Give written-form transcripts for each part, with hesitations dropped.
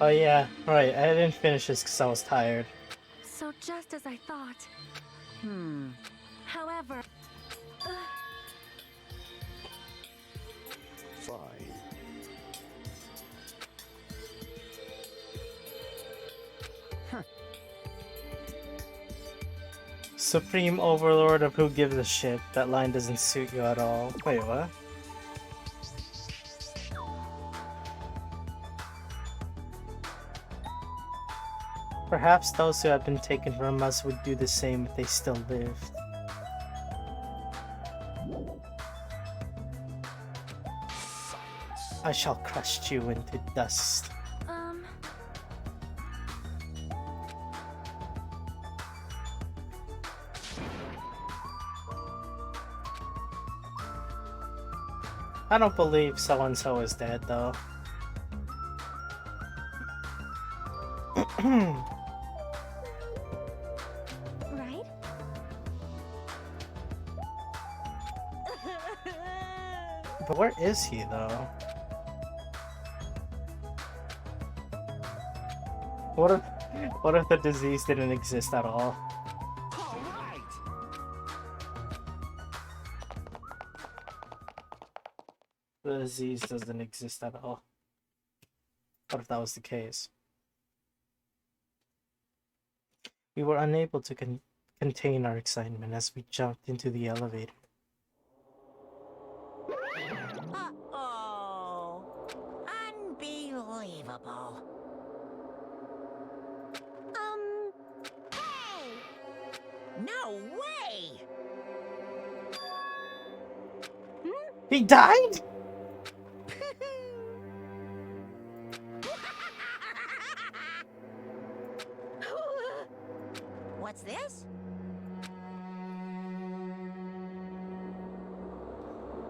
Oh yeah, right. I didn't finish this because I was tired. So just as I thought. However, Fine. Supreme Overlord of who gives a shit. That line doesn't suit you at all. Wait, what? Perhaps those who have been taken from us would do the same if they still lived. I shall crush you into dust. I don't believe so-and-so is dead, though. right? But where is he, though? What if the disease didn't exist at all? All right. The disease doesn't exist at all. What if that was the case? We were unable to contain our excitement as we jumped into the elevator. Uh-oh. Unbelievable. Hey! No way! He died?! What's this?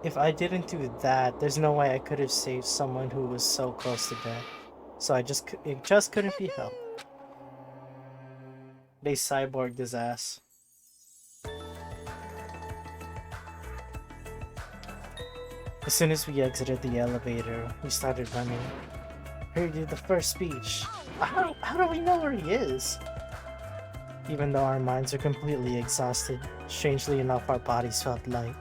If I didn't do that, there's no way I could have saved someone who was so close to death. So it just couldn't be helped. They cyborged his ass. As soon as we exited the elevator, we started running. He did the first speech. How do we know where he is? Even though our minds are completely exhausted, strangely enough our bodies felt light.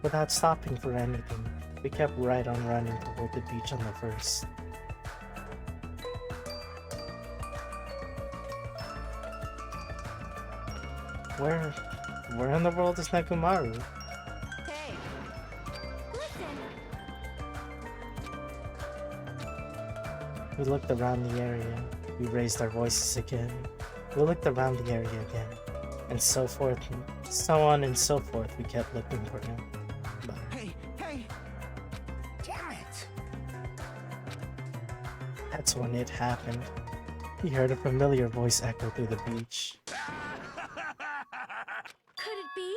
Without stopping for anything, we kept right on running toward the beach on the first. Where in the world is Nekomaru? Hey, listen. We looked around the area. We raised our voices again. We looked around the area again. And so forth, so on and so forth, we kept looking for him. But Hey! Damn it! that's when it happened. He heard a familiar voice echo through the beach. Could it be?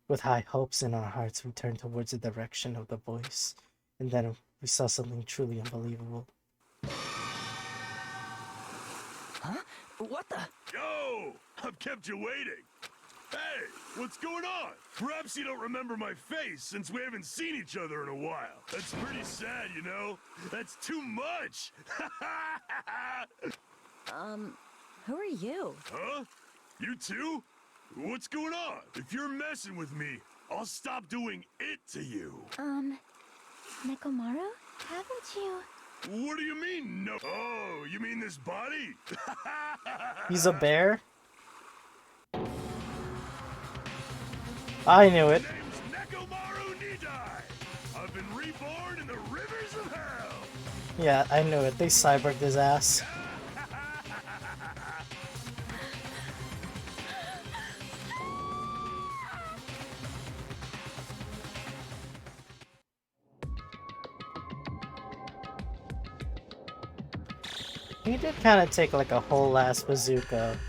With high hopes in our hearts, we turned towards the direction of the voice. And then we saw something truly unbelievable. Huh? What the? Yo! I've kept you waiting. Hey, what's going on? Perhaps you don't remember my face since we haven't seen each other in a while. That's pretty sad, you know? That's too much! Who are you? Huh? You too? What's going on? If you're messing with me, I'll stop doing it to you. Nekomaru? Haven't you? What do you mean, no? Oh, you mean this body? He's a bear? I knew it. Name's Nekomaru Nidai. I've been reborn in the rivers of hell. Yeah, I knew it. They cyborged his ass. He did kind of take like a whole ass bazooka.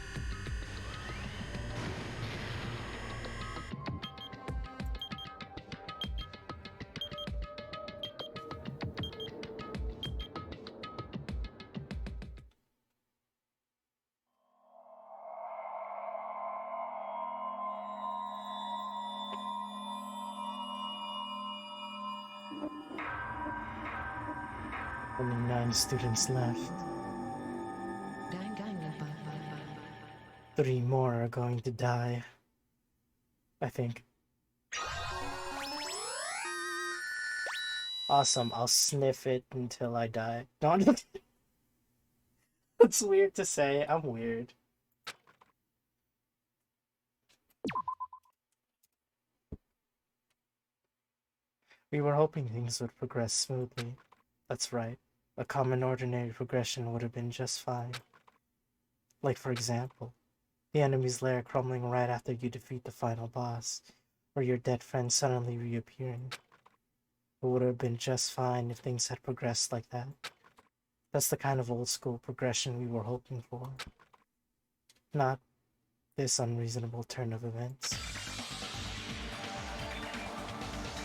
Only 9 students left. 3 more are going to die. I think. Awesome, I'll sniff it until I die. No, I'm just kidding. It's weird to say, I'm weird. We were hoping things would progress smoothly. That's right. A common ordinary progression would have been just fine. Like for example, the enemy's lair crumbling right after you defeat the final boss, or your dead friend suddenly reappearing. It would have been just fine if things had progressed like that. That's the kind of old school progression we were hoping for. Not this unreasonable turn of events.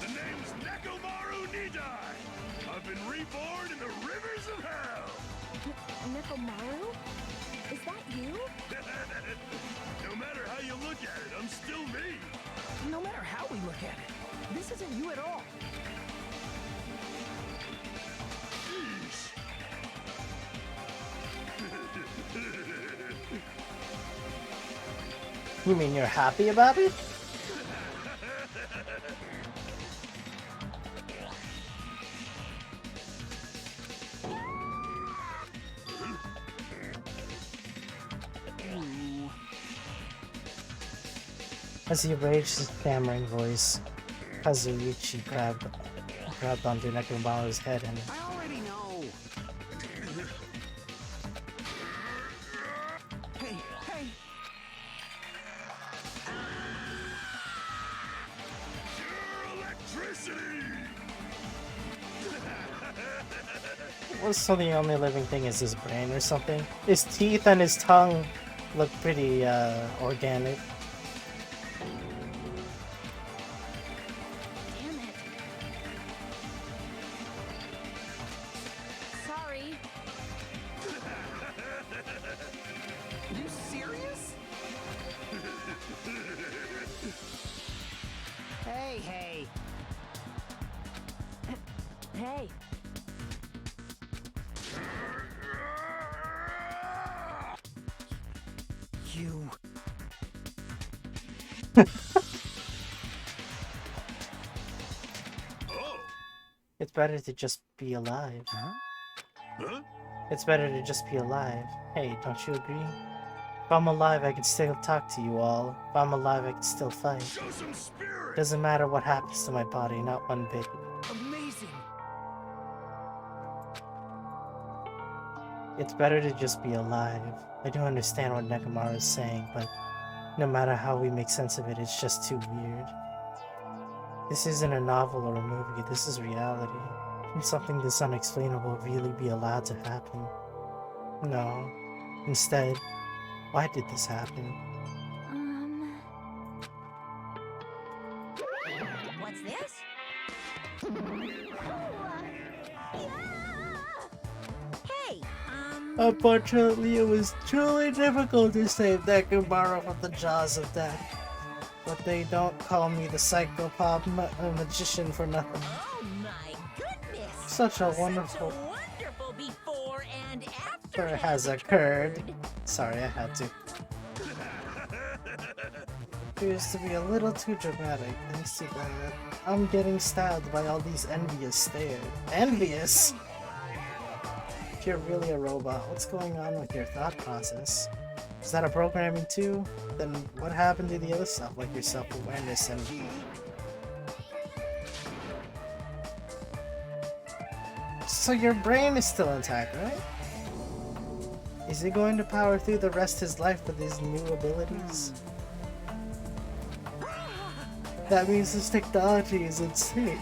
The name's Nekomaru Nidai. I've been reborn in the rivers of hell. Nekomaru? Is that you? No matter how you look at it, I'm still me. No matter how we look at it, this isn't you at all. Yeesh. You mean you're happy about it? As he raised his stammering voice, Kazuichi grabbed onto Nekomaru's head and I already know. Hey, hey. Pure electricity. so the only living thing is his brain or something? His teeth and his tongue look pretty organic. Damn it. Sorry. You serious? Hey, hey. Hey. You. Oh. It's better to just be alive. Huh? Huh? It's better to just be alive. Hey, don't you agree? If I'm alive, I can still talk to you all. If I'm alive, I can still fight. Show some spirit. Doesn't matter what happens to my body, not one bit. Amazing. It's better to just be alive. I do understand what Nekomaru is saying, but no matter how we make sense of it, it's just too weird. This isn't a novel or a movie, this is reality. Can something this unexplainable really be allowed to happen? No. Instead, why did this happen? What's this? Hey, Unfortunately, it was truly difficult to save Nekomaru from the jaws of death. But they don't call me the psychopop magician for nothing. oh my goodness! Such a wonderful Wonderful before and after has occurred. Sorry, I had to. Appears to be a little too dramatic. Thanks to that, I'm getting stabbed by all these envious stares. Envious? If you're really a robot, what's going on with your thought process? Is that a programming too? Then what happened to the other stuff, like your self-awareness and... So your brain is still intact, right? Is he going to power through the rest of his life with his new abilities? That means this technology is insane.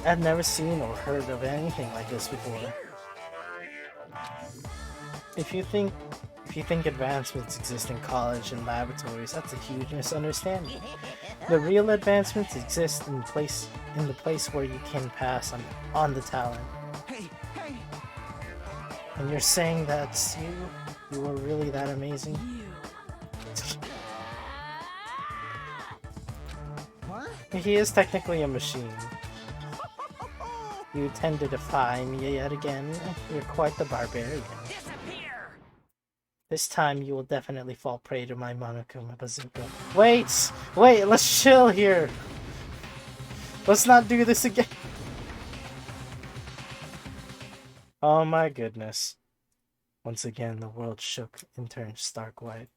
I've never seen or heard of anything like this before. If you think advancements exist in college and laboratories, that's a huge misunderstanding. The real advancements exist in the place where you can pass on the talent. Hey, hey. And you're saying that's you? You were really that amazing? What? He is technically a machine. You tend to defy me yet again. You're quite the barbarian. Disappear! This time you will definitely fall prey to my Monokuma bazooka. Wait! Wait, let's chill here! Let's not do this again! Oh my goodness. Once again, the world shook and turned stark white.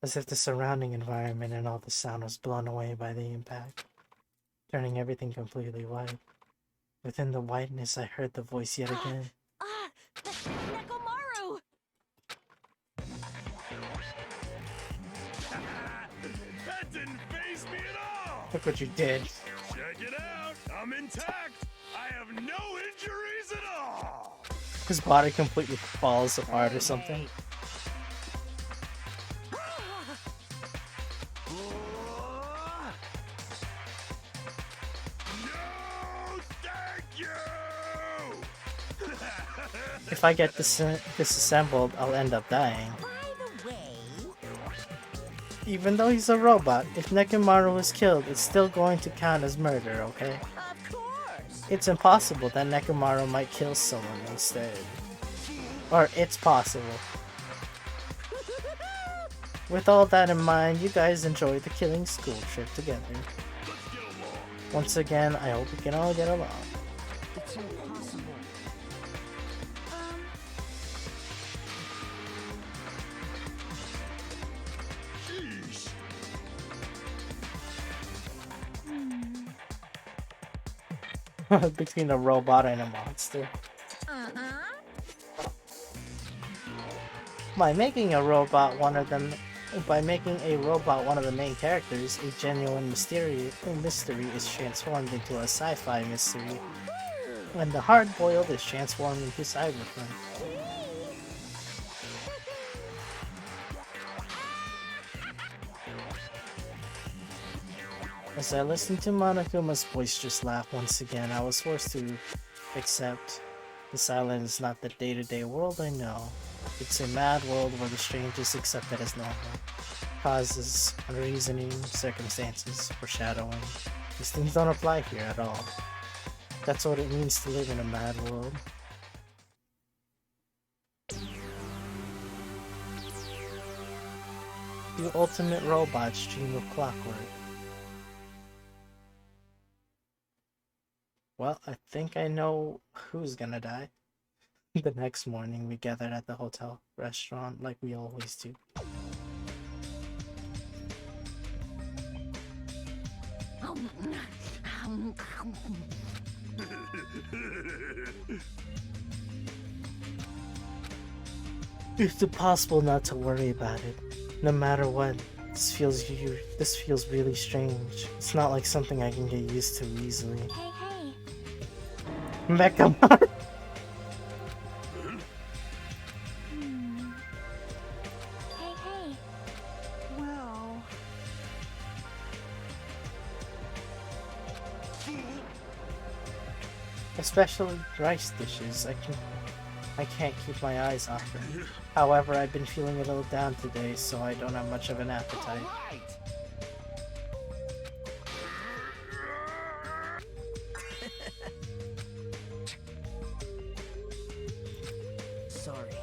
As if the surrounding environment and all the sound was blown away by the impact, turning everything completely white. Within the whiteness, I heard the voice yet again. Ah, Nekomaru! That didn't faze me at all! Look what you did. Check it out! I'm intact! I have no injuries at all! His body completely falls apart or something. No, thank you! If I get disassembled, I'll end up dying. By the way, Even though he's a robot, if Nekomaru is killed, it's still going to count as murder, okay? of course. It's impossible that Nekomaru might kill someone instead. Or it's possible. With all that in mind, you guys enjoy the killing school trip together. Let's get along. Once again, I hope we can all get along. It's impossible. Sheesh. Between a robot and a monster. Uh-huh. By making a robot one of the main characters, a genuine mystery is transformed into a sci-fi mystery, and the hard-boiled is transformed into cyberpunk. As I listened to Monokuma's boisterous laugh once again, I was forced to accept this island is not the day-to-day world I know. It's a mad world where the strange is accepted as normal. Causes, unreasoning, circumstances, foreshadowing. These things don't apply here at all. That's what it means to live in a mad world. The ultimate robots dream of clockwork. Well, I think I know who's gonna die. The next morning, we gathered at the hotel restaurant like we always do. It's impossible not to worry about it. No matter what, this feels really strange. It's not like something I can get used to easily. Hey, hey. Mechamaru! Hey, hey. Well, Especially rice dishes. I can't keep my eyes off them. However, I've been feeling a little down today, so I don't have much of an appetite. right. Sorry.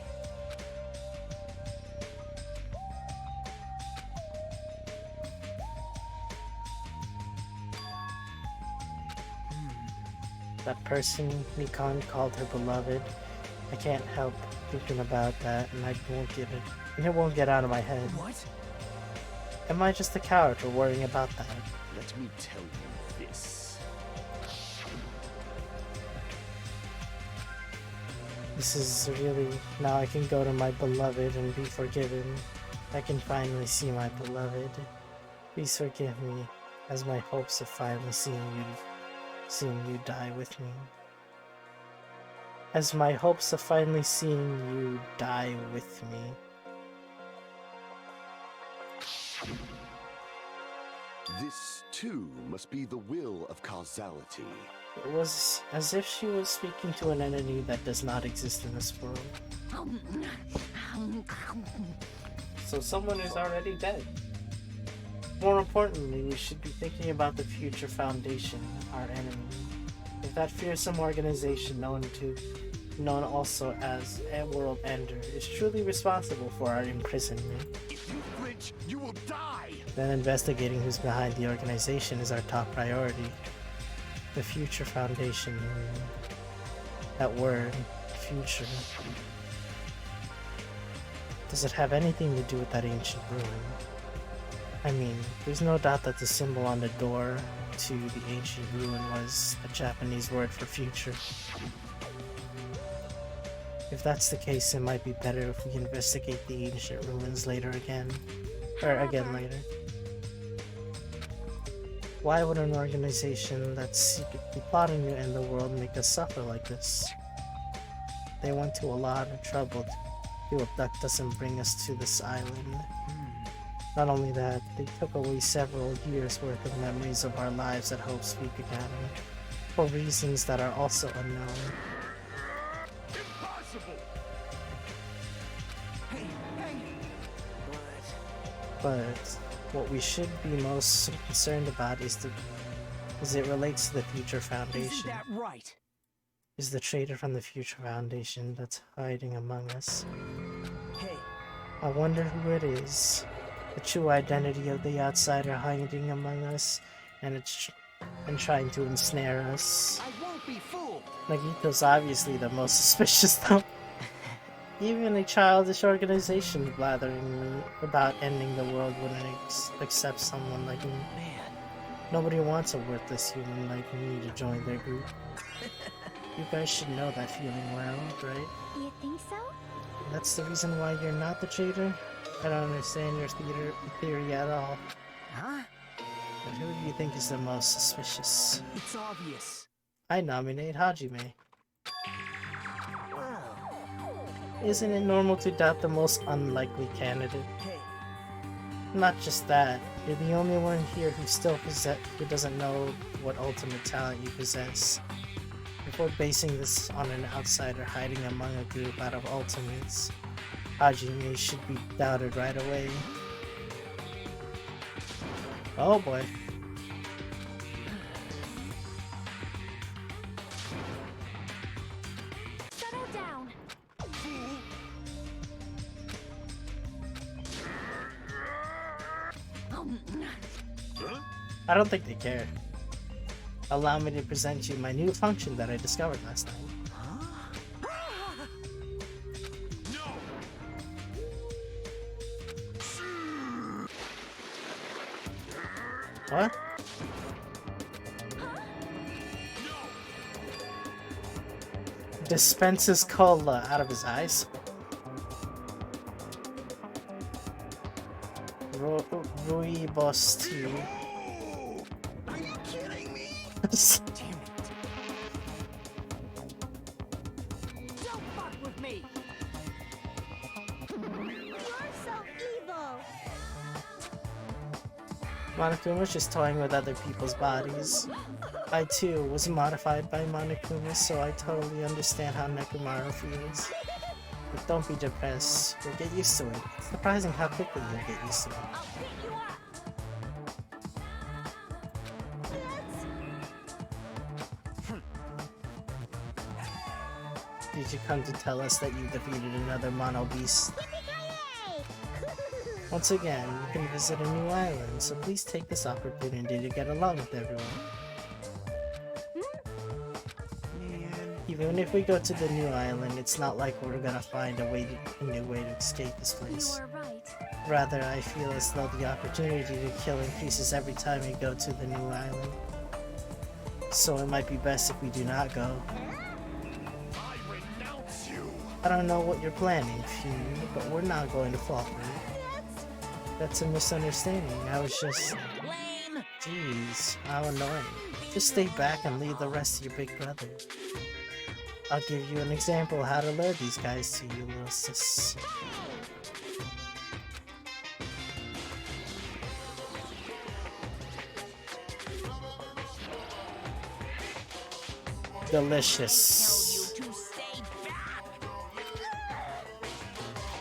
That person Nikon called her beloved. I can't help thinking about that, and it won't get out of my head. What? Am I just a coward for worrying about that? Let me tell you this. This is really... Now I can go to my beloved and be forgiven. I can finally see my beloved. Please forgive me, as my hopes of finally seeing you die with me. As my hopes of finally seeing you die with me. This, too, must be the will of causality. It was as if she was speaking to an entity that does not exist in this world. So someone is already dead. More importantly, we should be thinking about the future Foundation, our enemy. If that fearsome organization known also as a World Ender is truly responsible for our imprisonment, If you flinch, you will die! then investigating who's behind the organization is our top priority. The Future Foundation. That word, future. Does it have anything to do with that ancient ruin? I mean, there's no doubt that the symbol on the door to the ancient ruin was a Japanese word for future. If that's the case, it might be better if we investigate the ancient ruins later again. Or again later. Why would an organization that's secretly plotting to end the world make us suffer like this? They went to a lot of trouble to abduct us and bring us to this island. Not only that, they took away several years worth of memories of our lives at Hope Speak Academy, for reasons that are also unknown. Impossible! Hey, hey! But what we should be most concerned about is it relates to the Future Isn't Foundation. that right? Is the traitor from the Future Foundation that's hiding among us. Hey, I wonder who it is. The true identity of the outsider hiding among us and trying to ensnare us. I won't be fooled! Nagito's obviously the most suspicious though. Even a childish organization blathering about ending the world wouldn't accept someone like me. Man, Nobody wants a worthless human like me to join their group. You guys should know that feeling well, right? You think so? That's the reason why you're not the traitor? I don't understand your theory at all. huh? But who do you think is the most suspicious? It's obvious. I nominate Hajime. Isn't it normal to doubt the most unlikely candidate? Hey, Not just that, you're the only one here who doesn't know what ultimate talent you possess. Before basing this on an outsider hiding among a group out of ultimates, Hajime should be doubted right away. Oh boy. Settle down. Huh? I don't think they care. Allow me to present you my new function that I discovered last night. No! What? Dispenses cola out of his eyes? Rooibos tea. are you kidding me? Damn it. Don't fuck with me! You're so evil. Monokuma's just toying with other people's bodies. I too was modified by Monokuma, so I totally understand how Nekomaru feels. But don't be depressed, you'll get used to it. It's surprising how quickly you'll get used to it. I'll pick you up. Did you come to tell us that you defeated another Mono Beast? Yippee-ki-yay! Once again, you can visit a new island, so please take this opportunity to get along with everyone. Even if we go to the new island, it's not like we're gonna find a new way to escape this You place. were right. Rather, I feel as though the opportunity to kill increases every time we go to the new island. So it might be best if we do not go. I renounce you! I don't know what you're planning, Fume, but we're not going to fall for it. That's a misunderstanding. I was just... Lame! Jeez, how annoying. Just stay back and leave the rest to your big brother. I'll give you an example of how to lure these guys to you, little sis. Delicious. To stay back!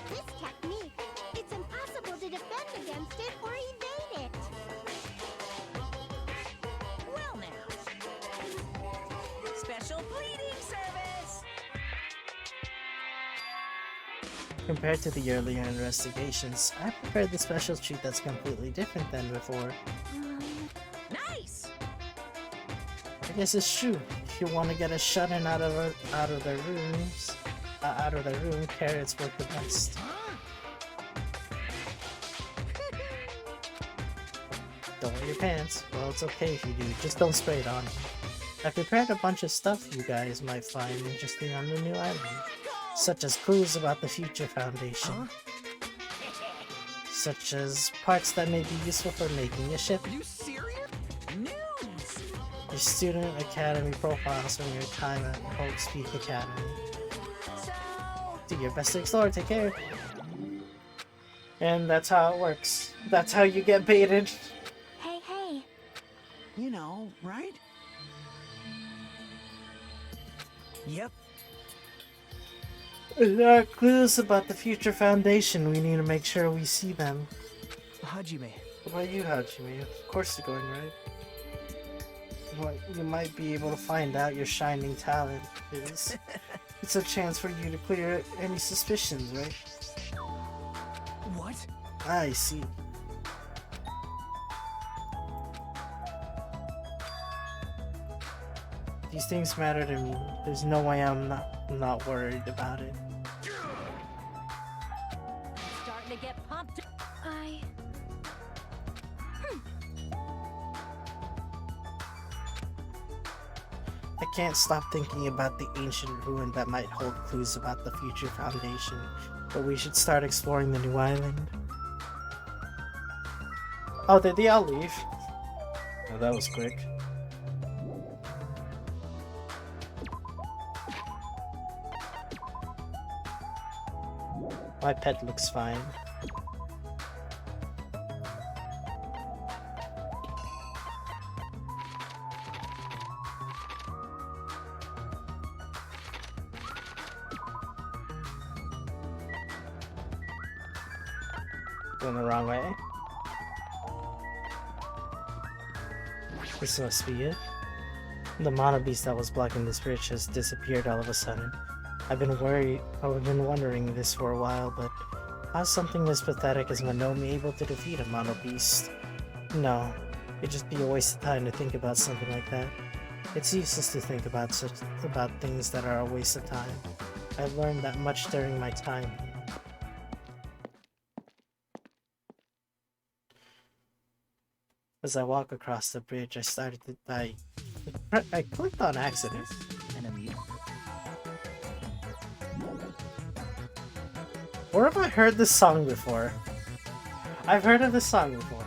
This technique, it's impossible to defend against it or evade it. Well now. Compared to the earlier investigations, I prepared the special treat that's completely different than before. Nice! I guess it's true. If you want to get a shut-in out of their rooms, out of their room, carrots work the best. Don't wear your pants. Well, it's okay if you do. Just don't spray it on. I prepared a bunch of stuff you guys might find interesting on the new island, such as clues about the Future Foundation, such as parts that may be useful for making a ship, Are you serious? News! your student academy profiles from your time at Hope Speak Academy. So, Do your best to explore. Take care. And that's how it works. That's how you get baited. hey. You know, right? Yep. There are clues about the Future Foundation. We need to make sure we see them. Hajime. What about you, Hajime? Of course you're going, right? What, you might be able to find out your shining talent is. It's a chance for you to clear any suspicions, right? What? I see. These things matter to me. There's no way I'm not worried about it. Starting to get pumped. I can't stop thinking about the ancient ruin that might hold clues about the Future Foundation, but we should start exploring the new island. Oh, did they all leave? Oh, that was quick. My pet looks fine. Going the wrong way. This must be it. The mana beast that was blocking this bridge has disappeared all of a sudden. I've been wondering this for a while, but how's something as pathetic as Monomi able to defeat a mono beast? No, it'd just be a waste of time to think about something like that. It's useless to think about things that are a waste of time. I learned that much during my time here. As I walk across the bridge, I clicked on accident. Enemy. Where have I heard this song before? I've heard of this song before.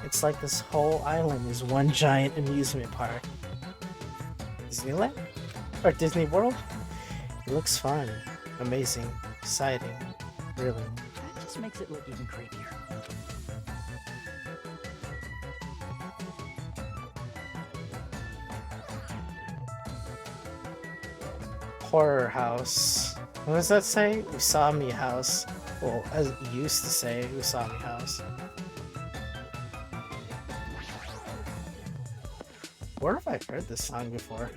It's like this whole island is one giant amusement park. Disneyland? Or Disney World? It looks fun, amazing, exciting, really. That just makes it look even creepier. Horror house. What does that say? Usami house. Well, as it used to say, Usami house. Where have I heard this song before?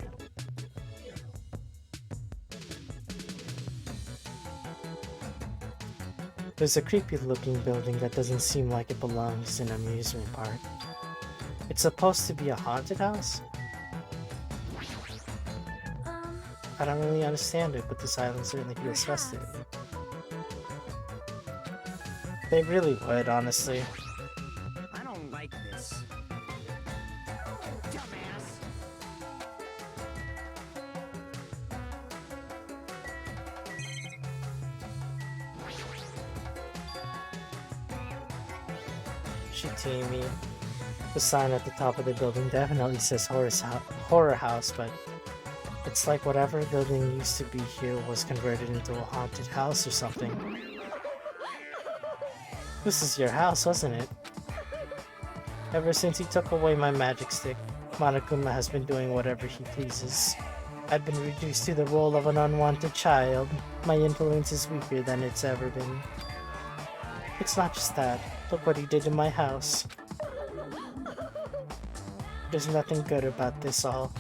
There's a creepy looking building that doesn't seem like it belongs in an amusement park. It's supposed to be a haunted house? I don't really understand it, but this island certainly feels festive. They really would, honestly. I don't like this. Dumbass. Shitimi. The sign at the top of the building definitely says horror house, but it's like whatever building used to be here was converted into a haunted house or something. This is your house, wasn't it? Ever since he took away my magic stick, Monokuma has been doing whatever he pleases. I've been reduced to the role of an unwanted child. My influence is weaker than it's ever been. It's not just that. Look what he did in my house. There's nothing good about this all.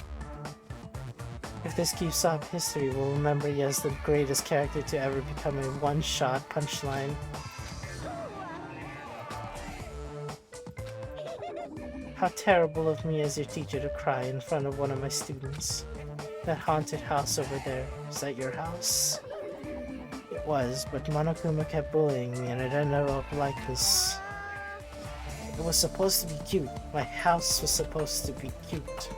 If this keeps up, history will remember you as the greatest character to ever become a one-shot punchline. How terrible of me as your teacher to cry in front of one of my students. That haunted house over there, is that your house? It was, but Monokuma kept bullying me and it ended up like this. It was supposed to be cute. My house was supposed to be cute.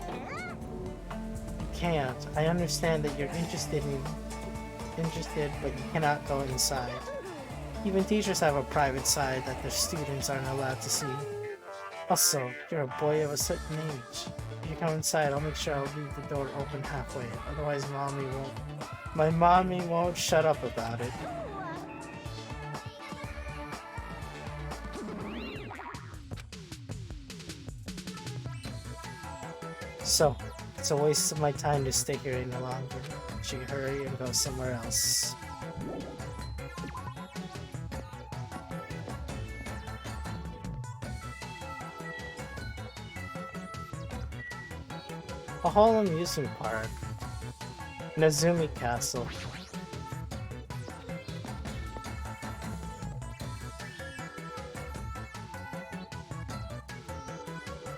You can't. I understand that you're interested, but you cannot go inside. Even teachers have a private side that their students aren't allowed to see. Also, you're a boy of a certain age. If you come inside, I'll make sure I'll leave the door open halfway. Otherwise, my mommy won't shut up about it. So, it's a waste of my time to stay here any longer. Should hurry and go somewhere else. A whole amusement park. Nazumi Castle.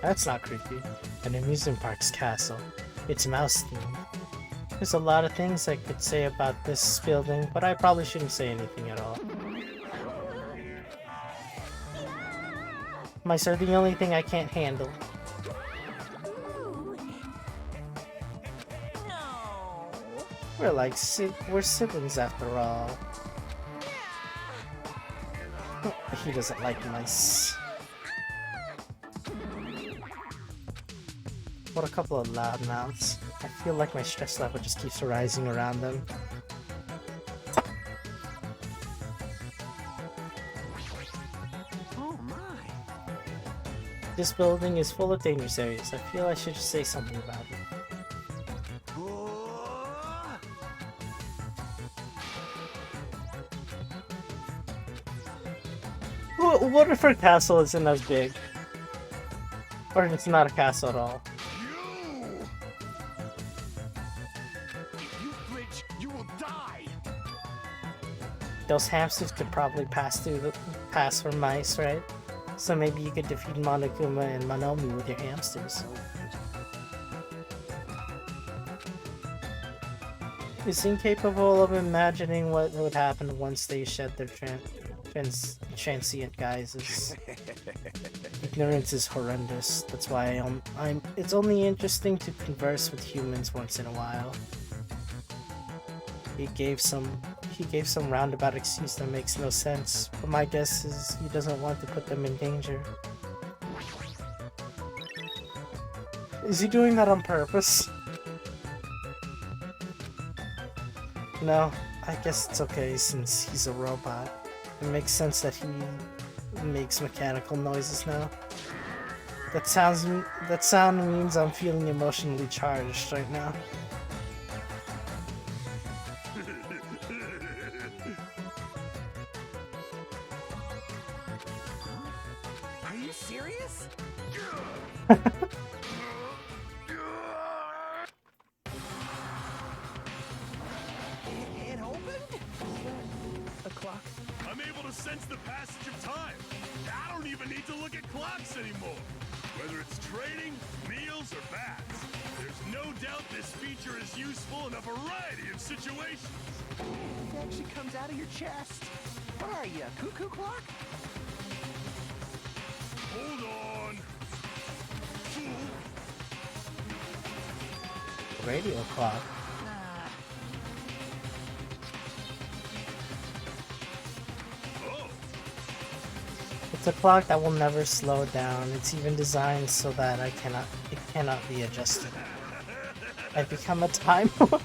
That's not creepy. An amusement park's castle. It's mouse themed. There's a lot of things I could say about this building, but I probably shouldn't say anything at all. Mice are the only thing I can't handle. We're siblings after all. He doesn't like mice. What a couple of loudmouths. I feel like my stress level just keeps rising around them. Oh my. This building is full of dangerous areas. I feel I should just say something about it. What if her castle isn't as big? Or if it's not a castle at all? You flinch, you will die. Those hamsters could probably pass for mice, right? So maybe you could defeat Monokuma and Monomi with your hamsters. Is incapable of imagining what would happen once they shed their transient guises. Ignorance is horrendous. That's why it's only interesting to converse with humans once in a while. He gave some roundabout excuse that makes no sense, but my guess is he doesn't want to put them in danger. Is he doing that on purpose? No, I guess it's okay since he's a robot. It makes sense that he makes mechanical noises now. That sound means I'm feeling emotionally charged right now. Are you serious? It opened? A clock. I'm able to sense the passage of time. I don't even need to look at clocks anymore. Whether it's training, meals, or baths, there's no doubt this feature is useful in a variety of situations. It actually comes out of your chest. What are you, a cuckoo clock? Hold on. Fool. Radio clock. Oh, It's a clock that will never slow down. It's even designed so that it cannot be adjusted. I've become a time lord.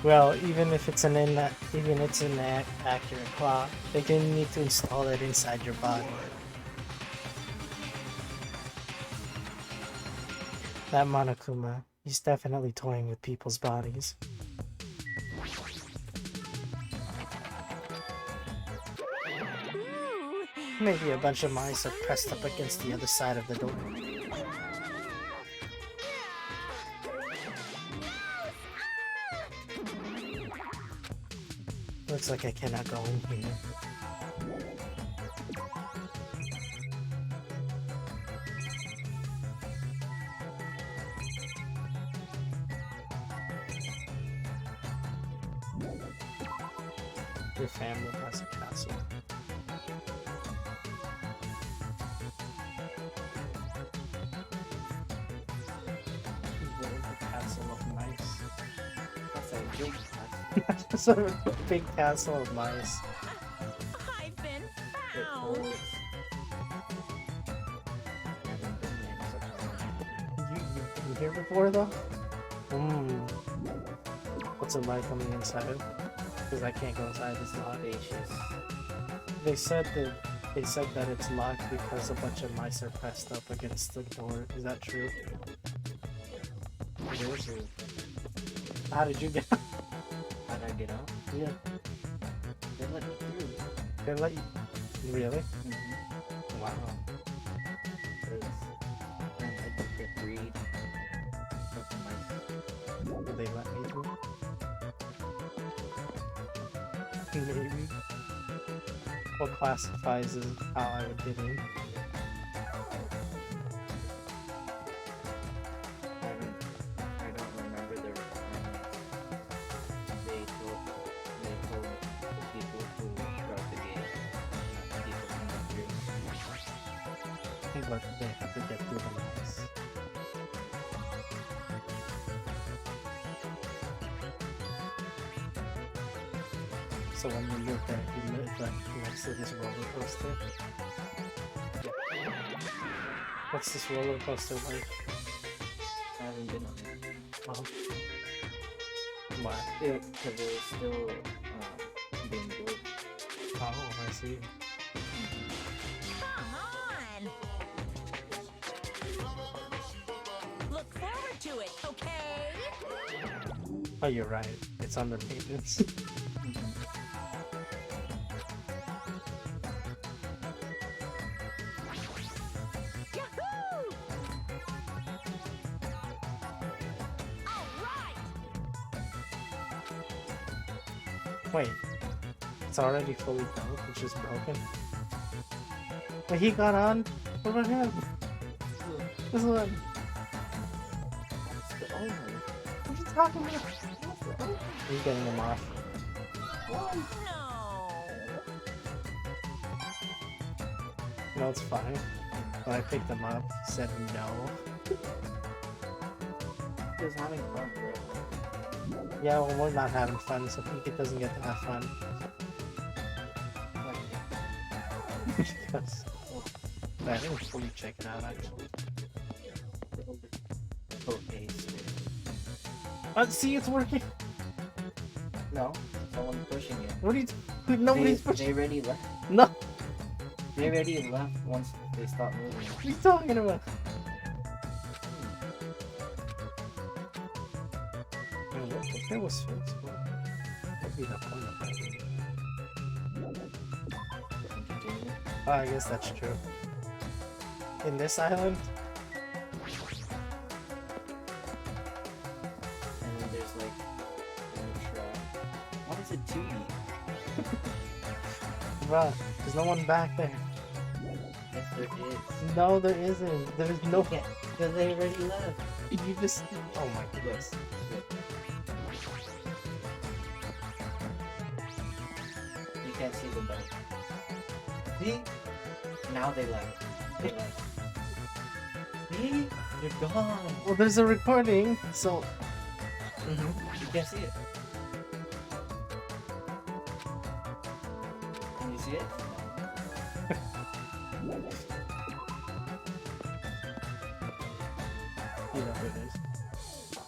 Well, even if it's an accurate clock, they didn't need to install it inside your body. That Monokuma, he's definitely toying with people's bodies. Ooh, Maybe a bunch of mice are pressed up against the other side of the door. Looks like I cannot go in here. Your family has a castle. The castle of mice. That's a big That's a big castle of mice. I've been It found. holds. Haven't been there in such a long time. You here before though? What's it like on the inside? Because I can't go inside. It's locked. Spacious. They said that it's locked because a bunch of mice are pressed up against the door. Is that true? It is true. How did you get out? How did I get out? Yeah, They let me through. they let you. Really? Mm-hmm. Wow. Because I like the breed of mice. Did they let me through? Maybe. What classifies as how I would get in? I don't remember the requirements. They told the people who guard the gate, people coming through. But they have to get through the mice. So when you live there, you live like next to this roller coaster. What's this roller coaster like? I haven't been on it. Oh. Why? Because it was still being built. Oh, I see. Come on. Look forward to it, okay? Oh, you're right. It's under maintenance. Yahoo! All right. Wait. It's already fully built. It's just broken. Wait, he got on? What about him? This one. That's the owner. What are you talking about? He's getting him off. No. No, it's fine. When I picked him up, he said no. He was having fun, bro. Yeah, well, we're not having fun, so Pika doesn't get to have fun. Because... I think fully check it out, actually. Okay, See, it's working! no, someone pushing it. What are you... Nobody's they pushing... already left. No! They already left once they stopped moving. What are you talking about? If it was fixed, that'd be the point of it. Continue. Oh, I guess that's true. In this island? And then there's like a trap. Why is it 2D? Bruh, there's no one back there. Yes, there is. No, there isn't. There's no... Because they already left. You just... Oh my goodness. You can't see them back. See? Now they left. They left. See? They're gone. Well, there's a recording, so... You can't see it. Can you see it? You know who it is.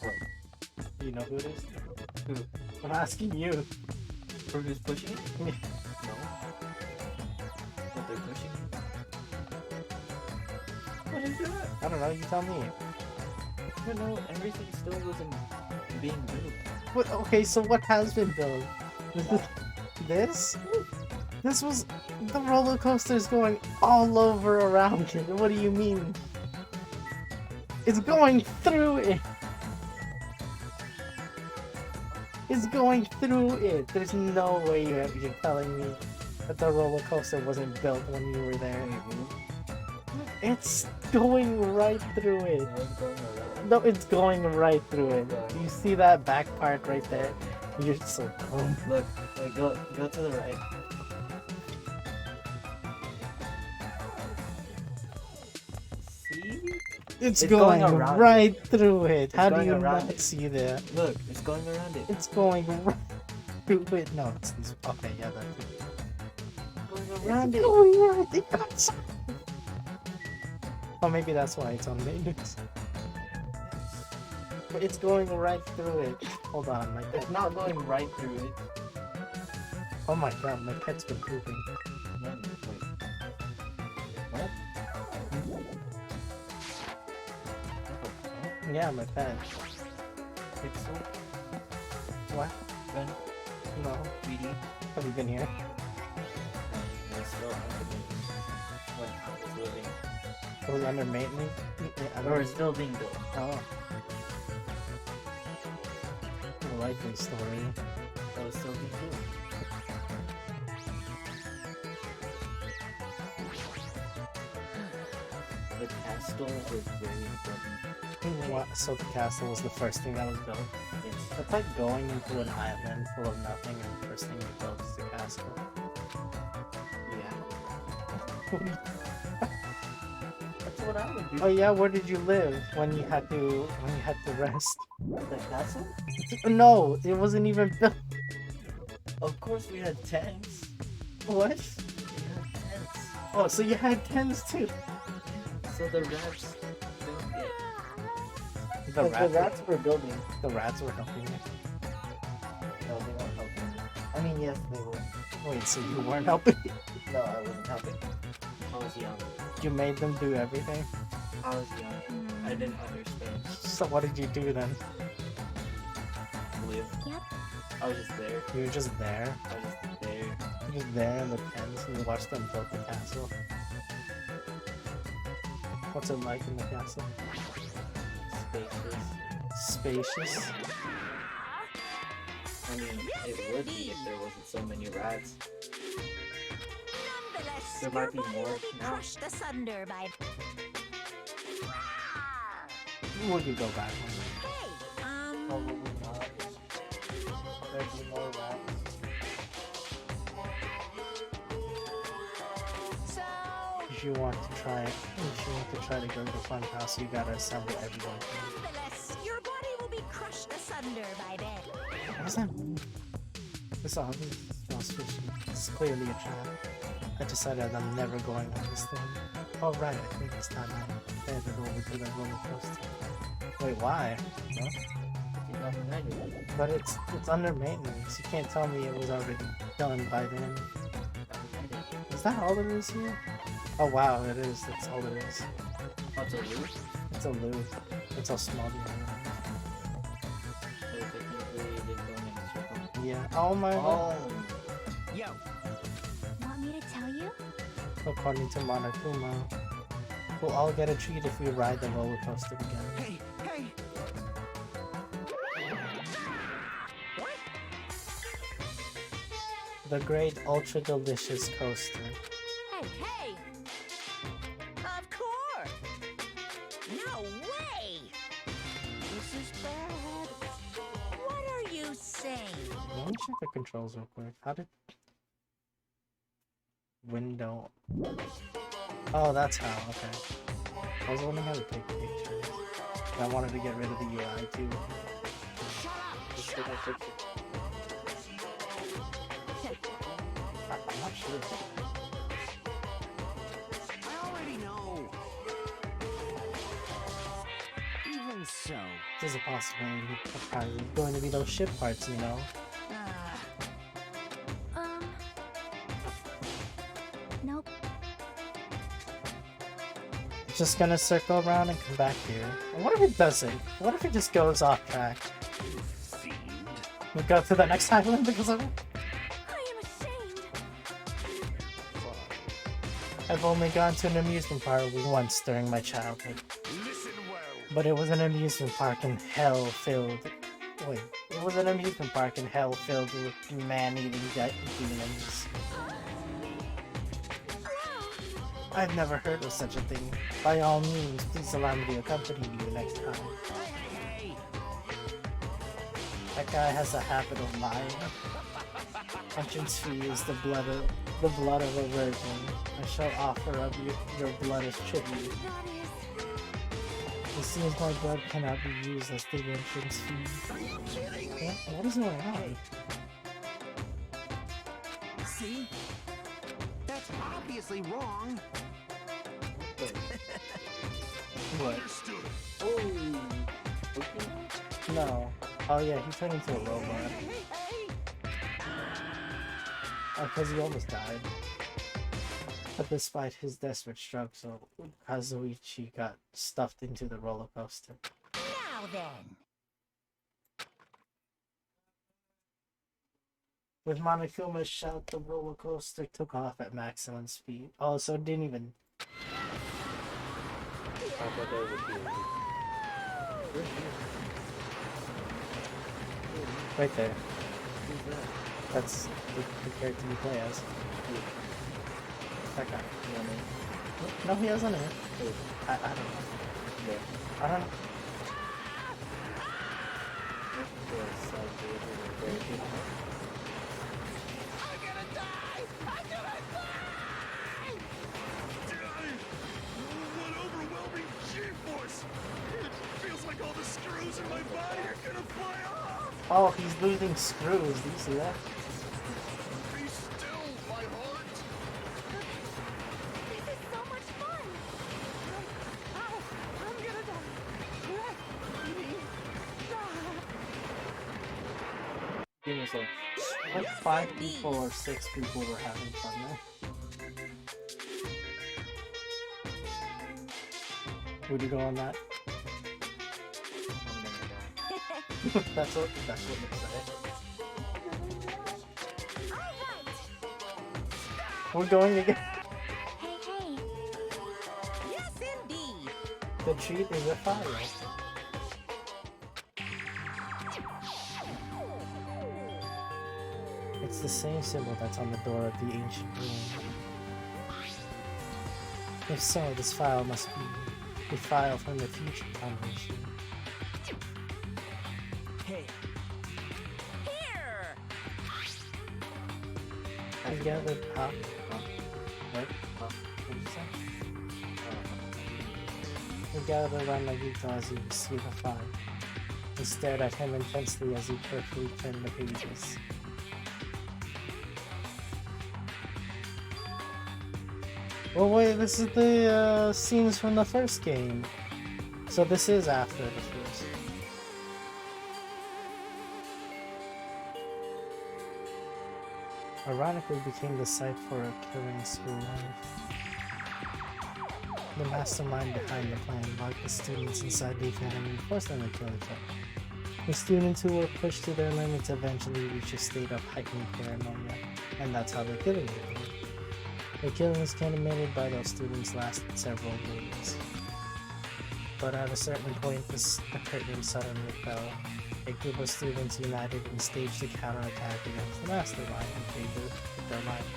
What? You know who it is? Who? I'm asking you. Who's pushing it? Yeah. No. But they're pushing it. What is that? I don't know, you tell me. You know, everything still wasn't being built. What, okay, so what has been built? This? This was... The roller coaster's going all over around it. What do you mean? It's going through it. It's going through it. There's no way you're telling me that the roller coaster wasn't built when you were there. It's going right through it. No, it's going around. No, it's going right through it. You see that back part right there? You're so dumb. Look, wait, go to the right. See? It's It's going, going around right through it. How do going you around not it. see that? Look, it's going around it. It's going right through it. No, it's okay. Yeah, that's it. Going around it. Going right. It got so- Oh, maybe that's why it's on maintenance. But it's going right through it. Hold on, my It's pet. not going right through it. Oh my god, my pet's been pooping. No, wait. What? Yeah, my pet. Pixel? What? Gun? No. 3D? Have you been here? It's still under when I was living. It was under maintenance? Yeah, Or it's still being built. Oh. A likely story. That was still being built. The castle was very important. What? So the castle was the first thing that was built? Yes. It's like going into an island full of nothing and the first thing you build is the castle. Yeah. That's what I would do. Oh yeah, where did you live when you had to rest? The castle? No, it wasn't even built. Of course we had tents. What? We had tents. Oh, so you had tents too. So the rats built it. The The rats were building. the rats were helping you. No, they weren't helping. I mean, yes, they were. Wait, so you weren't helping? No, I wasn't helping. I was young. You made them do everything? I was young. I didn't understand. So what did you do then? Live. Yep. I was just there. You were just there? I was just there. You were just there in the tents and you watched them build the castle? What's it like in the castle? Spacious. Spacious? I mean, it would be if there wasn't so many rats. Nonetheless, There your might be body more will be now. crushed asunder by. Would you go back one Hey, Probably not. There'd be more rats. so If you want to try to go to the fun house, you gotta assemble everyone. nonetheless, your body will be crushed asunder by them. What does that mean? This obviously smells fishy. It's clearly a trap. I decided I'm never going on this thing. Oh right, I think it's time I headed over to the roller coaster. Wait, why? Huh? You're not ready. But it's under maintenance. You can't tell me it was already done by then. Not ready. Is that all there is here? Oh wow, it is. That's all there is. What's a loop? It's a loop. That's how small the island So technically they're going in a circle. is. Yeah. Oh my god. Oh! Yo, Want me to tell you? According to Monokuma, we'll all get a treat if we ride the roller coaster together. hey, hey. The great ultra delicious coaster. Hey, hey! Of course! No way! This is bad. What are you saying? Let me check the controls real quick. How did... Window... Oh, that's how, okay. I was wondering how to take pictures. I wanted to get rid of the UI too. Just take a picture. I'm not sure. I already know. Even so. There's a possibility of probably going to be those ship parts, you know? Nope. It's just gonna circle around and come back here. And what if it doesn't? What if it just goes off track? Fiend. We go to the next island because of it? I am ashamed. I've only gone to an amusement park once during my childhood. Listen well. But it was an amusement park in hell filled. Wait, it was an amusement park in hell filled with man-eating demons. I've never heard of such a thing. By all means, please allow me to accompany you next time. That guy has a habit of lying. Entrance fee is the blood of a virgin. I shall offer up your blood as tribute. It seems my blood cannot be used as the entrance fee. Are you kidding me? What is going on? See? That's obviously wrong. What? Understood. Oh. No. Oh yeah, he turned into a robot. Because he almost died. But despite his desperate struggle, Kazuichi got stuffed into the roller coaster. Now then. With Monokuma's shout, the roller coaster took off at maximum speed. Oh, so it didn't even... I thought that was a POV. Right there. Who's that? That's the character you play as. That guy. You know what I mean? No, he has a name. Who? I don't know. Yeah. I don't know. Yes, I did. Very good. I'm gonna die! I'm gonna die! What overwhelming G-force! It feels like all the screws in my body are gonna fly off! Oh, he's losing screws. Do you see that? Be still, my heart! This is so much fun! Ow! I'm gonna die! Let me die! Give me some. Like 5 people or 6 people were having fun there. Would you go on that? I'm gonna die. that's what it said. Alright! We're going again. Hey, hey! Yes, indeed. The treat is a fire. It's the same symbol that's on the door of the ancient room. If so, this file must be a file from the future foundation. Hey, Here. I gathered up. What? What did you say? We gathered around Nagito as he received the file. We stared at him intensely as he carefully turned the pages. Well, wait, this is the scenes from the first game. So this is after the first. Ironically became the site for a killing school life. The mastermind behind the plan locked the students inside the academy and forced them to kill each other. The students who were pushed to their limits eventually reached a state of heightened paranoia, and that's how the killing began. The killings committed by those students lasted several days. But at a certain point, the curtain suddenly fell. A group of students united and staged a counterattack against the mastermind and favored their life.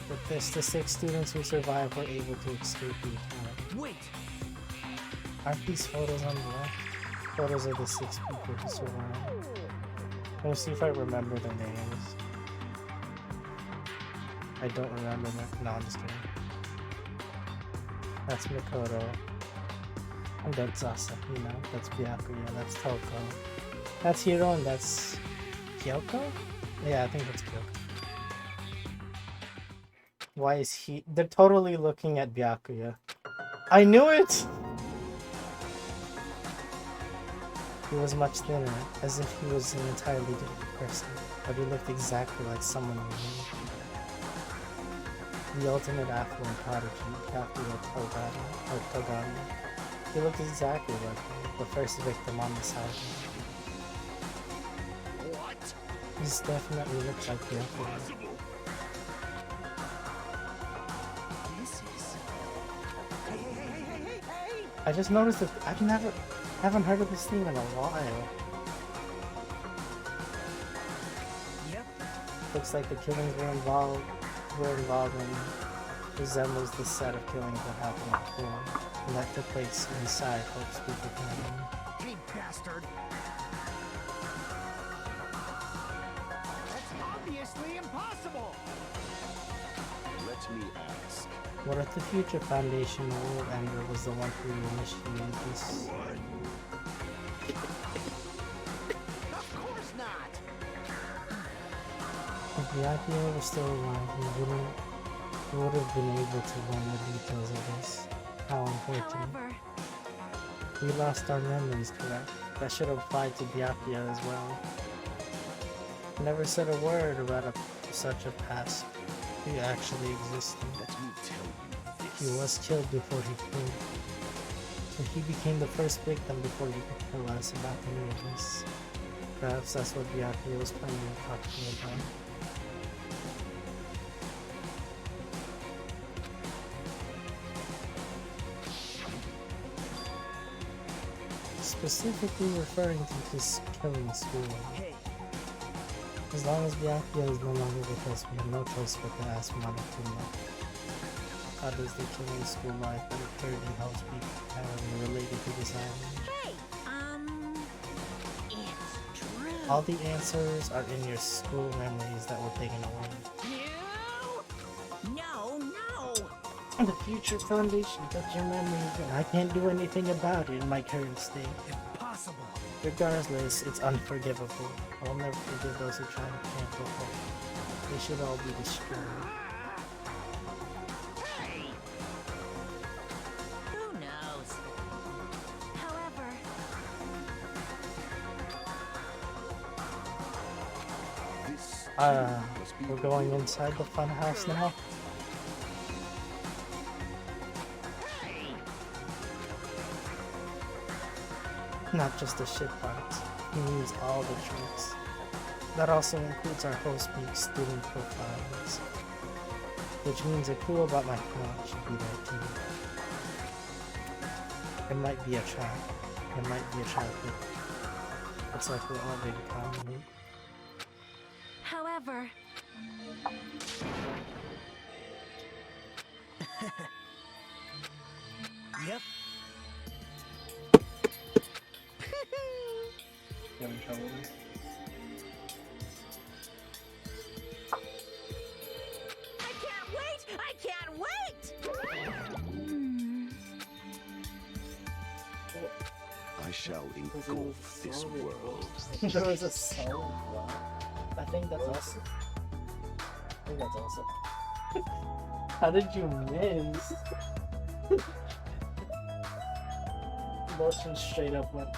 With this, the 6 students who survived were able to escape the academy. wait! Aren't these photos on the left? Photos of the 6 people who survived. Let me see if I remember their names. I don't remember them. No, I'm just kidding. That's Mikoto. And that's Asahina. That's Byakuya. That's Toko. That's Hiro and that's Kyoko? Yeah, I think that's Kyoko. Why is he... They're totally looking at Byakuya. I knew it! He was much thinner, as if he was an entirely different person, but he looked exactly like someone we knew. The ultimate affluent prodigy, Byakuya Togami. He looked exactly like him, the first victim on this island. What? He's definitely looked like Byakuya. Possible? I just noticed that haven't heard of this theme in a while. Yep. Looks like the killings were involved in resembles the set of killings that happened before, and that took place inside Hope's Peak Academy. Hey, bastard. That's obviously impossible. Let me ask. What if the future Foundation World Ender was the one who initiated this? Of course not. If Byakuya was still alive, we would have been able to learn the details of this. How unfortunate. However, We lost our memories, correct? That should apply to Byakuya as well. Never said a word about such a past who actually existed. Let me tell you He this. was killed before he killed. So he became the first victim before you could tell us about any of this. Perhaps that's what Byakuya was planning on talking about. Specifically referring to his killing school. Hey, As long as Byakuya is no longer with us, we have no choice but to ask Monokuma. How does the killing school life that occurred in Hell's Peak Academy related to this island? hey, it's true. All the answers are in your school memories that were taken away. No. And the future foundation took your memories, and I can't do anything about it in my current state. impossible. Regardless, it's unforgivable. I'll never forgive those who try to cancel hope. They should all be destroyed. Who knows? However, This must be We're the going will of inside the fun house now. Not just the shit parts. He means all the tricks. That also includes our host peak student profiles. Which means a clue about my account should be there too. It might be a trap. It might be a trap, but looks like we're already common. however, Yep. Having trouble with this? I can't wait! I shall engulf this world. There was a soul block. I think that's awesome. How did you miss? Motion straight up went.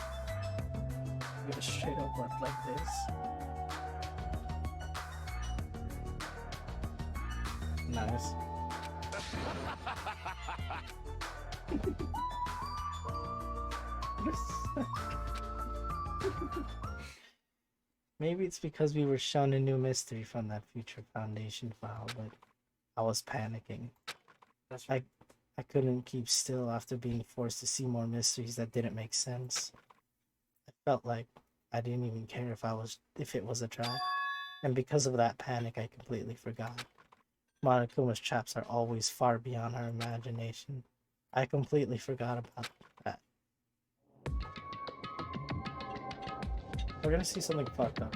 It straight up went like this. Nice. Maybe it's because we were shown a new mystery from that Future Foundation file, but I was panicking. That's I couldn't keep still after being forced to see more mysteries that didn't make sense. I felt like I didn't even care if it was a trap. And because of that panic, I completely forgot. Monokuma's traps are always far beyond our imagination. I completely forgot about that. We're gonna see something fucked up.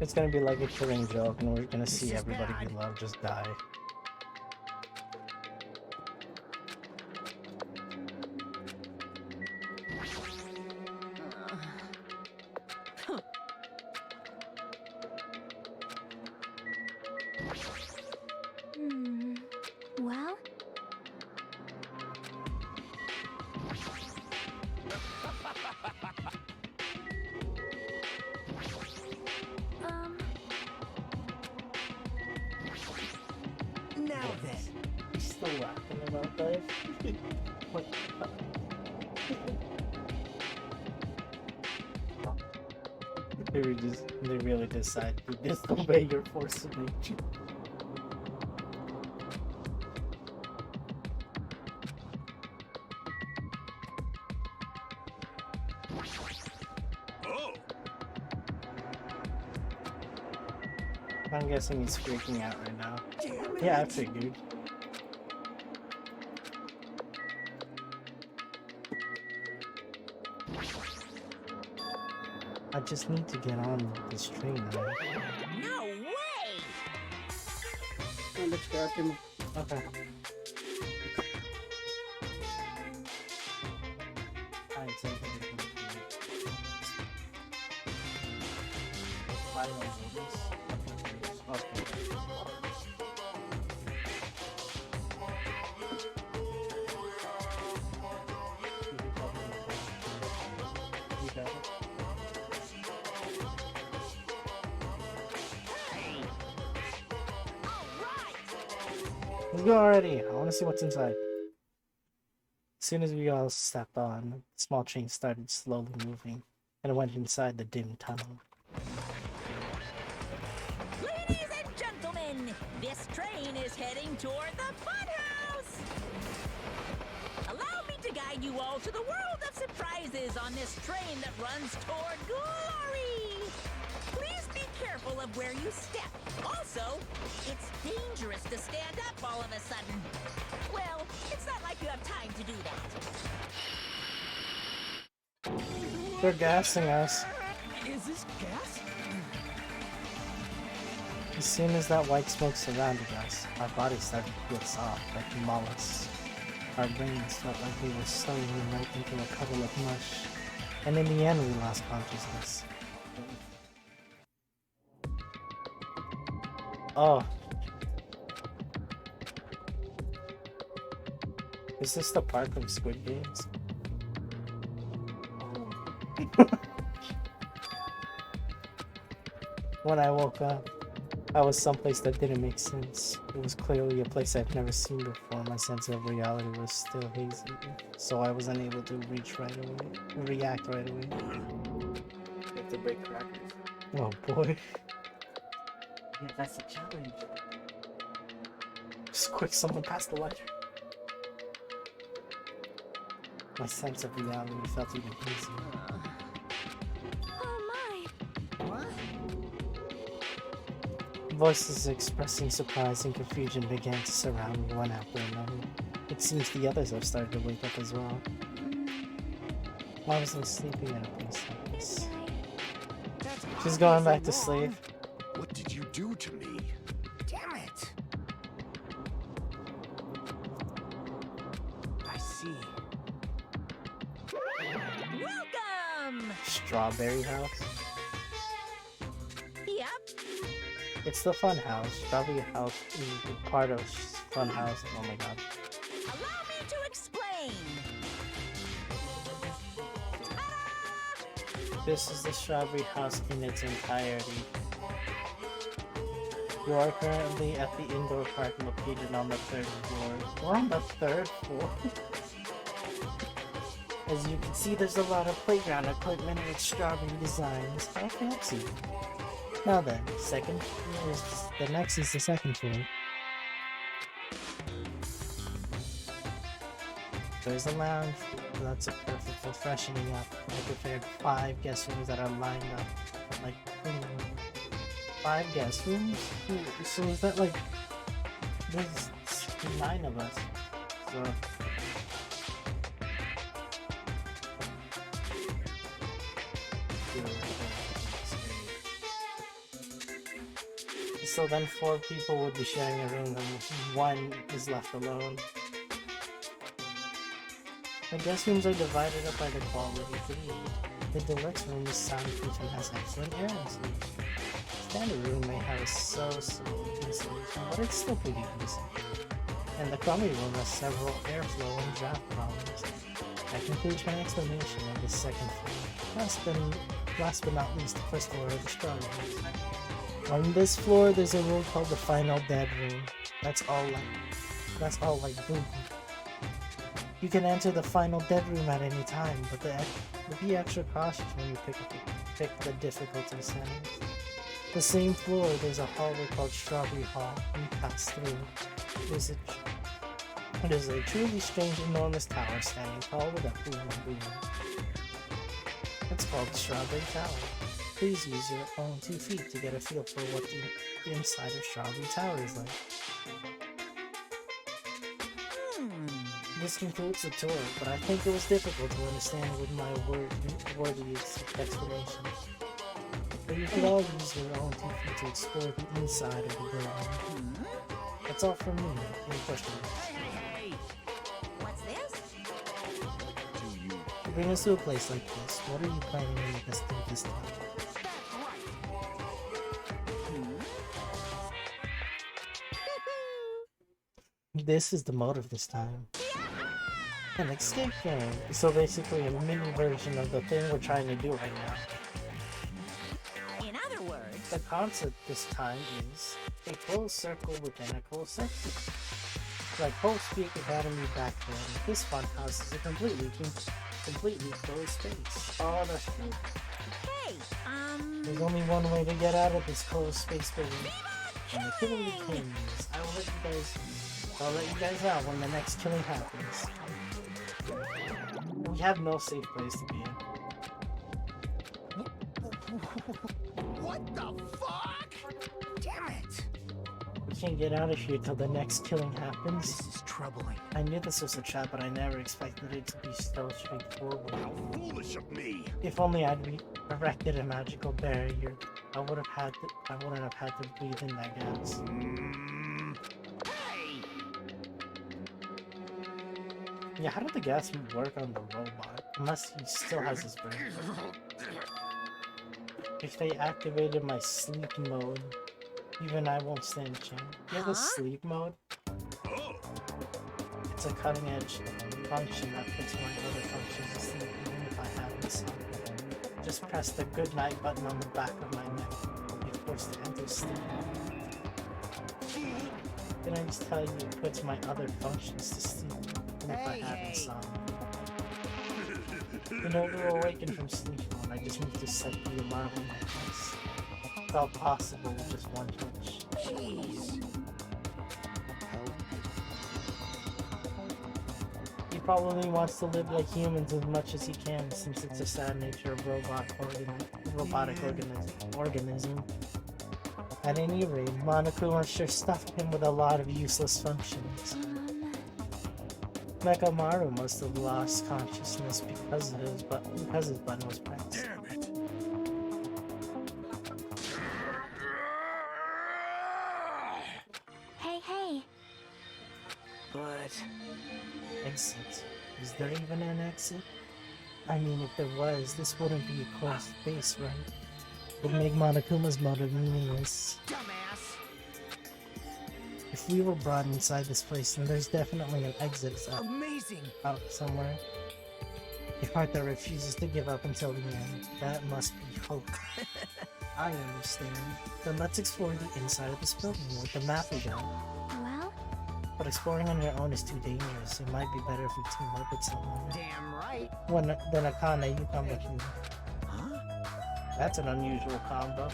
It's gonna be like a Killing Joke, and we're gonna see everybody we love just die. Well, Now then. He's still laughing about that. What the fuck? They really decide to disobey your force of nature. Oh, I'm guessing he's freaking out right now. Yeah, I figured. I just need to get on this train now. No way! Okay. Alright, so final notice. Okay. You got it. Let's go already. I want to see what's inside. As soon as we all stepped on, the small train started slowly moving, and it went inside the dim tunnel. Ladies and gentlemen, this train is heading toward the funhouse! Allow me to guide you all to the world of surprises on this train that runs toward glory! Please be careful of where you step. Also, it's dangerous to stand up all of a sudden. Well, it's not like you have time to do that. They're gassing us. Is this gas? As soon as that white smoke surrounded us, our bodies started to feel soft, like mollusks. Our brains felt like we were slowly right into a puddle of mush, and in the end we lost consciousness. Oh. Is this the part from Squid Games? When I woke up, I was someplace that didn't make sense. It was clearly a place I've never seen before. My sense of reality was still hazy, so I was unable to react right away. You have to break crackers. Oh boy. Yeah, that's the challenge. Just quick, someone pass the lighter. My sense of reality felt even hazier. Oh my! Voices expressing surprise and confusion began to surround me one after another. It seems the others have started to wake up as well. Why was I sleeping in a place like this? She's going back to sleep. What did you do to me? Damn it! I see. Welcome! Strawberry House? Yep, It's the Fun House. Strawberry House is part of Fun House. Oh my god. allow me to explain. Ta-da! This is the Strawberry House in its entirety. You are currently at the indoor park located on the 3rd floor. We're on the 3rd floor? As you can see, there's a lot of playground equipment with strawberry designs. How fancy. Now then, the next is the 2nd floor. There's a lounge. That's a perfect for freshening up. I prepared 5 guest rooms that are lined up. Like, 5 guest rooms? So is that like... There's 9 of us. So... So then 4 people would be sharing a room and 1 is left alone. The guest rooms are divided up by the quality of the room. The deluxe room is soundproof and has excellent air insulation. Standard room may have a so-so insulation, but it's still pretty decent. And the crummy room has several airflow and draft problems. That concludes my explanation of the 2nd floor. Last but not least, the 1st floor of the strawberry house. On this floor, there's a room called the Final Dead Room. That's all like boom. You can enter the Final Dead Room at any time, but be extra cautious when you pick up pick the difficulty settings. The same floor, there's a hallway called Strawberry Hall. You pass through. It is a truly strange, enormous tower standing tall with a boom boom. It's called the Strawberry Tower. Please use your own 2 feet to get a feel for what the inside of Strawberry Tower is like. This concludes the tour, but I think it was difficult to understand with my wordy explanation. But you could all use your own 2 feet to explore the inside of the building. That's all from me. Any questions? Hey, what's this? To bring us to a place like this, what are you planning to make us do this time? This is the motive this time. An escape game. So basically a mini version of the thing we're trying to do right now. In other words, The concept this time is a closed circle within a closed circle. Like Post Peak Academy back then, this fun house is a completely closed space. Oh, that's true. hey, There's only one way to get out of this closed space building. And the killing begins. I'll let you guys out when the next killing happens. We have no safe place to be in. What the fuck? Damn it! We can't get out of here till the next killing happens. This is troubling. I knew this was a trap, but I never expected it to be so straightforward. How foolish of me! If only I'd erected a magical barrier, I wouldn't have had to breathe in that gas. Hey! Yeah, how did the gas work on the robot? Unless he still has his brain. If they activated my sleep mode, even I won't stand a chance. You have a sleep mode? Oh, It's a cutting edge function that puts my other functions to sleep even if I haven't slept. Just press the good night button on the back of my neck. You're forced to enter sleep mode. Then I just tell you it puts my other functions to sleep even if I haven't slept. Whenever you awaken from sleep mode, I just need to set the alarm in my place. It's all possible with just one touch. Jeez. He probably wants to live like humans as much as he can, since it's a sad nature of robotic organism. At any rate, Monokuma sure stuffed him with a lot of useless functions. Mekamaru must have lost consciousness because his button was pressed. damn it! Hey. But Exit. Is there even an exit? I mean, if there was, this wouldn't be a closed space, right? It would make Monokuma's motive meaningless. dumbass. If we were brought inside this place, then there's definitely an exit Amazing. out somewhere. A heart that refuses to give up until the end. That must be hope. I understand. Then let's explore the inside of this building with the map we got. Well, But exploring on your own is too dangerous. It might be better if we team up with someone. Damn right. Then Akane, you come with me. Huh? That's an unusual combo.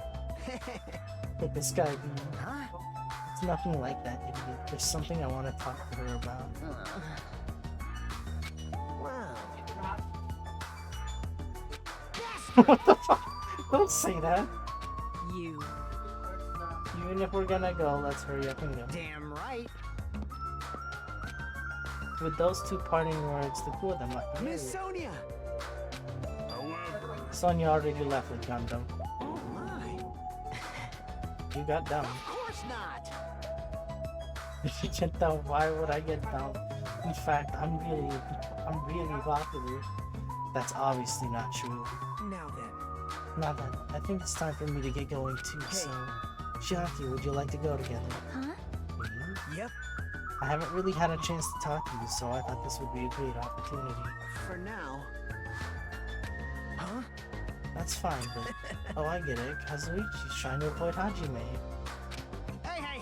But this guy, Huh? it's nothing like that, idiot. There's something I want to talk to her about. Wow. What the fuck? Don't say that. You Even if we're gonna go, let's hurry up and go. damn right. With those two parting words, the two of them left Miss immediately. Sonia. However, Sonya already left with Gundam. Oh my. You got down. Of course not. If you get down, why would I get down? In fact, I'm really popular. That's obviously not true. Now then. Now then, I think it's time for me to get going too, so... Shiaki, would you like to go together? huh? Me? Yep. I haven't really had a chance to talk to you, so I thought this would be a great opportunity. For now. Huh? That's fine, but... Oh, I get it. Kazuichi's trying to avoid Hajime. Hey.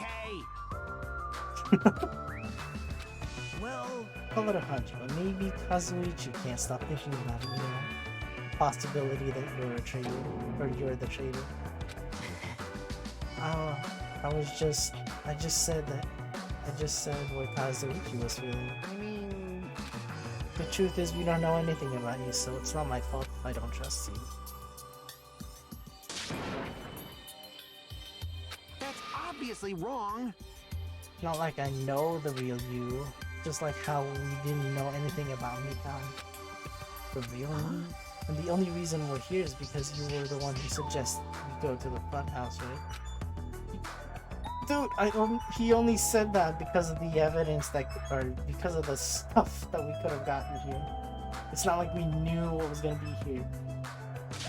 Well, Call it a hunch, but maybe Kazuichi can't stop thinking about it, you know? possibility that you're a traitor, or you're the traitor. I just said what Kazuichi was feeling. I mean, The truth is, we don't know anything about you, so it's not my fault if I don't trust you. that's obviously wrong. Not like I know the real you, just like how we didn't know anything about Mikan. The real you? And the only reason we're here is because you were the one who suggested we go to the front house, right? Dude, he only said that because of the evidence or because of the stuff that we could have gotten here. It's not like we knew what was gonna be here. That's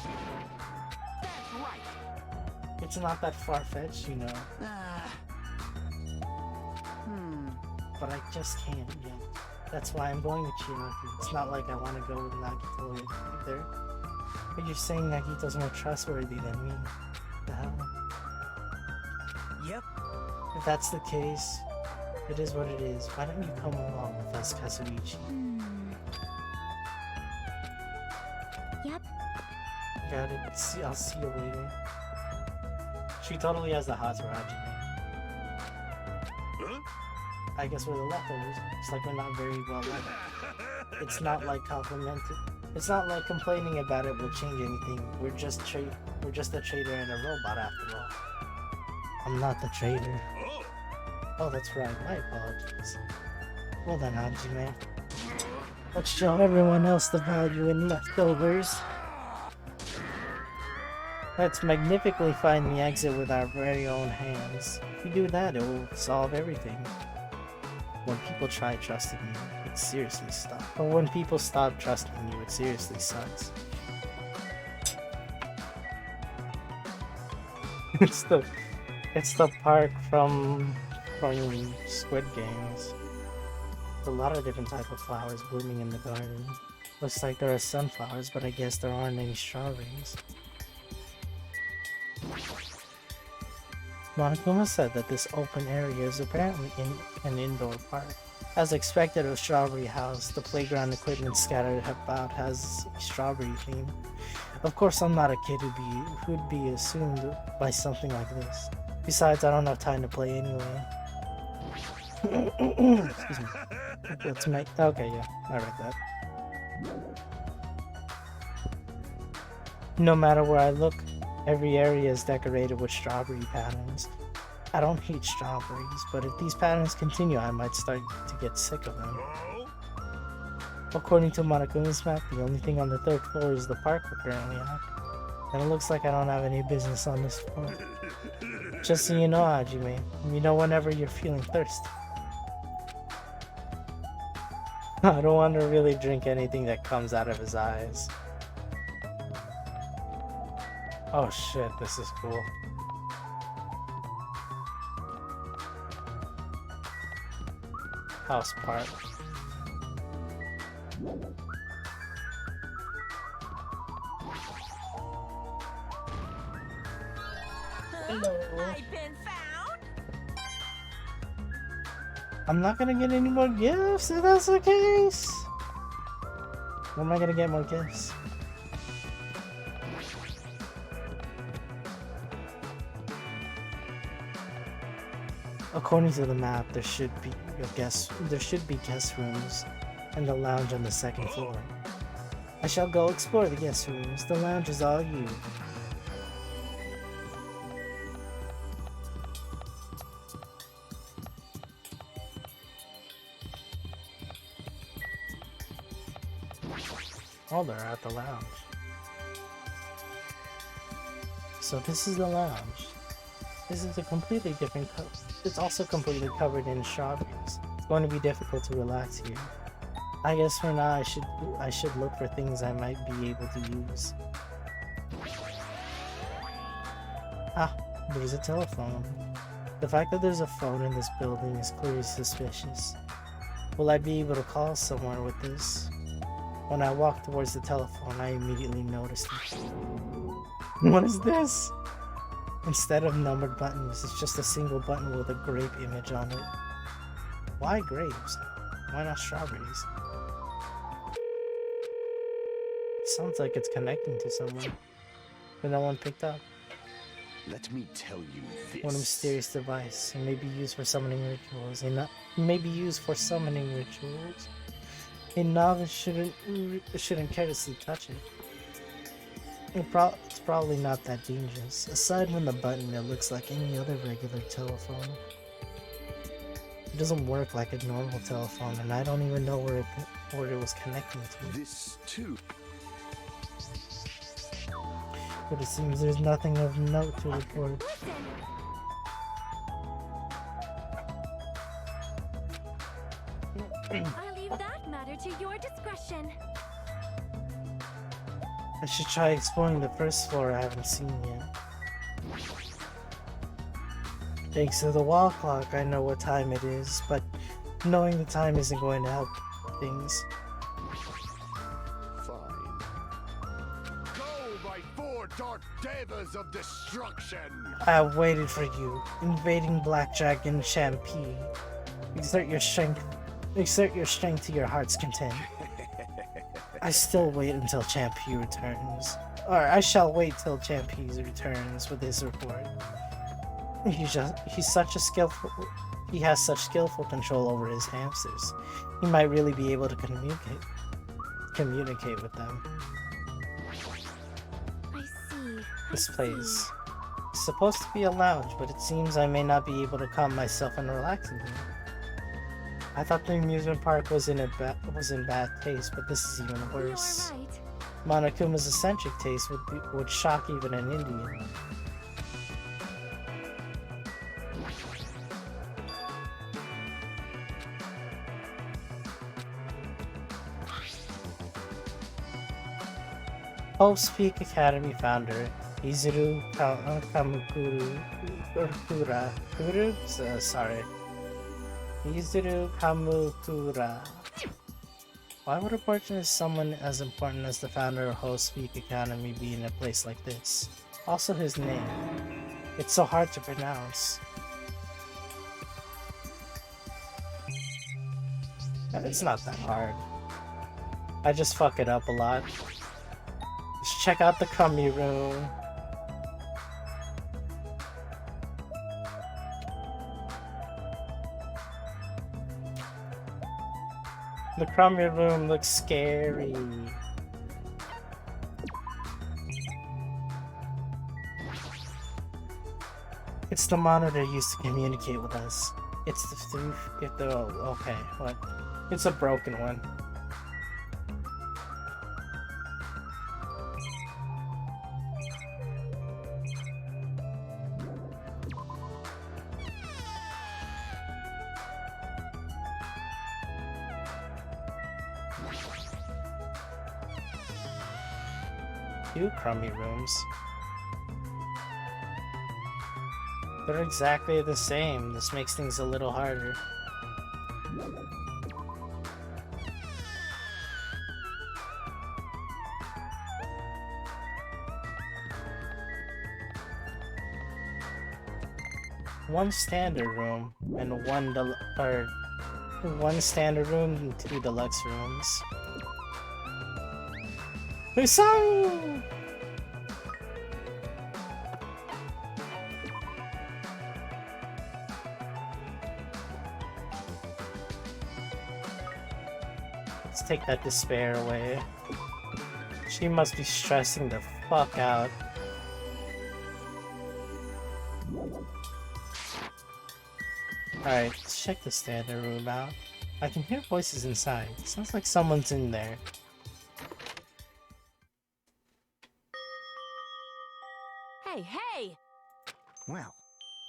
right. It's not that far-fetched, you know. But I just can't yet. That's why I'm going with Chinoki. It's not like I want to go with Nagito either. But you're saying Nagito's more trustworthy than me. The hell? Yep. If that's the case, it is what it is. Why don't you come along with us, Kazuichi? Yep. Got it. I'll see you later. She totally has the hots for Hajime. Huh? I guess we're the leftovers. It's like we're not very well liked. It's not like complimented. It's not like complaining about it will change anything. We're just a traitor and a robot after all. I'm not the traitor. Oh, Oh, that's right. My apologies. Well then, Hajime. Let's show everyone else the value in leftovers. Let's magnificently find the exit with our very own hands. If we do that, it will solve everything. When people try trusting you, it seriously stops. Or when people stop trusting you, it seriously sucks. It's the park from Squid Games. There's a lot of different type of flowers blooming in the garden. Looks like there are sunflowers, but I guess there aren't any strawberries. Monokuma said that this open area is apparently an indoor park. As expected of Strawberry House, the playground equipment scattered about has a strawberry theme. Of course, I'm not a kid who'd be assumed by something like this. Besides, I don't have time to play anyway. Excuse me. Let's make. Okay, yeah, I read that. No matter where I look, every area is decorated with strawberry patterns. I don't hate strawberries, but if these patterns continue, I might start to get sick of them. oh. According to Monokuma's map, the only thing on the third floor is the park we're currently at. And it looks like I don't have any business on this floor. Just so you know, Hajime, you know whenever you're feeling thirsty. I don't want to really drink anything that comes out of his eyes. Oh shit, this is cool. House park. Hello. I've been found. I'm not gonna get any more gifts if that's the case. When am I gonna get more gifts? According to the map, there should be guest rooms and the lounge on the second floor. I shall go explore the guest rooms. The lounge is all you. Oh, they're at the lounge. So this is the lounge. This is a completely different color. It's also completely covered in strawberries. It's going to be difficult to relax here. I guess for now I should look for things I might be able to use. Ah, there's a telephone. The fact that there's a phone in this building is clearly suspicious. Will I be able to call someone with this? When I walked towards the telephone, I immediately noticed it. What is this? Instead of numbered buttons, it's just a single button with a grape image on it. Why grapes? Why not strawberries? sounds like it's connecting to someone, but no one picked up. Let me tell you this. What a mysterious device. It may be used for summoning rituals. It may be used for summoning rituals. A novice shouldn't carelessly touch it. It's probably not that dangerous. Aside from the button, it looks like any other regular telephone. It doesn't work like a normal telephone, and I don't even know where it was connecting to. This too. But it seems there's nothing of note to report. Listen. I'll leave that matter to your discretion. I should try exploring the first floor I haven't seen yet. Thanks to the wall clock, I know what time it is, but knowing the time isn't going to help things. Fine. Go, my four dark devas of destruction! I have waited for you, invading Black Dragon Champy. Exert your strength to your heart's content. I still wait until Champy returns. Or I shall wait till Champy returns with his report. He has such skillful control over his hamsters. He might really be able to communicate with them. I see. This place is supposed to be a lounge, but it seems I may not be able to calm myself and relax in here. I thought the amusement park was in bad taste, but this is even worse. You are right. Monokuma's eccentric taste would shock even an Indian. Hope's Peak Academy founder Izuru Izuru Kamukura. Why would a person as someone as important as the founder of Hope's Peak Academy be in a place like this? Also his name. It's so hard to pronounce. It's not that hard. I just fuck it up a lot. Let's check out the Kami room. The Kami room looks scary. It's the monitor used to communicate with us. It's okay, what? It's a broken one. Two crummy rooms. They're exactly the same. This makes things a little harder. One standard room and one standard room and two deluxe rooms. Hussang! Let's take that despair away. She must be stressing the fuck out. Alright, let's check the standard room out. I can hear voices inside. Sounds like someone's in there. Hey! Well,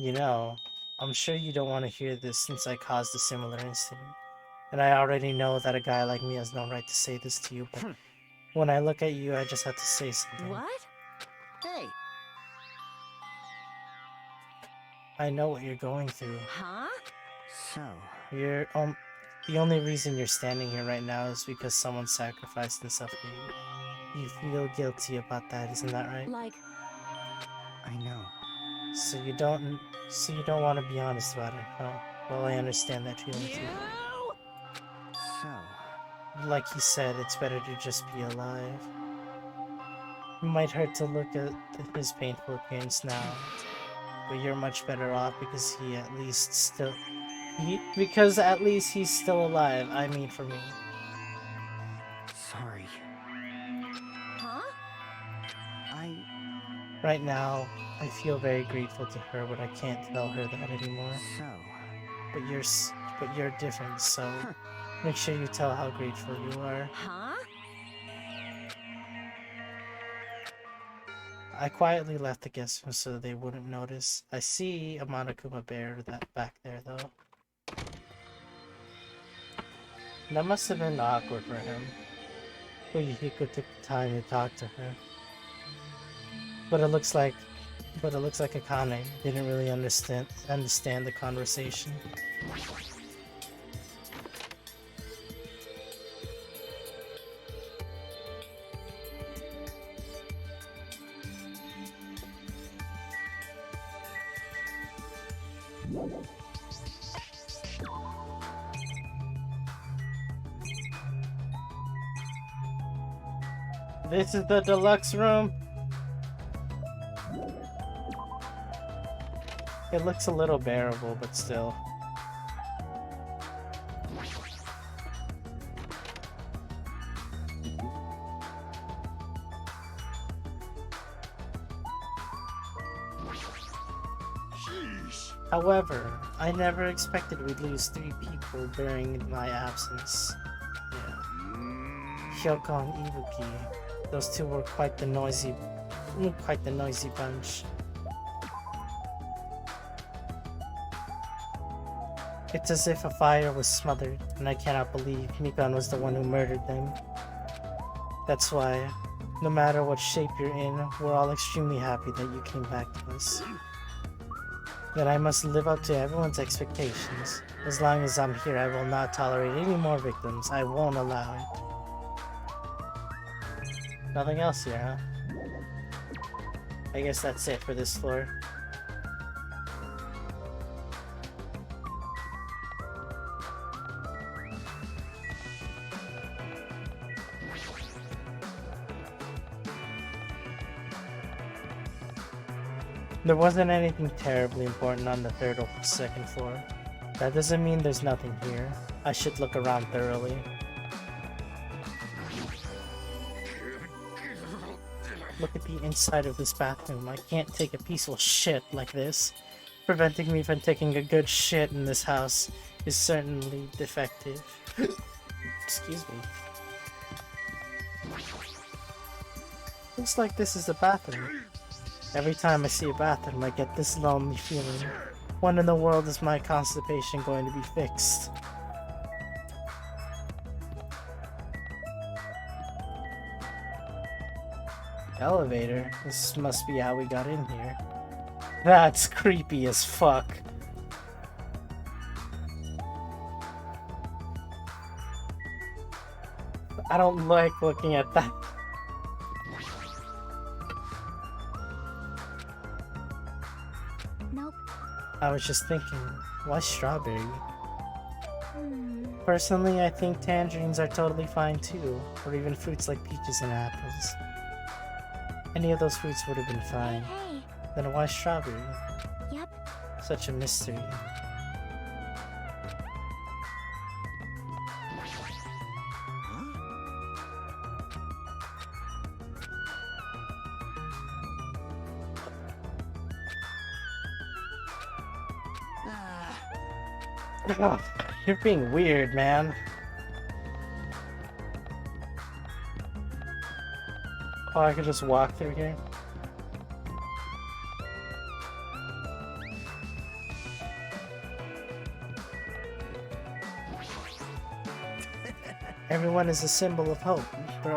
You know, I'm sure you don't want to hear this since I caused a similar incident. And I already know that a guy like me has no right to say this to you, but when I look at you, I just have to say something. What? hey, I know what you're going through. Huh? so, You're, the only reason you're standing here right now is because someone sacrificed himself for you. You feel guilty about that, isn't that right? Like, I know. So you don't want to be honest about it, huh? Well, I understand that feeling too. So, Like he said, it's better to just be alive. It might hurt to look at his painful appearance now, but you're much better off because because at least he's still alive. I mean, for me. Sorry. Huh? Right now, I feel very grateful to her, but I can't tell her that anymore. So. But you're different, so make sure you tell how grateful you are. Huh? I quietly left the guest room so they wouldn't notice. I see a Monokuma bear back there, though. That must have been awkward for him. Yukihiko took the time to talk to her. But it looks like Akane didn't really understand the conversation. This is the deluxe room. It looks a little bearable, but still. Sheesh. However, I never expected we'd lose 3 people during my absence. Yeah. Hyoko and Ibuki. Those two were quite the noisy bunch. It's as if a fire was smothered, and I cannot believe Mikan was the one who murdered them. That's why, no matter what shape you're in, we're all extremely happy that you came back to us. That I must live up to everyone's expectations. As long as I'm here, I will not tolerate any more victims. I won't allow it. Nothing else here, huh? I guess that's it for this floor. There wasn't anything terribly important on the 3rd or 2nd floor. That doesn't mean there's nothing here. I should look around thoroughly. Look at the inside of this bathroom. I can't take a peaceful shit like this. Preventing me from taking a good shit in this house is certainly defective. Excuse me. Looks like this is the bathroom. Every time I see a bathroom, I get this lonely feeling. When in the world is my constipation going to be fixed? Elevator? This must be how we got in here. That's creepy as fuck. I don't like looking at that. Nope. I was just thinking, why strawberry? Hmm. Personally, I think tangerines are totally fine too, or even fruits like peaches and apples. Any of those fruits would have been fine. Hey. Then why strawberry? Yep. Such a mystery. Ugh, you're being weird, man. Oh, I could just walk through here? Everyone is a symbol of hope. They're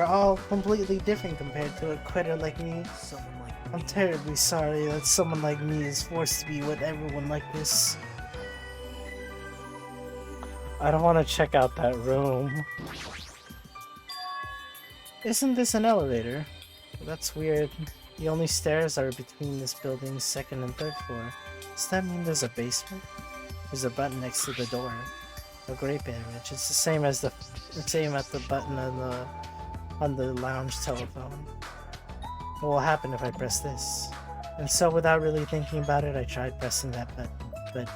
all completely different compared to a quitter like me. I'm terribly sorry that someone like me is forced to be with everyone like this. I don't want to check out that room. Isn't this an elevator? That's weird. The only stairs are between this building's 2nd and 3rd floor. Does that mean there's a basement? There's a button next to the door. A grape image. It's the same at the button on the on the lounge telephone. What will happen if I press this? And so without really thinking about it, I tried pressing that button, but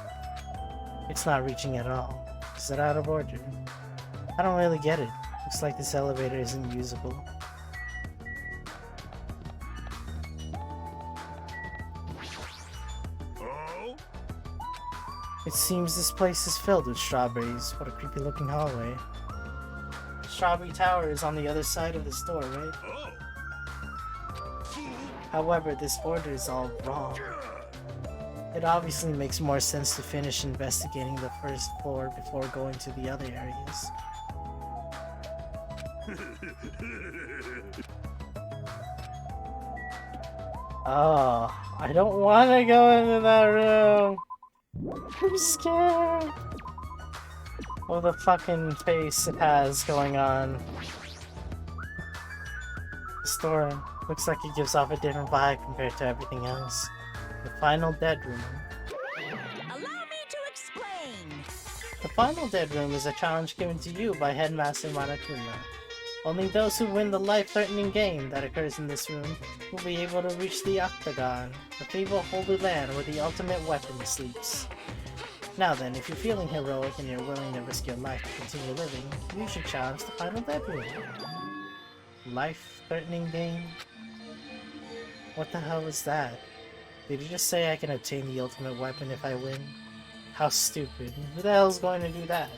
it's not reaching at all. Is it out of order? I don't really get it. Looks like this elevator isn't usable. Oh? It seems this place is filled with strawberries. What a creepy looking hallway. Strawberry Tower is on the other side of this door, right? Oh. However, this order is all wrong. It obviously makes more sense to finish investigating the first floor before going to the other areas. Oh, I don't want to go into that room. I'm scared of the fucking face it has going on. This door looks like it gives off a different vibe compared to everything else. The final dead room. Allow me to explain. The final dead room is a challenge given to you by Headmaster Monokuma. Only those who win the life-threatening game that occurs in this room will be able to reach the Octagon, the fabled holy land where the ultimate weapon sleeps. Now then, if you're feeling heroic and you're willing to risk your life to continue living, you should challenge the final dead room. Life-threatening game? What the hell is that? Did you just say I can obtain the ultimate weapon if I win? How stupid. Who the hell's going to do that?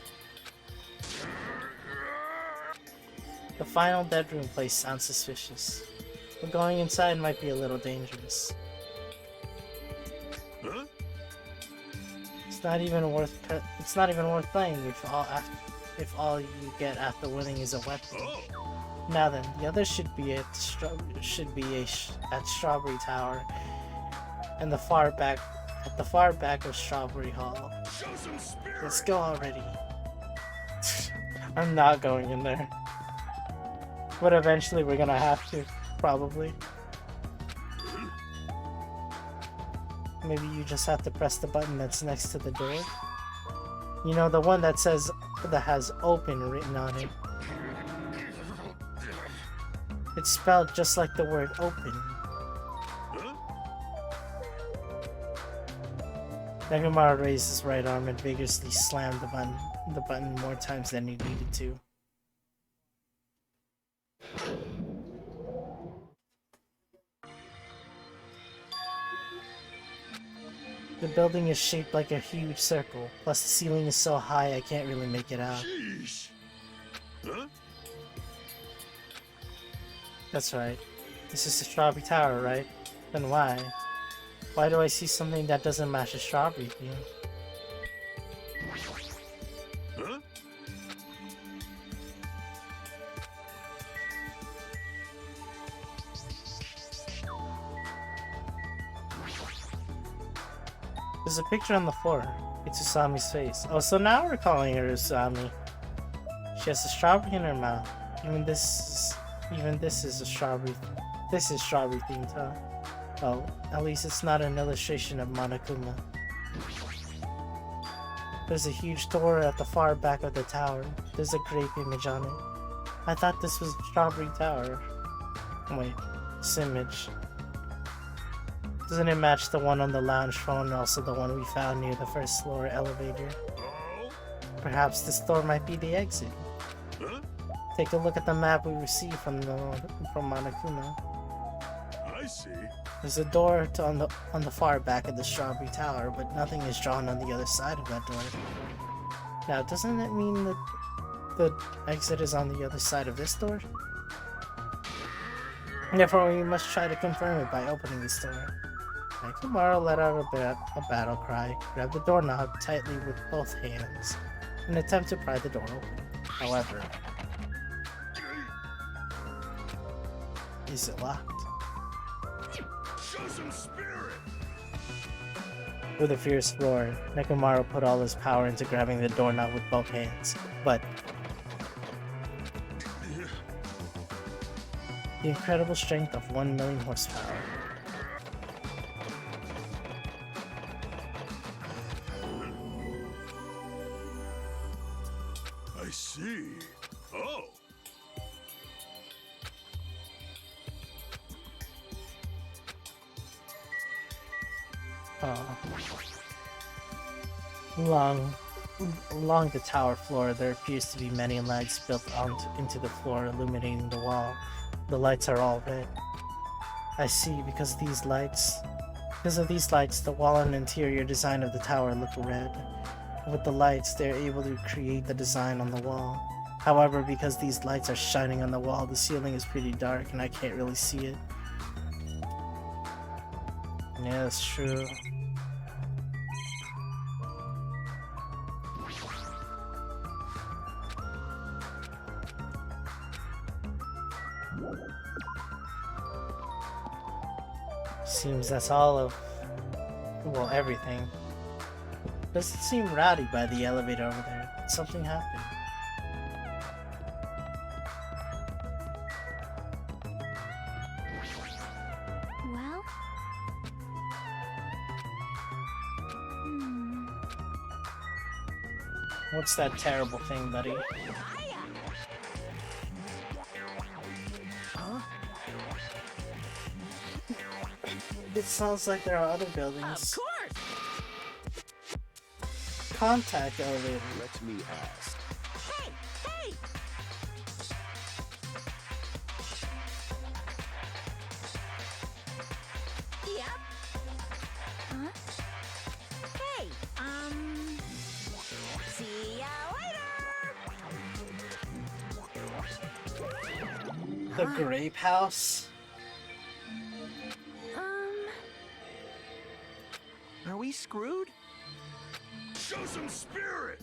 The final dead room place sounds suspicious, but going inside might be a little dangerous. Huh? It's not even worth playing if all you get after winning is a weapon. Oh. Now then, the others should be at Strawberry Tower, and the far back of Strawberry Hall. Show some spirit. Let's go already. I'm not going in there. But eventually we're gonna have to, probably. Maybe you just have to press the button that's next to the door. You know, the one that has open written on it. It's spelled just like the word open. Huh? Nekomaru raised his right arm and vigorously slammed the button more times than he needed to. The building is shaped like a huge circle, plus the ceiling is so high I can't really make it out. Sheesh. Huh? That's right. This is the Strawberry Tower, right? Then why? Why do I see something that doesn't match the strawberry theme? Huh? There's a picture on the floor. It's Usami's face. Oh, so now we're calling her Usami. She has a strawberry in her mouth. Even this is a strawberry. This is strawberry themed, huh? Oh, at least it's not an illustration of Monokuma. There's a huge door at the far back of the tower. There's a grape image on it. I thought this was Strawberry Tower. Wait, this image. Doesn't it match the one on the lounge phone and also the one we found near the first floor elevator? Oh. Perhaps this door might be the exit. Huh? Take a look at the map we received from Monokuma. I see. There's a door on the far back of the Strawberry Tower, but nothing is drawn on the other side of that door. Now, doesn't it mean that the exit is on the other side of this door? Therefore, we must try to confirm it by opening this door. Nekomaru let out a battle cry, grabbed the doorknob tightly with both hands, and attempt to pry the door open. However, is it locked? Show some spirit. With a fierce roar, Nekomaru put all his power into grabbing the doorknob with both hands, but the incredible strength of 1 million horsepower. I see. Oh. Oh. Along the tower floor, there appears to be many lights built into the floor, illuminating the wall. The lights are all red. I see, because of these lights, the wall and interior design of the tower look red. With the lights, they are able to create the design on the wall. However, because these lights are shining on the wall, the ceiling is pretty dark and I can't really see it. Yeah, that's true. Seems that's all of, well, everything. Doesn't seem rowdy by the elevator over there. Did something happen? Well? What's that terrible thing, buddy? Huh? It sounds like there are other Of buildings. course! Contact elevator. Let me ask. Hey! Hey! Yep. Huh? Hey! See ya later! The Grape House? Are we screwed? Show some spirit!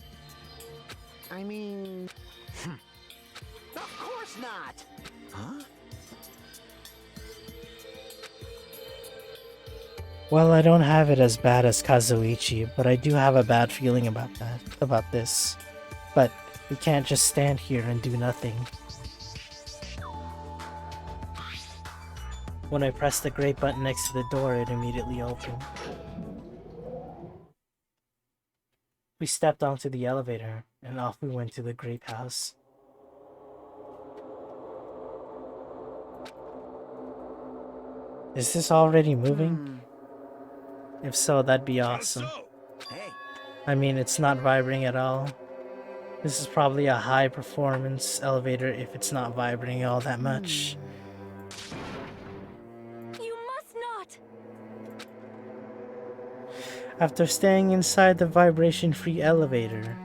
I mean... Of course not! Huh? Well, I don't have it as bad as Kazuichi, but I do have a bad feeling about this. But we can't just stand here and do nothing. When I pressed the gray button next to the door, it immediately opened. We stepped onto the elevator, and off we went to the Grape House. Is this already moving? If so, that'd be awesome. So, Hey, I mean, it's not vibrating at all. This is probably a high performance elevator if it's not vibrating all that much. You must not! After staying inside the vibration-free elevator,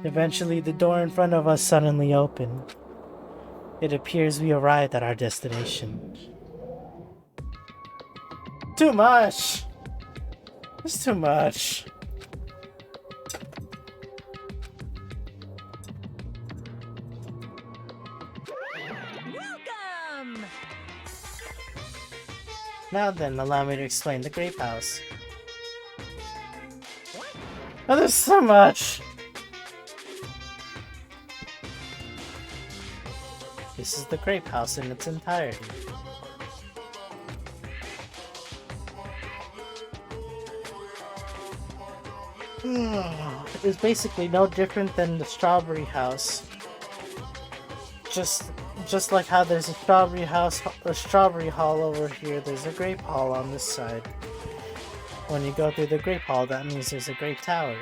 eventually the door in front of us suddenly opened. It appears we arrived at our destination. Too much! It's too much. Welcome! Now then, allow me to explain the Grape House. Oh, there's so much! This is the Grape House in its entirety. It's basically no different than the Strawberry House. Just like how there's a Strawberry House, a Strawberry Hall over here, there's a Grape Hall on this side. When you go through the Grape Hall, that means there's a Grape Tower.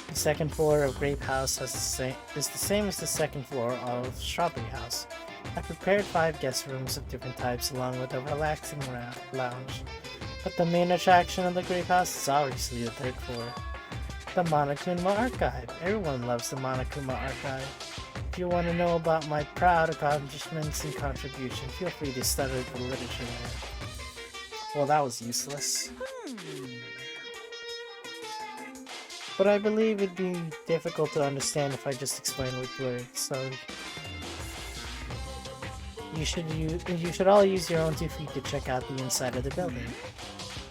The second floor of Grape House is the same as the second floor of Strawberry House. I prepared 5 guest rooms of different types along with a relaxing lounge. But the main attraction of the Grape House is obviously the third floor. The Monokuma Archive. Everyone loves the Monokuma Archive. If you want to know about my proud accomplishments and contribution, feel free to study the literature there. Well, that was useless. But I believe it'd be difficult to understand if I just explained with words, so you should all use your own 2 feet to check out the inside of the building.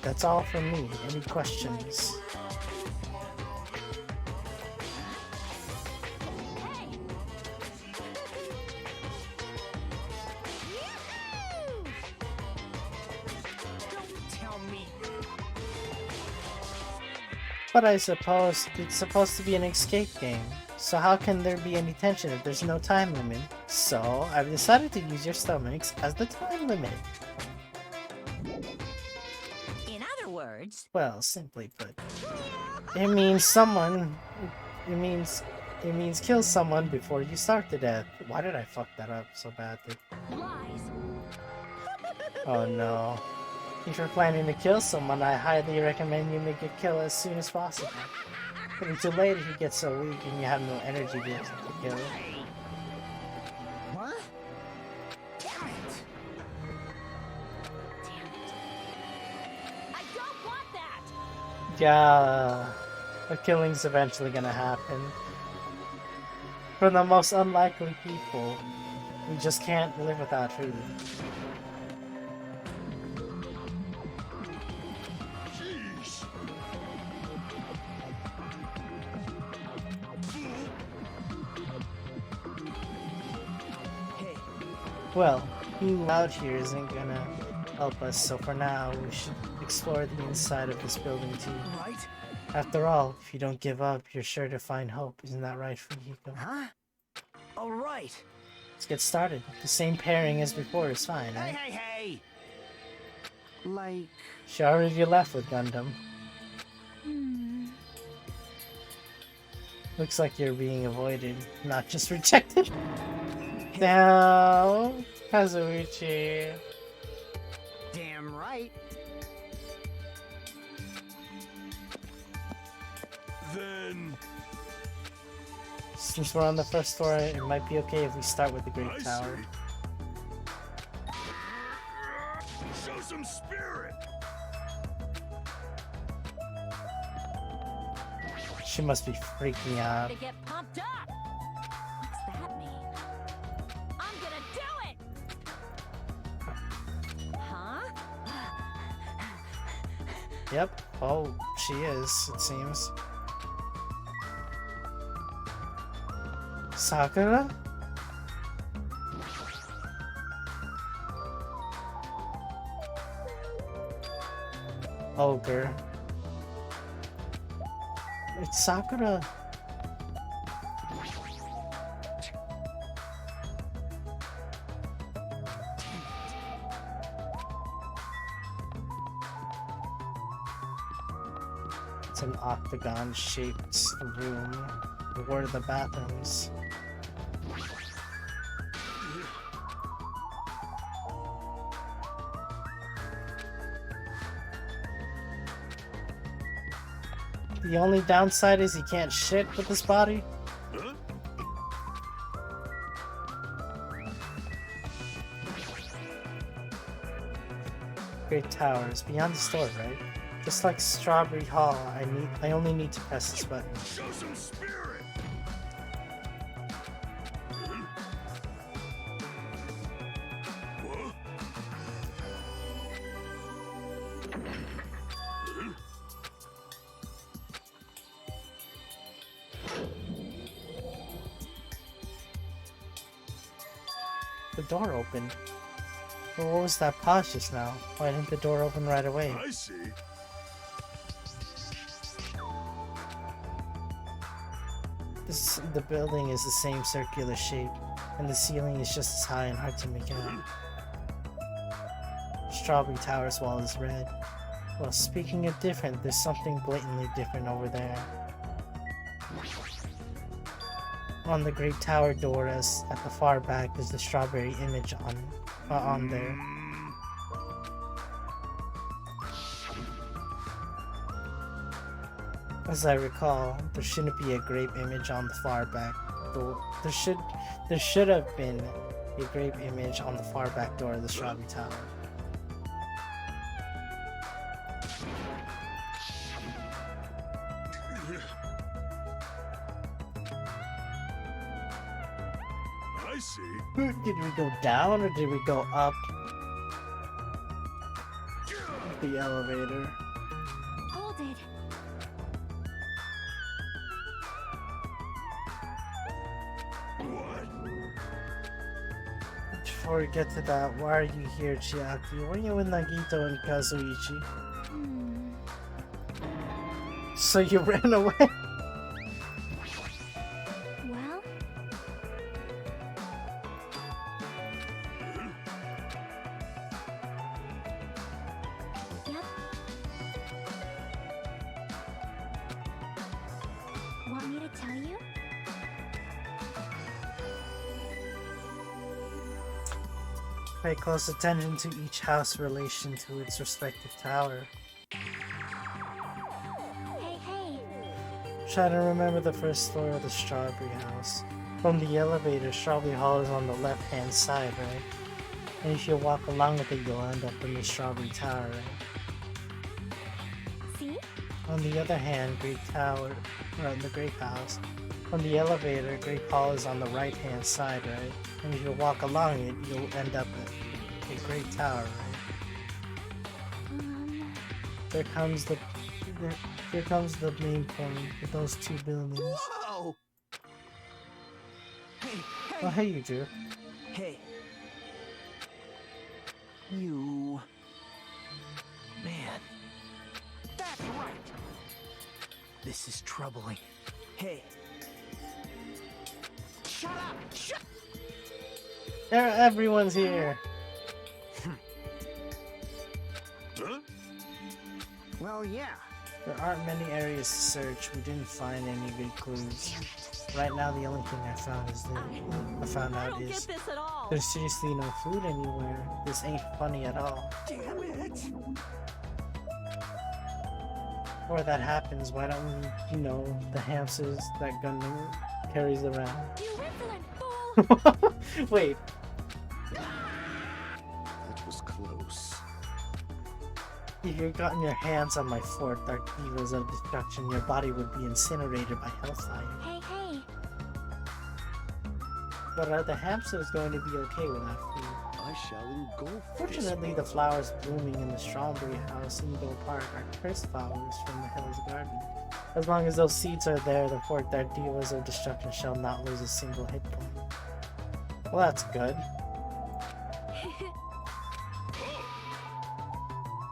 That's all from me. Any questions? don't tell me. But I suppose it's supposed to be an escape game, so how can there be any tension if there's no time limit? So I've decided to use your stomachs as the time limit. In other words, words? Well, simply put, it means someone. It means kill someone before you start the death. Why did I fuck that up so badly? Lies. Oh no. If you're planning to kill someone, I highly recommend you make your kill as soon as possible. It'll be too late if you get so weak and you have no energy to kill. What? Damn it! I don't want that. Yeah, a killing's eventually gonna happen. For the most unlikely people, we just can't live without food. Jeez. Hey, Well, who out here isn't gonna help us, so for now, we should explore the inside of this building too. right? After all, if you don't give up, you're sure to find hope. Isn't that right, Fujiko? Huh? All right. Let's get started. The same pairing as before is fine, Hey, right? hey, hey! Like... She already left with Gundam. Looks like you're being avoided, not just rejected. No, Kazuichi. Damn right. Then Since we're on the first floor, it might be okay if we start with the Great I Tower. see. Show some spirit. She must be freaking out. To get pumped up. What's that mean? I'm gonna do it. Huh? Yep. Oh, she is, it seems. Sakura? Ogre. It's Sakura. It's an octagon-shaped room. Where are the bathrooms? The only downside is he can't shit with his body. Huh? Great Tower is beyond the store, right? Just like Strawberry Hall, I only need to press this button. Show some spirit. What? The door opened. Well, what was that pause just now? Why didn't the door open right away? I see. The building is the same circular shape, and the ceiling is just as high and hard to make out. Strawberry Tower's wall is red. Well, speaking of different, there's something blatantly different over there. On the Great Tower door, as at the far back, there's the strawberry image on there. As I recall, there shouldn't be a grape image on the far back door. There should have been a grape image on the far back door of the Strawberry Tower. I see. Did we go down or did we go up the elevator? Hold it. What? Before we get to that, why are you here, Chiaki? Were you with Nagito and Kazuichi? So you ran away? Well, yep. Pay close attention to each house relation to its respective tower. Hey, hey. Try to remember the first floor of the Strawberry House. From the elevator, Strawberry Hall is on the left-hand side, right? And if you walk along with it, you'll end up in the Strawberry Tower, right? See? On the other hand, Great Tower, or the Great House. From the elevator, Great Hall is on the right-hand side, right? And if you walk along it, you'll end up at the Great Tower, right? Here comes the main point with those two buildings. Whoa! Hey, Oh, hey, you two. hey. You... Man. That's right! This is troubling. Hey. Shut up! Shut... Everyone's here. Huh? Well, yeah. There aren't many areas to search. We didn't find any good clues. Right now, the only thing I found I out don't is get this at all. there's seriously no food anywhere. This ain't funny at all. Damn it! Before that happens, why don't we, the hamsters that Gundam carries around? You insolent fool! Wait, That was close. if you'd gotten your hands on my four Dark Divas of Destruction, your body would be incinerated by Hellfire. Hey, hey. But are the hamsters going to be okay without food? I shall engulf Fortunately, this the flowers blooming in the Strawberry House in Eagle Park are cursed flowers from the Hell's Garden. As long as those seeds are there, the four Dark Divas of Destruction shall not lose a single hit point. Well, that's good.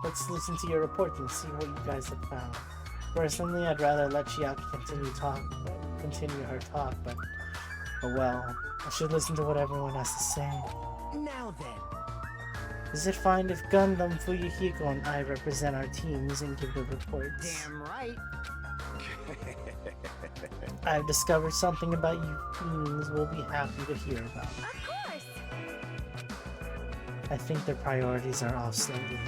Let's listen to your report and see what you guys have found. Personally, I'd rather let Chiaki continue her talk, but oh well. I should listen to what everyone has to say. Now then. Is it fine if Gundam, Fuyuhiko, and I represent our teams and give the reports? Damn right. I've discovered something about you fiends we'll be happy to hear about. Of course! I think their priorities are off slightly.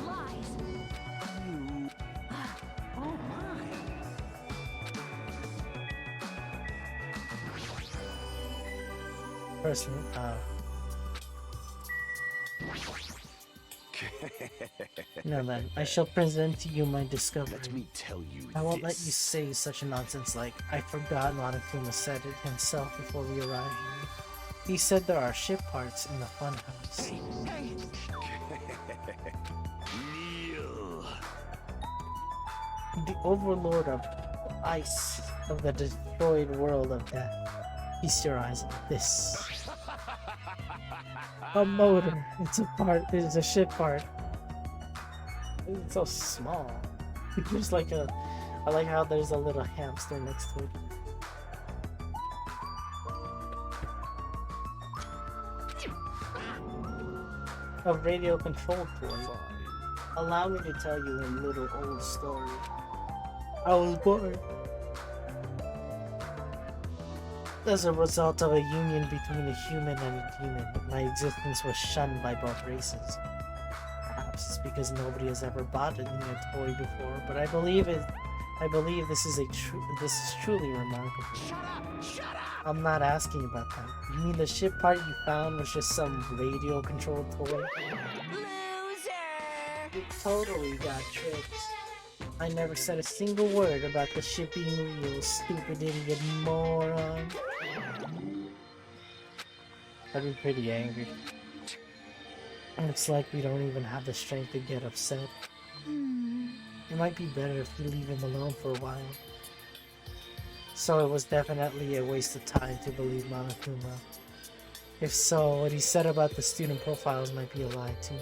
Lies. You... Oh my. Personally, no then, I shall present to you my discovery. Let me tell you I won't let this. you say such nonsense like, I forgot Monokuma said it himself before we arrived here. He said there are ship parts in the funhouse. Neil. The overlord of ice of the destroyed world of death. Feast your eyes on this. A motor. It's a ship part. It's so small. There's like I like how there's a little hamster next to it. A radio control toy. Allow me to tell you a little old story. I was born as a result of a union between a human and a demon. My existence was shunned by both races. Perhaps it's because nobody has ever bought a toy before, but I believe this is truly remarkable. I'm not asking about that. You mean the ship part you found was just some radio controlled toy? Loser! You totally got tricked. I never said a single word about the ship being real, stupid idiot moron. I'd be pretty angry. Looks like we don't even have the strength to get upset. It might be better if we leave him alone for a while. So it was definitely a waste of time to believe Monokuma. If so, what he said about the student profiles might be a lie too.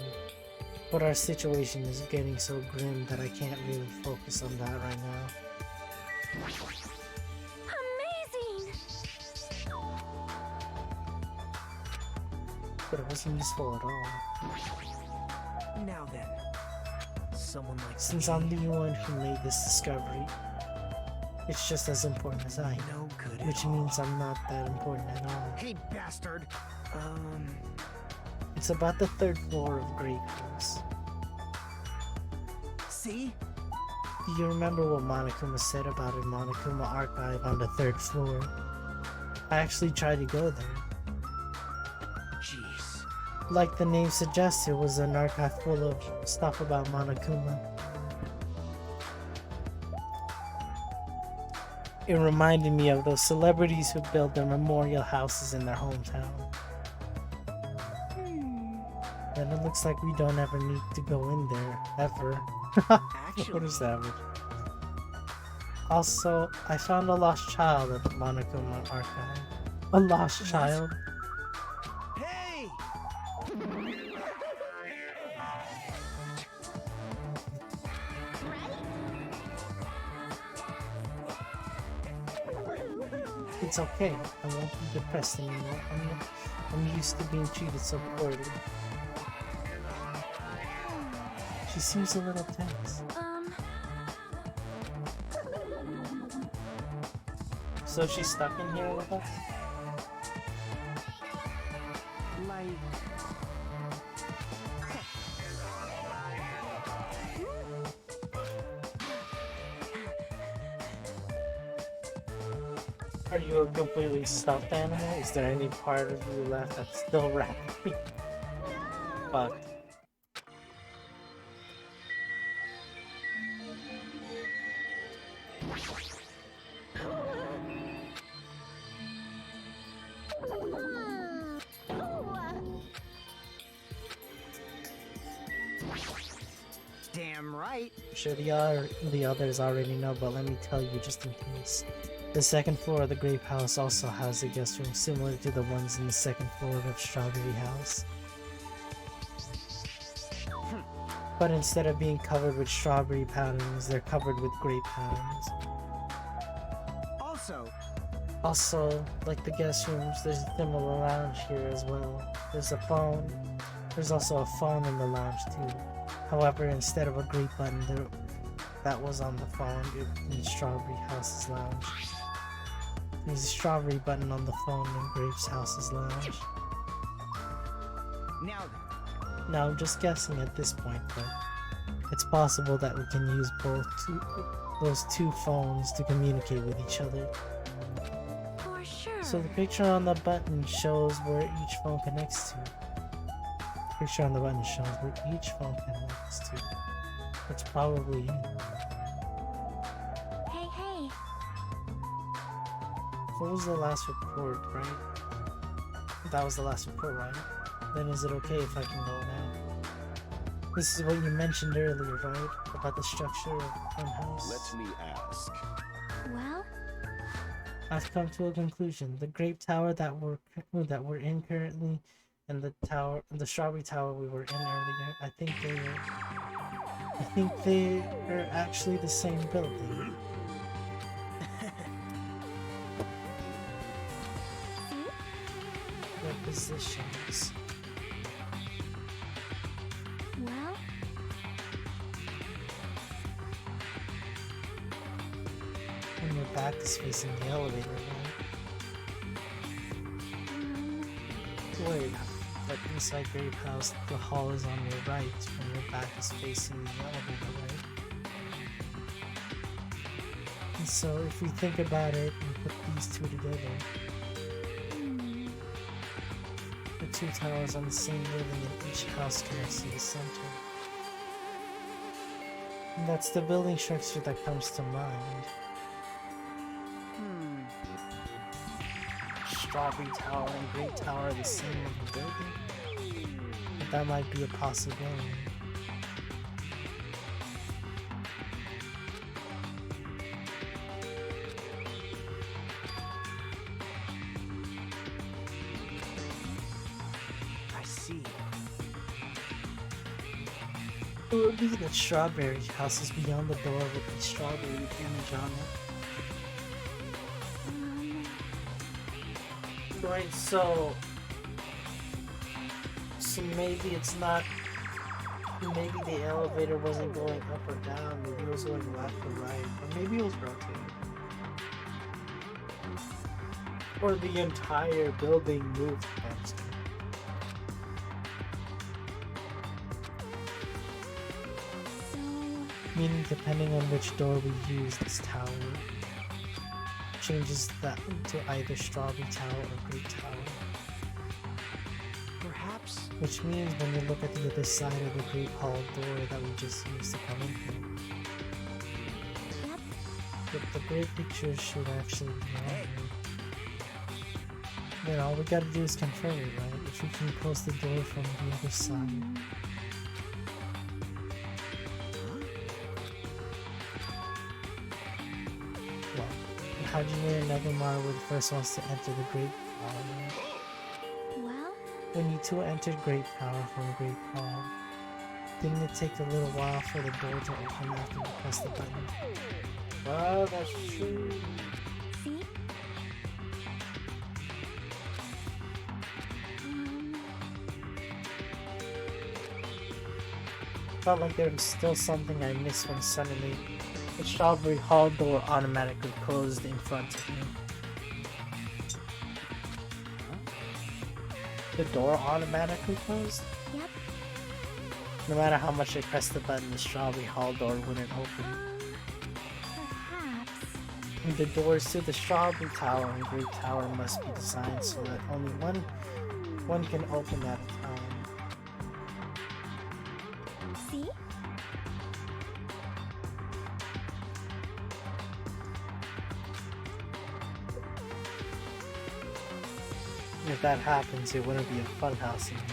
But our situation is getting so grim that I can't really focus on that right now. Amazing! But it wasn't useful at all. Now then. Someone like Since I'm the one who made this discovery, It's just as important as I am, No good at which all. means I'm not that important at all. Hey, bastard. It's about the 3rd floor of Grape House. See? Do you remember what Monokuma said about a Monokuma archive on the 3rd floor? I actually tried to go there. Jeez. Like the name suggests, it was an archive full of stuff about Monokuma. It reminded me of those celebrities who build their memorial houses in their hometown. And it looks like we don't ever need to go in there, ever. What Actually, is that? Also, I found a lost child at the Monokuma archive. A lost child? hey! It's okay. I won't be depressed anymore. I'm used to being treated so poorly. She seems a little tense. So she's stuck in here with us? Like... Are you a completely stuffed animal? Is there any part of you left that's still wrapped? Fuck. Damn right. I'm sure the others already know, but let me tell you just in case. The 2nd floor of the Grape House also has a guest room similar to the ones in the 2nd floor of Strawberry House. But instead of being covered with strawberry patterns, they're covered with grape patterns. Also, like the guest rooms, there's a similar lounge here as well. There's a phone. There's also a phone in the lounge too. However, instead of a grape button that was on the phone in Strawberry House's lounge, there's a strawberry button on the phone in Grape's House's lounge. Now I'm just guessing at this point, but it's possible that we can use those two phones to communicate with each other. For sure. So the picture on the button shows where each phone connects to. The picture on the button shows where each phone connects to. It's probably it. Hey, hey. What was the last report, right? That was the last report, right? Then is it okay if I can go now? This is what you mentioned earlier, right? About the structure of Funhouse. Let me ask. Well, I've come to a conclusion. The Grape Tower that we're in currently, and the Strawberry Tower we were in earlier, I think they are actually the same building. Their positions. well, When your back is facing the elevator, right? Wait, but inside Grape House, the hall is on your right when your back is facing the elevator, right? And so if we think about it and put these two together, the two towers on the same building and each house connects to the center. And that's the building structure that comes to mind. Strawberry Tower and Grape Tower are the same in the building? But that might be a possibility. I see. It would be that Strawberry House is beyond the door with the strawberry image on it. Right, so maybe it's not, maybe the elevator wasn't going up or down, maybe it was going left or right, or maybe it was rotating. Or the entire building moved faster. So, Meaning, depending on which door we use, this tower changes that to either Strawberry Tower or Great Tower. Perhaps. Which means when you look at the other side of the Great Hall door that we just used to come in here, yep. the great picture should actually be on here. Then all we gotta do is confirm it, right? If we can close the door from the other side. Well, Hajime Negamara were the first ones to enter the Great Hall. Well, When you two entered Great Power from Great Hall, didn't it take a little while for the door to open after you pressed the button? Well, that's true. see? Felt like there was still something I missed when suddenly the Strawberry Hall door automatically closed in front of me. The door automatically closed? Yep. No matter how much I pressed the button, the Strawberry Hall door wouldn't open. Perhaps. And the doors to the Strawberry Tower and Great Tower must be designed so that only one can open at a time. See? If that happens, it wouldn't be a fun house anymore.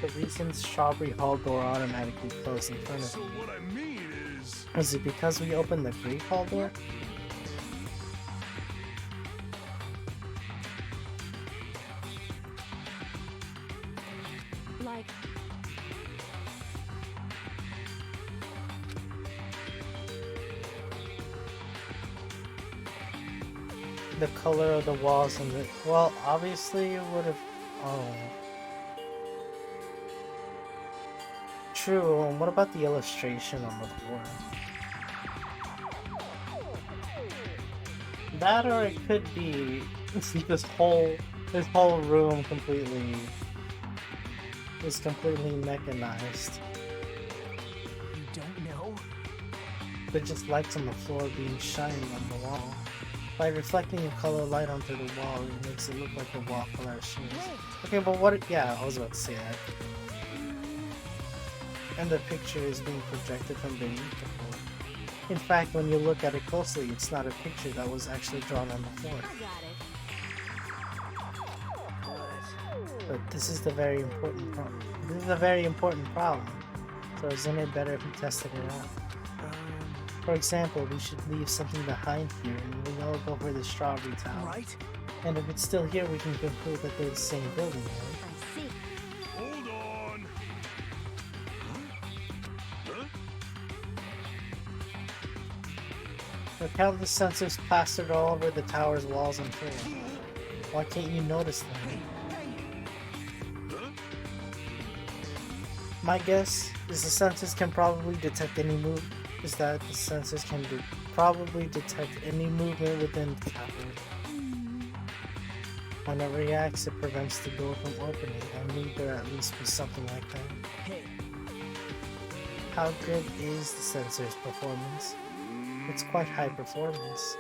The reason Strawberry Hall door automatically closed in front of So me, what I mean is, is it because we opened the Great Hall door? Like, The color of the walls and the... Well, obviously it would have... Oh. True, and what about the illustration on the floor? That or it could be this whole room completely is completely mechanized. You don't know? They're just lights on the floor being shined on the wall. By reflecting a color light onto the wall, it makes it look like the wall color shades. Okay, but what? Yeah, I was about to say that. And the picture is being projected from beneath the floor. In fact, when you look at it closely, it's not a picture that was actually drawn on the floor. I got it. But this is the very important problem. This is a very important problem. So isn't it better if we tested it out? For example, we should leave something behind here and we all go for the Strawberry Tower. Right? And if it's still here, we can conclude that they're the same building, right? I see. hold on. Huh? Look how the sensors plastered all over the tower's walls and floor. Why can't you notice them? Huh? My guess is the sensors can probably detect any probably detect any movement within the tower. When it reacts, it prevents the door from opening. I knew there at least be something like that. Hey, How good is the sensor's performance? It's quite high performance.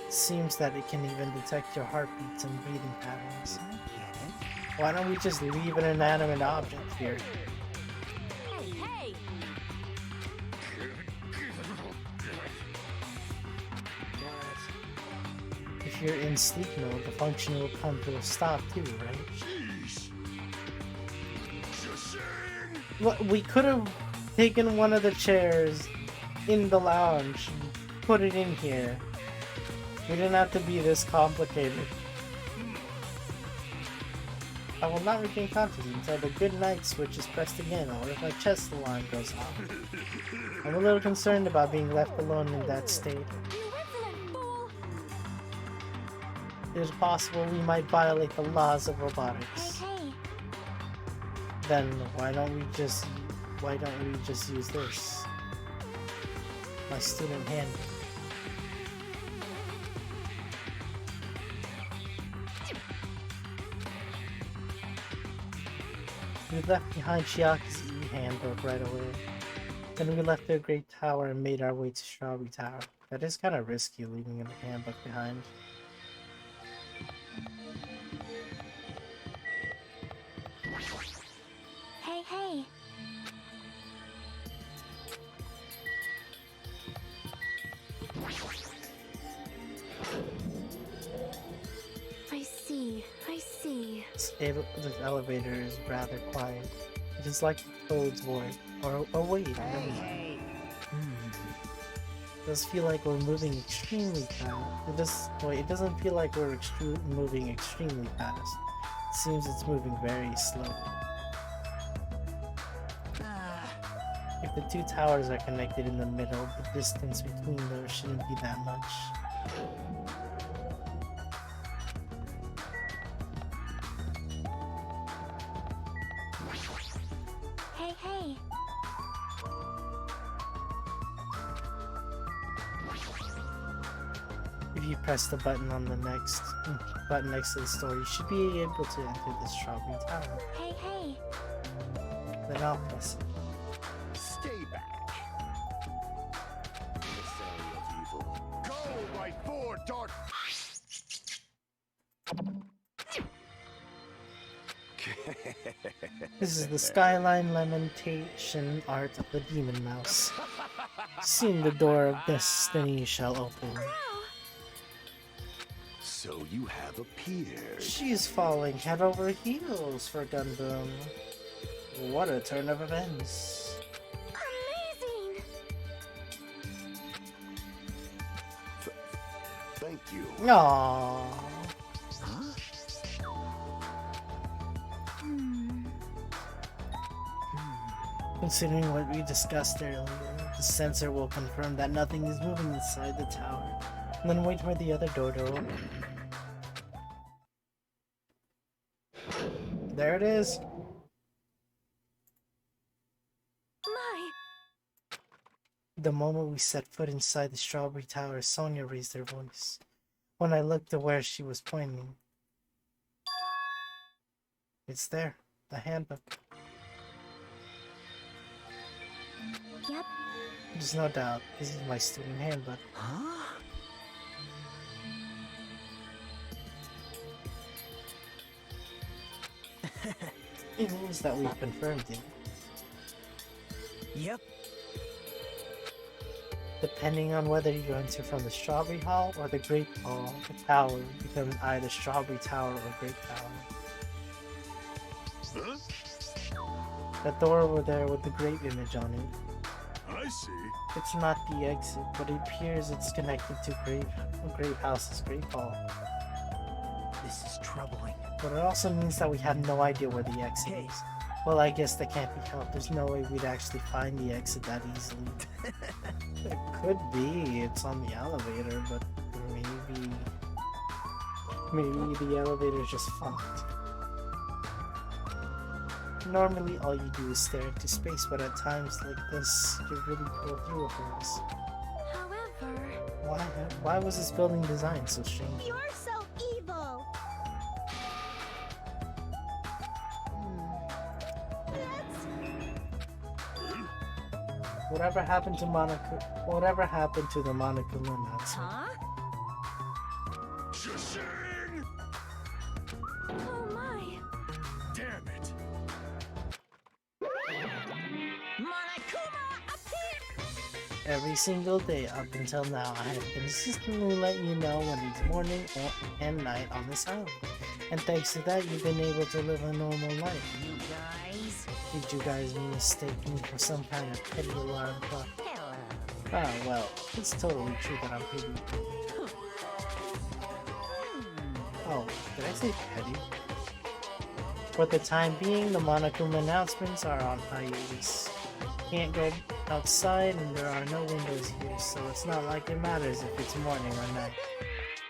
It seems that it can even detect your heartbeats and breathing patterns. I get it. Why don't we just leave an inanimate object here? Hey, hey! If you're in sleep mode, the function will come to a stop too, right? Jeez. Just saying. Look, we could have taken one of the chairs in the lounge and put it in here. We didn't have to be this complicated. I will not regain consciousness until the good night switch is pressed again, or if my chest alarm goes off. I'm a little concerned about being left alone in that state. You insolent fool! It is possible we might violate the laws of robotics. Hey, Then why don't we just use this? my student hand. We left behind Chiaki's handbook right away. Then we left the Great Tower and made our way to Strawberry Tower. That is kind of risky leaving a handbook behind. Hey, hey. I see, I see. This elevator is rather quiet. It is like Toad's void. Or wait, never mind. It does feel like we're moving extremely fast. It doesn't feel like we're moving extremely fast. It seems it's moving very slowly. If the two towers are connected in the middle, the distance between those shouldn't be that much. Hey, hey. If you press the button on the next button next to the store, you should be able to enter the Strawberry Tower. Hey, hey. Then I'll press it. Stay back. Emissary of evil. Go right for dark. This is the Skyline Lamentation art of the Demon Mouse. Soon the door of destiny shall open. So you have appeared. She's falling head over heels for Gundam. What a turn of events. Amazing! Thank you. Aww. Considering what we discussed earlier, the sensor will confirm that nothing is moving inside the tower. And then wait for the other door to open. There it is. My! The moment we set foot inside the Strawberry Tower, Sonia raised her voice. When I looked to where she was pointing, it's there, the handbook. Yep. There's no doubt, this is my student handbook. Huh? It means that we've confirmed it. Yep. Depending on whether you enter from the Strawberry Hall or the Grape Hall, the tower becomes either Strawberry Tower or Grape Tower. Huh? That door over there with the grape image on it. I see. It's not the exit, but it appears it's connected to Grape House's Grape Hall. This is troubling. But it also means that we have no idea where the exit Hey. is. Well, I guess that can't be helped. There's no way we'd actually find the exit that easily. It could be it's on the elevator, but maybe the elevator's just fucked. Normally all you do is stare into space, but at times like this, you really pull through things. However, Why was this building designed so strange? you're so evil! That's... Whatever happened to the Monokuma announcement? Huh? Shishing! Oh my! Damn it! Monokuma appear! Every single day up until now, I have consistently let you know when it's morning and night on this island. And thanks to that, you've been able to live a normal life. You guys. Did you guys mistake me for some kind of petty alarm clock? Hello. Ah, well, it's totally true that I'm petty. Oh, did I say petty? For the time being, the Monokuma announcements are on hiatus. Can't go outside and there are no windows here, so it's not like it matters if it's morning or night.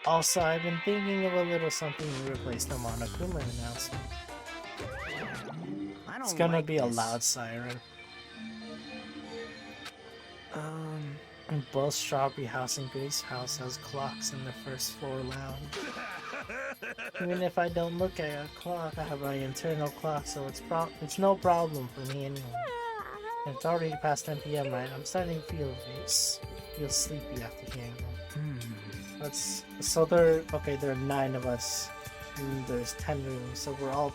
Also, I've been thinking of a little something to replace the Monokuma announcement. I don't It's gonna like be a this. loud siren. And both Strawberry House and Grace House has clocks in the first floor lounge. Even if I don't look at a clock, I have my internal clock, so it's no problem for me anyway. And it's already past 10 p.m. right? I'm starting to feel sleepy after hearing them. So there are 9 of us. And there's 10 rooms, so we're all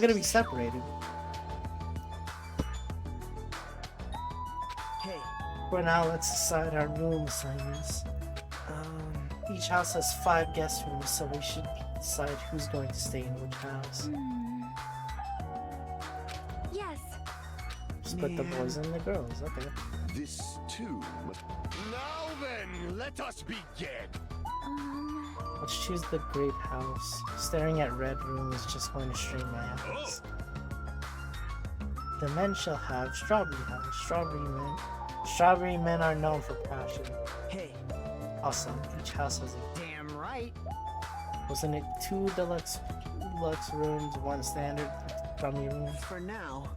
gonna be separated. Hey, For now, let's decide our room assignments. Each house has 5 guest rooms, so we should decide who's going to stay in which house. Yes. Split the boys and the girls, okay. This too must. Now then, let us begin. Let's choose the Grape House. Staring at Red Room is just going to strain my eyes. The men shall have Strawberry House. Strawberry men are known for passion. hey, Awesome. Each house has damn right. wasn't it 2 deluxe rooms, 1 standard crummy room? For now.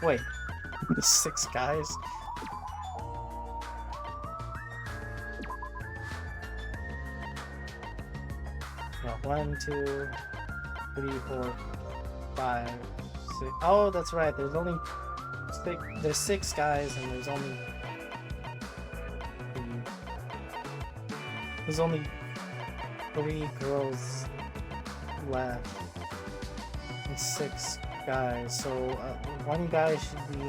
Wait, 6 guys? No, 1, 2, 3, 4, 5, 6. Oh, that's right. There's only 6. There's 6 guys, and there's only 3 girls left, and 6 guys. So 1 guy should be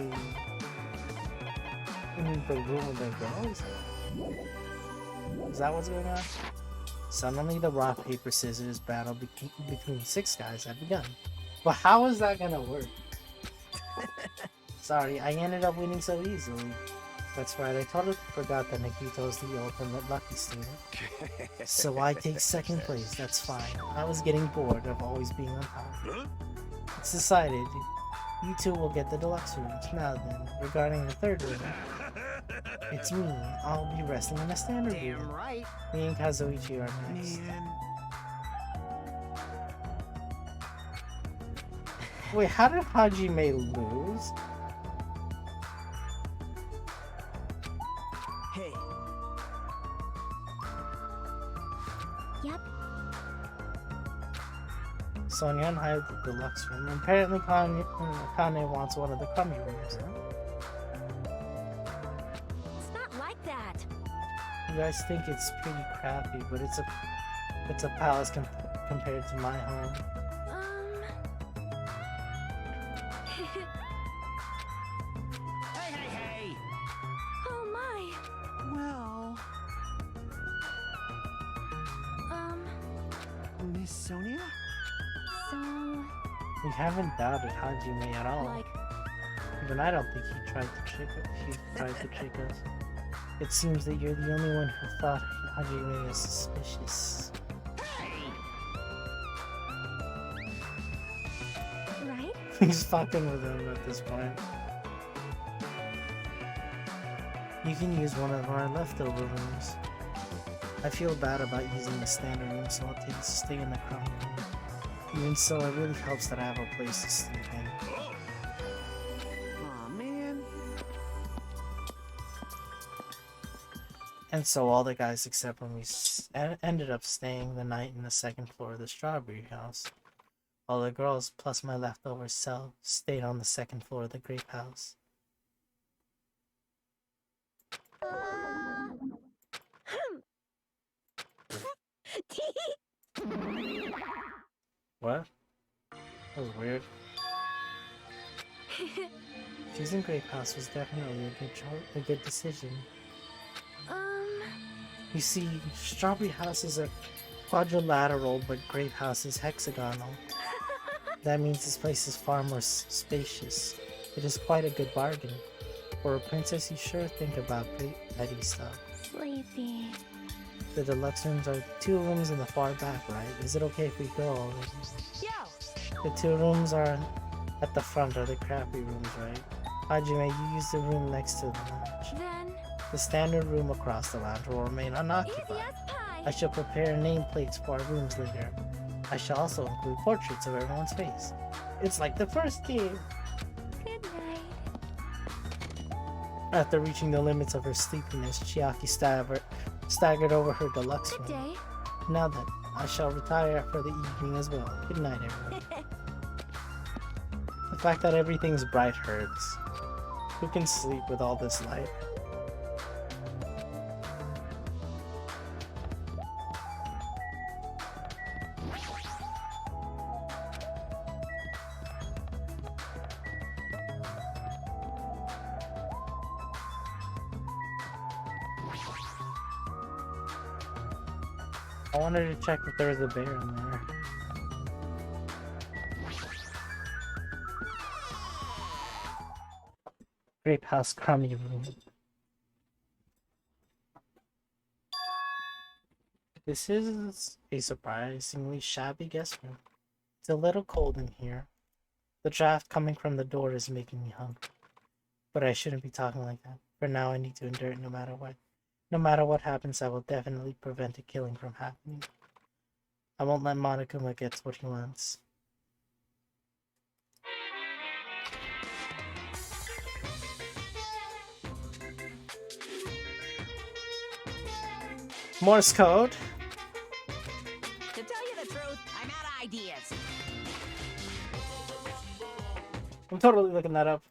in the room with the girls. Is that what's going on? Suddenly, the rock, paper, scissors battle between 6 guys had begun. But how is that gonna work? Sorry, I ended up winning so easily. That's right, I totally forgot that Nikito is the ultimate lucky stealer. So I take 2nd place, that's fine. I was getting bored of always being on top. Huh? It's decided. You 2 will get the deluxe rooms. Now then, regarding the 3rd room, it's me. I'll be resting in a standard Damn room. right, Me and Kazuichi are next. man. Wait, how did Hajime lose? Hey, Yep. Sonya and I have the deluxe room. Apparently Kane wants one of the crummy rooms, huh? It's not like that. You guys think it's pretty crappy, but it's a palace compared to my home. hey, hey, hey. Oh my. Well, Miss Sonia? So, We haven't doubted Hajime at all. like, Even I don't think he tried to trick us. It seems that you're the only one who thought Hajime is suspicious. right? He's fucking with him at this point. You can use one of our leftover rooms. I feel bad about using the standard room, so I'll stay in the crummy room. Even so, it really helps that I have a place to sleep in. Aw, man. And so all the guys except for me ended up staying the night in the 2nd floor of the Strawberry House. All the girls, plus my leftover self, stayed on the 2nd floor of the Grape House. What? That was weird. Choosing Grape House was definitely a good decision. You see, Strawberry House is a quadrilateral, but Grape House is hexagonal. That means this place is far more spacious. It is quite a good bargain. For a princess, you sure think about petty stuff. Sleepy. The deluxe rooms are 2 rooms in the far back, right? Is it okay if we go all of them? Yo! The 2 rooms are at the front are the crappy rooms, right? Hajime, you use the room next to the lounge. Then, The standard room across the lounge will remain Easy unoccupied. as pie. I shall prepare nameplates for our rooms later. I shall also include portraits of everyone's face. It's like the first game! Good night. After reaching the limits of her sleepiness, Chiaki staggered over her deluxe Good room. day. Now then, I shall retire for the evening as well. Good night, everyone. The fact that everything's bright hurts. Who can sleep with all this light? I wanted to check if there was a bear in there. Grape House Crummy Room. This is a surprisingly shabby guest room. It's a little cold in here. The draft coming from the door is making me hungry. But I shouldn't be talking like that. For now, I need to endure it no matter what. No matter what happens, I will definitely prevent a killing from happening. I won't let Monokuma get what he wants. Morse code. To tell you the truth, I'm out of ideas. I'm totally looking that up.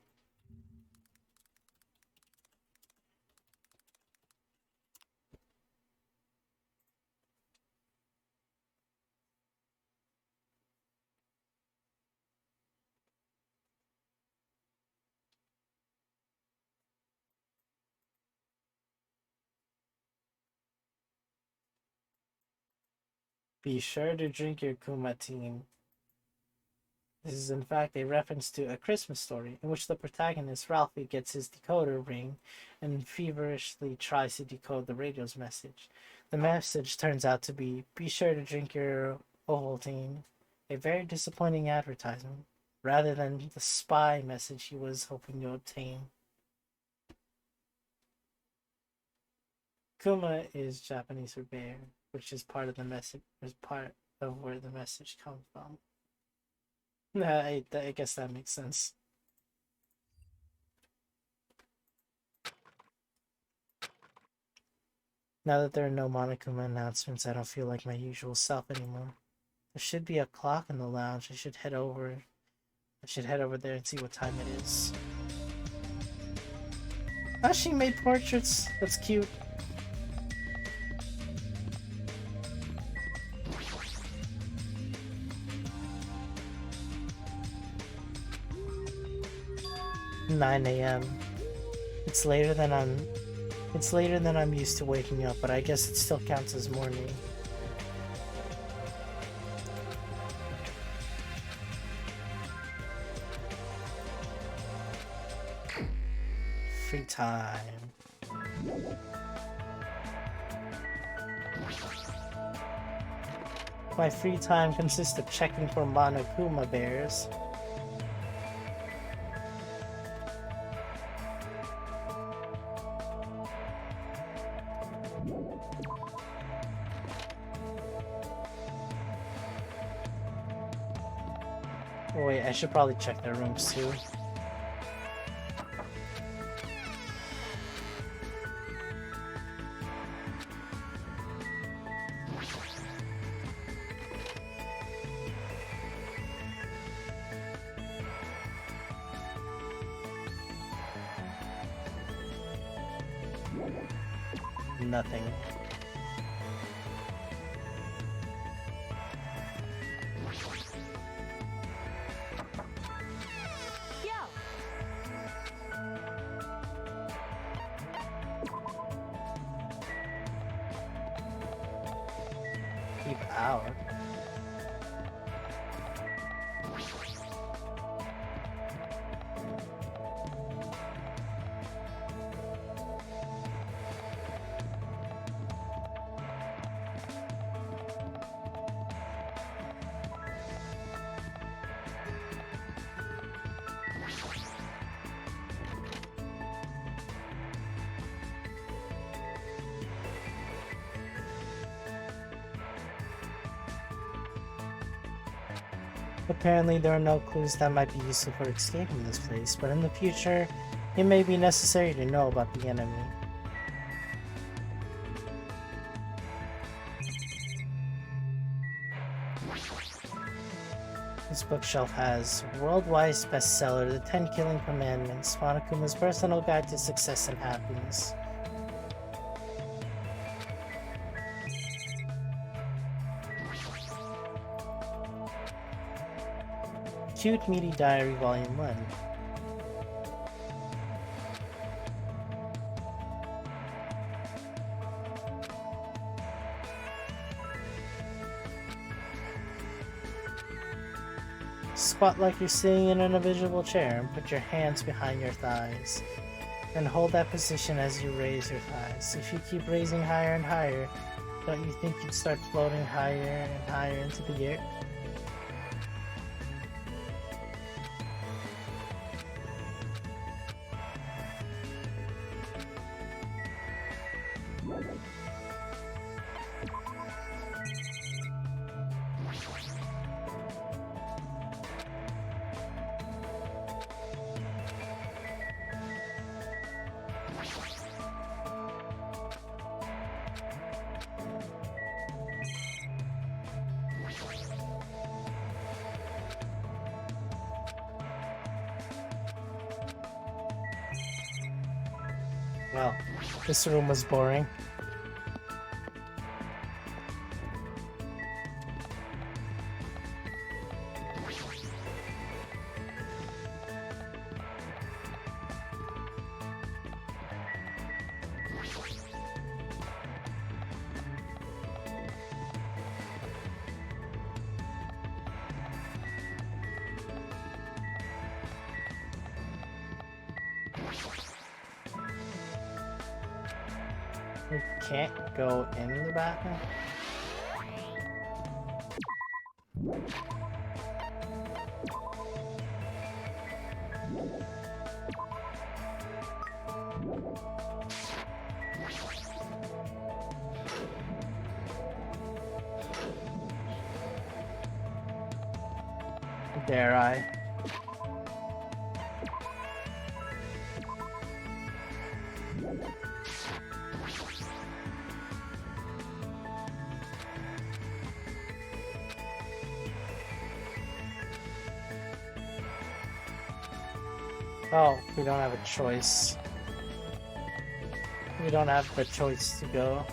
Be sure to drink your Kumatin. This is in fact a reference to A Christmas Story, in which the protagonist, Ralphie, gets his decoder ring and feverishly tries to decode the radio's message. The message turns out to be sure to drink your Ovaltine, a very disappointing advertisement, rather than the spy message he was hoping to obtain. Kuma is Japanese for bear, which is part of the message, is part of where the message comes from. I guess that makes sense. Now that there are no Monokuma announcements, I don't feel like my usual self anymore. There should be a clock in the lounge. I should head over there and see what time it is. Oh, she made portraits. That's cute. "9 a.m. It's later than I'm used to waking up, but I guess it still counts as morning." Free time. My free time consists of checking for Monokuma bears. Oh wait, I should probably check their rooms too. Nothing. Keep out. Apparently, there are no clues that might be useful for escaping this place, but in the future, it may be necessary to know about the enemy. This bookshelf has worldwide bestseller, The 10 Killing Commandments, Monokuma's personal guide to success and happiness. Cute Meaty Diary Volume 1. Squat like you're sitting in an invisible chair and put your hands behind your thighs. And hold that position as you raise your thighs. If you keep raising higher and higher, don't you think you'd start floating higher and higher into the air? Well, this room was boring. We can't go in the bathroom? Dare I? Oh, we don't have a choice. We don't have the choice to go.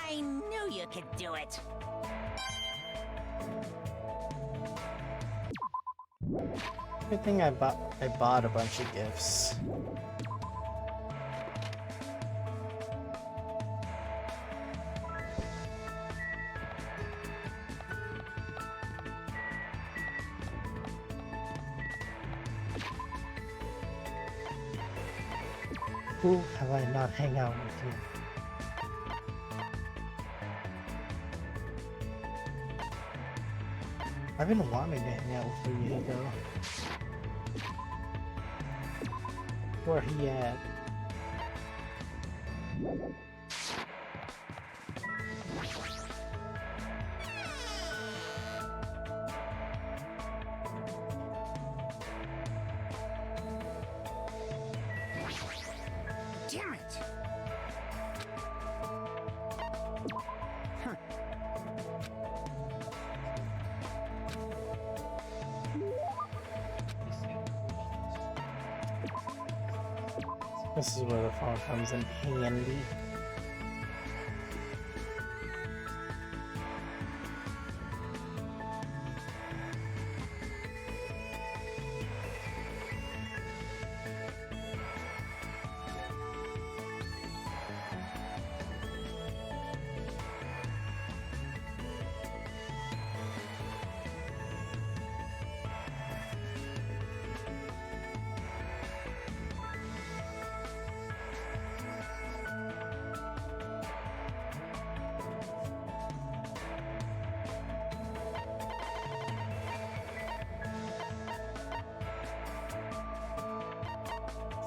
I knew you could do it. Good thing I bought a bunch of gifts. Who have I not hang out with you? I've been wanting to hang out with Ryuhiko. Where he at? Damn it! This is where the phone comes in handy.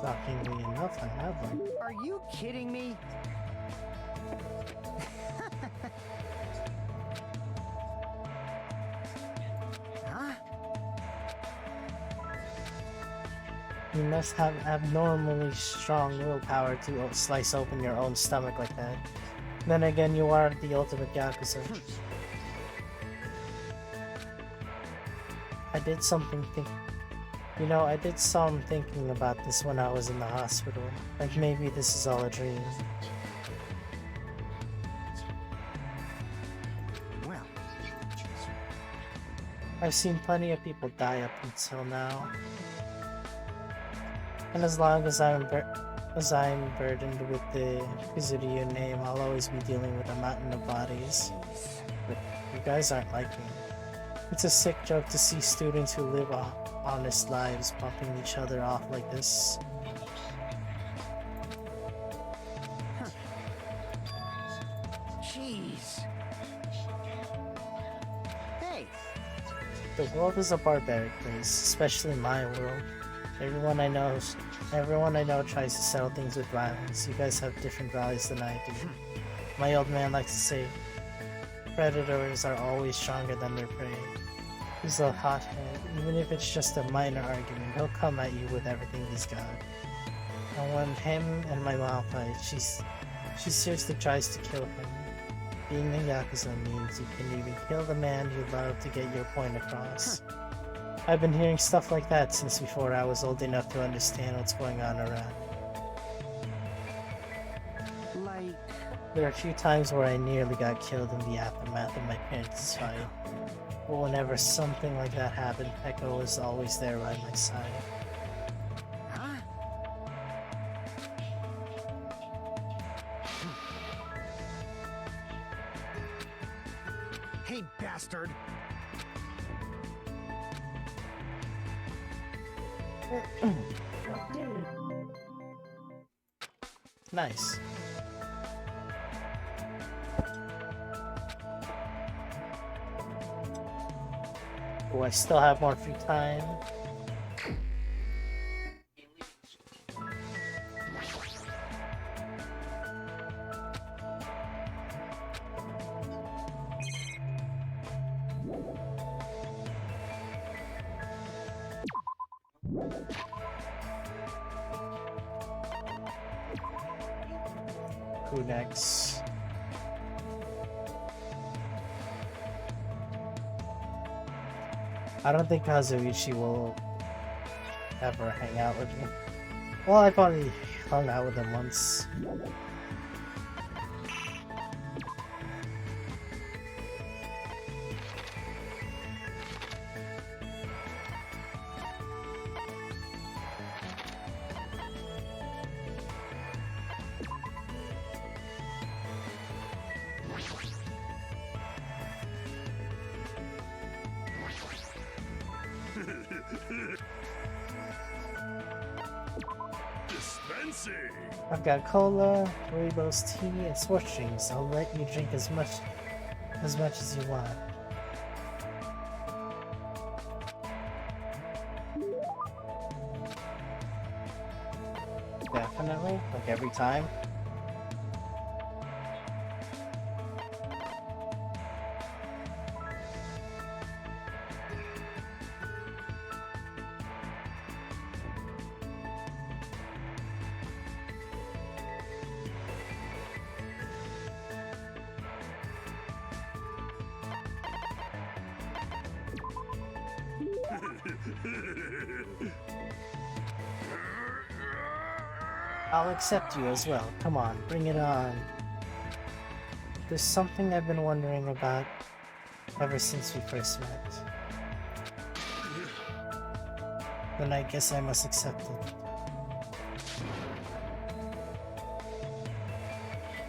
Shockingly enough, I have one. Are you kidding me? Huh? You must have abnormally strong willpower to slice open your own stomach like that. Then again, you are the ultimate Yakuza. I did something You know, I did some thinking about this when I was in the hospital. Like maybe this is all a dream. Well, I've seen plenty of people die up until now. And as long as I'm burdened with the Kizuryu name, I'll always be dealing with a mountain of bodies. But you guys aren't like me. It's a sick joke to see students who live honest lives bumping each other off like this. jeez. Hey, The world is a barbaric place, especially my world. Everyone I know tries to settle things with violence. You guys have different values than I do. My old man likes to say, predators are always stronger than their prey. He's a hothead. Even if it's just a minor argument, he'll come at you with everything he's got. And when him and my mom fight, she seriously tries to kill him. Being a Yakuza means you can even kill the man you love to get your point across. I've been hearing stuff like that since before I was old enough to understand what's going on around. like, There are a few times where I nearly got killed in the aftermath of my parents' fight. But whenever something like that happened, Peko was always there by my side. huh? Hey, bastard. Nice. Oh, I still have more free time. Who next? I don't think Kazuichi will ever hang out with me. Well, I've only hung out with him once. Dispensing! I've got cola, Rooibos tea, and sports drinks. I'll let you drink as much as you want. Definitely, like every time. I'll accept you as well. Come on, bring it on. There's something I've been wondering about ever since we first met. Then I guess I must accept it.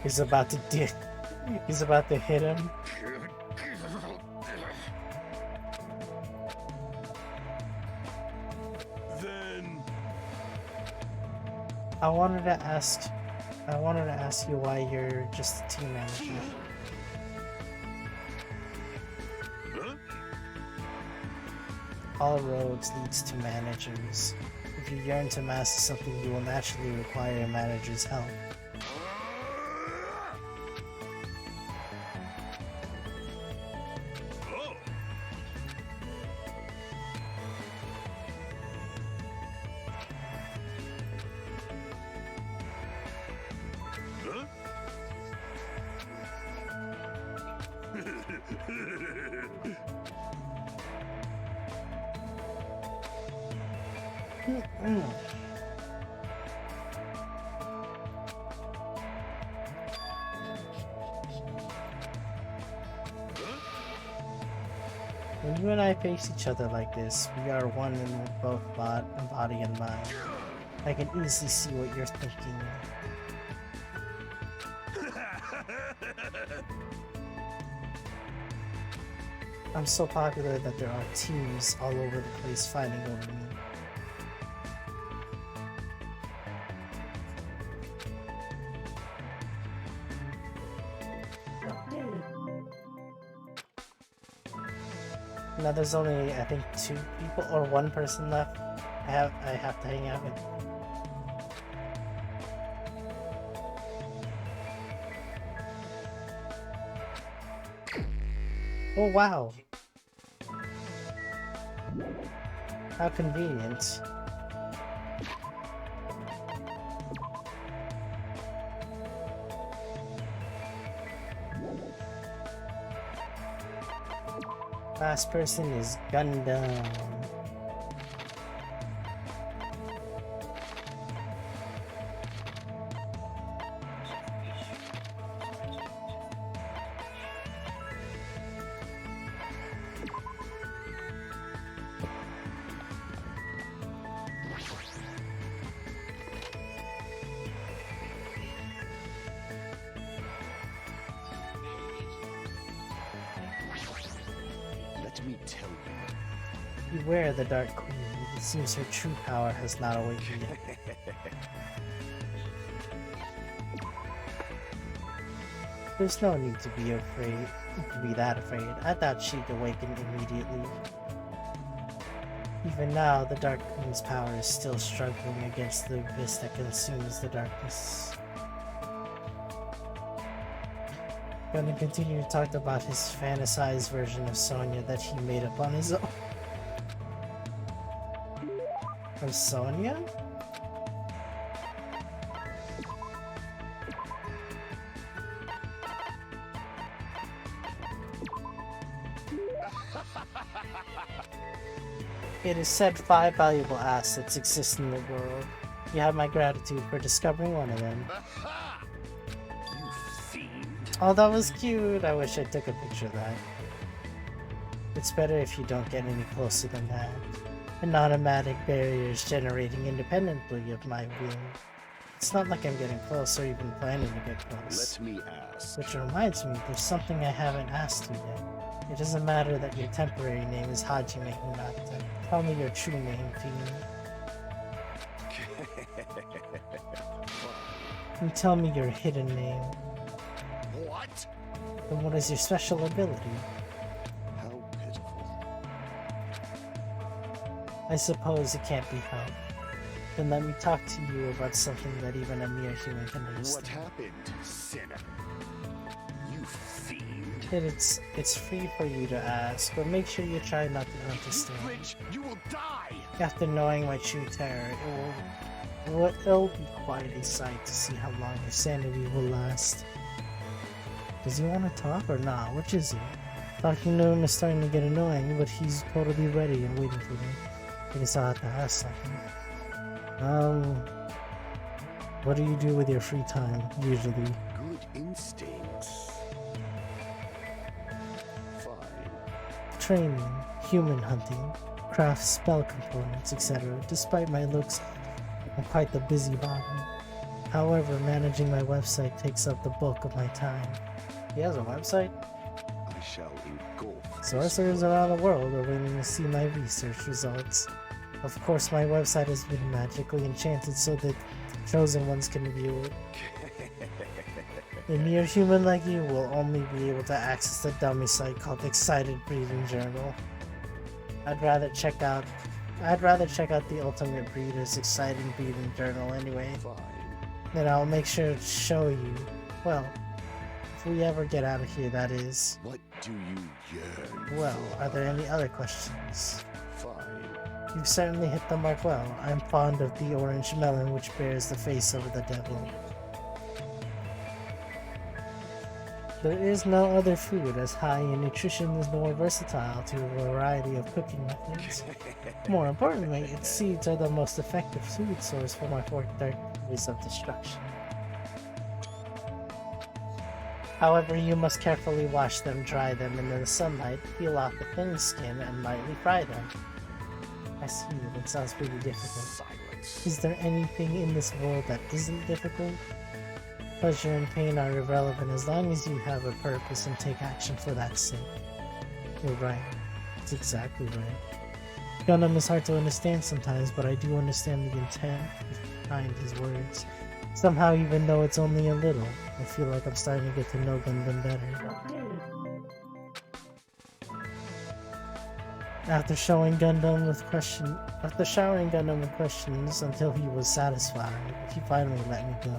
He's about to hit him. Then I wanted to ask you why you're just a team manager. huh? All roads leads to managers. If If you yearn to master something, you will naturally require a manager's help. Oh. Huh? When you and I face each other like this, we are one in both body and mind. I can easily see what you're thinking. I'm so popular that there are teams all over the place fighting over me. Now there's only, I think, 2 people or 1 person left I have to hang out with. Oh wow! How convenient. Last person is Gundam. Let me tell you. Beware the Dark Queen. It seems her true power has not awakened yet. There's no need to be afraid. To be that afraid. I thought she'd awaken immediately. Even now, the Dark Queen's power is still struggling against the abyss that consumes the darkness. Gonna continue to talk about his fantasized version of Sonya that he made up on his own. Of Sonya? It is said 5 valuable assets exist in the world. You have my gratitude for discovering one of them. You fiend. Oh, that was cute. I wish I took a picture of that. It's better if you don't get any closer than that. An automatic barrier is generating independently of my will. It's not like I'm getting close or even planning to get close. Let me ask. Which reminds me, there's something I haven't asked you yet. It doesn't matter that your temporary name is Hajime Hinata. Tell me your true name, Fiend. And tell me your hidden name. What? And what is your special ability? How pitiful. I suppose it can't be helped. Then let me talk to you about something that even a mere human can What understand. happened, sinner? You fiend. It's free for you to ask, but make sure you try not to understand. Rich, you will die! After knowing my true terror, it'll be quite a sight to see how long your sanity will last. Does he want to talk or not? Which is it? Talking to him is starting to get annoying, but he's totally ready and waiting for me. I guess I'll have to ask something. What do you do with your free time, usually? Good instincts. Fine. Training, human hunting, craft spell components, etc. Despite my looks, I'm quite the busybody. However, managing my website takes up the bulk of my time. He has a website? I shall engulf. this Sorcerers around the world are waiting to see my research results. Of course, my website has been magically enchanted so that chosen ones can view it. A mere human like you will only be able to access the dummy site called Excited Breeding Journal. I'd rather check out I'd rather check out the Ultimate Breeder's exciting breeding journal anyway. Fine. Then I'll make sure to show you. Well, if we ever get out of here, that is. What do you yearn? Well, are there any other questions? Fine. You've certainly hit the mark well. I'm fond of the orange melon which bears the face of the devil. There is no other food as high in nutrition is more versatile to a variety of cooking methods. More importantly, its seeds are the most effective food source for my four darkness of destruction. However, you must carefully wash them, dry them in the sunlight, peel off the thin skin, and lightly fry them. I see, that sounds pretty difficult. Silence. Is there anything in this world that isn't difficult? Pleasure and pain are irrelevant as long as you have a purpose and take action for that sake. You're right. That's exactly right. Gundam is hard to understand sometimes, but I do understand the intent behind his words. Somehow, even though it's only a little, I feel like I'm starting to get to know Gundam better. After showering Gundam with questions until he was satisfied, he finally let me go.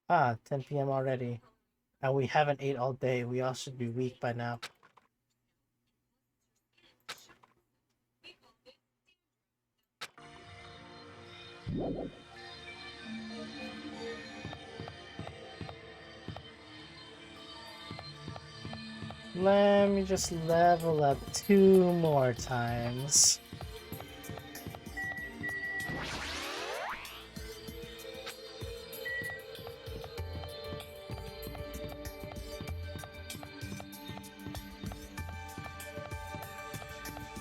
Ah, 10 p.m. already. And we haven't ate all day. We all should be weak by now. Let me just level up 2 more times.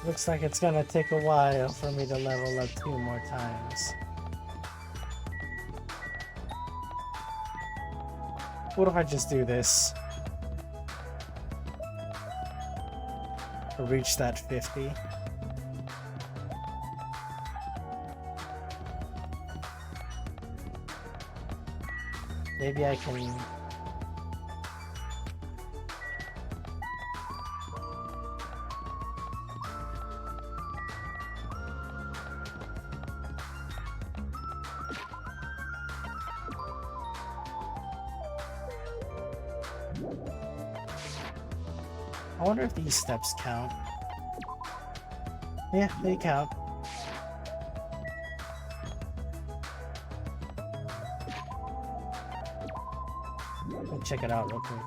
Looks like it's gonna take a while for me to level up 2 more times. What if I just do this? Or reach that 50? Maybe I can... I wonder if these steps count. Yeah, they count. Let me check it out real quick.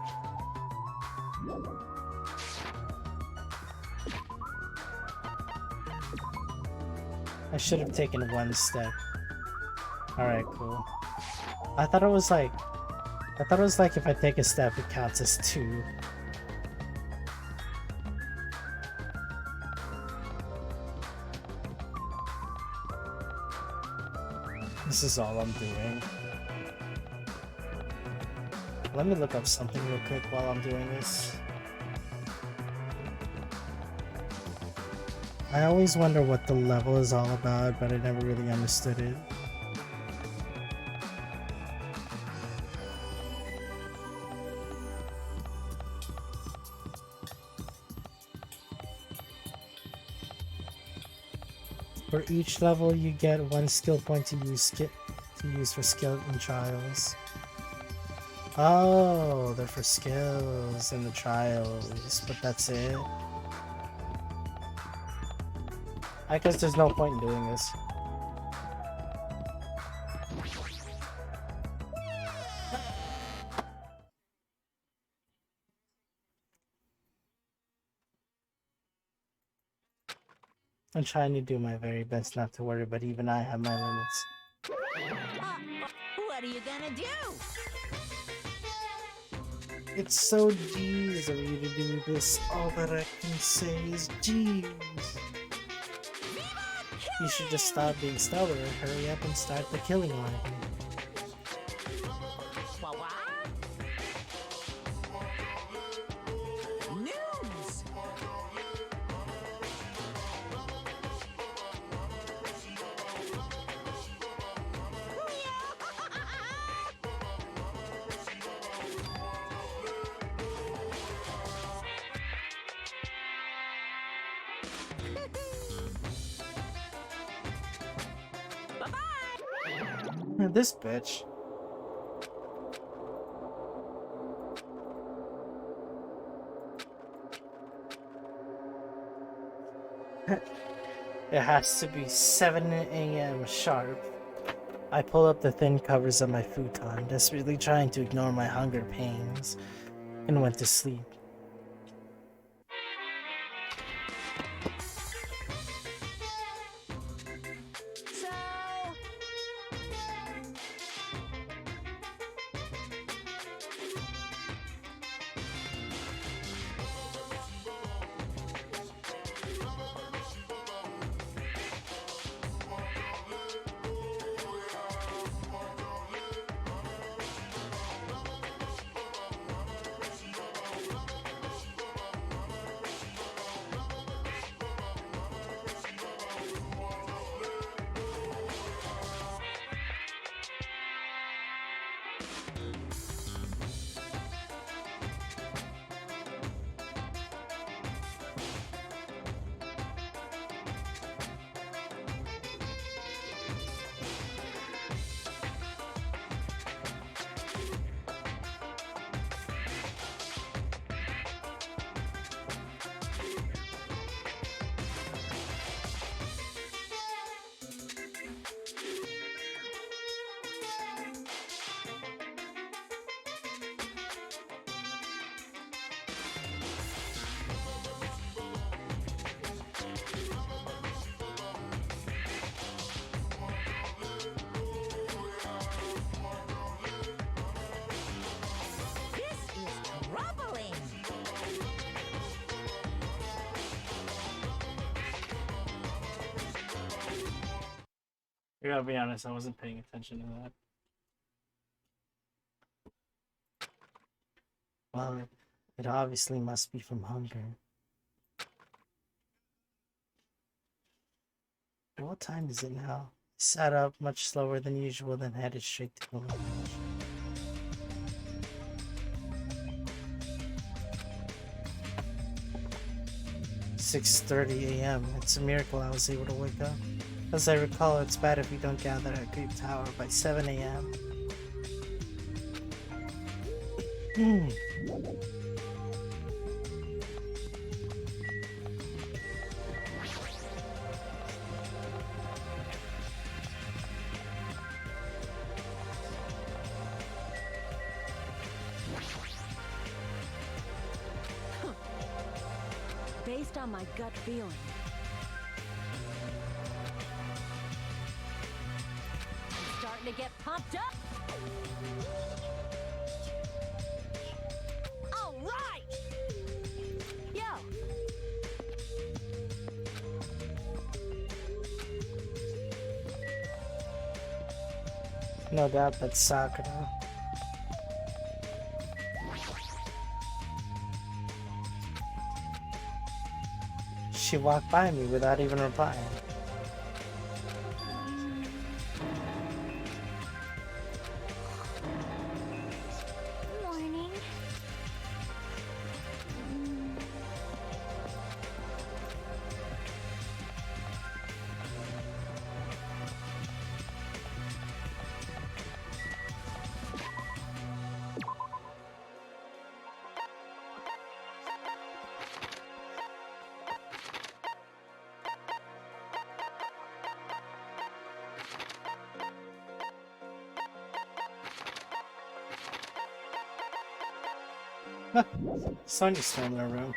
I should have taken 1 step. Alright, cool. I thought it was like if I take a step it counts as 2. This is all I'm doing. Let me look up something real quick while I'm doing this. I always wonder what the level is all about, but I never really understood it. For each level, you get 1 skill point to use for skill and trials. Oh, they're for skills in the trials, but that's it. I guess there's no point in doing this. I'm trying to do my very best not to worry, but even I have my limits. What are you gonna do? It's so G's of you to do this. All that I can say is G's. You should just stop being stubborn, hurry up and start the killing line. News! Bye-bye! This bitch. It has to be 7 a.m. sharp. I pull up the thin covers of my futon, desperately trying to ignore my hunger pains, and went to sleep. So, this is troubling. I gotta be honest, I wasn't paying attention to that. Well, it obviously must be from hunger. What time is it now? I sat up much slower than usual, then headed straight to the lunch. "6:30 a.m. It's a miracle I was able to wake up. As I recall, it's bad if we don't gather at Great Tower by 7 a.m. Based on my gut feeling, I'm starting to get pumped up. All right! Yo, No doubt that's Sakura. She walked by me without even replying. Morning. Sonya's still in her room.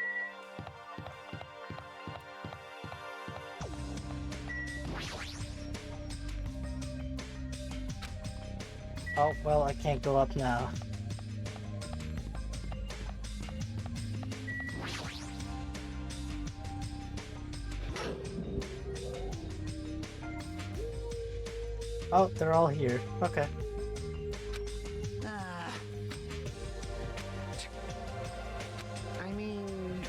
Oh, well, I can't go up now. Oh, they're all here. Okay. I mean,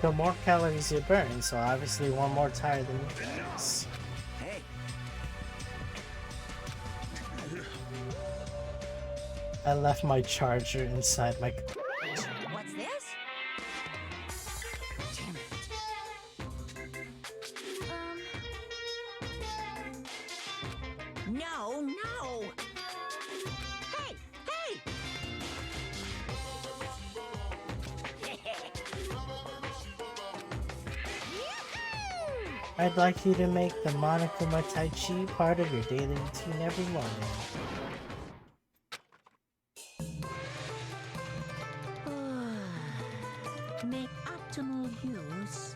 The more calories you burn, so obviously one more tired than you guys. hey, I left my charger inside my... What's this? Damn it. No, no! Hey, hey! I'd like you to make the Monokuma Tai Chi part of your daily routine every morning. Make optimal use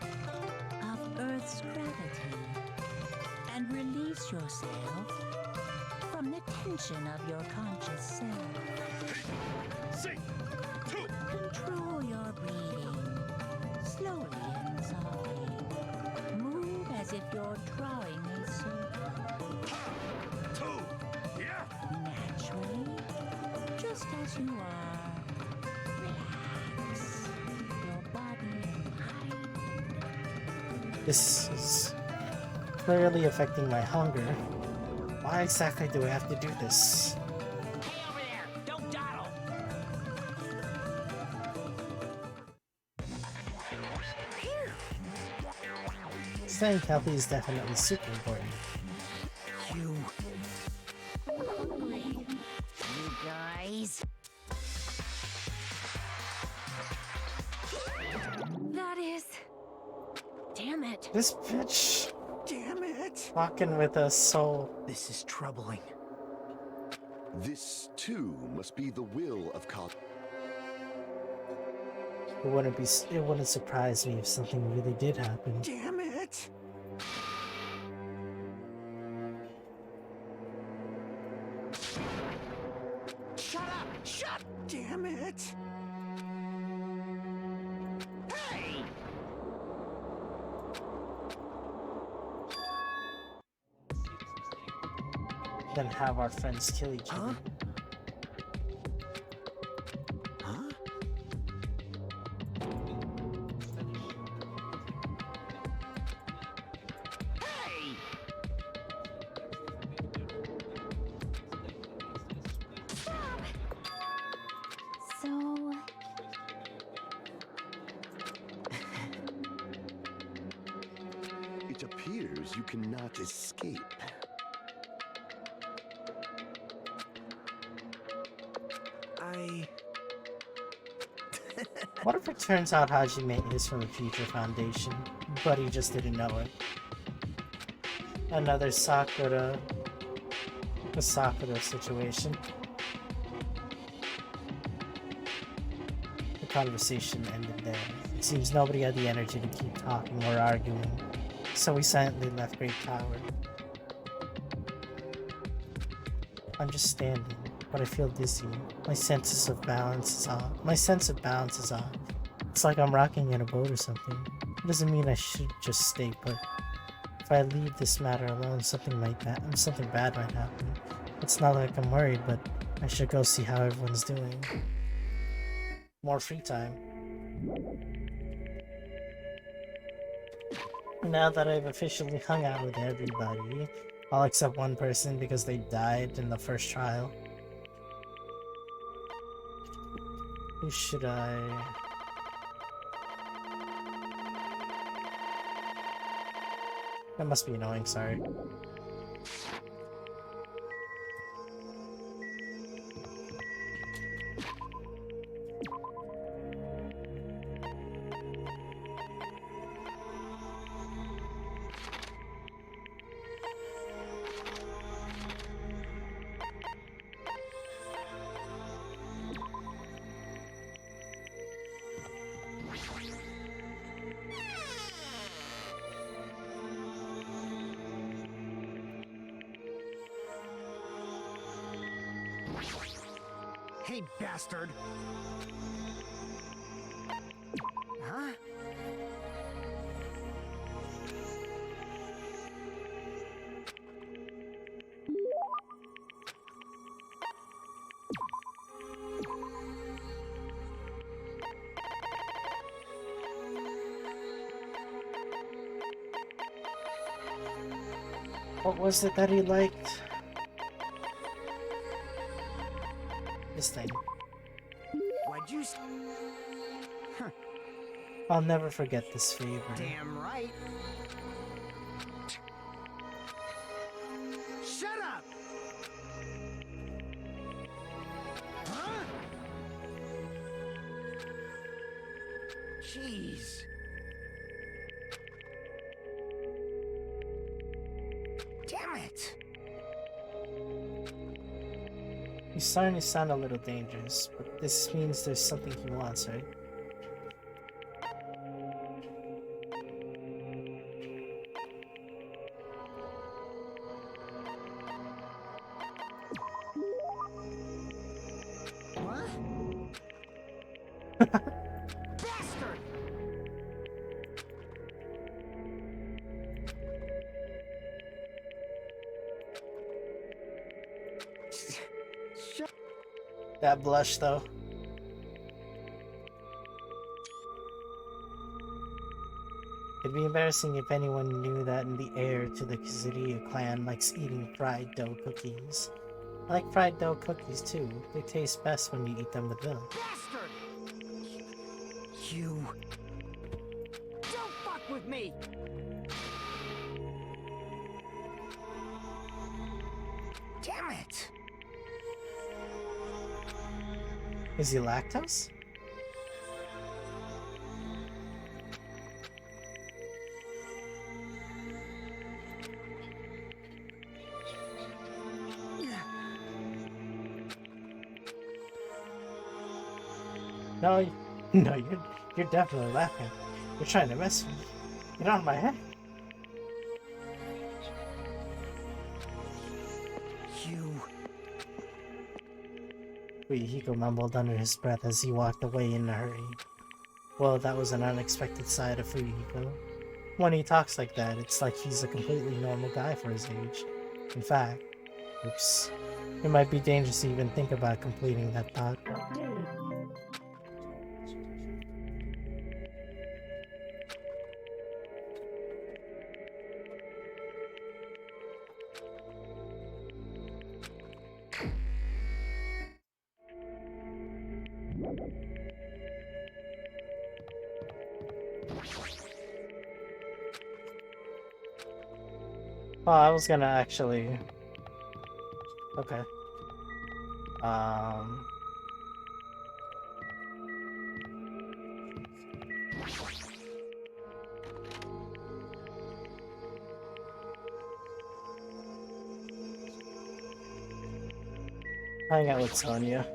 of Earth's gravity and release yourself from the tension of your conscious self. See, two, Control your breathing slowly and softly. Move as if you're drawing a circle. two, yeah. Naturally, just as you are. Relax your body and mind. This is clearly affecting my hunger. Why exactly do I have to do this? Hey over there! Don't dawdle! Staying healthy is definitely super important. You. You guys. That is. Damn it. This bitch Damn it! walking with us so... This is troubling. This too must be the will of Kaz. It wouldn't surprise me if something really did happen. Damn it! Shut up! Shut! Damn it! Hey! Then have our friends kill each other. Huh? Hey! So, It appears you cannot escape. What if it turns out Hajime is from the Future Foundation, but he just didn't know it? Another Sakura situation. The conversation ended there. It seems nobody had the energy to keep talking or arguing, so we silently left Great Tower. I'm just standing, but I feel dizzy. My sense of balance is off. It's like I'm rocking in a boat or something. It doesn't mean I should just stay put. If I leave this matter alone, something bad might happen. It's not like I'm worried, but I should go see how everyone's doing. More free time. Now that I've officially hung out with everybody, all except one person because they died in the first trial. Who should I... That must be annoying, sorry. Hey, bastard! Huh? What was it that he liked? The this thing. What'd you s- I'll never forget this favor. Damn right. Shut up! Huh? Jeez. Damn it! He's starting to sound a little dangerous, but this means there's something he wants, right? What? Bastard! Shut That blush, though. It'd be embarrassing if anyone knew that the heir to the Kizuria clan likes eating fried dough cookies. I like fried dough cookies too. They taste best when you eat them with milk. bastard! You don't fuck with me! Damn it! Is he lactose? No, no, you're definitely laughing. You're trying to mess with me. Get out of my head. You Fuyuhiko mumbled under his breath as he walked away in a hurry. Well, that was an unexpected side of Fuyuhiko. When he talks like that, it's like he's a completely normal guy for his age. In fact, oops, it might be dangerous to even think about completing that thought. Oh, I was gonna actually... Okay. Hang out with Sonia.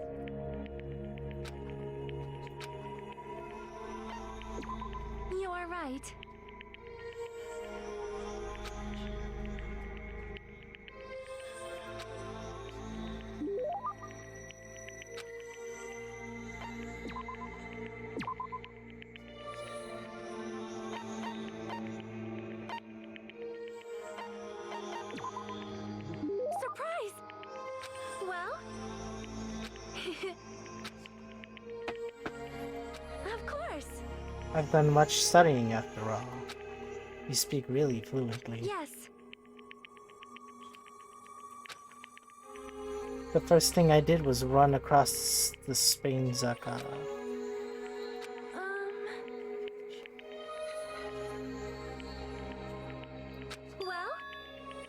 You are right. Surprise! Well? Of course. I've done much studying after all. You speak really fluently. Yes. The first thing I did was run across the Spain Zaka. Well?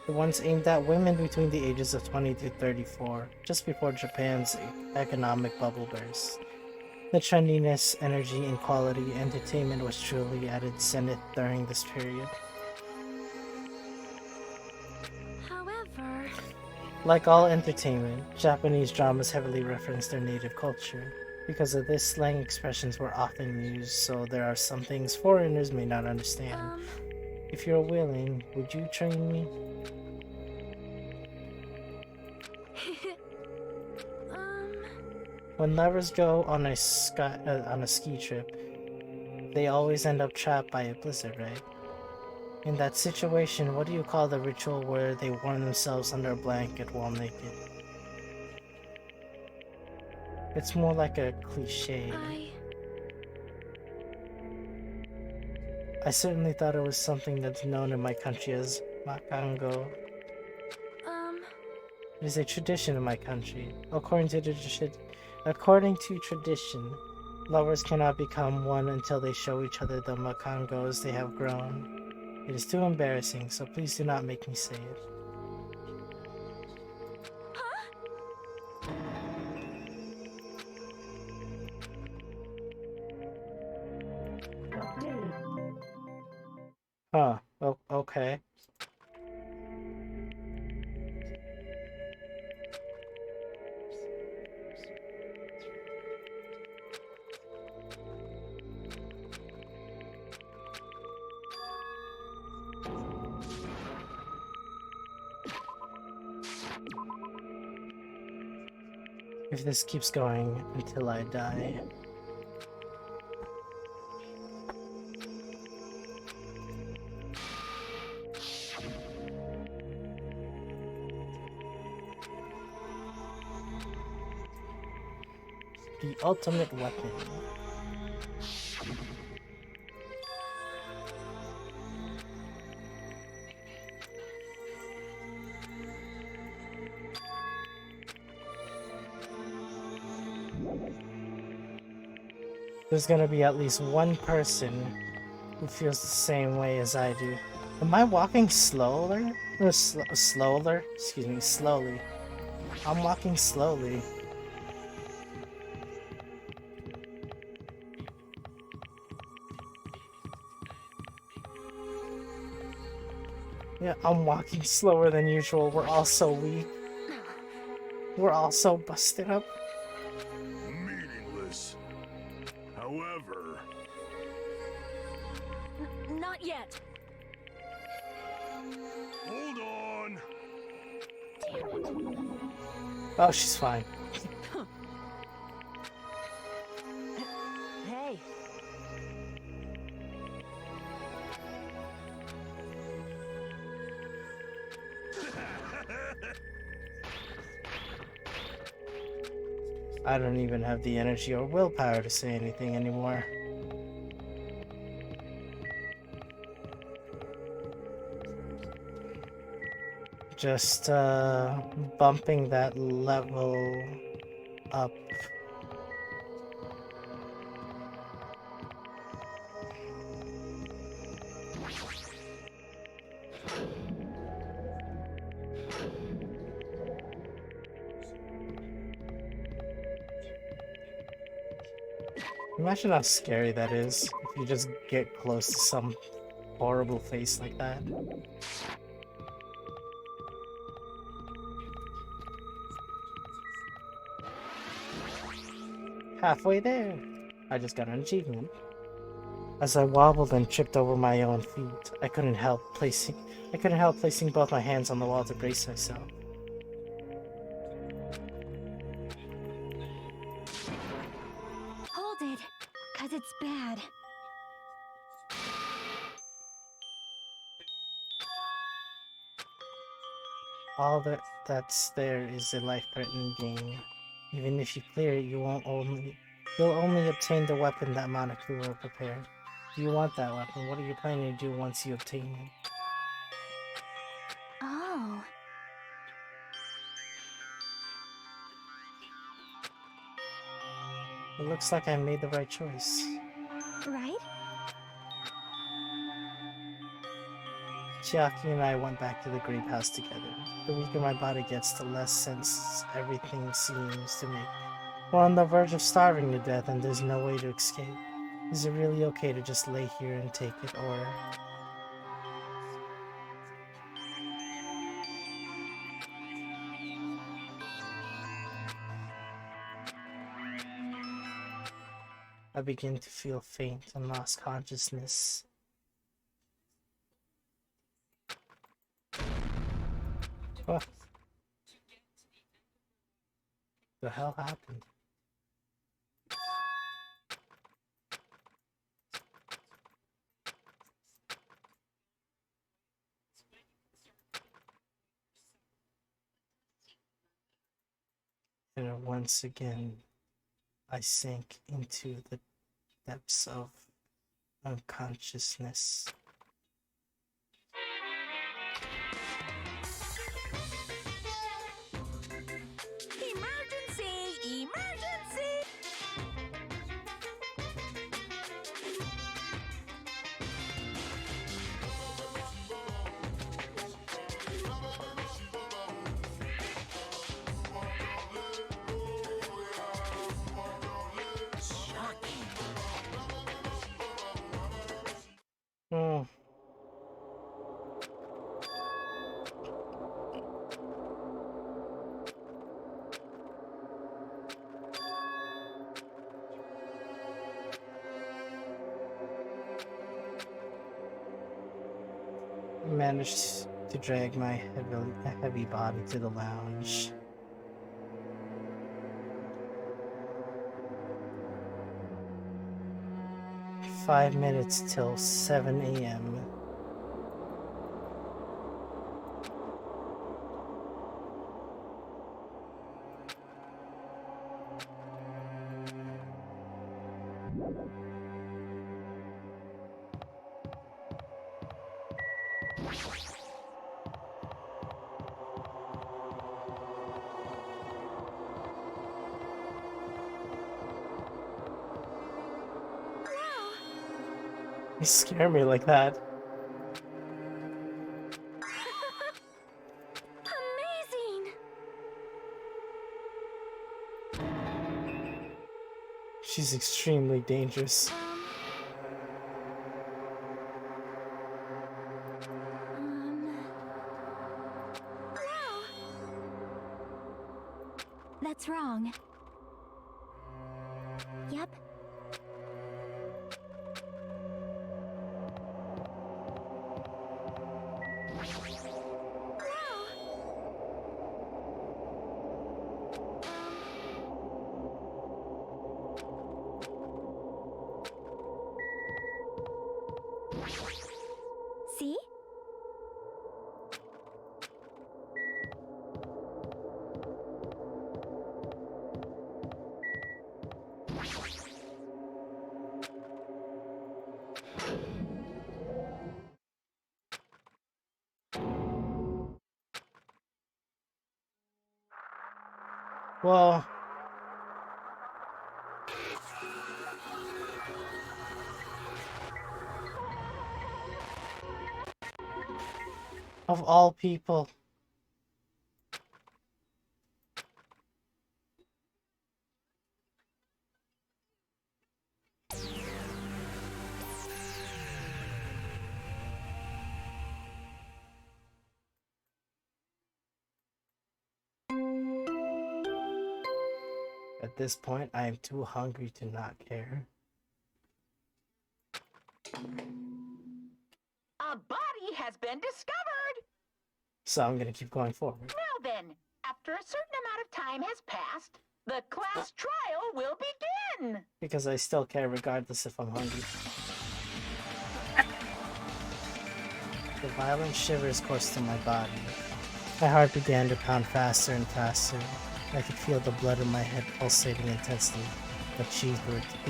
The ones aimed at women between the ages of 20 to 34, just before Japan's economic bubble burst. The trendiness, energy, and quality entertainment was truly at its zenith during this period. However... Like all entertainment, Japanese dramas heavily reference their native culture. Because of this, slang expressions were often used, so there are some things foreigners may not understand. If you're willing, would you train me? When lovers go on a ski trip, they always end up trapped by a blizzard, right? In that situation, what do you call the ritual where they warm themselves under a blanket while naked? It's more like a cliche. I certainly thought it was something that's known in my country as makango. It is a tradition in my country. According to the According to tradition, lovers cannot become one until they show each other the makangos they have grown. It is too embarrassing, so please do not make me say it. Huh. Oh, okay. If this keeps going until I die. The ultimate weapon. There's gonna be at least one person who feels the same way as I do. Am I walking slower? Or slower? Excuse me, slowly. I'm walking slowly. Yeah, I'm walking slower than usual. We're all so weak. We're all so busted up. Meaningless. However, Not yet. hold on. Oh, she's fine. Hey. I don't even have the energy or willpower to say anything anymore. Just bumping that level up. Imagine how scary that is if you just get close to some horrible face like that. Halfway there. I just got an achievement. As I wobbled and tripped over my own feet, I couldn't help placing both my hands on the wall to brace myself. Hold it, 'cause it's bad. All that's there is a life-threatening game. Even if you clear it, you'll only obtain the weapon that Monokuma prepared. Do you want that weapon? What are you planning to do once you obtain it? Oh. It looks like I made the right choice. Right? Chiaki and I went back to the grape house together. The weaker my body gets, the less sense everything seems to make. We're on the verge of starving to death and there's no way to escape. Is it really okay to just lay here and take it, or... I begin to feel faint and lost consciousness. What the hell happened? And once again, I sank into the depths of unconsciousness. Emergency! Emergency! Hmm. Managed to drag my heavy body to the lounge. "5 minutes till 7 a.m. You scare me like that. Amazing! She's extremely dangerous. No! That's wrong. Yep. See? Well, of all people. At this point, I am too hungry to not care. A body has been discovered! So I'm gonna keep going forward. Now then, after a certain amount of time has passed, the class trial will begin! Because I still care regardless if I'm hungry. The violent shivers coursed through my body. My heart began to pound faster and faster. I could feel the blood in my head pulsating intensely. My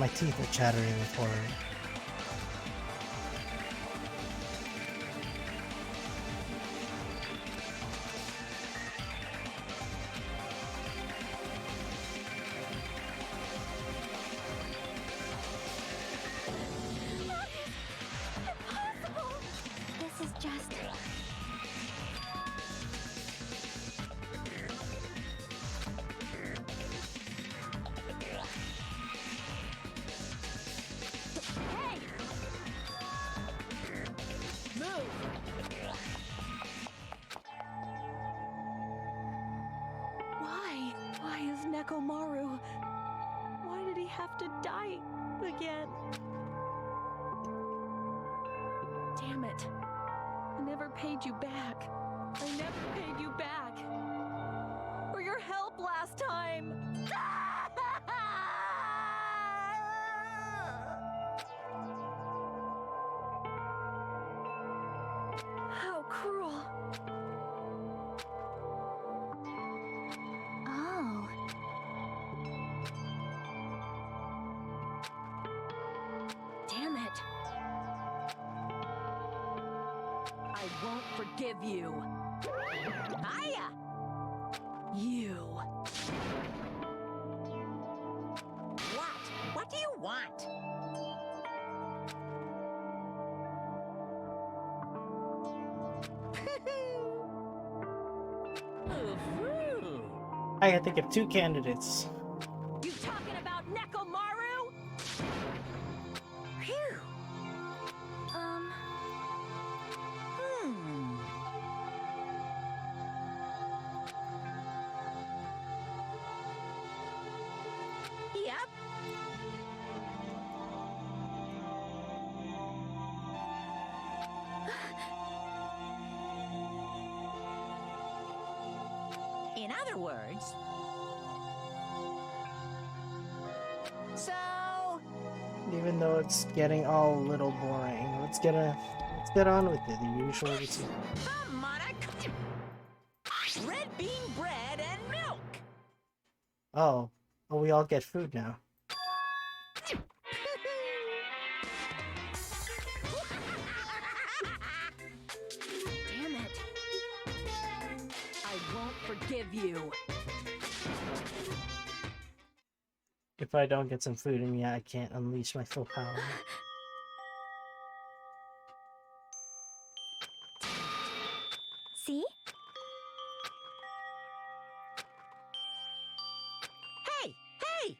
teeth were chattering with horror. Impossible! This is just... Hey! Move! Why? Why is Nekomaru? Why did he have to die again? Damn it. I never paid you back. I never paid you back. For your help last time. How cruel. Oh. Damn it. I won't forgive you. Hiya! You. What? What do you want? Ooh-hoo. I can think of 2 candidates. You talking about Nekomaru? Phew. In other words... So... Even though it's getting all a little boring, let's get on with it. The usual routine. A Monica... Red bean bread and milk! Oh, we all get food now. Damn it. I won't forgive you. If I don't get some food in me, I can't unleash my full power. See? Hey! Hey!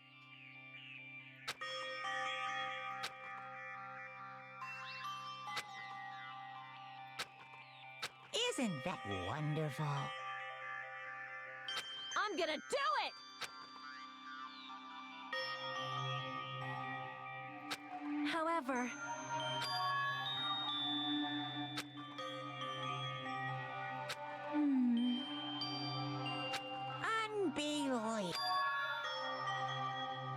Isn't that wonderful? I'm gonna do it! However, Unbelievable.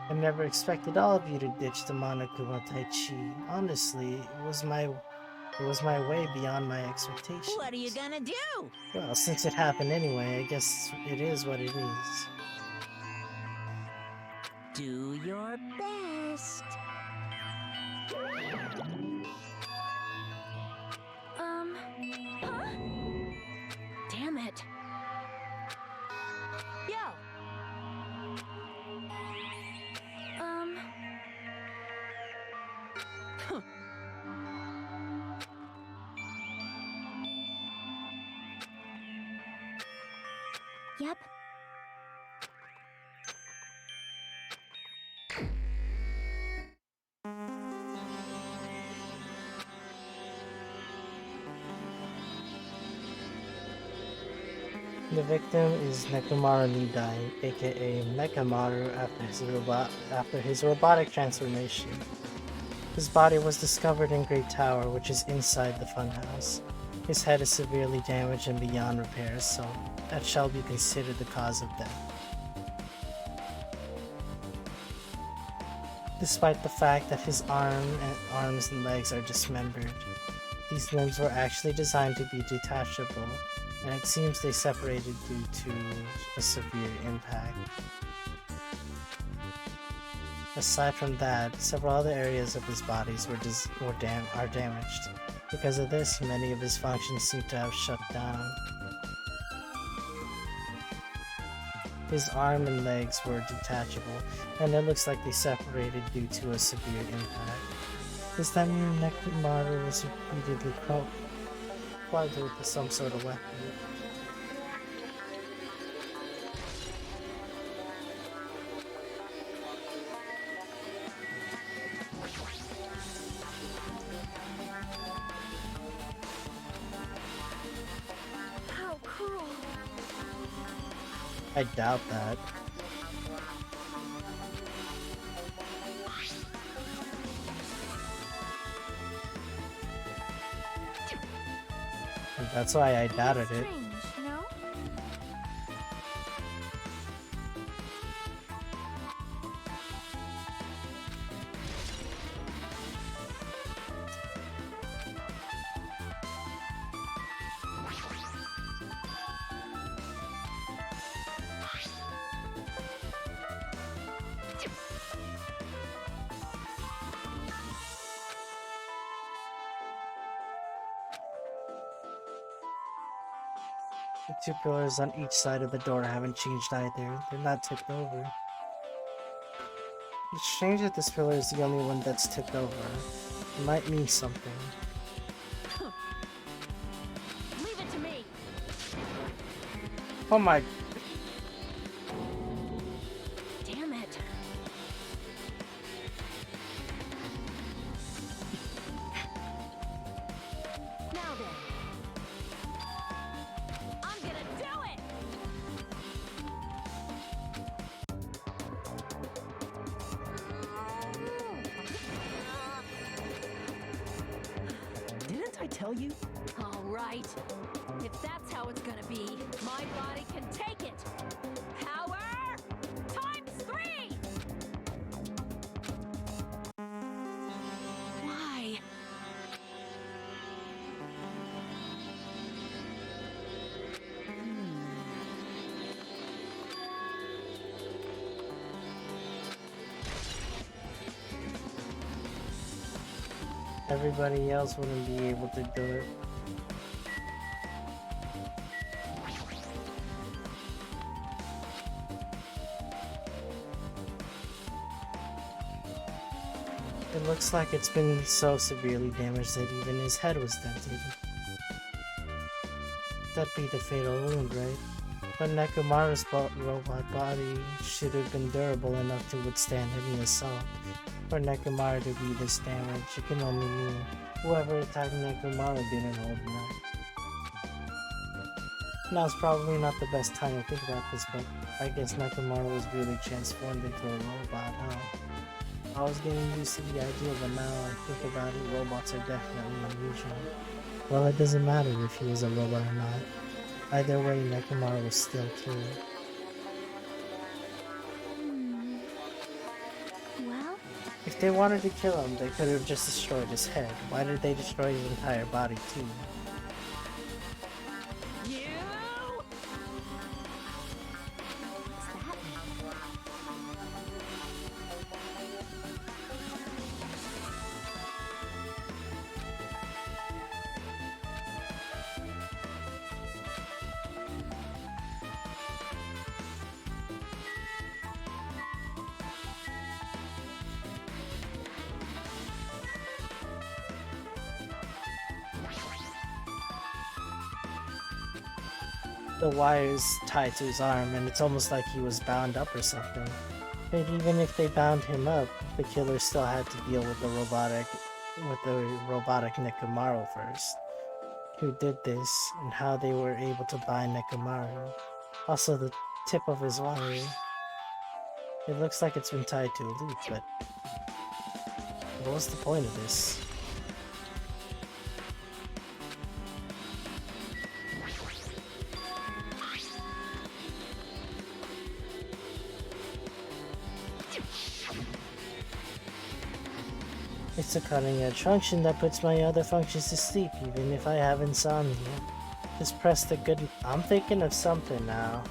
I never expected all of you to ditch the Monokuma Tai Chi. Honestly, it was my way beyond my expectations. What are you gonna do? Well, since it happened anyway, I guess it is what it is. Do your best. huh? Damn it. Yo. Yep. The victim is Nekomaru Nidai, aka Mechamaru, after his robotic transformation. His body was discovered in Great Tower, which is inside the funhouse. His head is severely damaged and beyond repair, so that shall be considered the cause of death. Despite the fact that his arms and legs are dismembered, these limbs were actually designed to be detachable, and it seems they separated due to a severe impact. Aside from that, several other areas of his bodies are damaged. Because of this, many of his functions seem to have shut down. His arm and legs were detachable, and it looks like they separated due to a severe impact. Does that mean Nekomaru was repeatedly provided with some sort of weapon? How cruel. I doubt that. And that's why I doubted it. Strange, no? The two pillars on each side of the door haven't changed either. They're not tipped over. It's strange that this pillar is the only one that's tipped over. It might mean something. Leave it to me. Oh my... Damn it. Now then. I'm gonna do it. Didn't I tell you? All right. If that's how it's gonna be, my body can take it. Everybody else wouldn't be able to do it. It looks like it's been so severely damaged that even his head was dented. That'd be the fatal wound, right? But Nekomaru's robot body should have been durable enough to withstand any assault. For Nekomaru to be this damaged, it can only mean whoever attacked Nekomaru didn't hold enough. Now's probably not the best time to think about this, but I guess Nekomaru was really transformed into a robot, huh? I was getting used to the idea, but now I think about it, robots are definitely unusual. Well, it doesn't matter if he was a robot or not. Either way, Nekomaru was still killed. Well, If they wanted to kill him, they could have just destroyed his head. Why did they destroy his entire body too? You? what's that? The wire's tied to his arm, and it's almost like he was bound up or something. But even if they bound him up, the killer still had to deal with the robotic Nekomaru first. Who did this, and how they were able to bind Nekomaru. Also, the tip of his wire. It looks like it's been tied to a loop, but what was the point of this? It's a cutting-edge function that puts my other functions to sleep, even if I have insomnia. Just press the good... I'm thinking of something now.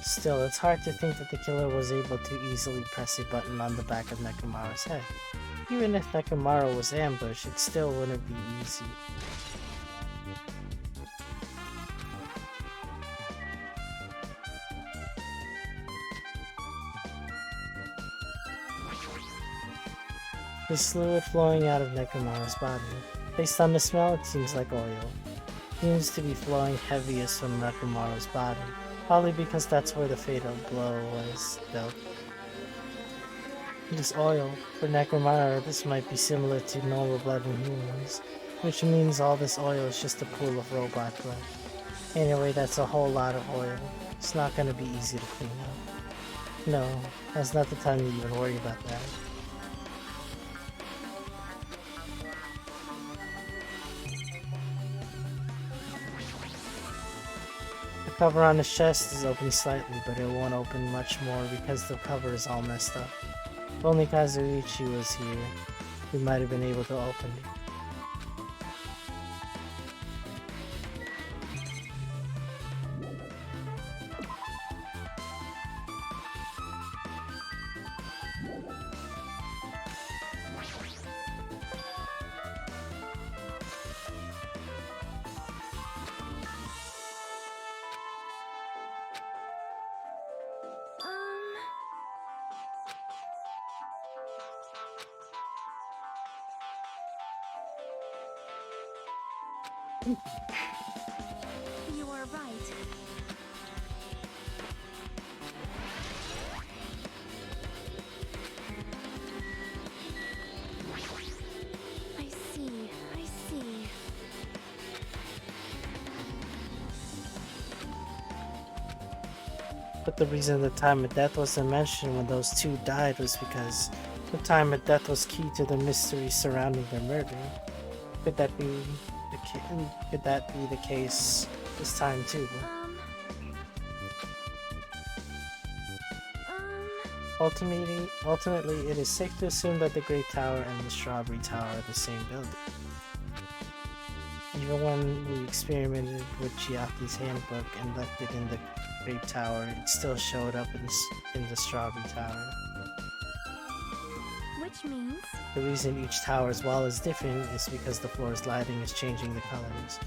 Still, it's hard to think that the killer was able to easily press a button on the back of Nekomaru's head. Even if Nekomaru was ambushed, it still wouldn't be easy. There's fluid flowing out of Nekomaru's body. Based on the smell, it seems like oil. It seems to be flowing heaviest from Nekomaru's body, probably because that's where the fatal blow was dealt. This oil, for Nekomaru, this might be similar to normal blood in humans, which means all this oil is just a pool of robot blood. Anyway, that's a whole lot of oil. It's not gonna be easy to clean up. No, that's not the time to even worry about that. The cover on his chest is open slightly, but it won't open much more because the cover is all messed up. If only Kazuichi was here, we might have been able to open it. You are right. I see. I see. But the reason the time of death wasn't mentioned when those two died was because the time of death was key to the mystery surrounding their murder. Could that be the case this time too? Ultimately, it is safe to assume that the Great Tower and the Strawberry Tower are the same building. Even when we experimented with Chiaki's handbook and left it in the Grape Tower, it still showed up in the Strawberry Tower. Which means The reason each tower's wall is different is because the floor's lighting is changing the colors.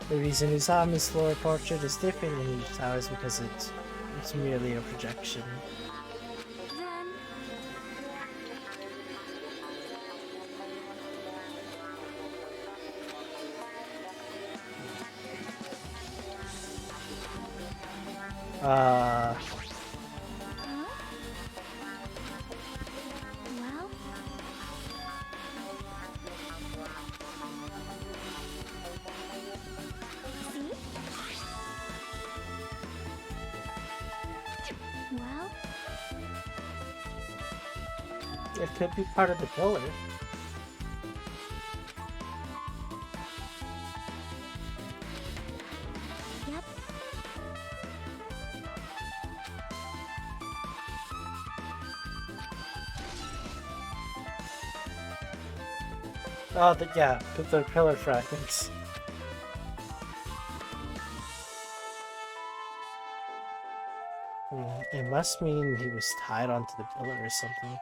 The reason Usami's floor portrait is different in each tower is because it's merely a projection. then Uh, huh? Well, see? Well, it could be part of the pillar. yep. Oh, yeah, the pillar fragments. It must mean he was tied onto the pillar or something.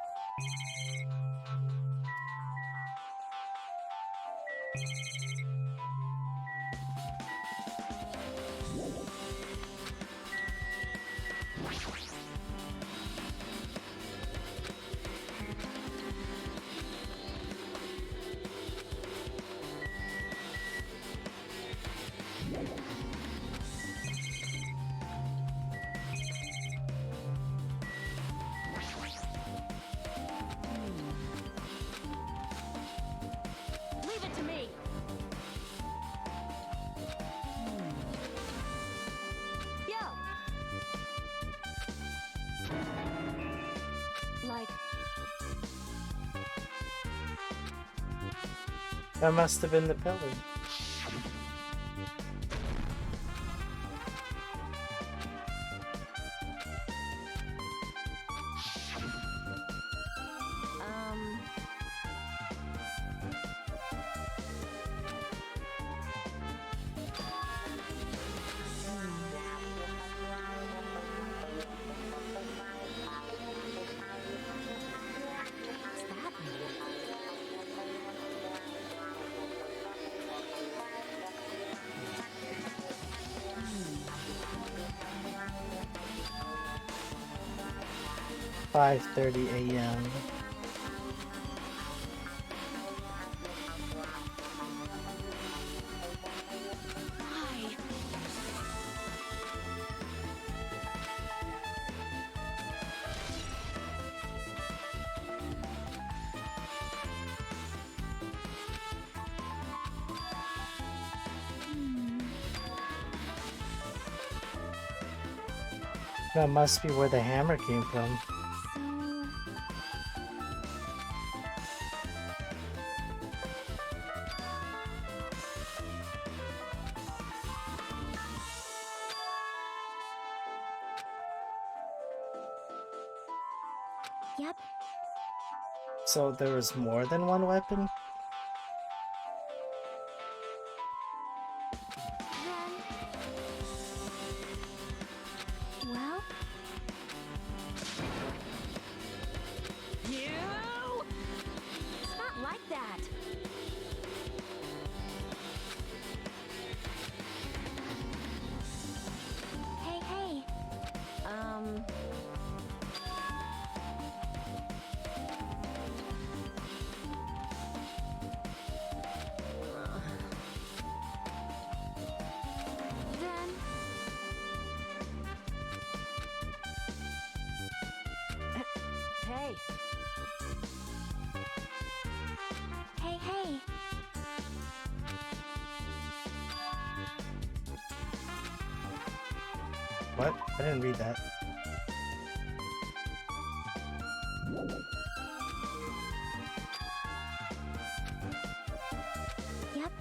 Leave it to me. Yo. Like, That must have been the pillar. um, 5:30 a.m. why? That must be where the hammer came from. So, yep. So there was more than one weapon? Then, well, You? It's not like that. hey, hey. Um, Then, hey. hey, hey. What? I didn't read that. Yep.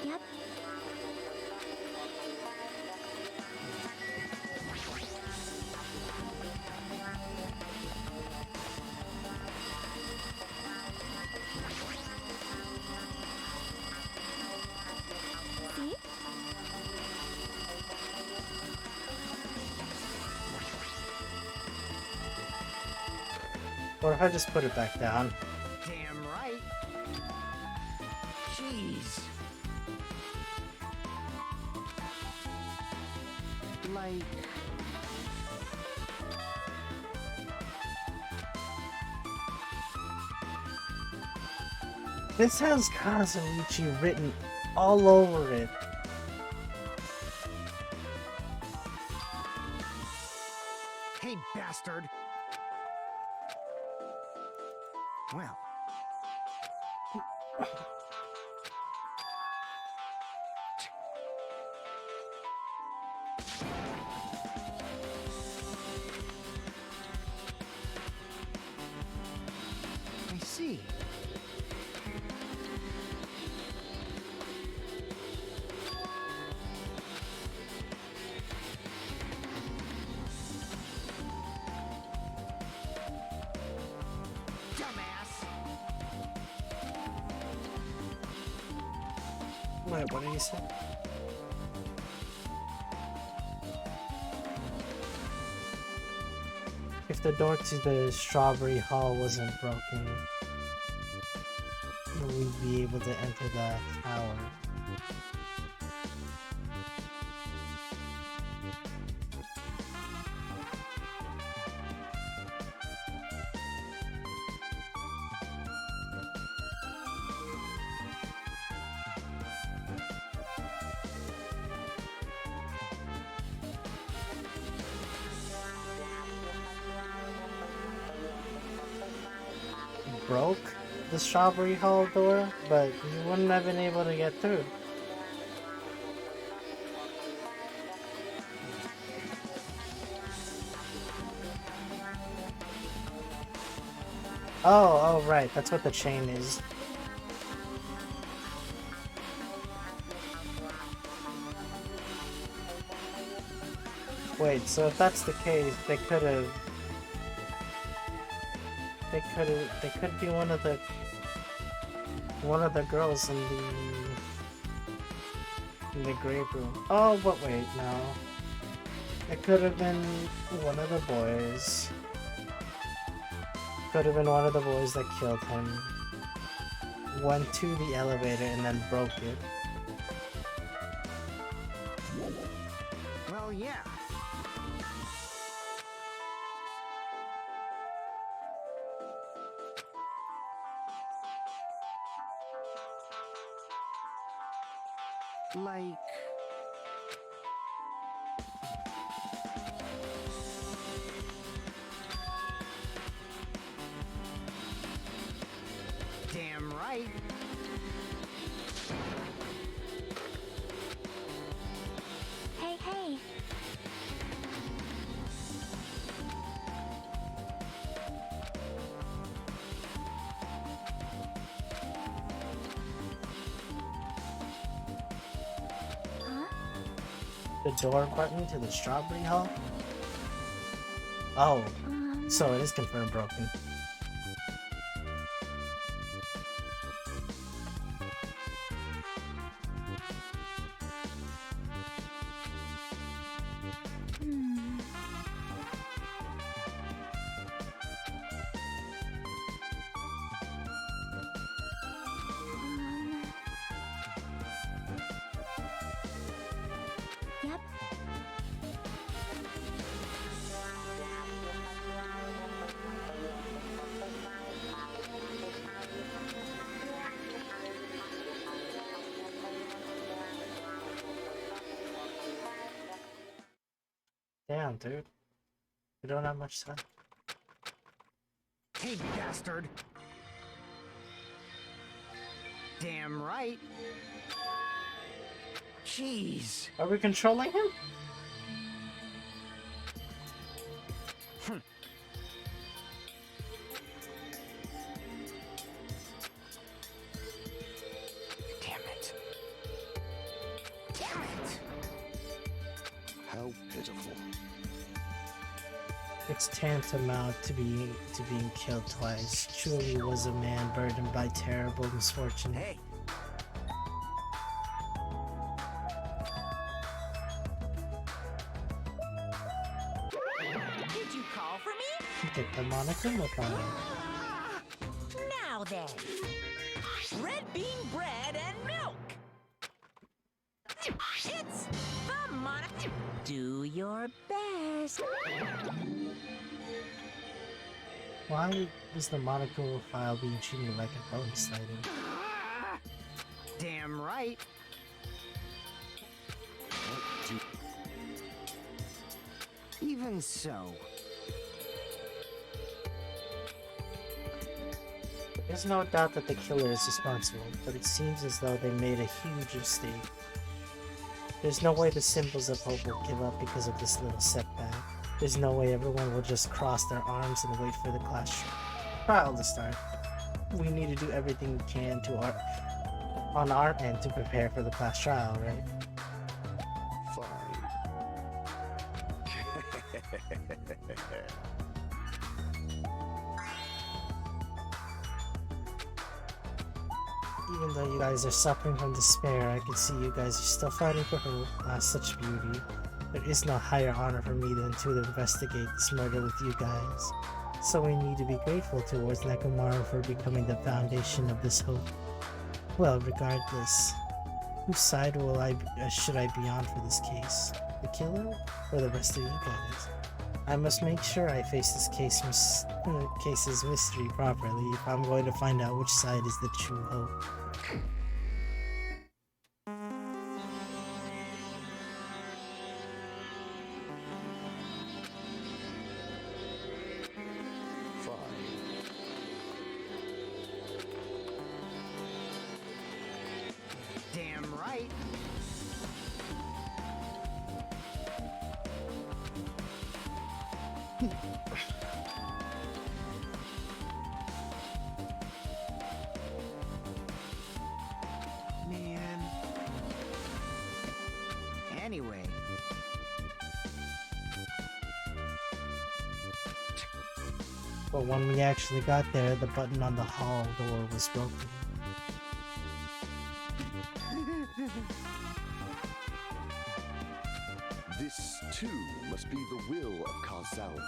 Yep. Or if I just put it back down. Damn right. Jeez. Like... This has Kazuichi written all over it. Hey, bastard. Well. I see. Dumbass. Wait, what did you say? If the door to the Strawberry Hall wasn't broken, we'd be able to enter the tower. Broke the Strawberry Hall door, but you wouldn't have been able to get through. Oh, right, that's what the chain is. Wait, so if that's the case, they could be one of the girls in the grape room. Oh, but wait, no. It could have been one of the boys. Could have been one of the boys that killed him. Went to the elevator and then broke it. Well, yeah. Like... Damn right. Hey, hey. Huh? The door button to the Strawberry Hall? Oh, so it is confirmed broken. Hmm. Yep. Damn, dude. We don't have much time. Hey, bastard. Damn right. Jeez. Are we controlling him? Damn it. Damn it. How pitiful. It's tantamount to being killed twice. Truly was a man burdened by terrible misfortune. Hey. Did you call for me? get the Monokuma file. Now then, red bean bread and milk. It's the Monaco. Do your best. Why is the Monokuma file being treated like a bonus item? Damn right. Even so. There's no doubt that the killer is responsible, but it seems as though they made a huge mistake. There's no way the symbols of hope will give up because of this little setback. There's no way everyone will just cross their arms and wait for the clash trial to start. We need to do everything we can on our end to prepare for the class trial, right? Fine. Even though you guys are suffering from despair, I can see you guys are still fighting for hope. Such beauty. There is no higher honor for me than to investigate this murder with you guys. So we need to be grateful towards Nekomaru for becoming the foundation of this hope. Well, regardless, whose side should I be on for this case? The killer or the rest of you guys? I must make sure I face this case's mystery properly if I'm going to find out which side is the true hope. Damn right. Man. Anyway. But when we actually got there, the button on the hall door was broken. This, too, must be the will of causality.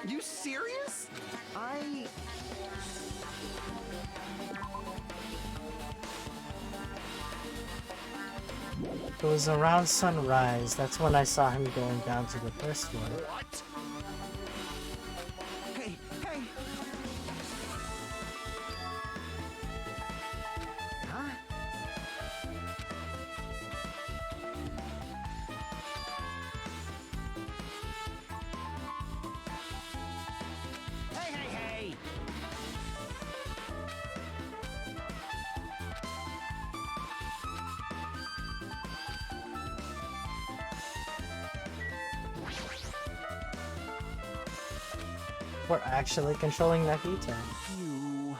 You serious? It was around sunrise. That's when I saw him going down to the first floor. What? Hey, hey! Huh? Hey, hey, hey! We're actually controlling Nagito. You...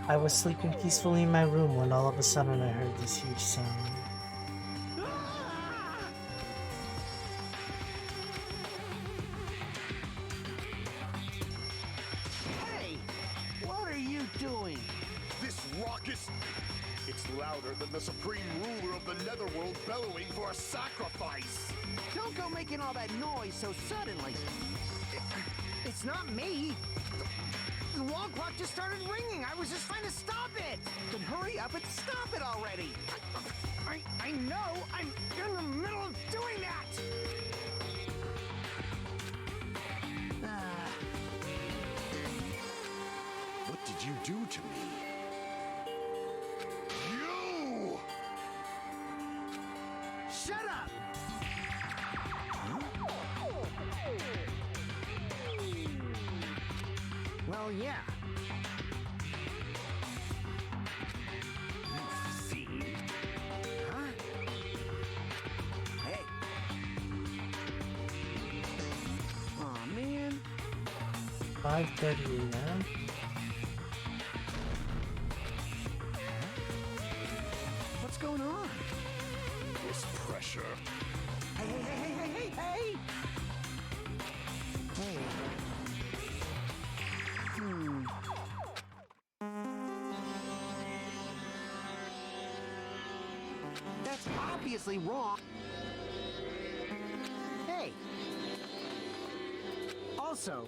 I was sleeping peacefully in my room when all of a sudden I heard this huge sound. Hey! What are you doing? This raucous... It's louder than the supreme ruler of the Netherworld bellowing for a sacrifice. Don't go making all that noise so suddenly. It's not me. The wall clock just started ringing. I was just trying to stop it. Then hurry up and stop it already. I know. I'm in the middle of doing that. What did you do to me? You! Shut up. Well, yeah. You fiend. Huh? Hey. Aw, man. 5:30 a.m. on? This pressure. Hey, hey, hey, hey, hey, hey, hey! Hey. That's obviously wrong. Hey. Also,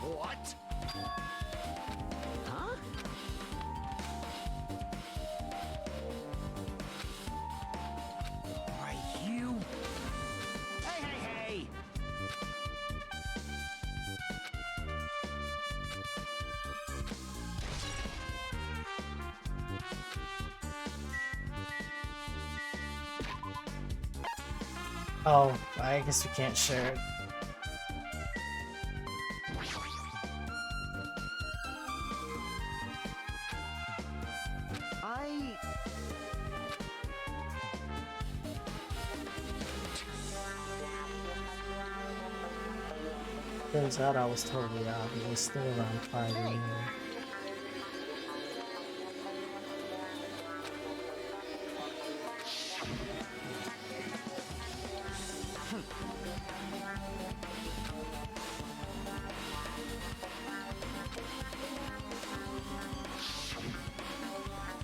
What? huh? Right, you. Hey, hey, hey! Oh, I guess we can't share it. I... Turns out I was totally out. He was still around 5 a.m.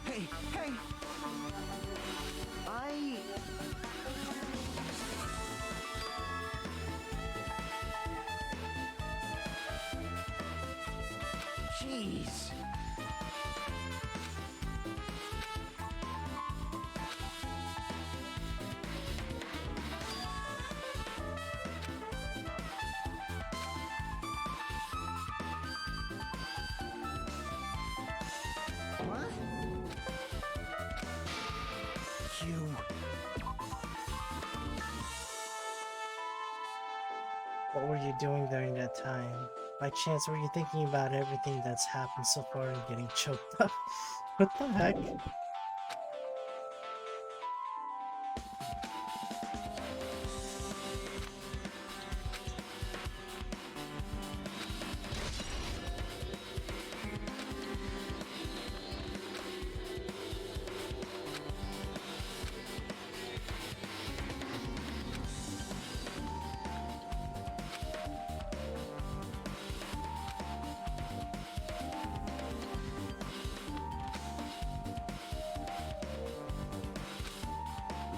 Hey, hey! I... Jeez. What? You... What were you doing during that time? By chance, were you thinking about everything that's happened so far and getting choked up? What the heck?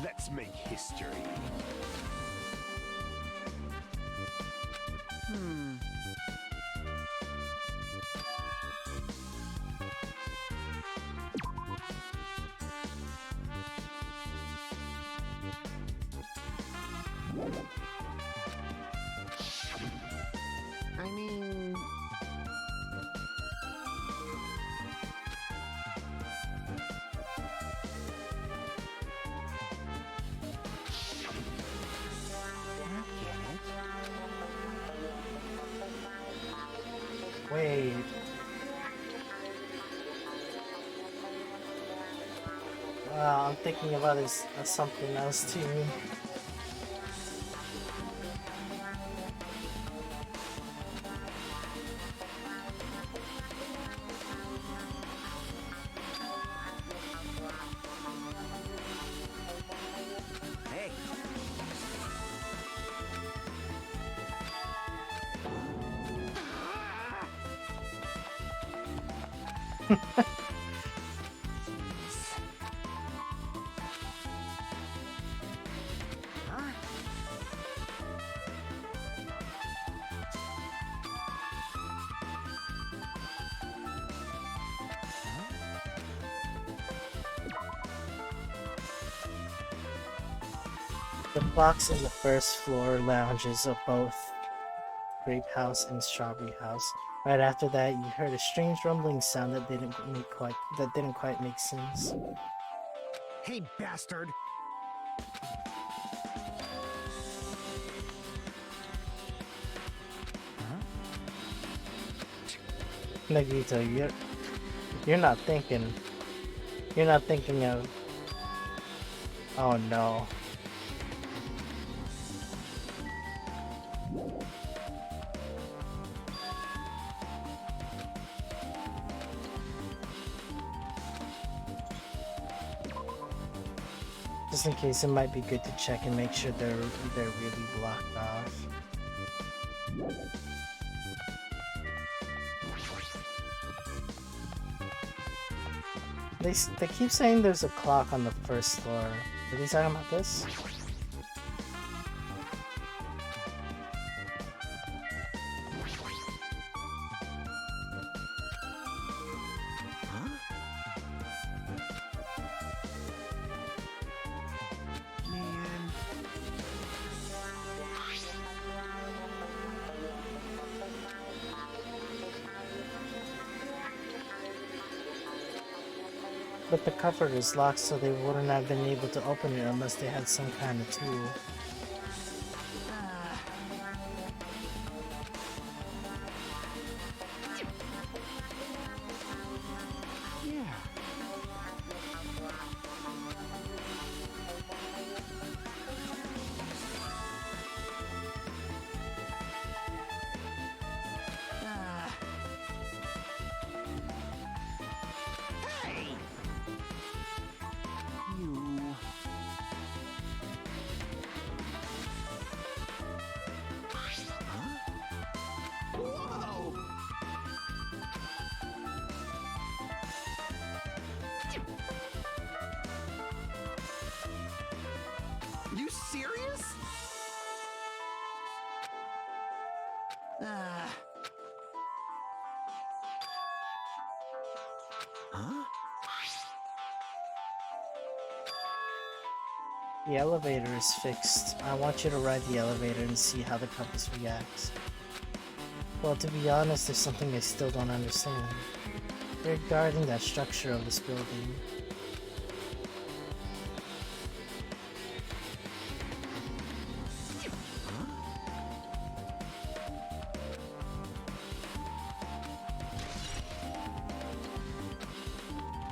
Let's make history. Hmm. I mean... Wait. I'm thinking about this as something else too. Hey. Huh? The clocks in the first floor lounges of both Grape House and Strawberry House. Right after that, you heard a strange rumbling sound that didn't quite make sense. Hey, bastard! Nagito, you're not thinking of. Oh no. Just in case, it might be good to check and make sure they're really blocked off. They keep saying there's a clock on the first floor. Are they talking about this? Man. But the cupboard is locked, so they wouldn't have been able to open it unless they had some kind of tool. Yeah. Hey! You. Huh? Whoa! You serious? Huh? The elevator is fixed. I want you to ride the elevator and see how the compass reacts. Well, to be honest, there's something I still don't understand. Regarding that structure of this building.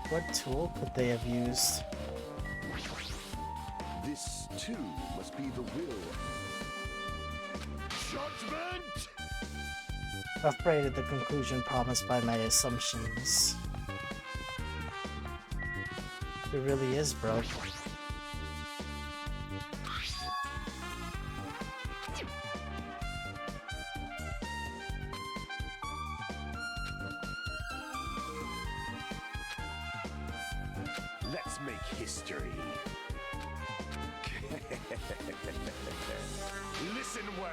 What tool could they have used? This too must be the will. Judgment! Afraid of the conclusion promised by my assumptions. It really is broke. Let's make history. Listen well.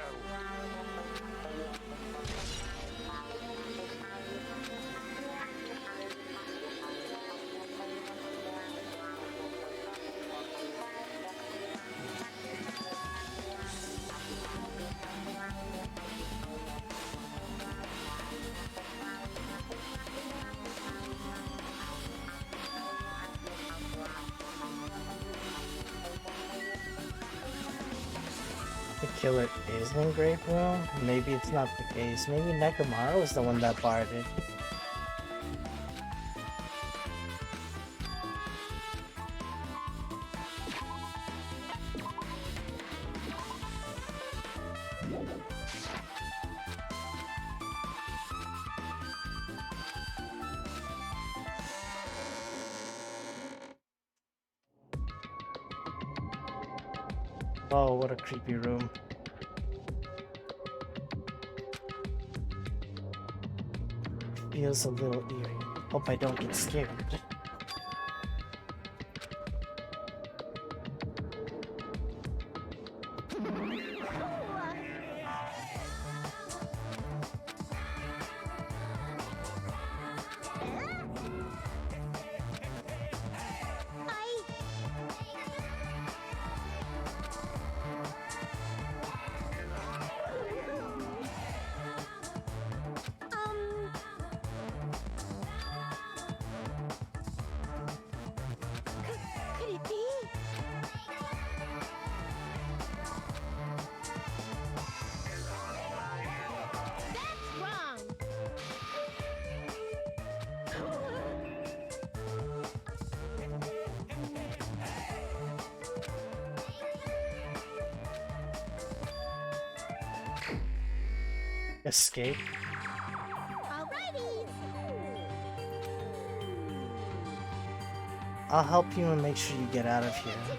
The killer is in Great Room? Maybe it's not the case. Maybe Nekomaru is the one that barred it. Oh, what a creepy room. Feels a little eerie. Hope I don't get scared. Could it be? That's wrong. Escape. Alrighty. I'll help you and make sure you get out of here. To me.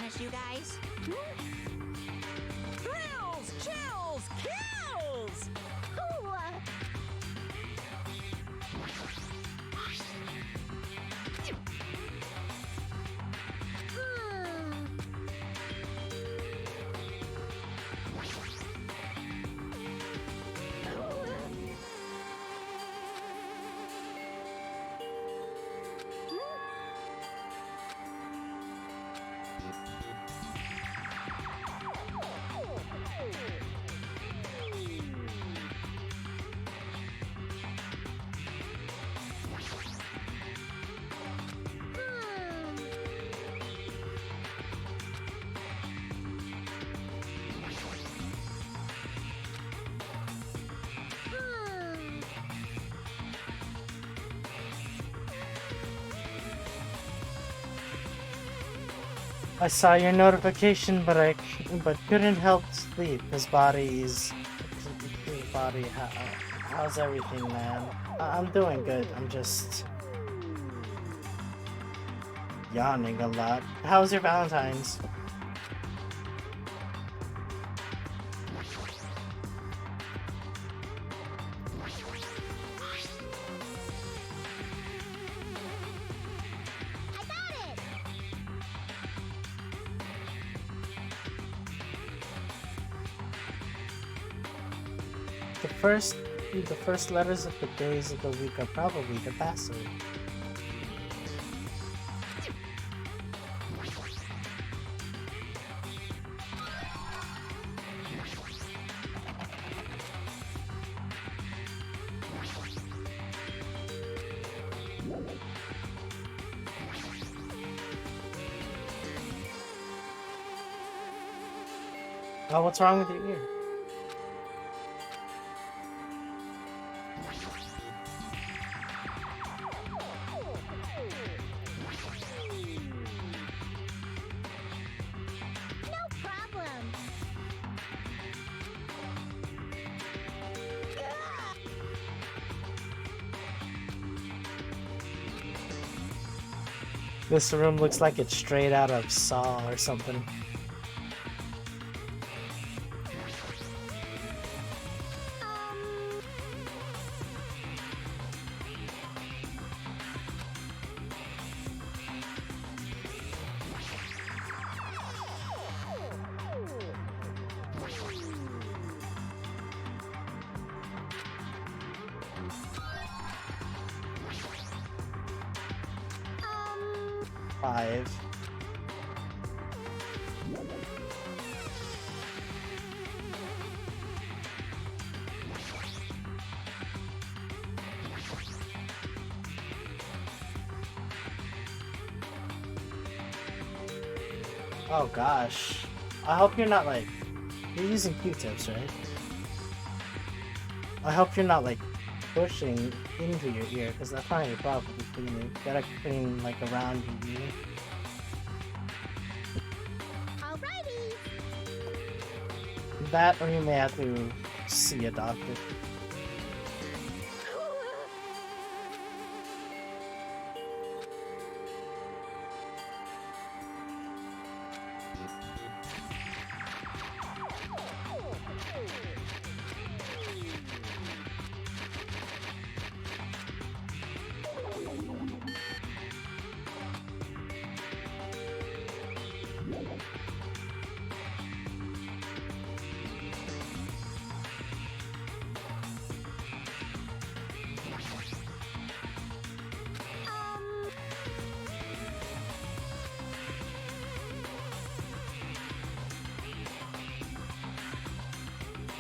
punish you guys? Thrills, chills, kills! Ooh, I saw your notification, but couldn't help sleep. His body. How's everything, man? I'm doing good. I'm just yawning a lot. How's your Valentine's? I got it! The first letters of the days of the week are probably the password. Oh, what's wrong with your ear? No problem. This room looks like it's straight out of Saw or something. Five. Oh gosh. I hope you're not like... You're using Q-tips, right? I hope you're not like pushing into your ear, because that's not your problem to clean it. You gotta clean like around your ear. Alrighty. That, or you may have to see a doctor.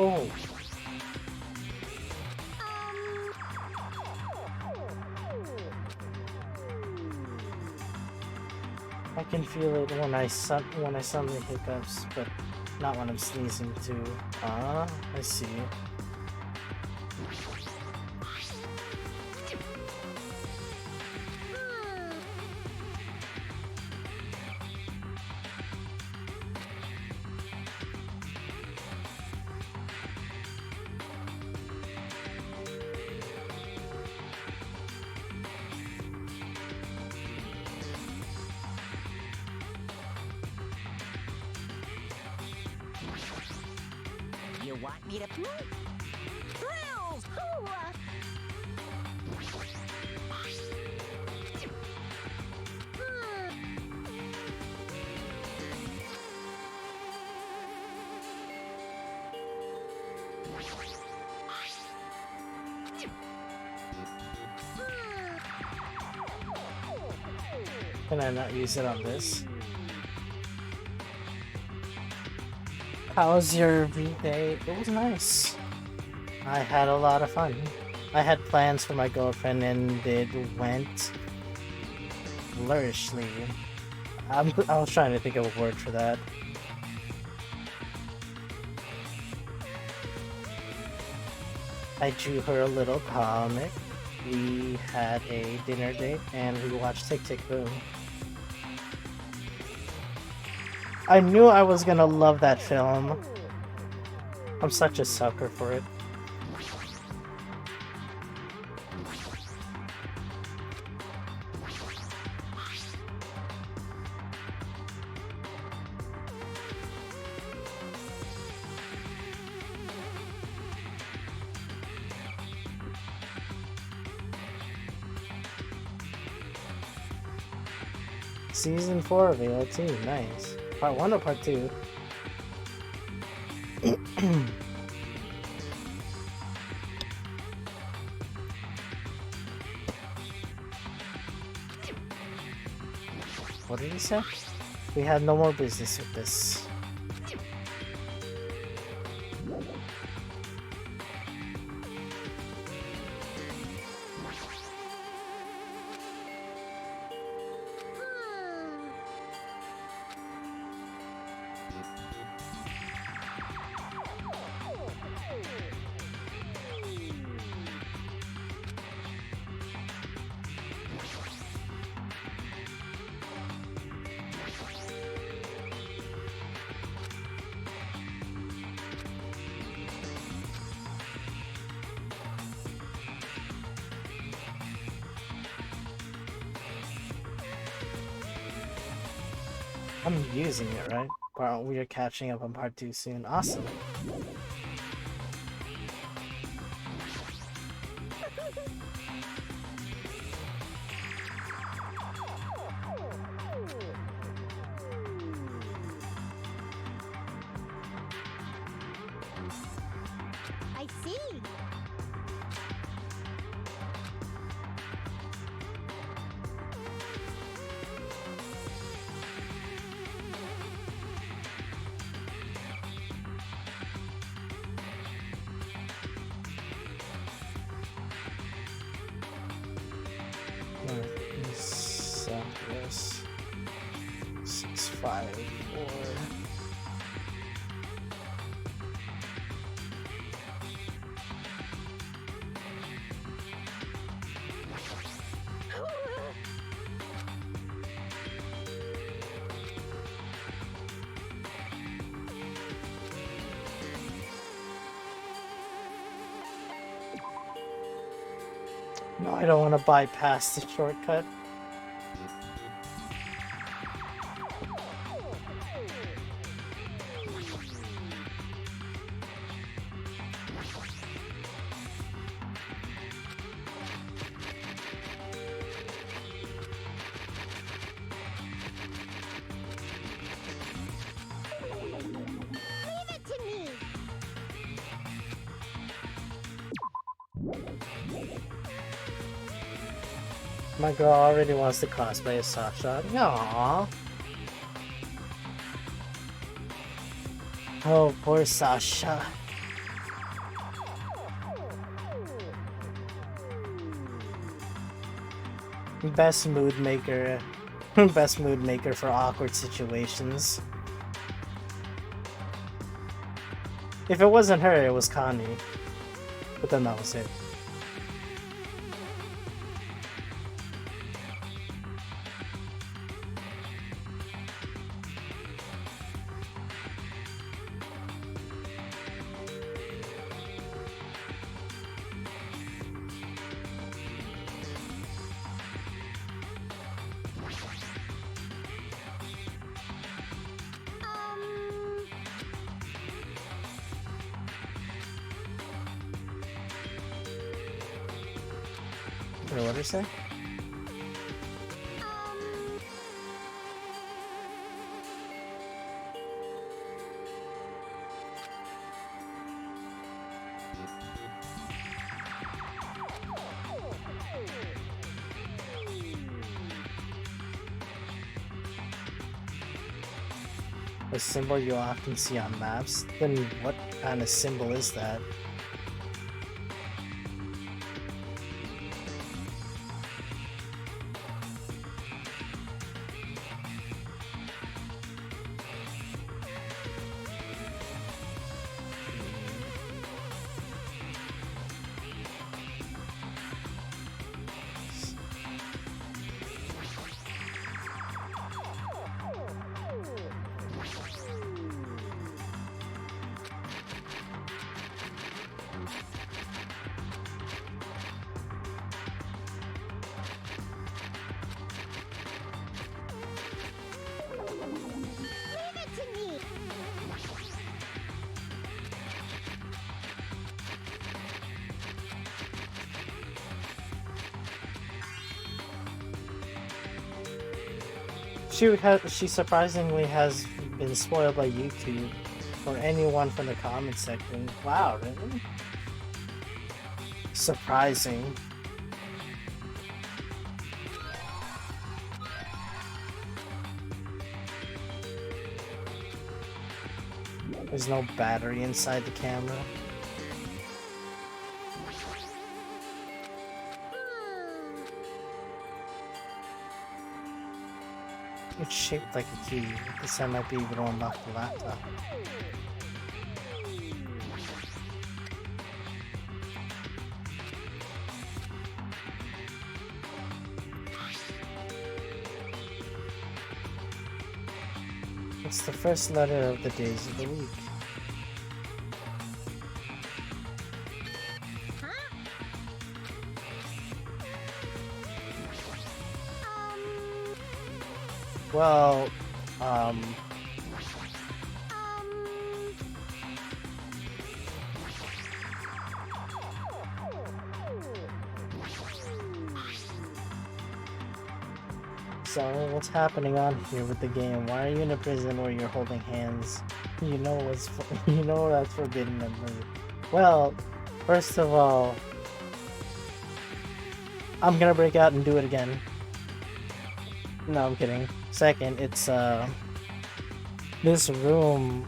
Oh. I can feel it when I suddenly hiccups, but not when I'm sneezing too. Ah, I see. Want me to thrills? Can I not use it on this? How was your weekday? It was nice. I had a lot of fun. I had plans for my girlfriend and it went flourishly. I was trying to think of a word for that. I drew her a little comic. We had a dinner date and we watched Tick Tick Boom. I knew I was gonna love that film. I'm such a sucker for it. Season 4 of AOT, nice. Part 1 or part 2? What did he say? We had no more business with this. I'm using it, right? We are catching up on part 2 soon. Awesome. I see. Southwest 654. No, I don't want to bypass the shortcut. Leave it to me. My girl already wants to cosplay as Sasha. Aww. Oh, poor Sasha. Best mood maker. Best mood maker for awkward situations. If it wasn't her, it was Connie. But then that was it. Wait, what did I say? A symbol you often see on maps? Then what kind of symbol is that? Leave it to me. She surprisingly has been spoiled by YouTube or anyone from the comment section. Wow, really? Surprising. There's no battery inside the camera. It's shaped like a key. This I might be able to unlock the laptop. It's the first letter of the days of the week. Well, so what's happening on here with the game? Why are you in a prison where you're holding hands? You know you know that's forbidden and murder. Well, first of all, I'm gonna break out and do it again. No, I'm kidding. Second, it's this room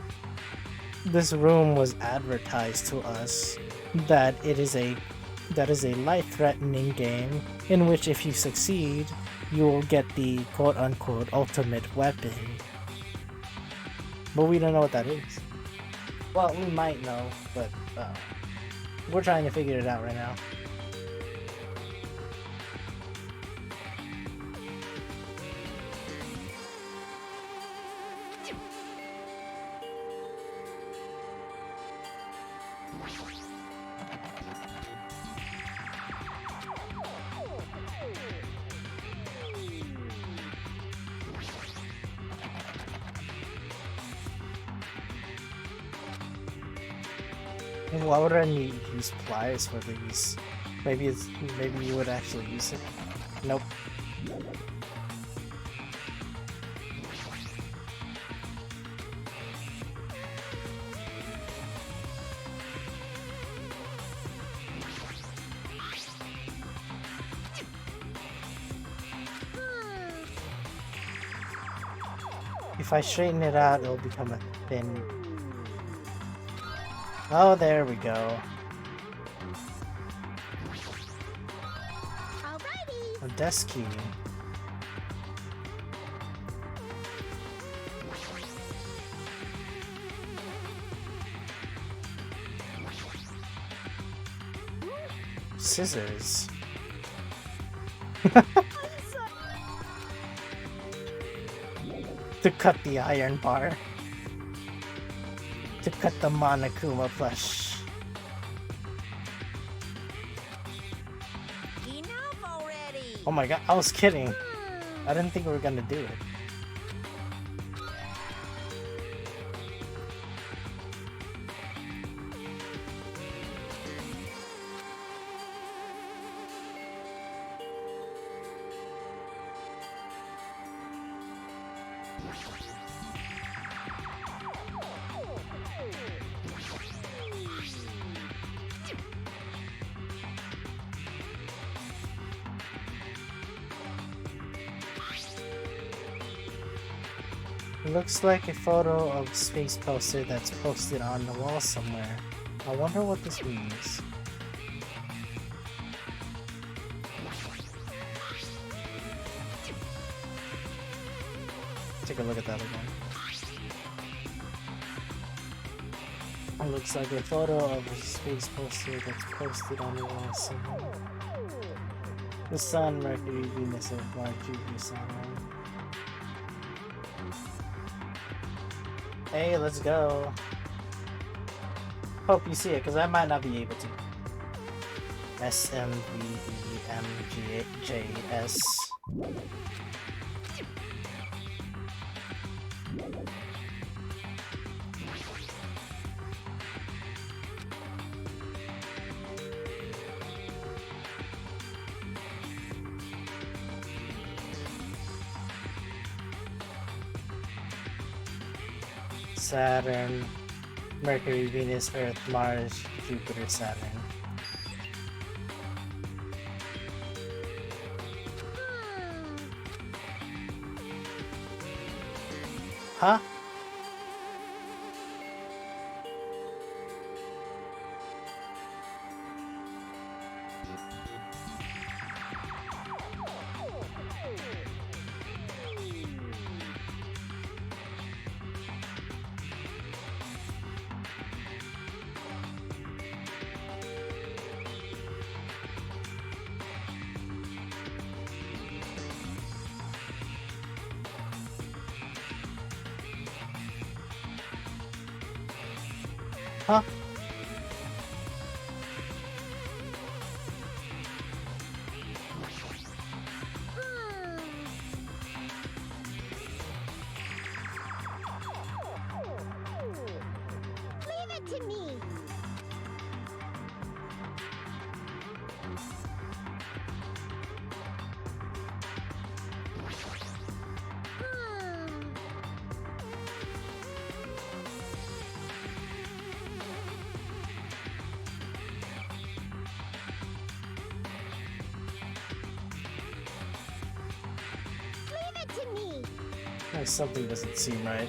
was advertised to us that it is a life-threatening game in which if you succeed, you will get the quote-unquote ultimate weapon. But we don't know what that is. Well, we might know, but we're trying to figure it out right now. Why would I need to use pliers for these? Maybe you would actually use it. Nope. If I straighten it out, it'll become a thin. Oh, there we go. Alrighty. A desk key. Scissors. To cut the iron bar. To cut the Monokuma plush. Enough already. Oh my god, I was kidding. I didn't think we were gonna do it. It looks like a photo of a space poster that's posted on the wall somewhere. I wonder what this means. Take a look at that again. It looks like a photo of a space poster that's posted on the wall somewhere. The Sun, Mercury, Venus, Earth, Mars, Jupiter, Saturn. Hey, let's go. Hope you see it, because I might not be able to. S M V E M G J S. Saturn, Mercury, Venus, Earth, Mars, Jupiter, Saturn. Huh? Huh? Leave it to me. Leave it to me. Something doesn't seem right.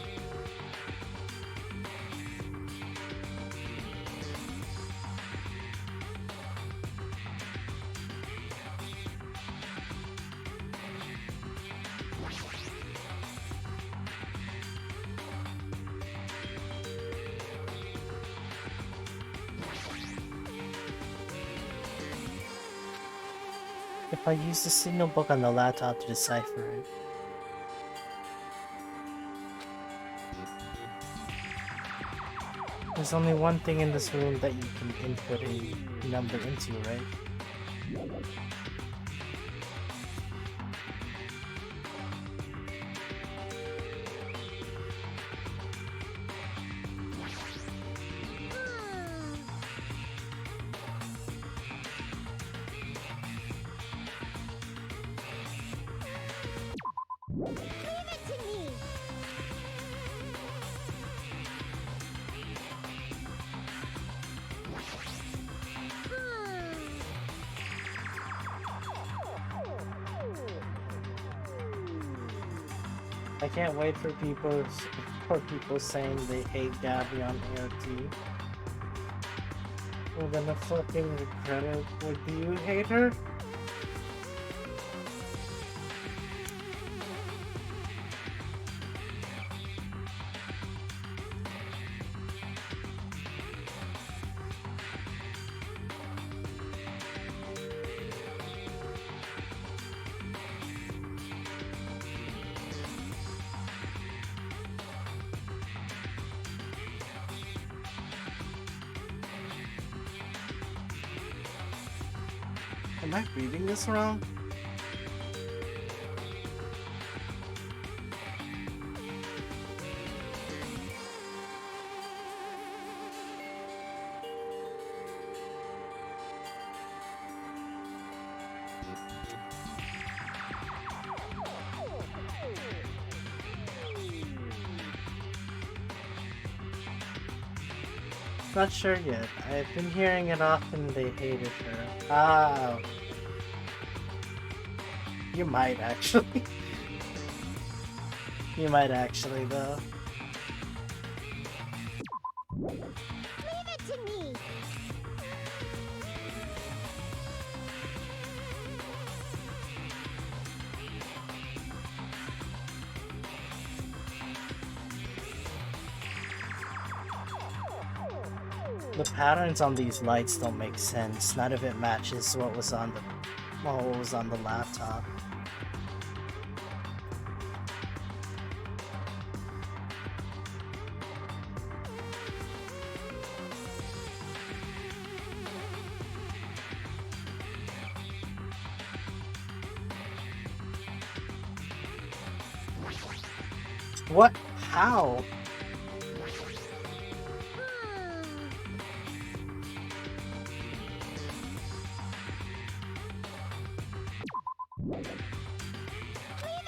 If I use the signal book on the laptop to decipher it. There's only one thing in this room that you can input a number into, right? Leave it to me. I can't wait for people saying they hate Gabby on AOT. We're gonna fucking regret it. Or do you hate her? Am I reading this wrong? Not sure yet. I've been hearing it often they hated her. Ah. You might actually. You might actually, though. Leave it to me. The patterns on these lights don't make sense. None of it matches what was on the laptop. What? How? Leave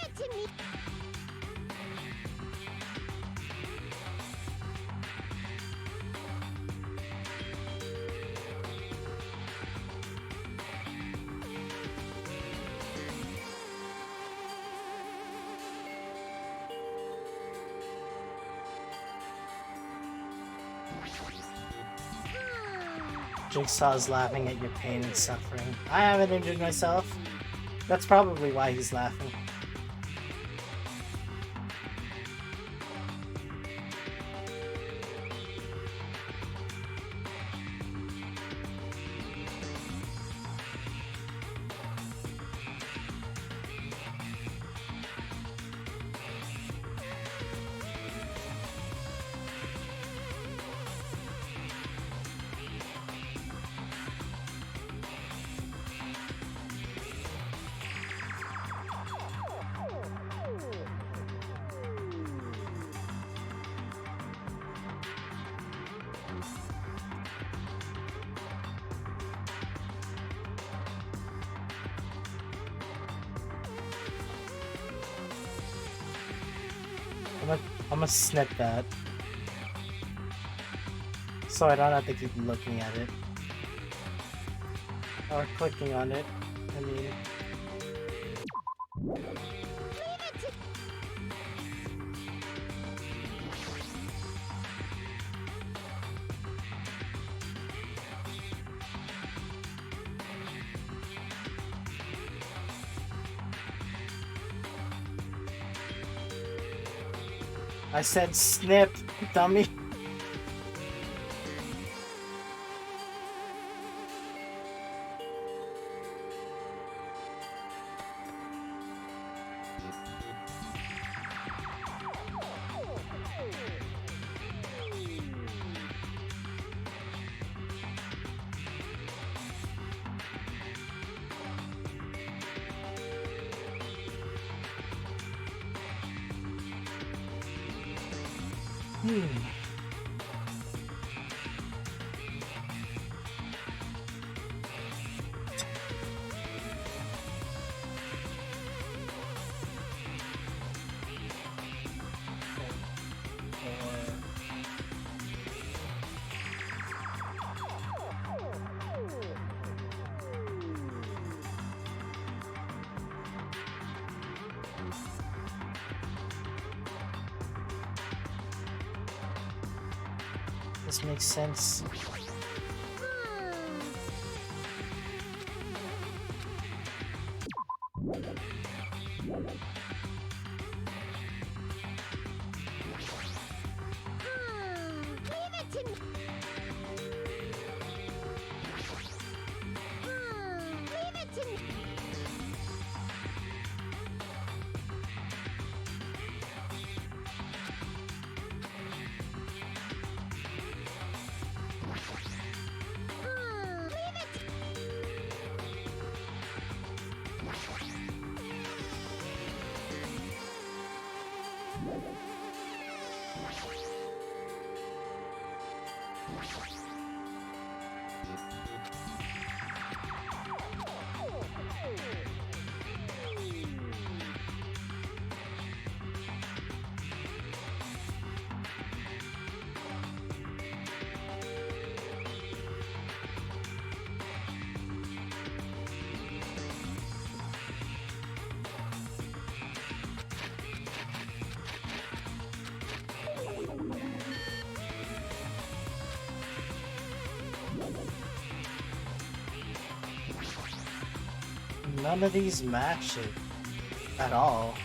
it to me. Jigsaw's laughing at your pain and suffering. I haven't injured myself. That's probably why he's laughing. I'm gonna snip that. So I don't have to keep looking at it. Or clicking on it. I mean... I said snip, dummy. This makes sense. None of these match it at all.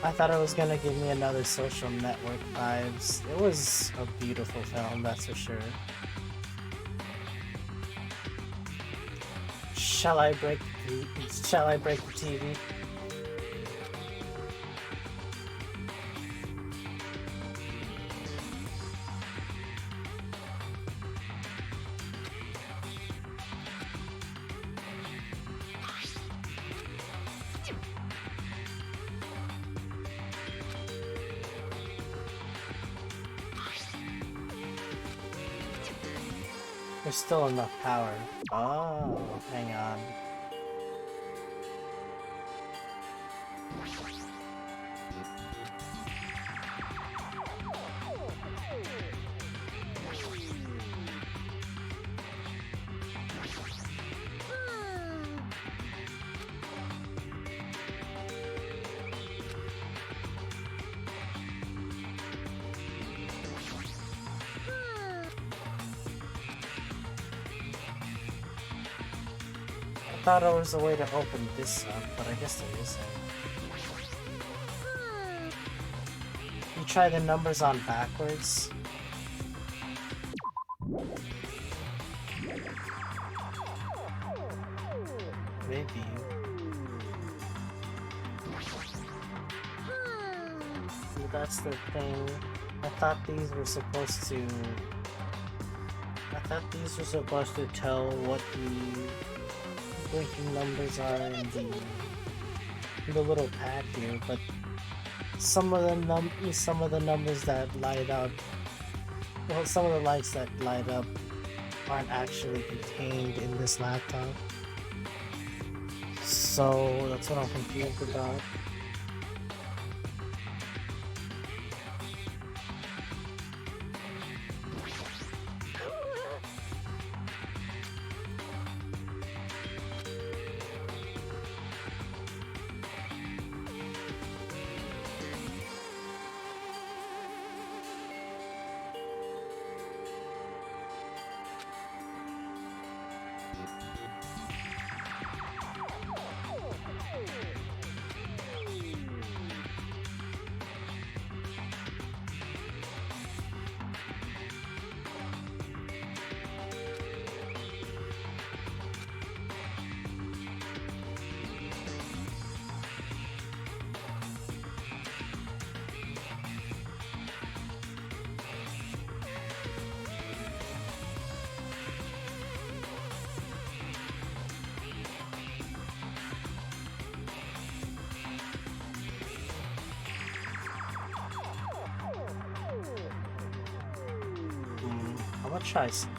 I thought it was gonna give me another Social Network vibes. It was a beautiful film, that's for sure. Shall I break the TV? There's still enough power. Oh, hang on. I thought there was a way to open this up, but I guess there isn't. You try the numbers on backwards. Maybe. See, that's the thing. I thought these were supposed to tell what the blinking numbers are in the little pad here, but some of the numbers that light up, well, some of the lights that light up aren't actually contained in this laptop. So that's what I'm confused about. I'm gonna try something.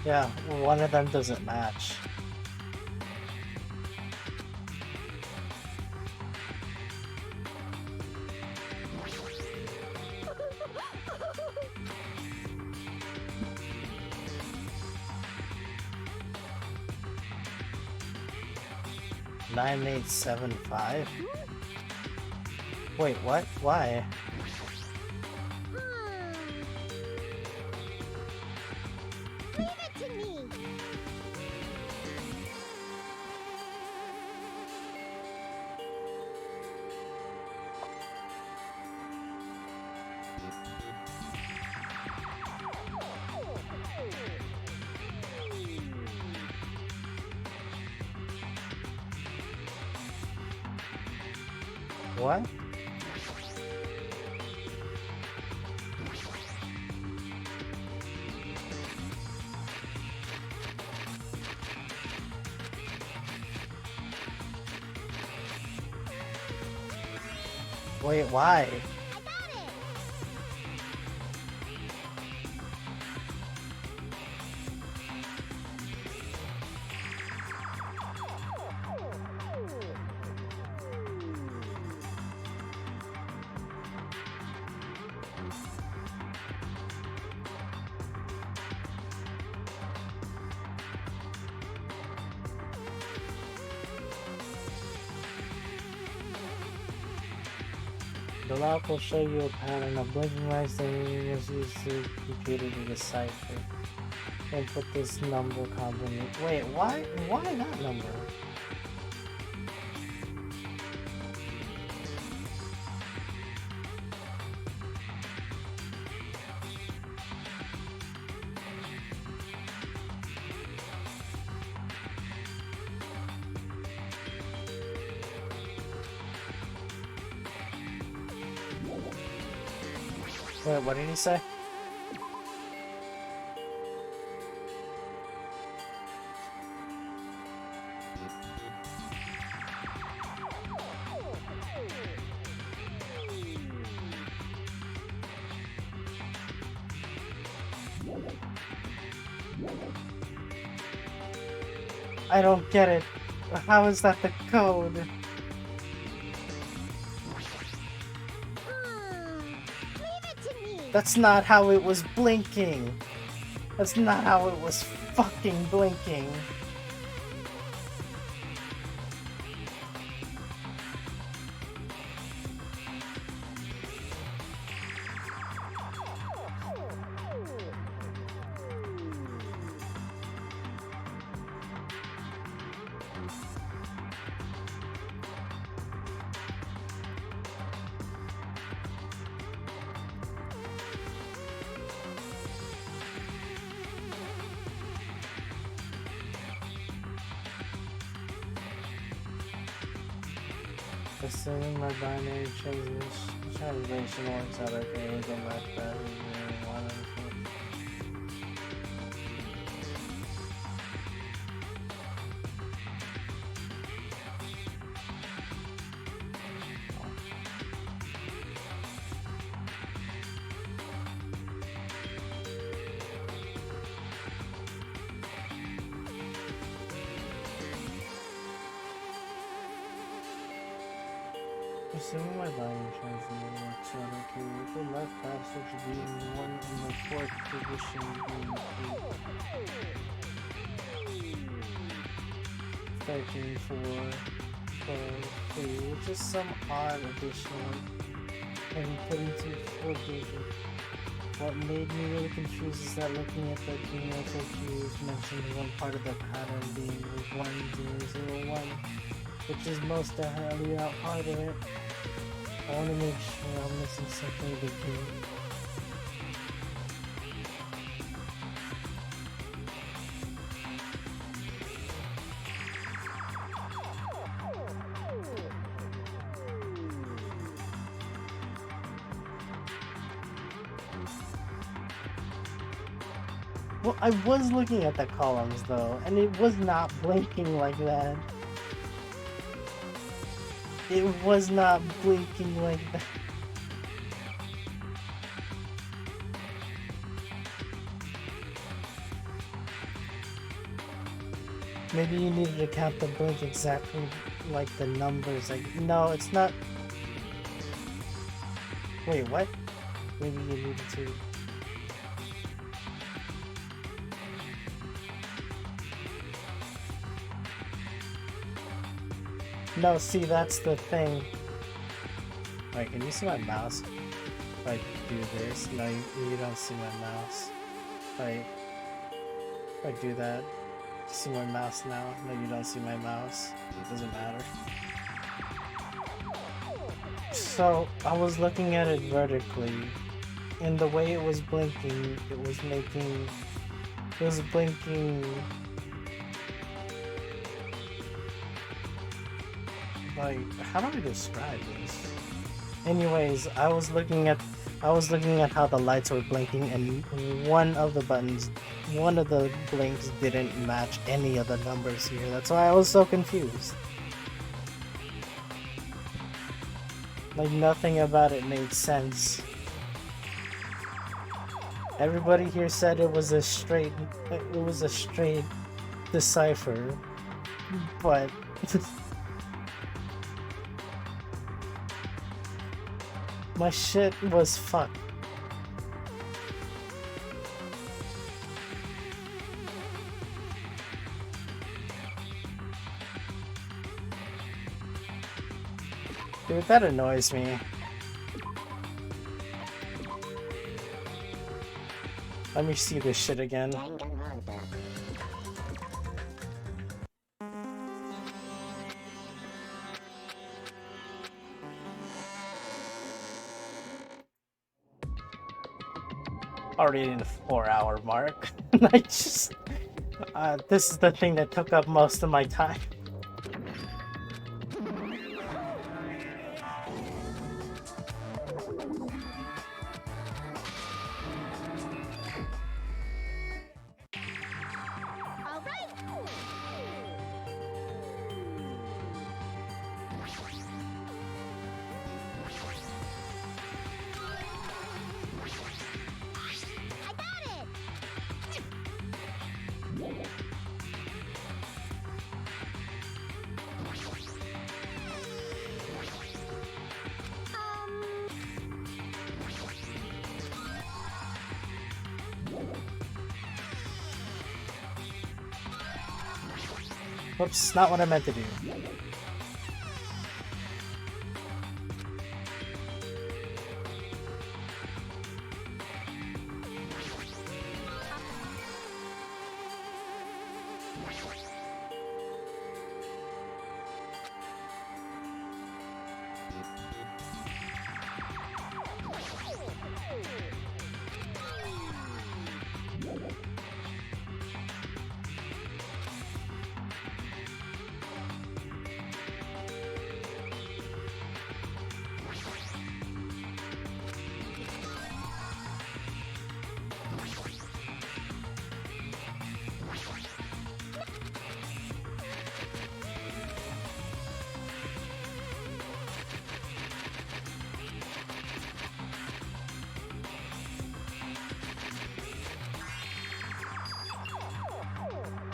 Yeah, one of them doesn't match. Nine eight seven five. Wait, what? Why? Leave it to me. What? Wait, why? I got it. The lock will show you a pattern of blinking lights that is used to computer to decipher. Input this number combination. Wait, why? Why that number? Wait, what did he say? I don't get it. How is that the code? Leave it to me. That's not how it was blinking. That's not how it was fucking blinking. Assuming my binary changes, translation works out okay, we go back better than one of the Assuming my binary translation works out okay, with the left passage being 1 and the fourth position being 8. 13, 4, 12, 3, which is some odd addition and put into 4 digits. What made me really confused is that looking at the cumulative cues mentioned one part of the pattern being 1001, which is most definitely not part of it. I want to make sure I'm missing something big here. Well, I was looking at the columns though, and it was not blinking like that. It was not blinking like that. Maybe you needed to count the blink exactly like the numbers. Like, no, it's not. Wait, what? Maybe you needed to. No, see, that's the thing. Wait, can you see my mouse? If I do this? No, you don't see my mouse. If I do that, see my mouse now? No, you don't see my mouse. It doesn't matter. So, I was looking at it vertically, and the way it was blinking, it was blinking like, how do I describe this? Anyways, I was looking at how the lights were blinking, and one of the blinks didn't match any of the numbers here. That's why I was so confused. Like, nothing about it made sense. Everybody here said it was a straight decipher, but my shit was fucked. Dude, that annoys me. Let me see this shit again. Already in the 4-hour mark. I just... this is the thing that took up most of my time. All right. I got it. Whoops, not what I meant to do.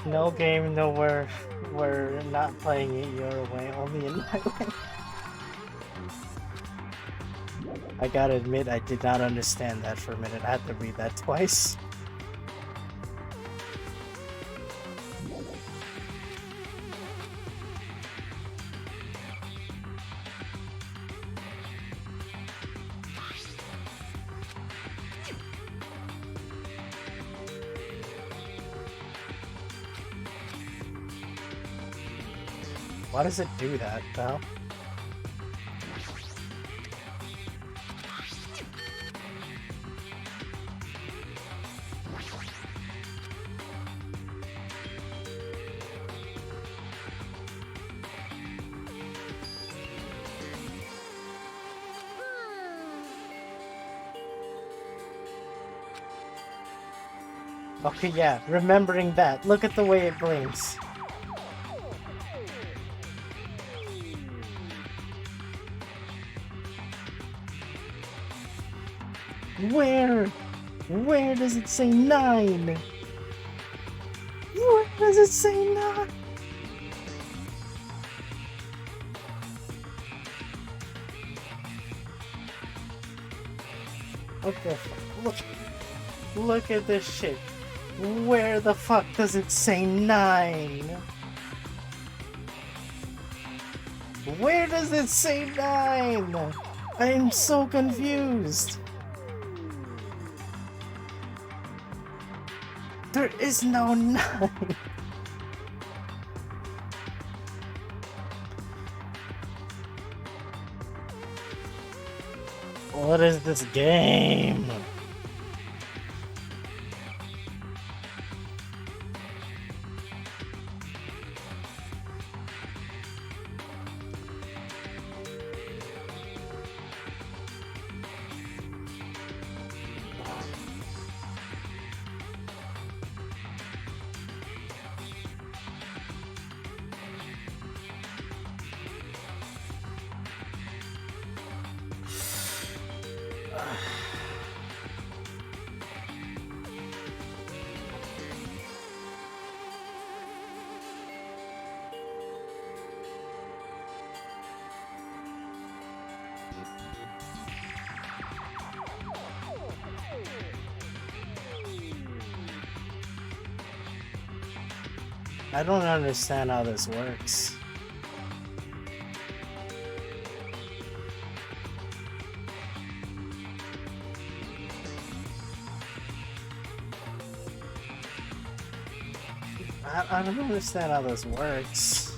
No game, nowhere. We're not playing it your way, only in my way. I gotta admit, I did not understand that for a minute. I had to read that twice. Why does it do that, though? Okay, yeah, remembering that. Look at the way it blinks. Where? Where does it say 9? Where does it say 9? Okay, look at this shit. Where the fuck does it say 9? Where does it say 9? I am so confused. There is no 9. What is this game? I don't understand how this works. I don't understand how this works.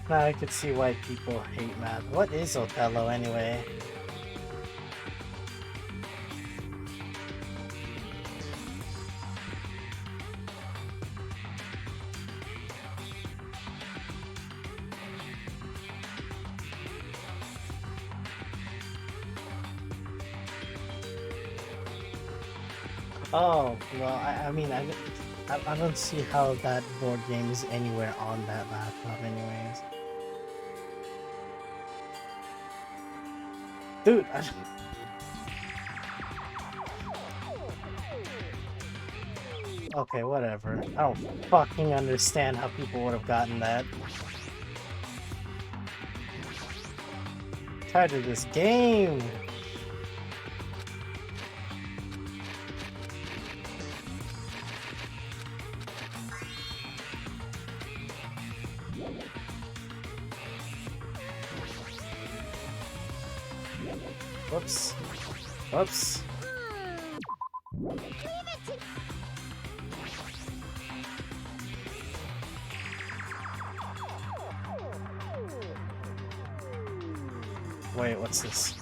Now I could see why people hate math. What is Othello anyway? Oh, well, I don't see how that board game is anywhere on that laptop anyways. Dude, okay, whatever. I don't fucking understand how people would have gotten that. Tired of this game. Whoops. Whoops. Wait, what's this?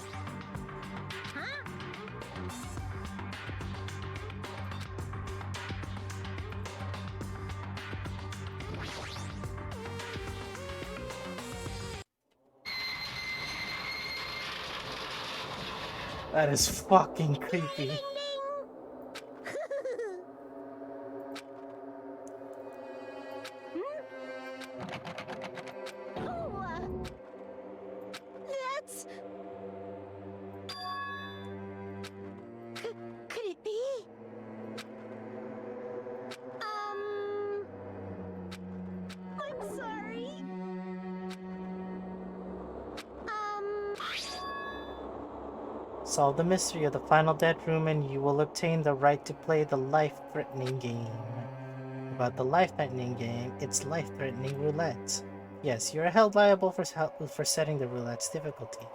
That is fucking creepy. That's... Could it be? I'm sorry. Solve the mystery of the final dead room and you will obtain the right to play the life-threatening game. About the life-threatening game, it's life-threatening roulette. Yes, you are held liable for setting the roulette's difficulty.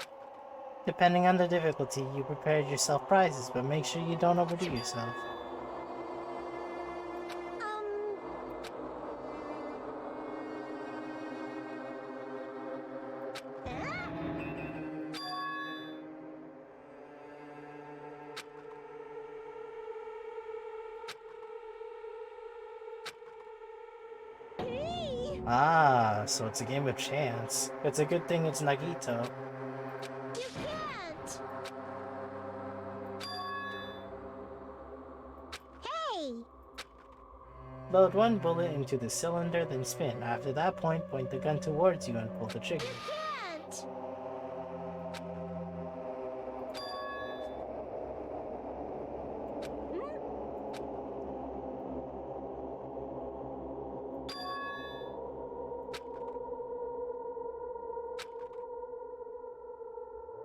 Depending on the difficulty, you prepared yourself prizes, but make sure you don't overdo yourself. Ah, so it's a game of chance. It's a good thing it's Nagito. You can't! Hey! Load one bullet into the cylinder, then spin. After that point the gun towards you and pull the trigger. Can't!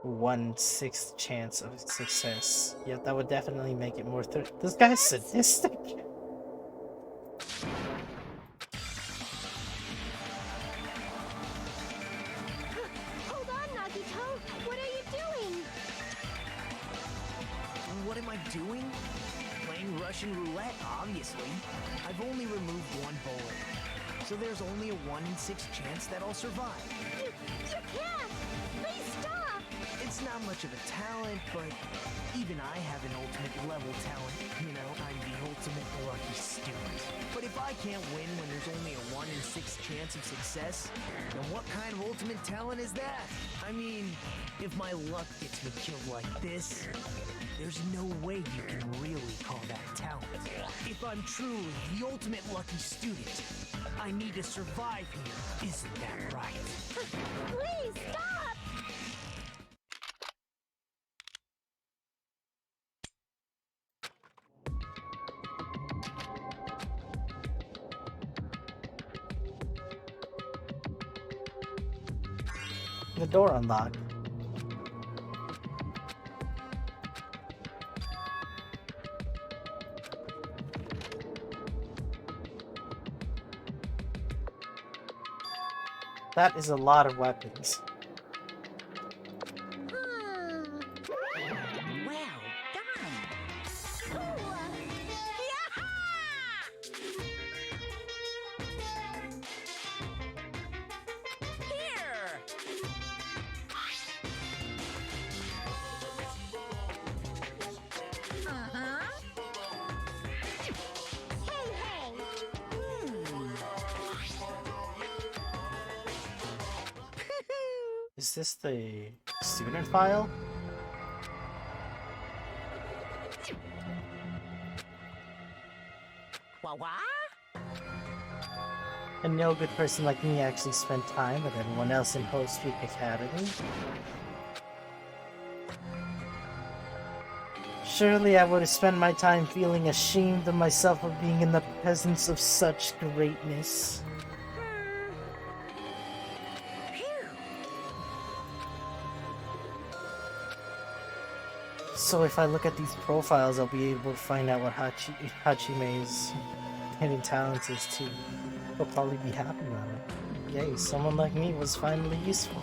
1/6 chance of success. Yeah, that would definitely make it more this guy's sadistic. Hold on, Nagito! What are you doing? What am I doing? Playing Russian roulette, obviously. I've only removed one bullet. So there's only a 1 in 6 chance that I'll survive. You can't! Please stop! It's not much of a talent, but even I have an ultimate level talent. You know, I'm the ultimate lucky student. But if I can't win when there's only a 1 in 6 chance of success, then what kind of ultimate talent is that? I mean, if my luck gets me killed like this, there's no way you can really call that talent. If I'm truly the ultimate lucky student, I need to survive here. Isn't that right? Please stop! The door unlocked. That is a lot of weapons. Well done. Here. Uh-huh. Hey, hey! Is this the student file? What? And no good person like me actually spent time with everyone else in Host Week Academy. Surely I would have spent my time feeling ashamed of myself for being in the presence of such greatness. So if I look at these profiles, I'll be able to find out what Hachime's hidden talents is too. He'll probably be happy about it. Yay, someone like me was finally useful.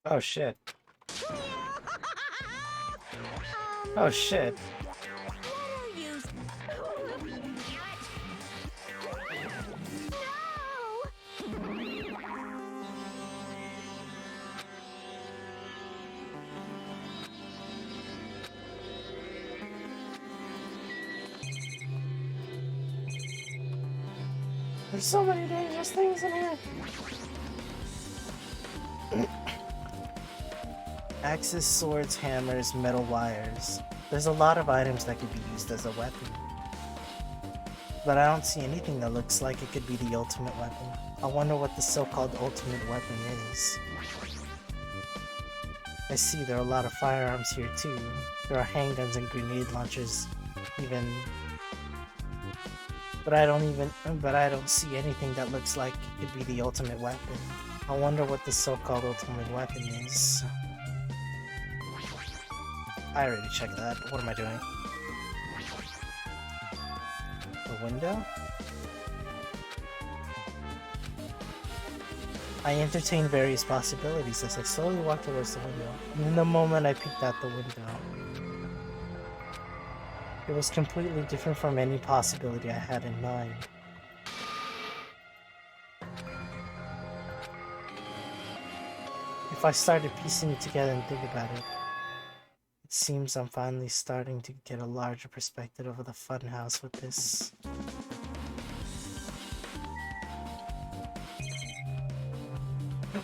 Oh shit. Oh shit. There's so many dangerous things in here. Axes, swords, hammers, metal wires. There's a lot of items that could be used as a weapon. But I don't see anything that looks like it could be the ultimate weapon. I wonder what the so-called ultimate weapon is. I see there are a lot of firearms here too. There are handguns and grenade launchers, even. But I don't see anything that looks like it could be the ultimate weapon. I wonder what the so-called ultimate weapon is. I already checked that. What am I doing? The window? I entertained various possibilities as I slowly walked towards the window. And in the moment I peeked out the window, It was completely different from any possibility I had in mind. If I started piecing it together and think about it, it seems I'm finally starting to get a larger perspective of the funhouse with this.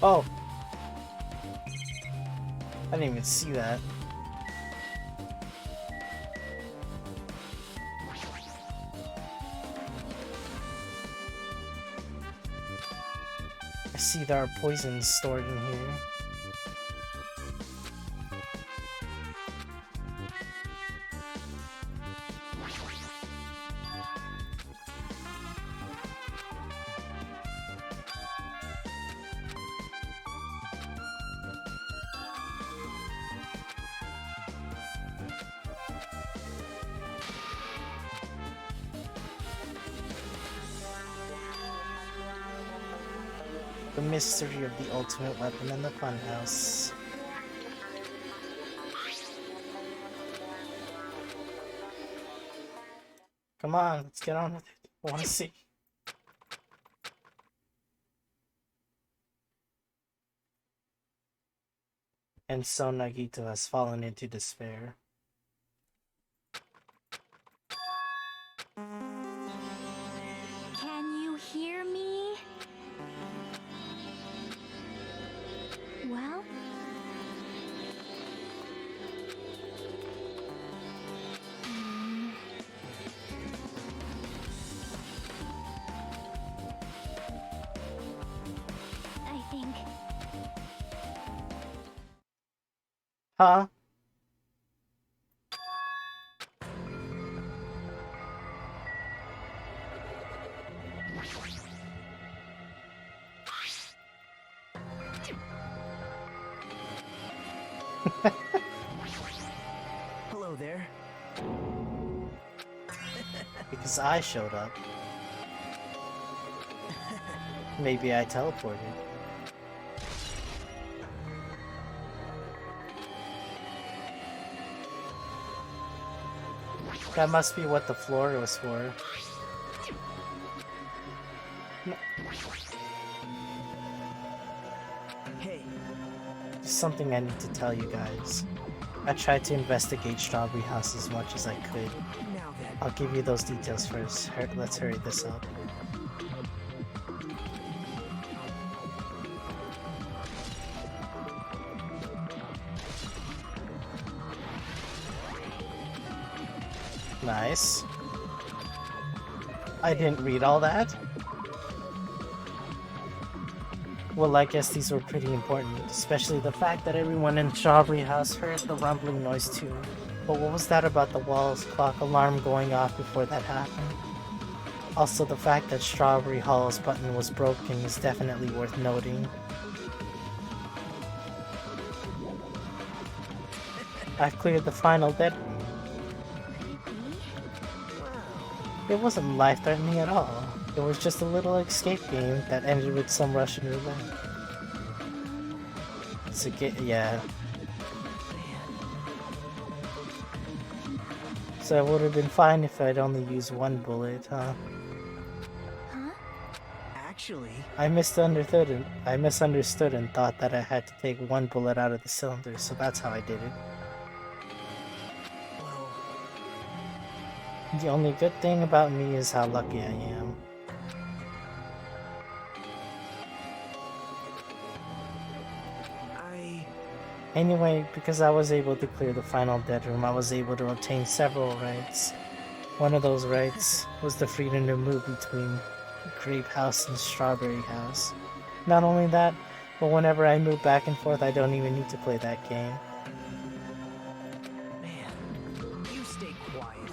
Oh! I didn't even see that. I see there are poisons stored in here. The mystery of the ultimate weapon in the funhouse. Come on, let's get on with it. I want to see. And so Nagito has fallen into despair. Can you hear me? Well? I think Huh? Hello there. Because I showed up. Maybe I teleported. That must be what the floor was for. Hey, There's something I need to tell you guys. I tried to investigate Strawberry House as much as I could. now then. I'll give you those details first. Let's hurry this up. Nice. I didn't read all that. Well, I guess these were pretty important, especially the fact that everyone in Strawberry House heard the rumbling noise too. But what was that about the wall's clock alarm going off before that happened? Also, the fact that Strawberry Hall's button was broken is definitely worth noting. I've cleared the final dead room. It wasn't life-threatening at all. It was just a little escape game that ended with some Russian roulette. It's a yeah. So it would have been fine if I'd only used one bullet, huh? Actually, I misunderstood and thought that I had to take one bullet out of the cylinder, so that's how I did it. well, The only good thing about me is how lucky I am. Anyway, because I was able to clear the final dead room, I was able to obtain several rights. One of those rights was the freedom to move between Grape House and Strawberry House. Not only that, but whenever I move back and forth, I don't even need to play that game. man, you stay quiet.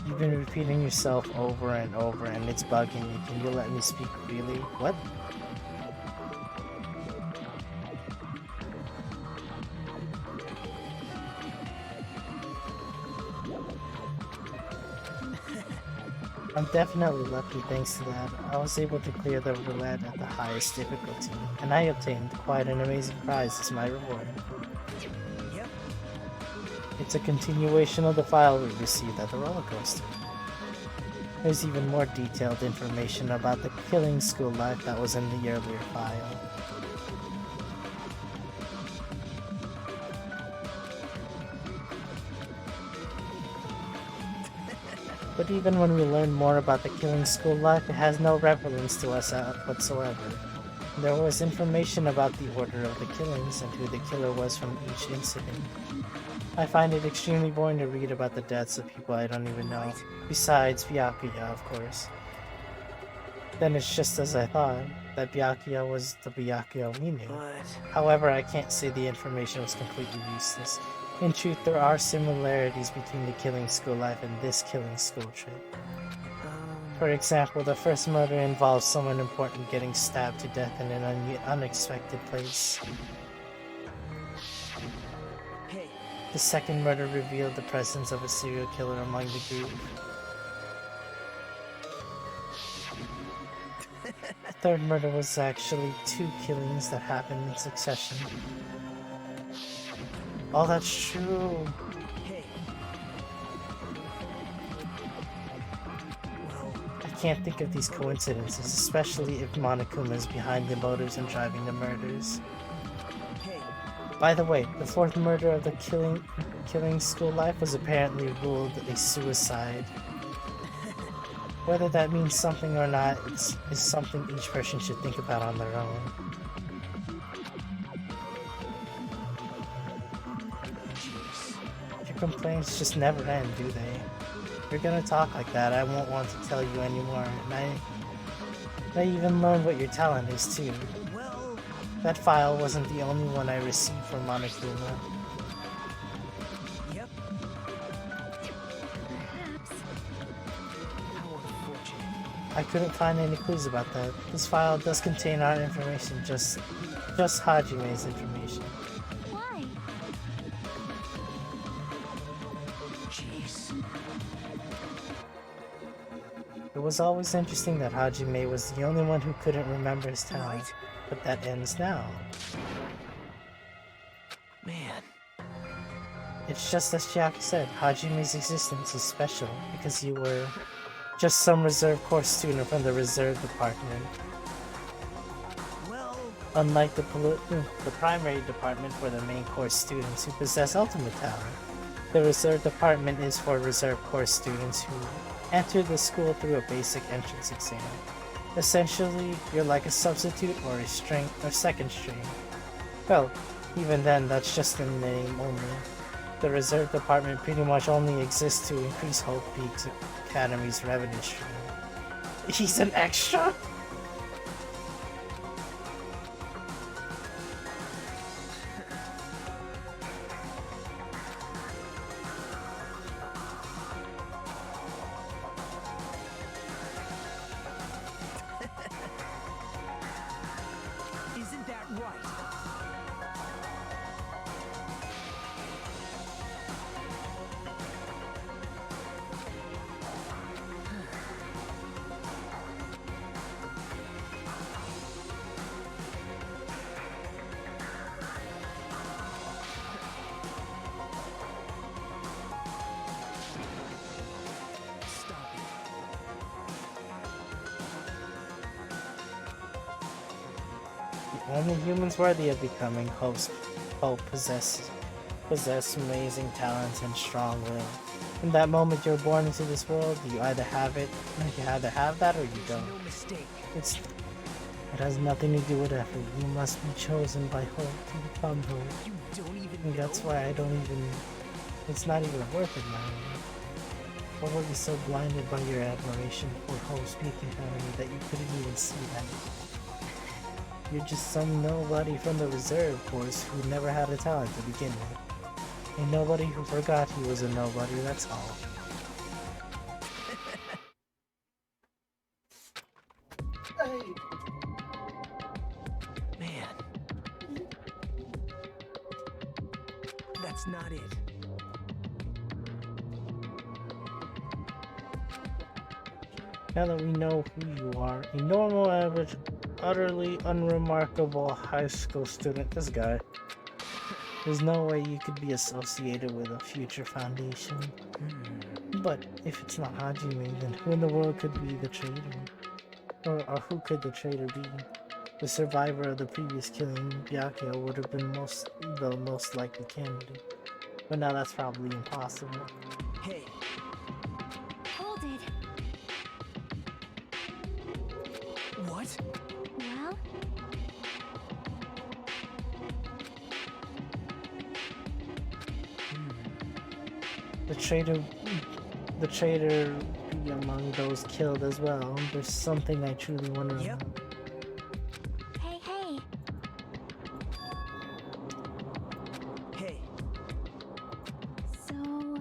You've been repeating yourself over and over and it's bugging me. Can you let me speak freely? What? I'm definitely lucky thanks to that. I was able to clear the roulette at the highest difficulty, and I obtained quite an amazing prize as my reward. Yep. It's a continuation of the file we received at the roller coaster. There's even more detailed information about the killing school life that was in the earlier file. But even when we learn more about the killing school life, it has no relevance to us whatsoever. There was information about the order of the killings and who the killer was from each incident. I find it extremely boring to read about the deaths of people I don't even know, besides Byakuya, of course. Then it's just as I thought, that Byakuya was the Byakuya we knew. However, I can't say the information was completely useless. In truth, there are similarities between the killing school life and this killing school trip. For example, the first murder involves someone important getting stabbed to death in an unexpected place. Hey, The second murder revealed the presence of a serial killer among the group. The third murder was actually 2 killings that happened in succession. Oh, that's true. hey. Well, I can't think of these coincidences, especially if Monokuma is behind the motives and driving the murders. hey. By the way, the 4th murder of the killing school life was apparently ruled a suicide. Whether that means something or not is something each person should think about on their own. Your complaints just never end, do they? If you're gonna talk like that, I won't want to tell you anymore, and I even learned what your talent is too. Well, That file wasn't the only one I received from Monokuma. yep. Perhaps. How unfortunate. I couldn't find any clues about that. This file does contain our information, just Hajime's information. Why? Jeez. It was always interesting that Hajime was the only one who couldn't remember his talent, Right. but that ends now. Man. It's just as Chiaki said, Hajime's existence is special because you were just some reserve course student from the reserve department. Well, Unlike the primary department for the main course students who possess ultimate talent, the reserve department is for reserve course students who enter the school through a basic entrance exam. Essentially, you're like a substitute or a string or second string. Well, even then, that's just the name only. The reserve department pretty much only exists to increase Hope Peaks Academy's revenue stream. He's an extra? isn't that right? Stop it. The only humans worthy of becoming Hope possess amazing talents and strong will. From that moment you're born into this world, you either have it, you either have that or you don't. No mistake. It has nothing to do with effort. You must be chosen by Hope to become Hope. You don't even And that's know? why I don't even. It's not even worth it now. Or were you so blinded by your admiration for Hope's Peak Academy that you couldn't even see that? You're just some nobody from the reserve course who never had a talent to begin with. A nobody who forgot he was a nobody, that's all. Man. That's not it. Now that we know who you are, a normal, average, utterly unremarkable high school student, this guy, there's no way you could be associated with a future foundation. But if it's not Hajime, then who in the world could be the traitor? Or who could the traitor be? The survivor of the previous killing, Byakuya, would have been the most likely candidate. But now that's probably impossible. Hey, Hold it. what? Well, The traitor be among those killed as well. There's something I truly wonder Yep. about. hey, hey. Hey, So,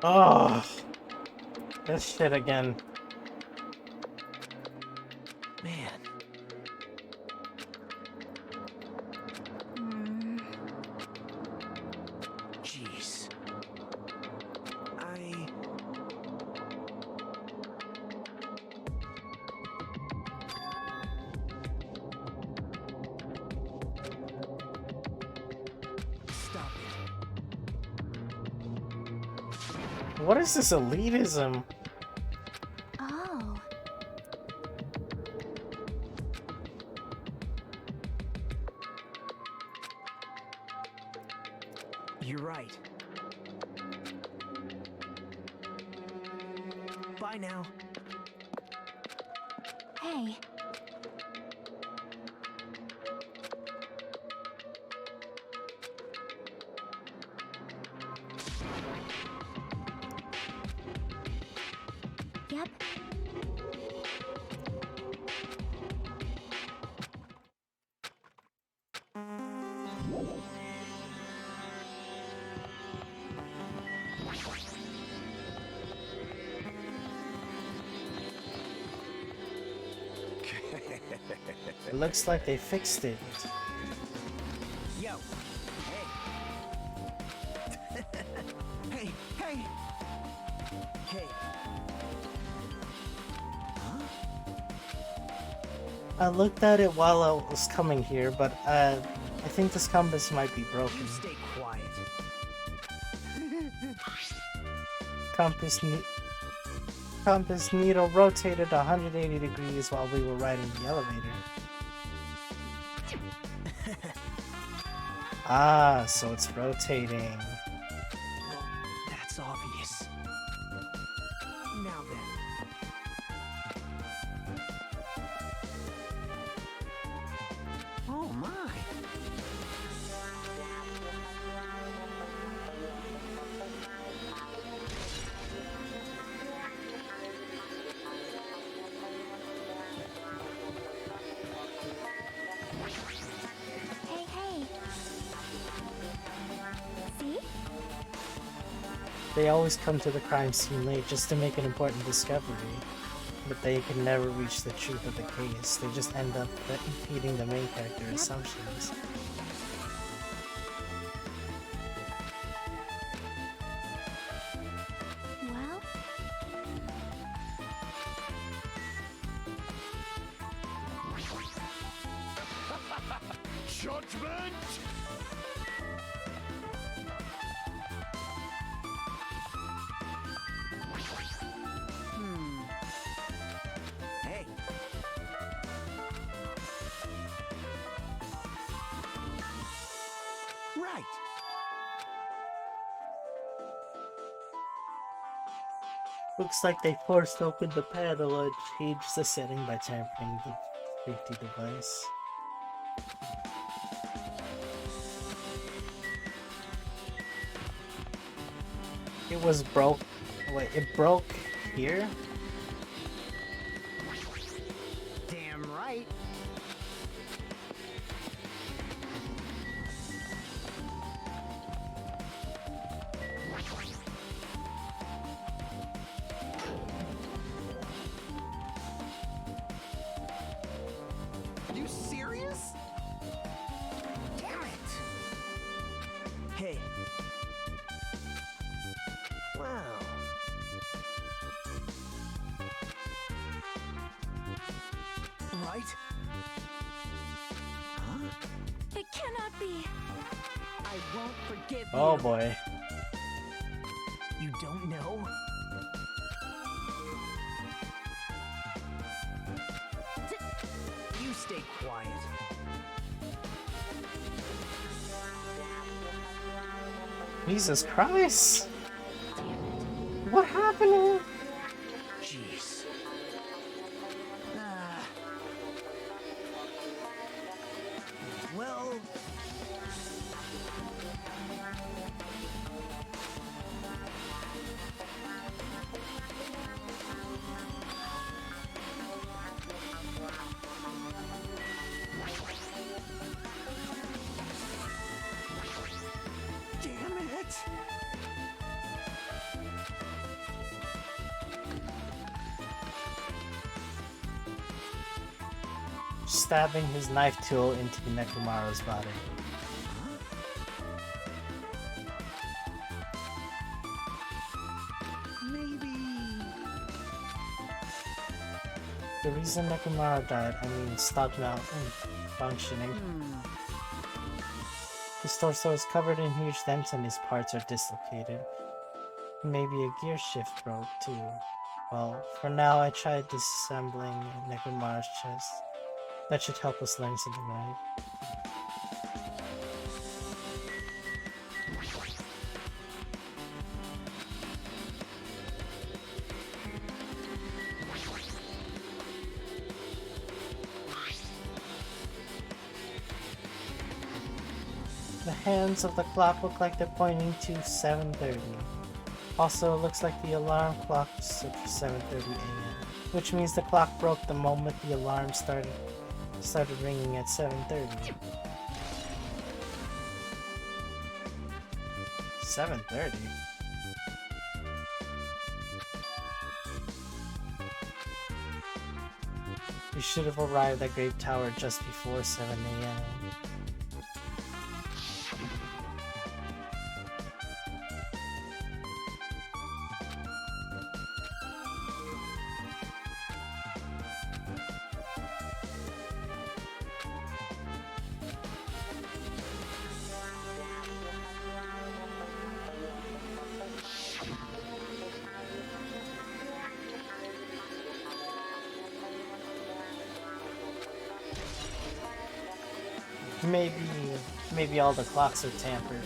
Oh, this shit again. man. hmm, Jeez. Stop it. What is this elitism? oh. You're right. Bye now. Hey. Yep. It looks like they fixed it. Yo. Hey. Hey, hey. Hey. I looked at it while I was coming here, but I think this compass might be broken. You stay quiet. Compass needle rotated 180 degrees while we were riding the elevator. Ah, so it's rotating. That's obvious. Now then. Oh my. Hey, hey. See? They always come to the crime scene late just to make an important discovery, but they can never reach the truth of the case. They just end up feeding the main character assumptions. Well, Judgment! Hey. Right. Looks like they forced open the panel and changed the setting by tampering the safety device. It was broke. Wait, it broke here? Damn right. You serious? Hey. Wow. Right? Huh? It cannot be. I won't forgive Oh you. boy. You don't know? You stay quiet. Jesus Christ! What happened to him? Jeez. Ah. Well. Damn it! Stabbing his knife tool into Nekomaru's body. Maybe. The reason Nekomaru died, stopped functioning. His torso is covered in huge dents and his parts are dislocated. Maybe a gear shift broke too. Well, for now I tried disassembling Nekomaru's chest. That should help us learn something, right? The hands of the clock look like they're pointing to 7:30. Also, it looks like the alarm clock is set for 7:30 a.m., which means the clock broke the moment the alarm started ringing at 7:30. 7:30? We should have arrived at Great Tower just before 7 a.m. Maybe all the clocks are tampered.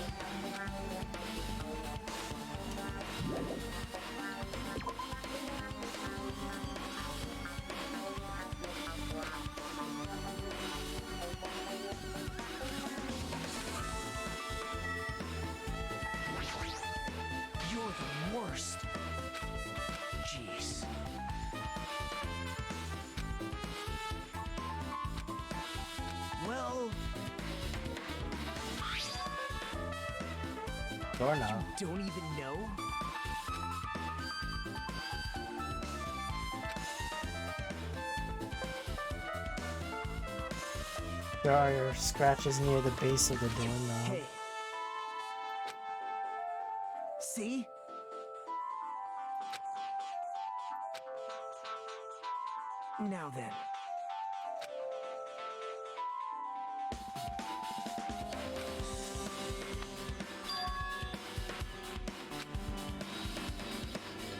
You're the worst. Jeez. Well, Doorknob. don't even know? There are scratches near the base of the doorknob. Hey. See? Now then.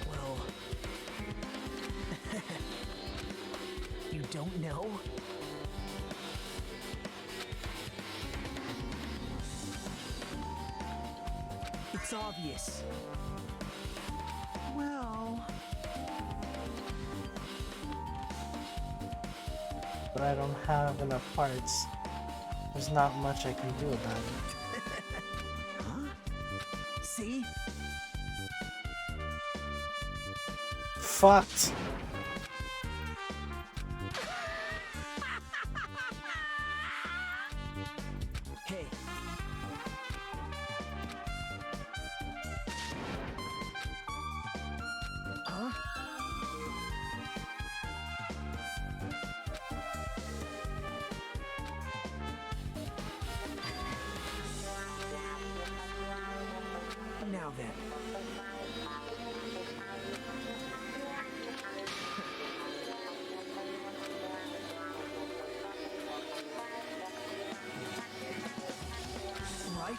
Well. You don't know? It's obvious. Well. But I don't have enough parts. There's not much I can do about it. Huh? See? Fucked! Hey. Huh? Now then. Right?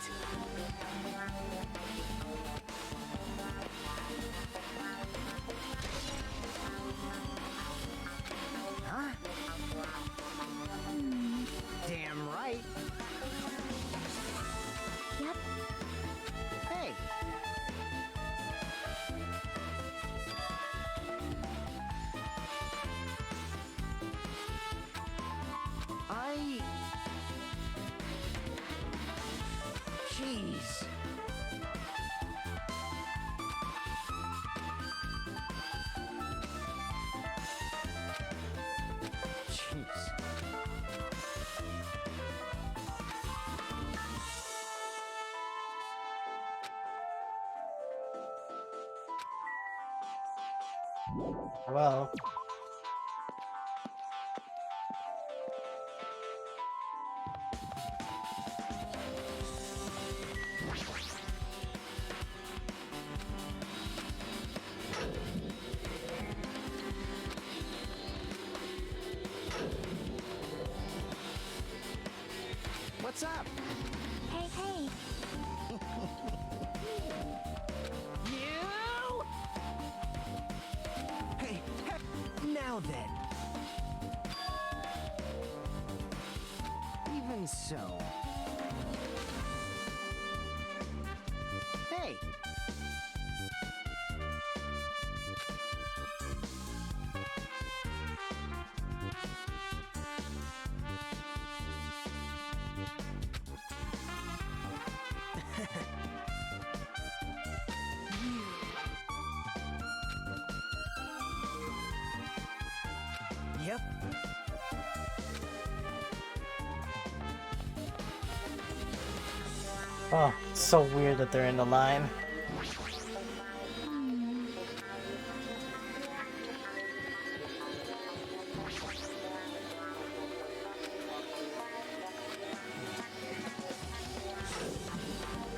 Huh? Damn right. Yep. Hey. Jeez. Jeez. Well, What's up? Hey, hey. You? Hey, hey, now then. Even so. Hey. Yep. oh, it's so weird that they're in the line.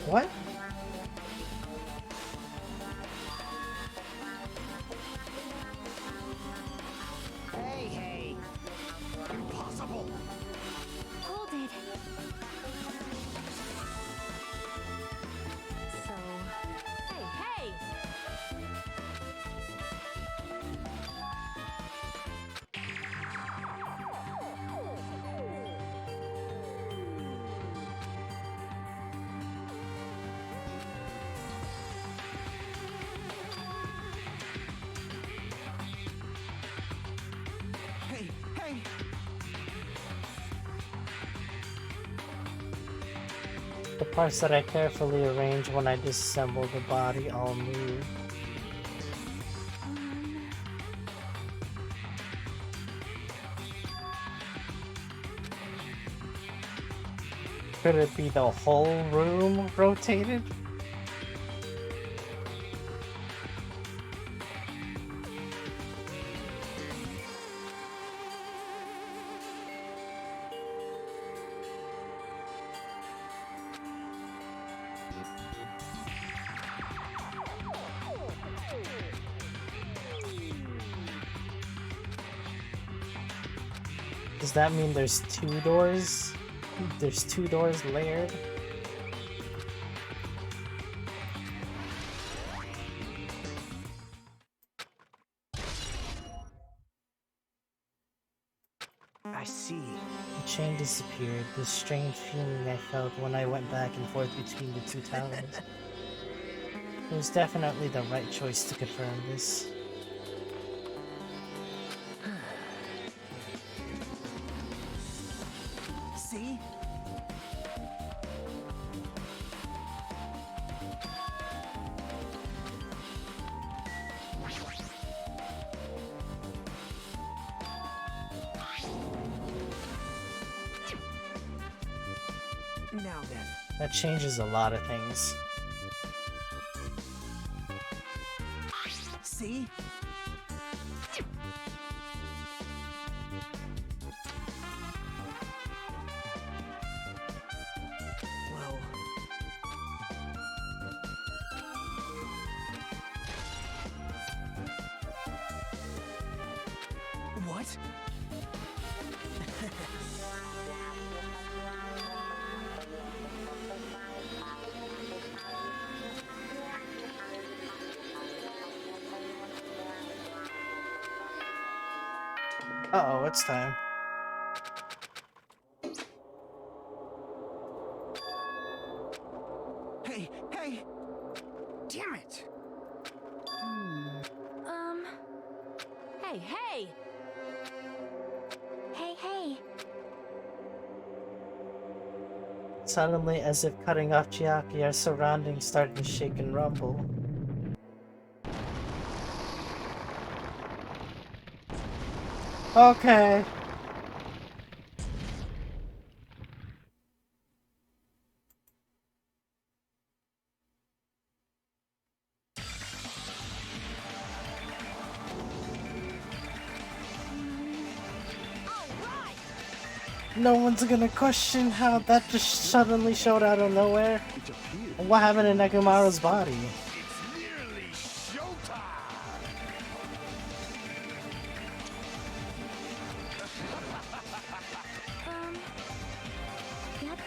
What? Hey, hey. Impossible! Hold it. So, Hey, hey! Hey, hey. The parts that I carefully arrange when I disassemble the body all move. Could it be the whole room rotated? Does that mean there's two doors? There's two doors layered? I see. The chain disappeared, this strange feeling I felt when I went back and forth between the two towers. It was definitely the right choice to confirm this. See? Now then. That changes a lot of things. See? Well. Uh-oh, it's time. Hey, hey! Damn it! Hey, hey! Hey, hey. Suddenly, as if cutting off Chiaki, our surroundings started to shake and rumble. Okay. No one's gonna question how that just suddenly showed out of nowhere. And what happened to Nekomaru's body? It's nearly showtime! Yep.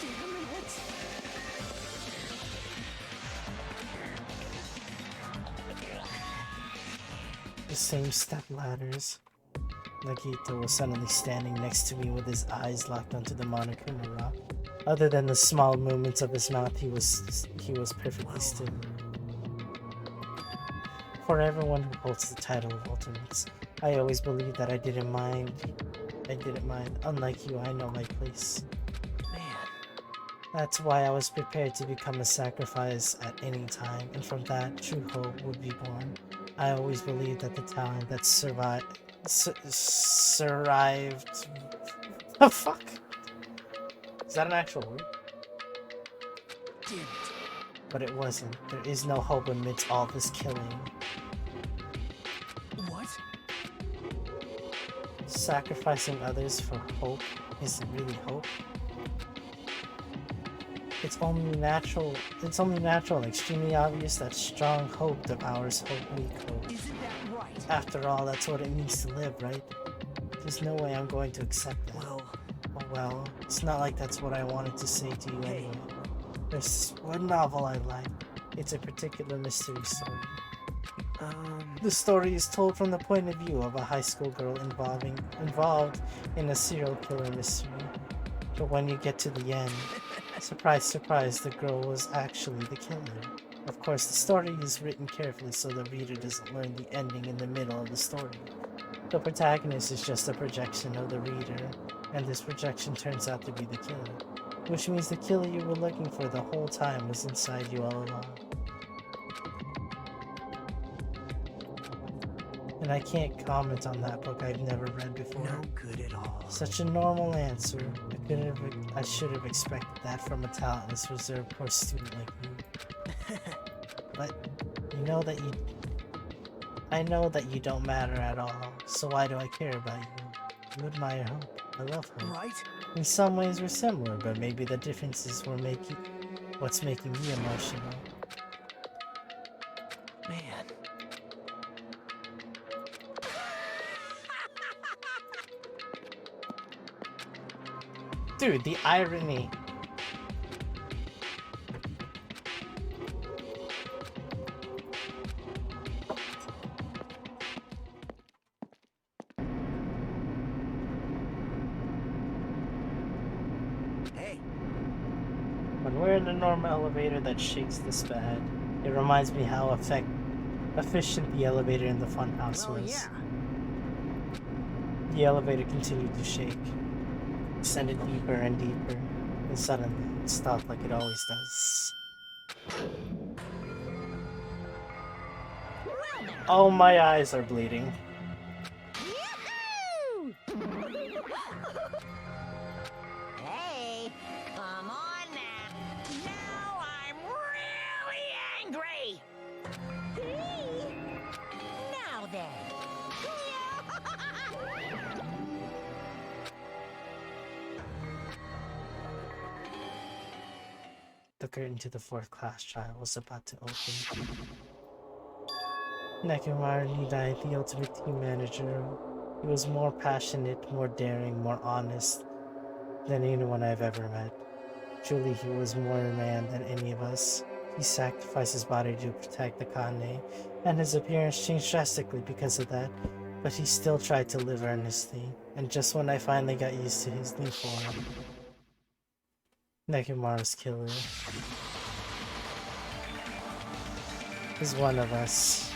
Damn it! The same step ladders. Nagito was suddenly standing next to me with his eyes locked onto the Monokuma rock. Other than the small movements of his mouth, he was perfectly still. For everyone who holds the title of Ultimates, I always believed that I didn't mind. Unlike you, I know my place. Man, That's why I was prepared to become a sacrifice at any time, and from that, true hope would be born. I always believed that the talent that survived. The fuck? Is that an actual word? damn it! But it wasn't. There is no hope amidst all this killing. What? Sacrificing others for hope isn't really hope. It's only natural and extremely obvious that strong hope devours hope, weak hope. Isn't that right? After all, that's what it means to live, right? There's no way I'm going to accept that. Well, Oh well, it's not like that's what I wanted to say to you Hey. anyway. There's one novel I like. It's a particular mystery story. The story is told from the point of view of a high school girl involved in a serial killer mystery. But when you get to the end, surprise, surprise, the girl was actually the killer. Of course, the story is written carefully so the reader doesn't learn the ending in the middle of the story. The protagonist is just a projection of the reader, and this projection turns out to be the killer, which means the killer you were looking for the whole time was inside you all along. And I can't comment on that book I've never read before. no good at all. Such a normal answer. I should have expected that from a talentless, reserved poor student like you. But I know that you don't matter at all, so why do I care about you? You admire hope. I love hope. Right? In some ways we're similar, but maybe the differences were what's making me emotional. Man. Dude, the irony. Hey, When we're in a normal elevator that shakes this bad, it reminds me how efficient the elevator in the funhouse well, was. yeah. The elevator continued to shake, descended deeper and deeper, and suddenly it stopped like it always does. Oh, my eyes are bleeding. Hey, come on now. Now I'm really angry. Now then. The curtain to the fourth class trial was about to open. Nekomaru Nidai, the ultimate team manager, he was more passionate, more daring, more honest than anyone I've ever met. Truly, he was more a man than any of us. He sacrificed his body to protect the Kane, and his appearance changed drastically because of that, but he still tried to live earnestly, and just when I finally got used to his new form, Nekomaru's killer is one of us.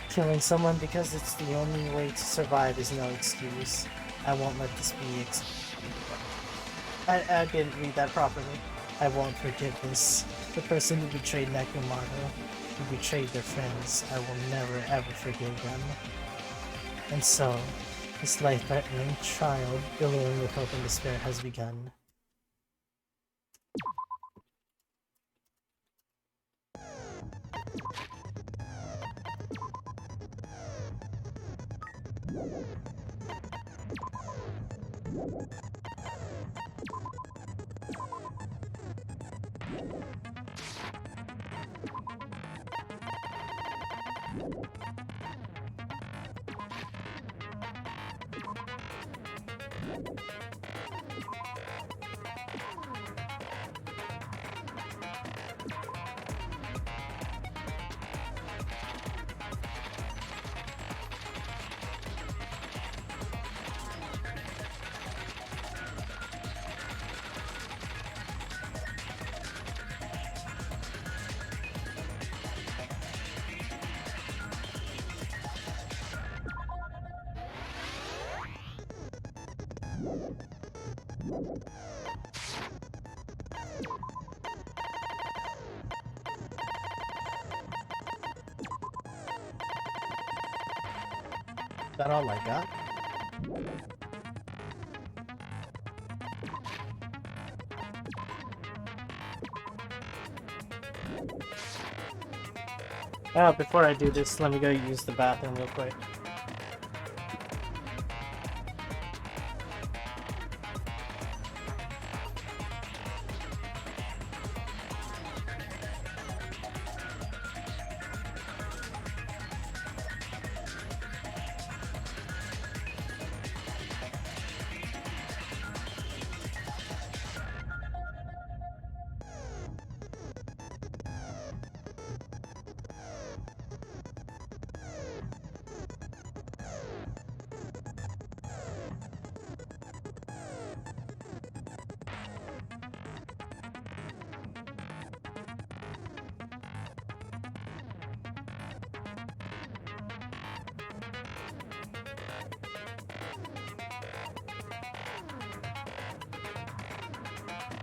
Killing someone because it's the only way to survive is no excuse. I won't let this be I didn't read that properly. I won't forgive this. The person who betrayed Nekomaru, who betrayed their friends, I will never ever forgive them. And so, this life-threatening trial, billowing with hope and despair, has begun. Is that all I got? Before I do this, let me go use the bathroom real quick.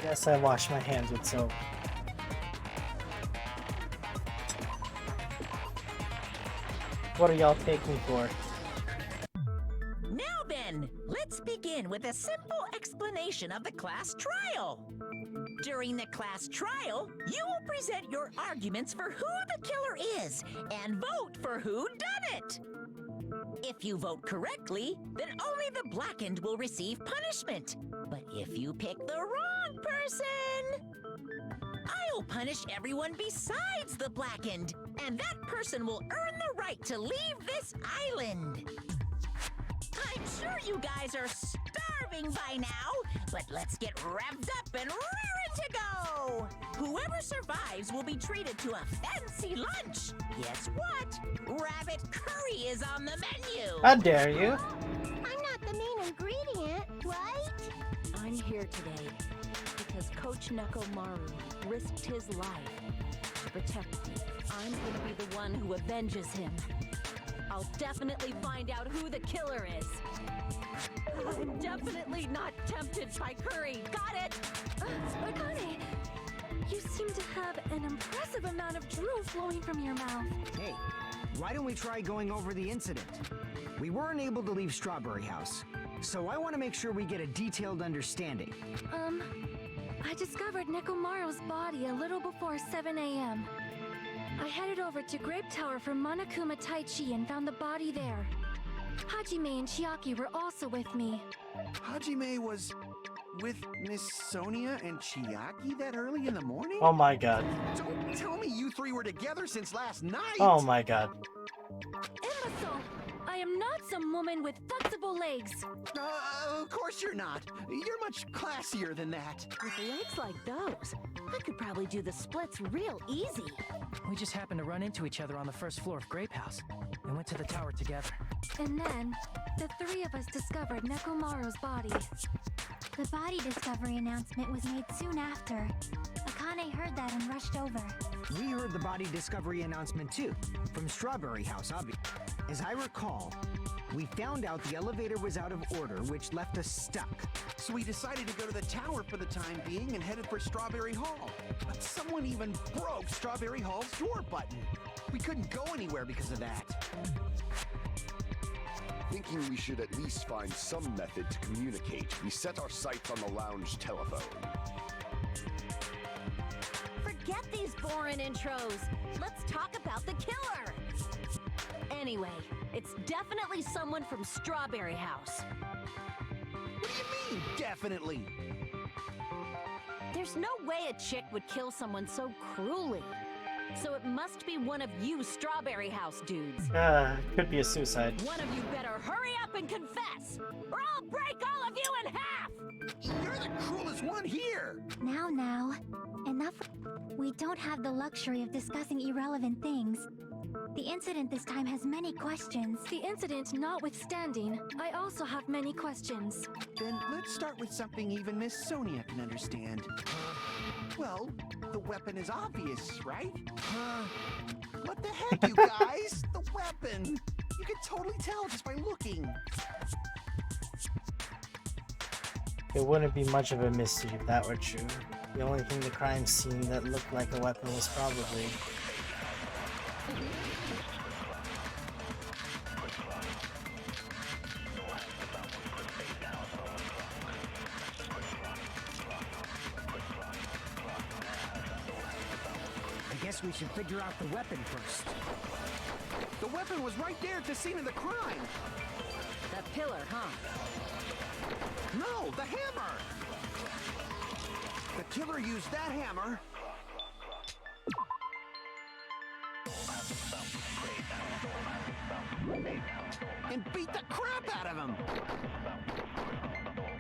Yes, I wash my hands with soap. What do y'all take me for? Now then, let's begin with a simple explanation of the class trial. During the class trial, you will present your arguments for who the killer is and vote for who done it. If you vote correctly, then only the blackened will receive punishment. But if you pick the wrong person, I'll punish everyone besides the blackened, and that person will earn the right to leave this island. I'm sure you guys are starving by now, but let's get revved up and raring to go! Whoever survives will be treated to a fancy lunch. Guess what? Rabbit curry is on the menu! How dare you? I'm not the main ingredient, right? I'm here today because Coach Nekomaru risked his life to protect me. I'm gonna be the one who avenges him. I'll definitely find out who the killer is. I'm definitely not tempted by curry. Got it? Akane, you seem to have an impressive amount of drool flowing from your mouth. Hey, why don't we try going over the incident? We weren't able to leave Strawberry House, so I want to make sure we get a detailed understanding. I discovered Nekomaru's body a little before 7 a.m. I headed over to Grape Tower for Monokuma Taichi and found the body there. Hajime and Chiaki were also with me. Hajime was with Miss Sonia and Chiaki that early in the morning? Oh my god. Don't tell me you three were together since last night! Oh my god. Imbecile! I am not some woman with thoughts of incredible legs. Of course you're not. You're much classier than that. With legs like those, I could probably do the splits real easy. We just happened to run into each other on the first floor of Grape House and went to the tower together. And then, the three of us discovered Nekomaru's body. The body discovery announcement was made soon after. Akane heard that and rushed over. We heard the body discovery announcement too, from Strawberry House, obviously. As I recall, we found out the elevator was out of order, which left us stuck. So we decided to go to the tower for the time being and headed for Strawberry Hall. But someone even broke Strawberry Hall's door button. We couldn't go anywhere because of that. Thinking we should at least find some method to communicate, we set our sights on the lounge telephone. Forget these boring intros. Let's talk about the killer. Anyway, it's definitely someone from Strawberry House. What do you mean, definitely? There's no way a chick would kill someone so cruelly. So it must be one of you Strawberry House dudes. Could be a suicide. One of you better hurry up and confess, or I'll break all of you in half! You're the cruelest one here! Now, enough. We don't have the luxury of discussing irrelevant things. The incident this time has many questions. The incident notwithstanding, I also have many questions. Then let's start with something even Miss Sonia can understand. Well, the weapon is obvious, right? What the heck, you guys? The weapon! You can totally tell just by looking. It wouldn't be much of a mystery if that were true. The only thing the crime scene that looked like a weapon was probably... I guess we should figure out the weapon first. The weapon was right there at the scene of the crime. That pillar, huh? No, the hammer! The killer used that hammer and beat the crap out of him!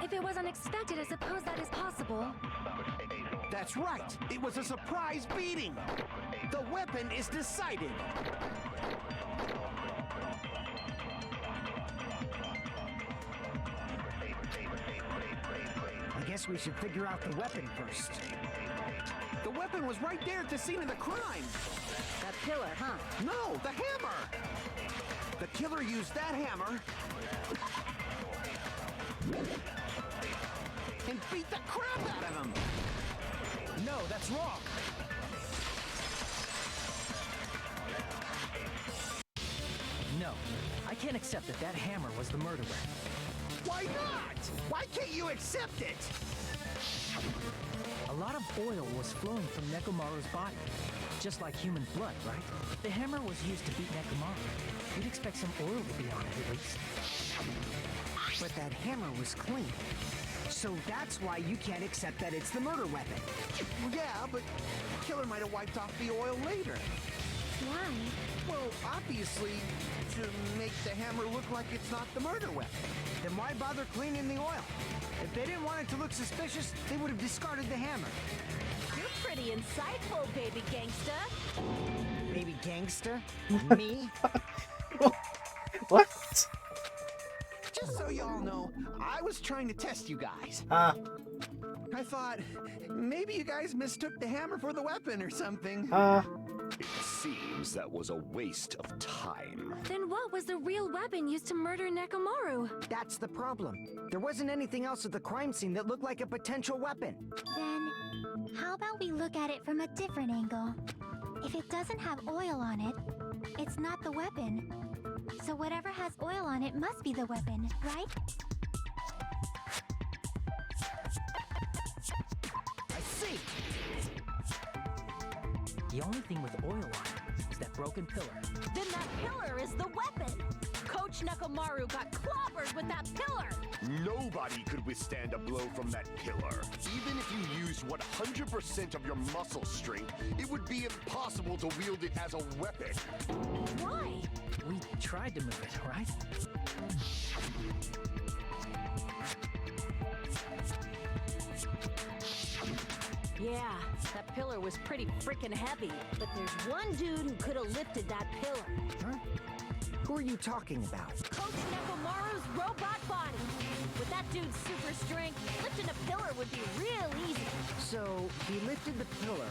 If it was unexpected, I suppose that is possible. That's right! It was a surprise beating! The weapon is decided! I guess we should figure out the weapon first. The weapon was right there at the scene of the crime! That pillar, huh? No, the hammer! The killer used that hammer and beat the crap out of him! No, that's wrong. No, I can't accept that that hammer was the murder weapon. Why not? Why can't you accept it? A lot of oil was flowing from Nekomaru's body, just like human blood, right? The hammer was used to beat Nekomaru. You'd expect some oil to be on it at least. But that hammer was clean. So that's why you can't accept that it's the murder weapon. Well, yeah, but the killer might have wiped off the oil later. Why? Well, obviously, to make the hammer look like it's not the murder weapon. Then why bother cleaning the oil? If they didn't want it to look suspicious, they would have discarded the hammer. You're pretty insightful, baby gangsta. Baby gangster? Me? What? Just so y'all know, I was trying to test you guys. I thought, maybe you guys mistook the hammer for the weapon or something. It seems that was a waste of time. Then what was the real weapon used to murder Nekomaru? That's the problem. There wasn't anything else at the crime scene that looked like a potential weapon. Then, how about we look at it from a different angle? If it doesn't have oil on it, it's not the weapon. So whatever has oil on it must be the weapon, right? I see. The only thing with oil on it is that broken pillar. Then that pillar is the weapon! Coach Nekomaru got clobbered with that pillar! Nobody could withstand a blow from that pillar. Even if you used 100% of your muscle strength, it would be impossible to wield it as a weapon. Why? We tried to move it, right? Yeah, that pillar was pretty freaking heavy. But there's one dude who could have lifted that pillar. Huh? Who are you talking about? Coach Nekomaru's robot body. With that dude's super strength, lifting a pillar would be real easy. So, he lifted the pillar,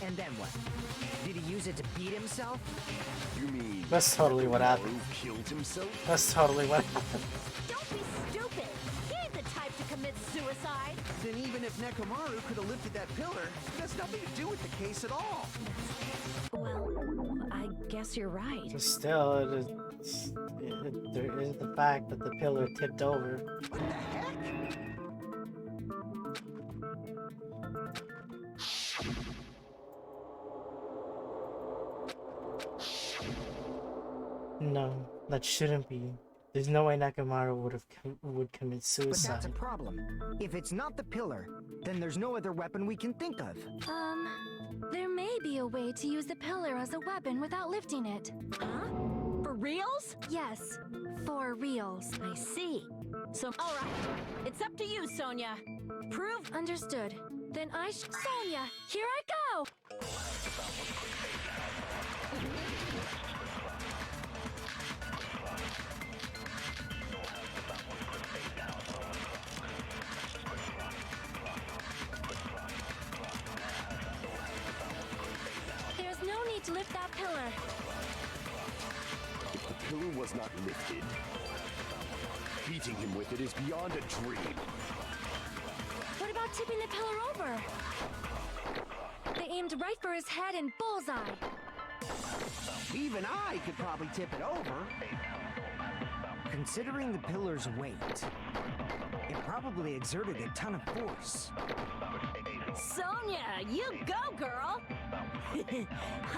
and then what? Did he use it to beat himself? You mean That's totally what happened. Nekomaru killed himself? That's totally what happened. Don't be stupid. He ain't the type to commit suicide. Then even if Nekomaru could have lifted that pillar, it has nothing to do with the case at all. Well, I guess you're right. But still, there is the fact that the pillar tipped over. What the heck? No, that shouldn't be. There's no way Nekomaru would commit But suicide. that's a problem. If it's not the pillar, then there's no other weapon we can think of. There may be a way to use the pillar as a weapon without lifting it. Huh? For reals? Yes, for reals. I see. So, all right. It's up to you, Sonia. Prove. Understood. Then Sonia, here I go! There's no need to lift that pillar. If the pillar was not lifted, beating him with it is beyond a dream. What about tipping the pillar over? They aimed right for his head and bullseye. Even I could probably tip it over. Considering the pillar's weight, it probably exerted a ton of force. Sonia, you go, girl!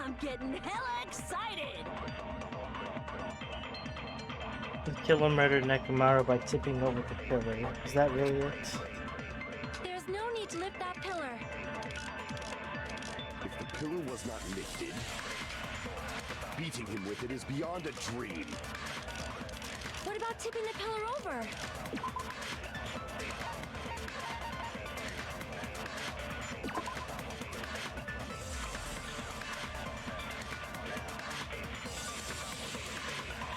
I'm getting hella excited! The killer murdered Nekomaru by tipping over the pillar. Is that really it? There's no need to lift that pillar. If the pillar was not lifted, beating him with it is beyond a dream. What about tipping the pillar over?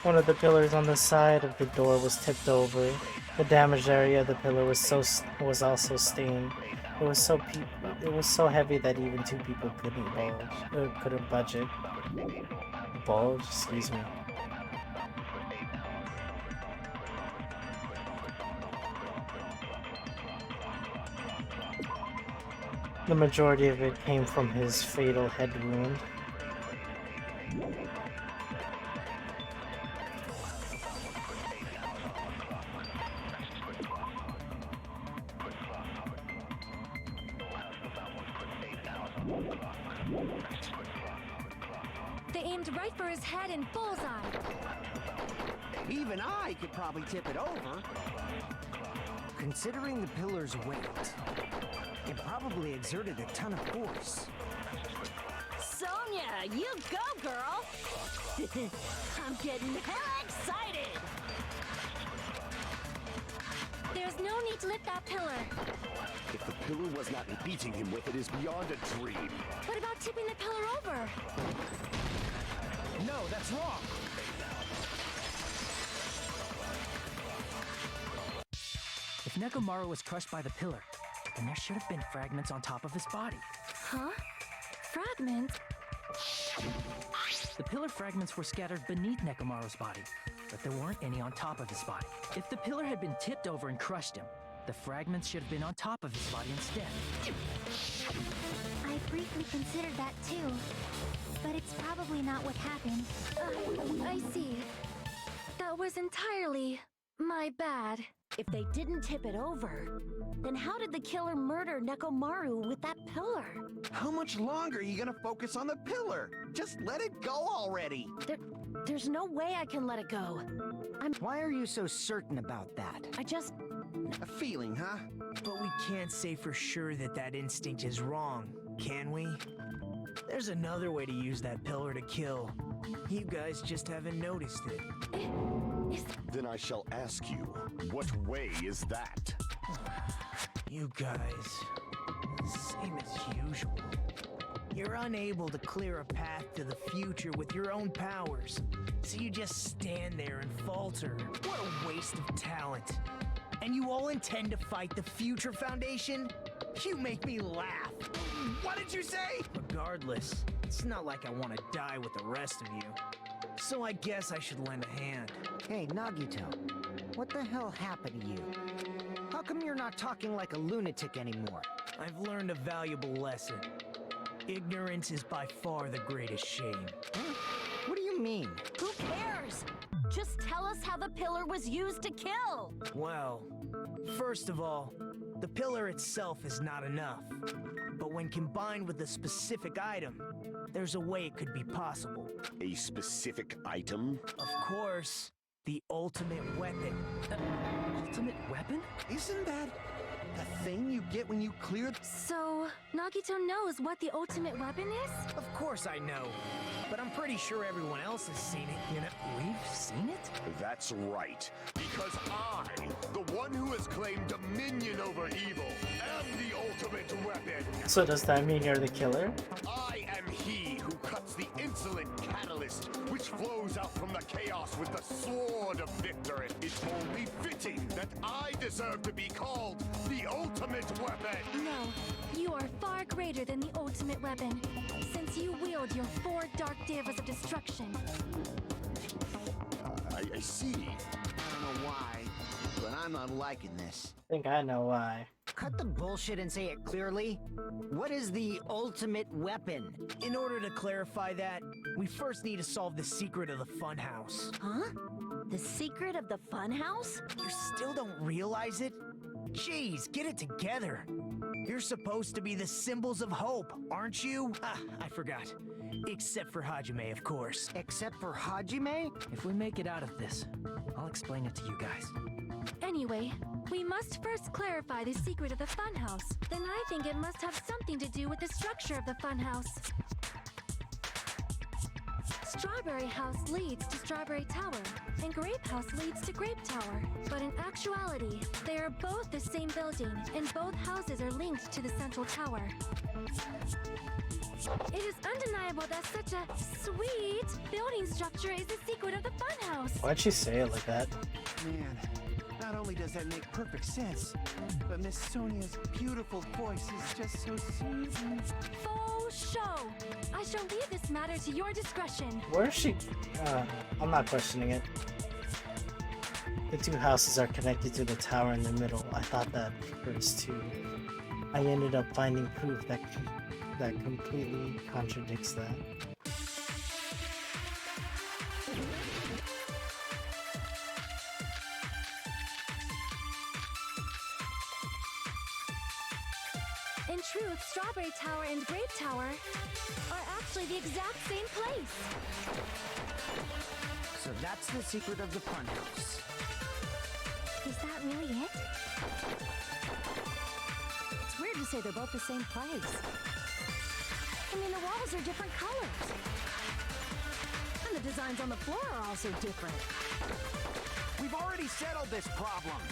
One of the pillars on the side of the door was tipped over. The damaged area of the pillar was also stained. It was so heavy that even two people couldn't budge it. Bulge? Excuse me. The majority of it came from his fatal head wound. They aimed right for his head and bullseye. Even I could probably tip it over. Considering the pillar's weight, it probably exerted a ton of force. Sonia, you go, girl! I'm getting hella excited! There's no need to lift that pillar. If the pillar was not beating him with it is beyond a dream. What about tipping the pillar over? No, that's wrong. If Nekomaru was crushed by the pillar, then there should have been fragments on top of his body. Huh? Fragments? The pillar fragments were scattered beneath Nekomaru's body, but there weren't any on top of his body. If the pillar had been tipped over and crushed him, the fragments should have been on top of his body instead. I briefly considered that too, but it's probably not what happened. I see. That was entirely my bad. If they didn't tip it over, then how did the killer murder Nekomaru with that pillar? How much longer are you gonna focus on the pillar? Just let it go already. There's no way I can let it go. Why are you so certain about that? A feeling, huh? But we can't say for sure that that instinct is wrong, can we? There's another way to use that pillar to kill. You guys just haven't noticed it. Then I shall ask you, what way is that? You guys, same as usual. You're unable to clear a path to the future with your own powers, so you just stand there and falter. What a waste of talent. And you all intend to fight the Future Foundation? You make me laugh. What did you say? Regardless, it's not like I want to die with the rest of you. So I guess I should lend a hand. Hey, Nagito, what the hell happened to you? How come you're not talking like a lunatic anymore? I've learned a valuable lesson. Ignorance is by far the greatest shame. Huh? What do you mean? Who cares? Just tell us how the pillar was used to kill. Well, first of all, the pillar itself is not enough. But when combined with a specific item, there's a way it could be possible. A specific item? Of course, the ultimate weapon. Ultimate weapon? Isn't that the thing you get when you clear? So, Nagito knows what the ultimate weapon is? Of course I know, but I'm pretty sure everyone else has seen it, you know? We've seen it? That's right. Because I, the one who has claimed dominion over evil, am the ultimate weapon. So does that mean you're the killer? I am he who cuts the insolent catalyst, which flows out from the chaos with the sword of victory. It's only fitting that I deserve to be called the ultimate weapon. No, you are far greater than the ultimate weapon, since you wield your 4 dark devas of destruction. I see. I don't know why, but I'm not liking this. I think I know why. Cut the bullshit and say it clearly. What is the ultimate weapon? In order to clarify that, we first need to solve the secret of the funhouse. Huh? The secret of the funhouse? You still don't realize it? Jeez, get it together. You're supposed to be the symbols of hope, aren't you? Ah, I forgot. Except for Hajime, of course. Except for Hajime? If we make it out of this, I'll explain it to you guys. Anyway, we must first clarify the secret of the funhouse. Then I think it must have something to do with the structure of the funhouse. Strawberry House leads to Strawberry Tower, and Grape House leads to Grape Tower. But in actuality, they are both the same building, and both houses are linked to the central tower. It is undeniable that such a sweet building structure is the secret of the funhouse. Why'd she say it like that? Man, not only does that make perfect sense, but Miss Sonia's beautiful voice is just so sweet. Faux show! I shall leave this matter to your discretion. Where is she? I'm not questioning it. The 2 houses are connected to the tower in the middle. I thought that first too. I ended up finding proof that completely contradicts that. In truth, Strawberry Tower and Grape Tower are actually the exact same place. So that's the secret of the funhouse. Is that really it? It's weird to say they're both the same place. I mean, the walls are different colors. And the designs on the floor are also different. We've already settled this problem.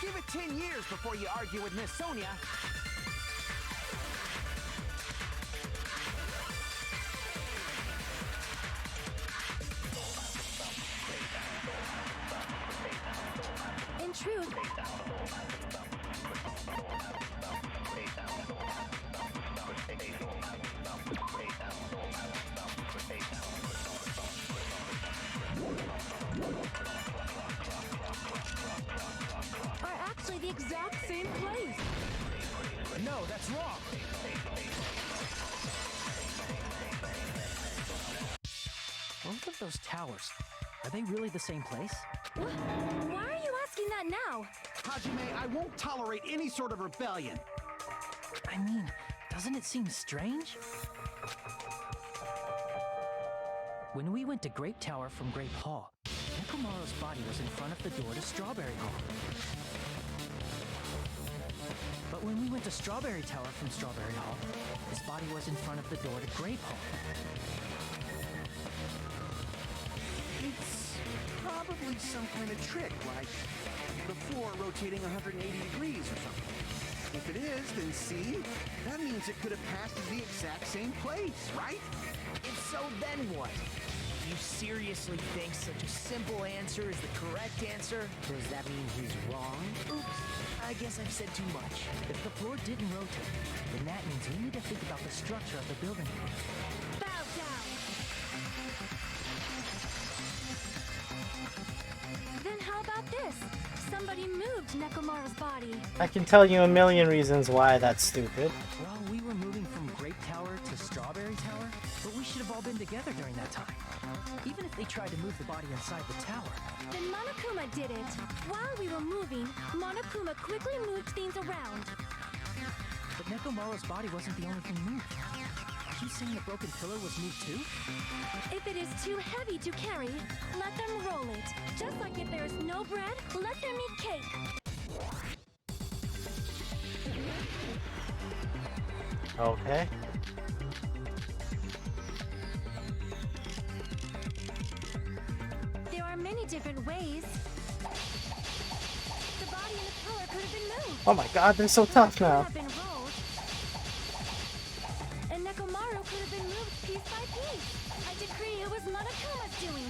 Give it 10 years before you argue with Miss Sonia. In truth, are actually the exact same place. No, that's wrong. Both of those towers, are they really the same place? Why are you asking that now? Hajime, I won't tolerate any sort of rebellion. I mean, doesn't it seem strange? When we went to Grape Tower from Grape Hall, Nekomaru's body was in front of the door to Strawberry Hall. But When we went to Strawberry Tower from Strawberry Hall, his body was in front of the door to Grape Hall. It's probably some kind of trick, like the floor rotating 180 degrees or something. If it is, then see? That means it could have passed as the exact same place, right? If so, then what? Do you seriously think such a simple answer is the correct answer? Does that mean he's wrong? Oops, I guess I've said too much. If the floor didn't rotate, then that means we need to think about the structure of the building. Bow down! Then how about this? Somebody moved Nekomaru's body. I can tell you a million reasons why that's stupid. Well, we were moving from Grape Tower to Strawberry Tower, but we should have all been together during that time. Even if they tried to move the body inside the tower. Then Monokuma did it. While we were moving, Monokuma quickly moved things around. But Nekomaru's body wasn't the only thing moved. Are you saying the broken pillar was moved too? If it is too heavy to carry, let them roll it. Just like if there is no bread, let them eat cake. Okay. There are many different ways. The body and the pillar could have been moved. Oh my god, they're so tough Could now. have been rolled. And Nekomaru could have been moved piece by piece. I decree it was Monokuma's doing.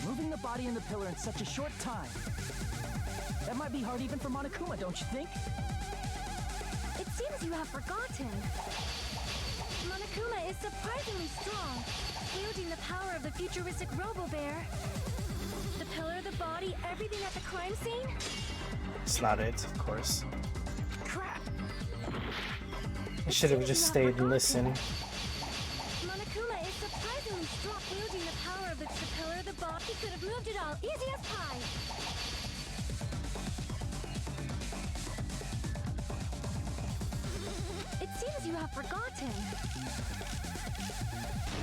Moving the body and the pillar in such a short time. That might be hard even for Monokuma, don't you think? It seems you have forgotten. Monokuma is surprisingly strong, wielding the power of the futuristic Robo-Bear. The pillar, the body, everything at the crime scene? It's not it, of course. Crap! I should have just stayed and listened. Monokuma is surprisingly strong, wielding the power of the pillar, the body. He could have moved it all, easy as pie. It seems you have forgotten.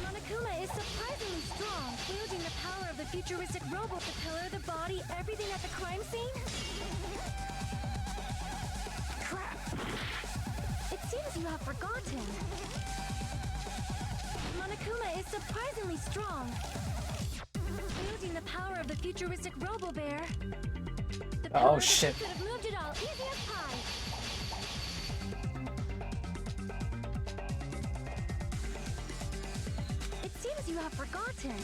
Monokuma is surprisingly strong, wielding the power of the futuristic robot, the pillar, the body, everything at the crime scene? Crap! It seems you have forgotten. Monokuma is surprisingly strong, wielding the power of the futuristic Robo-Bear. The Oh, pillar, shit. Could have moved it all, easy as pie. It seems you have forgotten.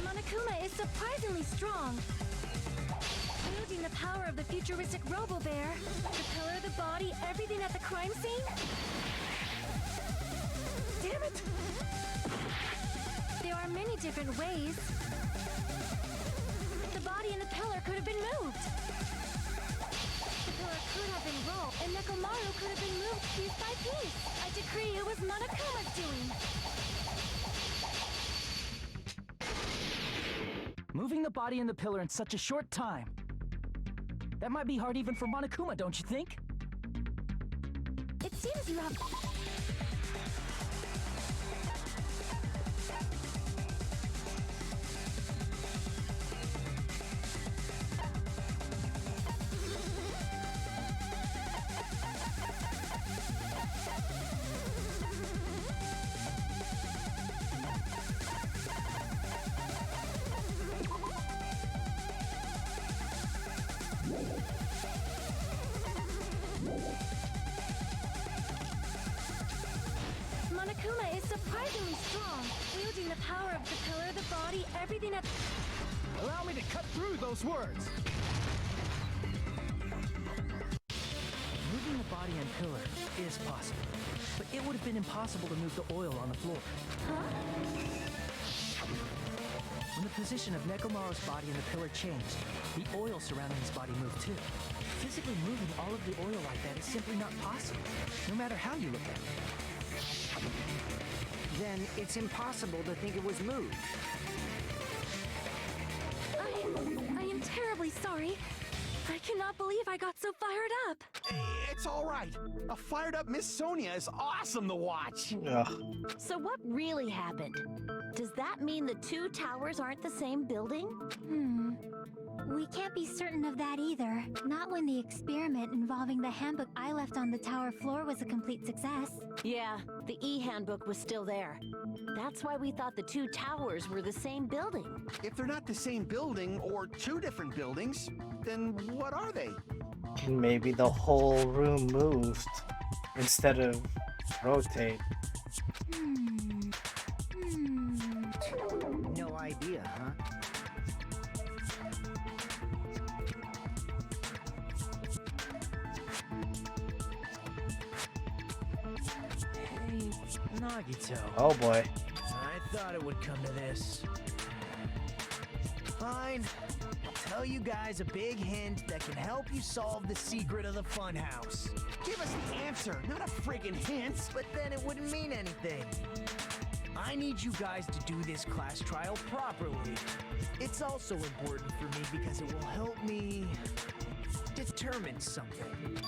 Monokuma is surprisingly strong, wielding the power of the futuristic Robo-Bear. The pillar, the body, everything at the crime scene? Damn it! There are many different ways. The body and the pillar could have been moved. The pillar could have been rolled, and Nekomaru could have been moved piece by piece. I decree it was Monokuma's doing. Moving the body and the pillar in such a short time. That might be hard even for Monokuma, don't you think? It seems you have... Monokuma is surprisingly strong, wielding the power of the pillar, the body, everything at... Allow me to cut through those words. Moving the body and pillar is possible, but it would have been impossible to move the oil on the floor. When the position of Nekomaru's body and the pillar changed, the oil surrounding his body moved too. Physically moving all of the oil like that is simply not possible, no matter how you look at it. Then it's impossible to think it was moved. I am terribly sorry. I cannot believe I got so fired up. It's all right. A fired up Miss Sonia is awesome to watch. Ugh. So what really happened? Does that mean the two towers aren't the same building? We can't be certain of that either. Not when the experiment involving the handbook I left on the tower floor was a complete success. Yeah, the e-handbook was still there. That's why we thought the two towers were the same building. If they're not the same building or two different buildings, then what are they? Maybe the whole room moved instead of rotate. No idea, huh? Hey, Nagito. Oh boy. I thought it would come to this. Fine. I'll tell you guys a big hint that can help you solve the secret of the funhouse. Give us the answer, not a friggin' hint. But then it wouldn't mean anything. I need you guys to do this class trial properly. It's also important for me because it will help me determine something.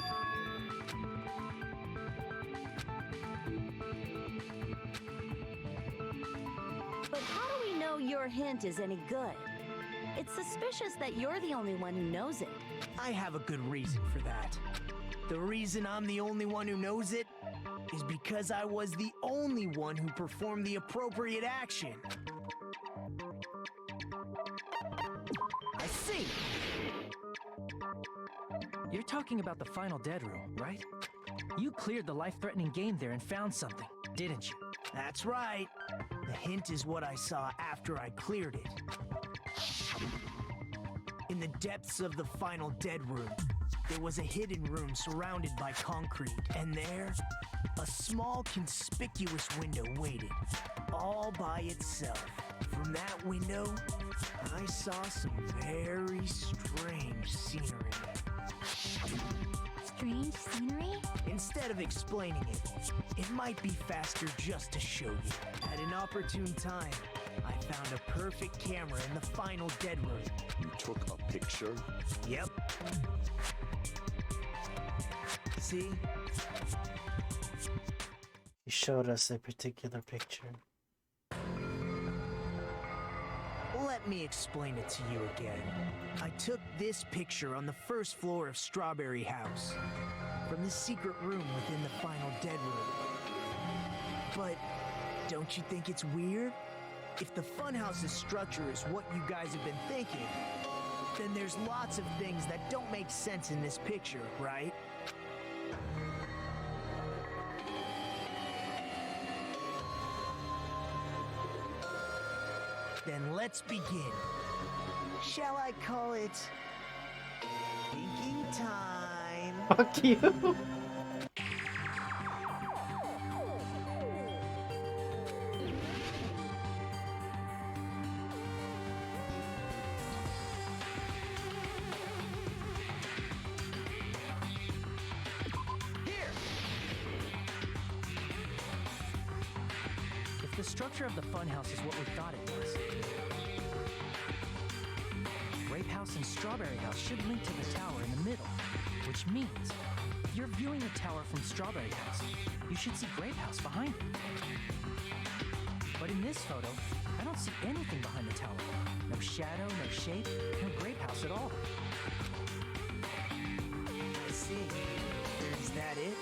But how do we know your hint is any good? It's suspicious that you're the only one who knows it. I have a good reason for that. The reason I'm the only one who knows it is because I was the only one who performed the appropriate action. I see! You're talking about the final dead room, right? You cleared the life-threatening game there and found something, didn't you? That's right. The hint is what I saw after I cleared it. In the depths of the final dead room, there was a hidden room surrounded by concrete, and there, a small conspicuous window waited, all by itself. From that window, I saw some very strange scenery. Strange scenery? Instead of explaining it, it might be faster just to show you. At an opportune time, I found a perfect camera in the final dead room. You took a picture? Yep. See? He showed us a particular picture. Let me explain it to you again. I took this picture on the first floor of Strawberry House, from the secret room within the final dead room. But don't you think it's weird? If the funhouse's structure is what you guys have been thinking, then there's lots of things that don't make sense in this picture, right? Then let's begin. Shall I call it thinking time? Fuck you! If the structure of the funhouse is what we thought it was, Grape House and Strawberry House should link to the tower in the middle, which means if you're viewing the tower from Strawberry House, you should see Grape House behind it. But in this photo, I don't see anything behind the tower. No shadow, no shape, no Grape House at all. I see. Is that it?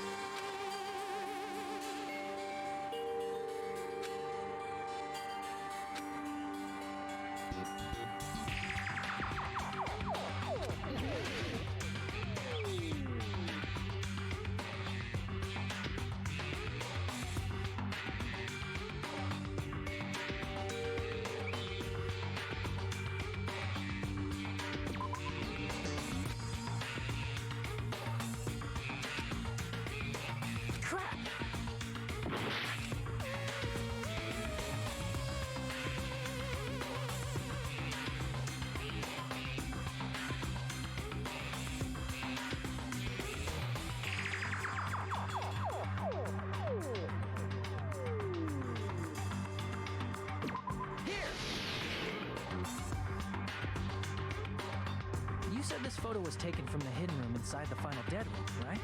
said this photo was taken from the hidden room inside the final dead room, right?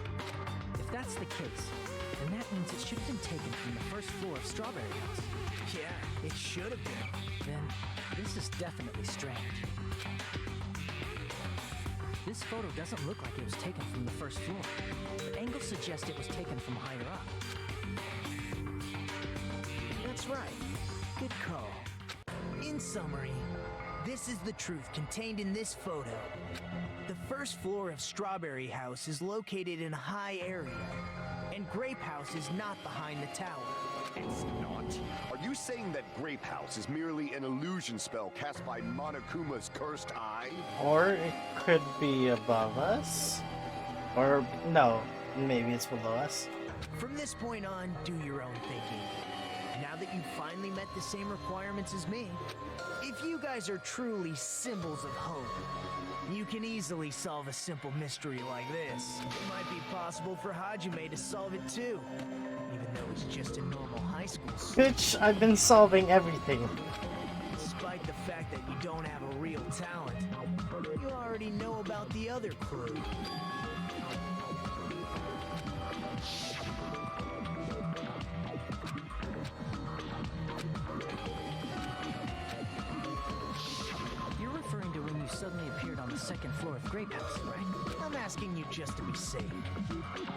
If that's the case, then that means it should have been taken from the first floor of Strawberry House. Yeah, it should have been. Then, this is definitely strange. This photo doesn't look like it was taken from the first floor. Angles suggest it was taken from higher up. That's right. Good call. In summary, this is the truth contained in this photo. The first floor of Strawberry House is located in a high area, and Grape House is not behind the tower. It's not. Are you saying that Grape House is merely an illusion spell cast by Monokuma's cursed eye? Or it could be above us? Or, no, maybe it's below us. From this point on, do your own thinking. Now that you've finally met the same requirements as me, if you guys are truly symbols of hope, you can easily solve a simple mystery like this. It might be possible for Hajime to solve it too, even though it's just a normal high school student. Bitch, I've been solving everything. Despite the fact that you don't have a real talent, you already know about the other clue. You're referring to when you suddenly appeared on the second floor of Grape House, right? I'm asking you just to be safe.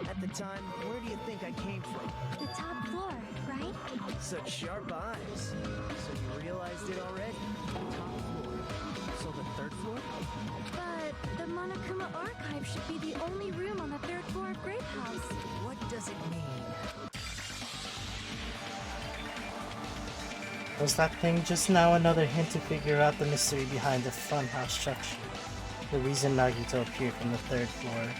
At the time, where do you think I came from? The top floor, right? Such sharp eyes. So you realized it already? Top floor. So the third floor? But the Monokuma Archive should be the only room on the third floor of Grape House. What does it mean? Was that thing just now another hint to figure out the mystery behind the funhouse structure? The reason Nagito appeared from the third floor.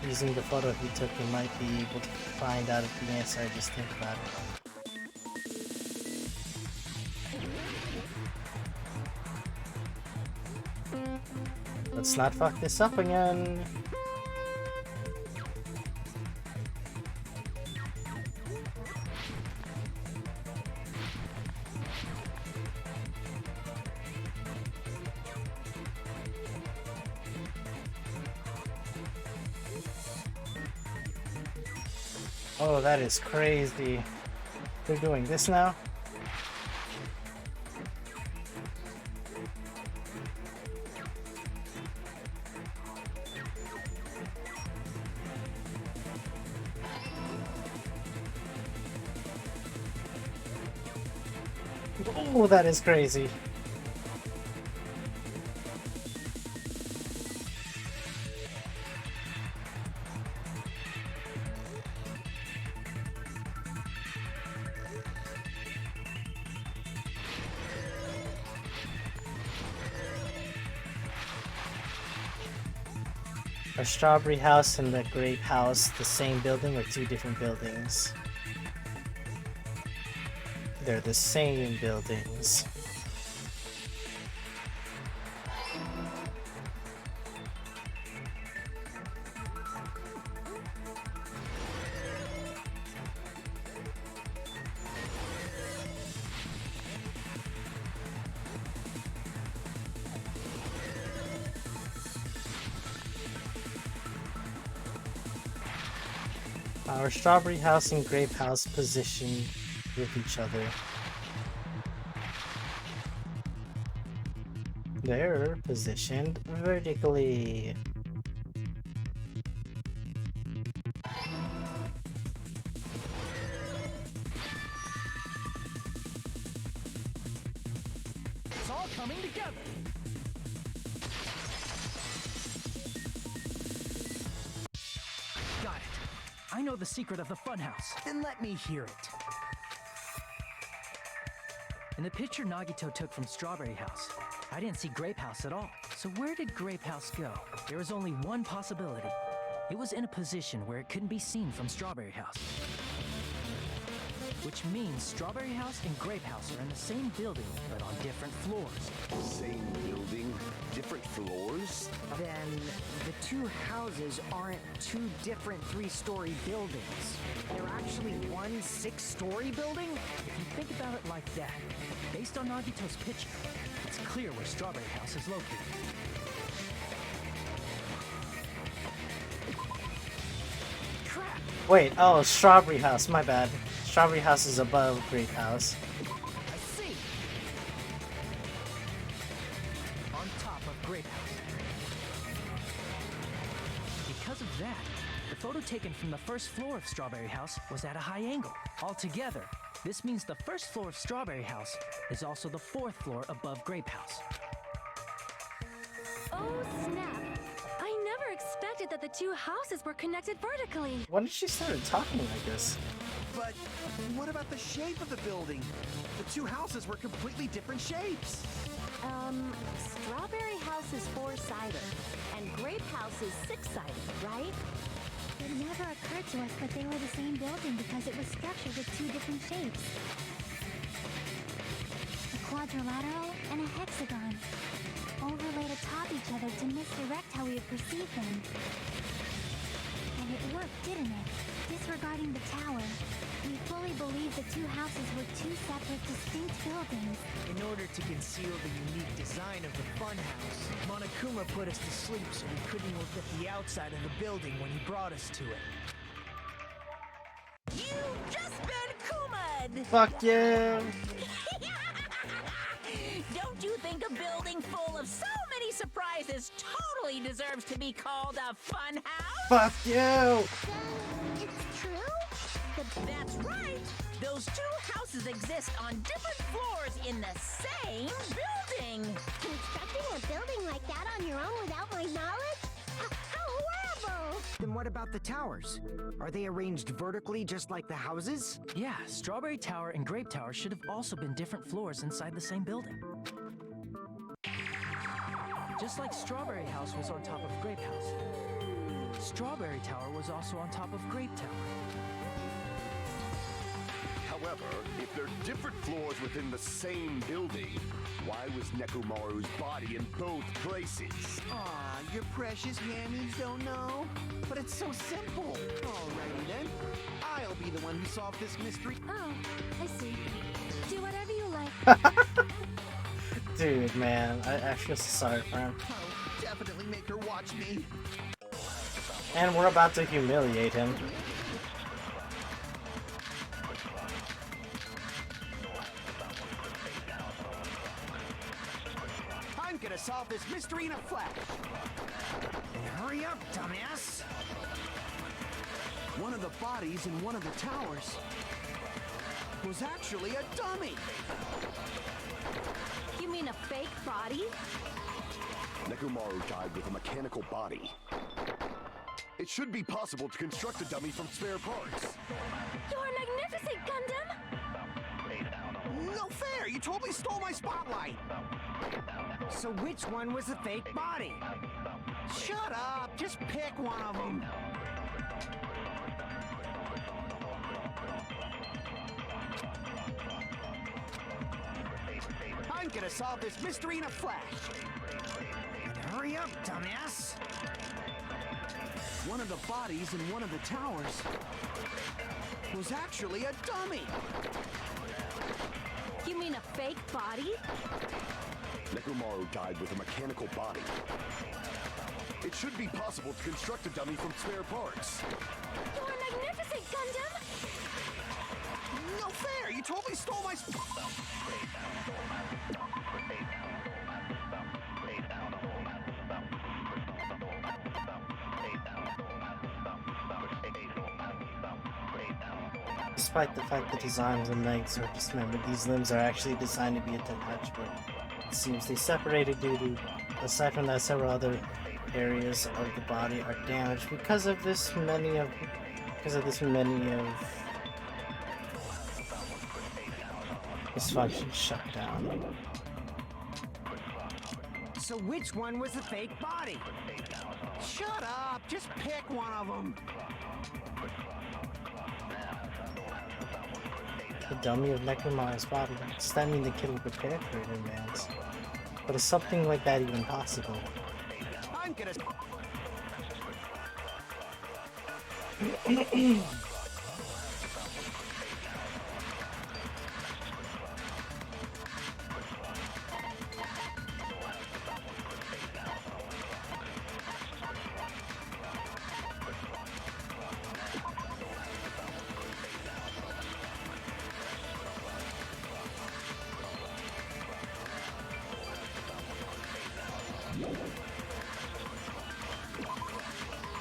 Using the photo he took, he might be able to find out the answer. I just think about it. Let's not fuck this up again. Oh, that is crazy. They're doing this now? Oh, that is crazy. Are Strawberry House and the Grape House the same building or two different buildings? They're the same buildings. Our Strawberry House and Grape House positioned with each other. They're positioned vertically. It's all coming together. Got it. I know the secret of the funhouse. Then let me hear it. In the picture Nagito took from Strawberry House, I didn't see Grape House at all. So where did Grape House go? There was only one possibility. It was in a position where it couldn't be seen from Strawberry House. Which means Strawberry House and Grape House are in the same building, but on different floors. Same building, different floors? Then the two houses aren't two different 3-story buildings. They're actually one 6-story building? If you think about it like that, based on Nagito's picture, it's clear where Strawberry House is located. Wait, oh, Strawberry House, my bad. Strawberry House is above Grape House. I see. On top of Grape House. Because of that, the photo taken from the first floor of Strawberry House was at a high angle. Altogether, this means the first floor of Strawberry House is also the 4th floor above Grape House. Oh, snap. I never expected that the two houses were connected vertically. When did she start talking like this? But what about the shape of the building? The two houses were completely different shapes. Strawberry House is 4-sided, and Grape House is 6-sided, right? It never occurred to us that they were the same building because it was structured with two different shapes. A quadrilateral and a hexagon, overlaid atop each other to misdirect how we would perceive them. And it worked, didn't it? Disregarding the tower, we fully believed the two houses were two separate, distinct buildings. In order to conceal the unique design of the funhouse, Monokuma put us to sleep so we couldn't look at the outside of the building when he brought us to it. You've just been Kuma'd! Fuck you! Don't you think a building full of so many surprises totally deserves to be called a fun house? Fuck you! It's true? That's right! Those two houses exist on different floors in the same building! Constructing a building like that on your own without my knowledge? How horrible! Then what about the towers? Are they arranged vertically just like the houses? Yeah, Strawberry Tower and Grape Tower should have also been different floors inside the same building. Just like Strawberry House was on top of Grape House, Strawberry Tower was also on top of Grape Tower. However, if they're different floors within the same building, why was Nekomaru's body in both places? Aw, your precious hammies don't know? But it's so simple. Alrighty then. I'll be the one who solved this mystery. Oh, I see. Do whatever you like. Dude, man, I feel so sorry for him. I'll definitely make her watch me. And we're about to humiliate him. I'm gonna solve this mystery in a flash. And hurry up, dumbass! One of the bodies in one of the towers was actually a dummy. You mean a fake body? Nekomaru died with a mechanical body. It should be possible to construct a dummy from spare parts. You're magnificent, Gundam! No fair! You totally stole my spotlight! So which one was the fake body? Shut up! Just pick one of them! I'm gonna solve this mystery in a flash! And hurry up, dumbass! One of the bodies in one of the towers was actually a dummy! You mean a fake body? Nekomaru died with a mechanical body. It should be possible to construct a dummy from spare parts. You're magnificent, Gundam! No fair! You totally stole my Despite the fact that his arms and legs are dismembered, these limbs are actually designed to be detachable. It seems they separated due to, aside from that, several other areas of the body are damaged because of this many of dysfunction shut down. So which one was the fake body? Shut up! Just pick one of them! The dummy of Nekomaru's body. Does that mean the kid will prepare for it in advance? But is something like that even possible? I'm gonna...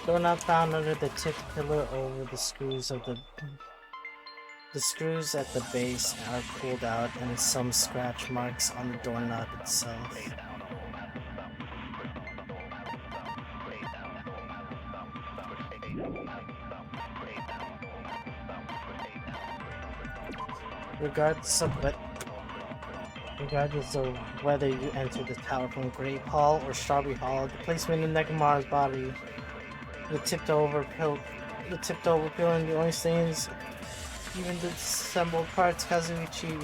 Doorknob found under the tipped pillar over the screws of the screws at the base are pulled out and some scratch marks on the doorknob itself. Regardless of whether you enter the tower from Grape Hall or Strawberry Hall, the placement of Nekomaru's body, the tipped over pillar and the orange stains, even the disassembled parts Kazuichi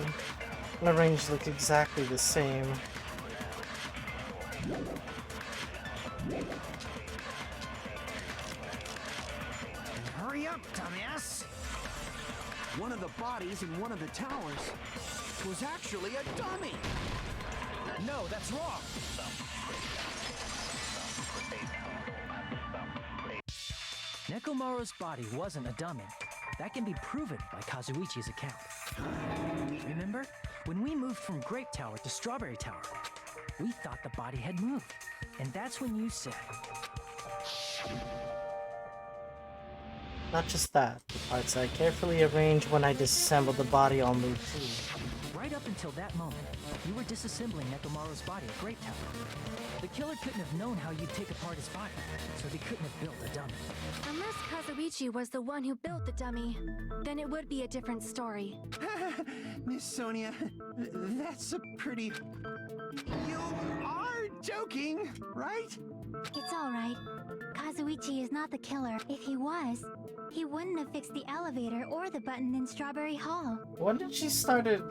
arranged look exactly the same. Hurry up, dumbass! One of the bodies in one of the towers was actually a dummy! No, that's wrong! Nekomaru's body wasn't a dummy. That can be proven by Kazuichi's account. Remember? When we moved from Grape Tower to Strawberry Tower, we thought the body had moved. And that's when you said... Not just that, the parts I carefully arranged when I disassembled the body all moved too. Right up until that moment, you were disassembling Nekomaru's body at Grape Tower. The killer couldn't have known how you'd take apart his body, so they couldn't have built a dummy. Unless Kazuichi was the one who built the dummy, then it would be a different story. Miss Sonia, that's a pretty... You are joking, right? It's alright. Kazuichi is not the killer. If he was, he wouldn't have fixed the elevator or the button in Strawberry Hall. When did she started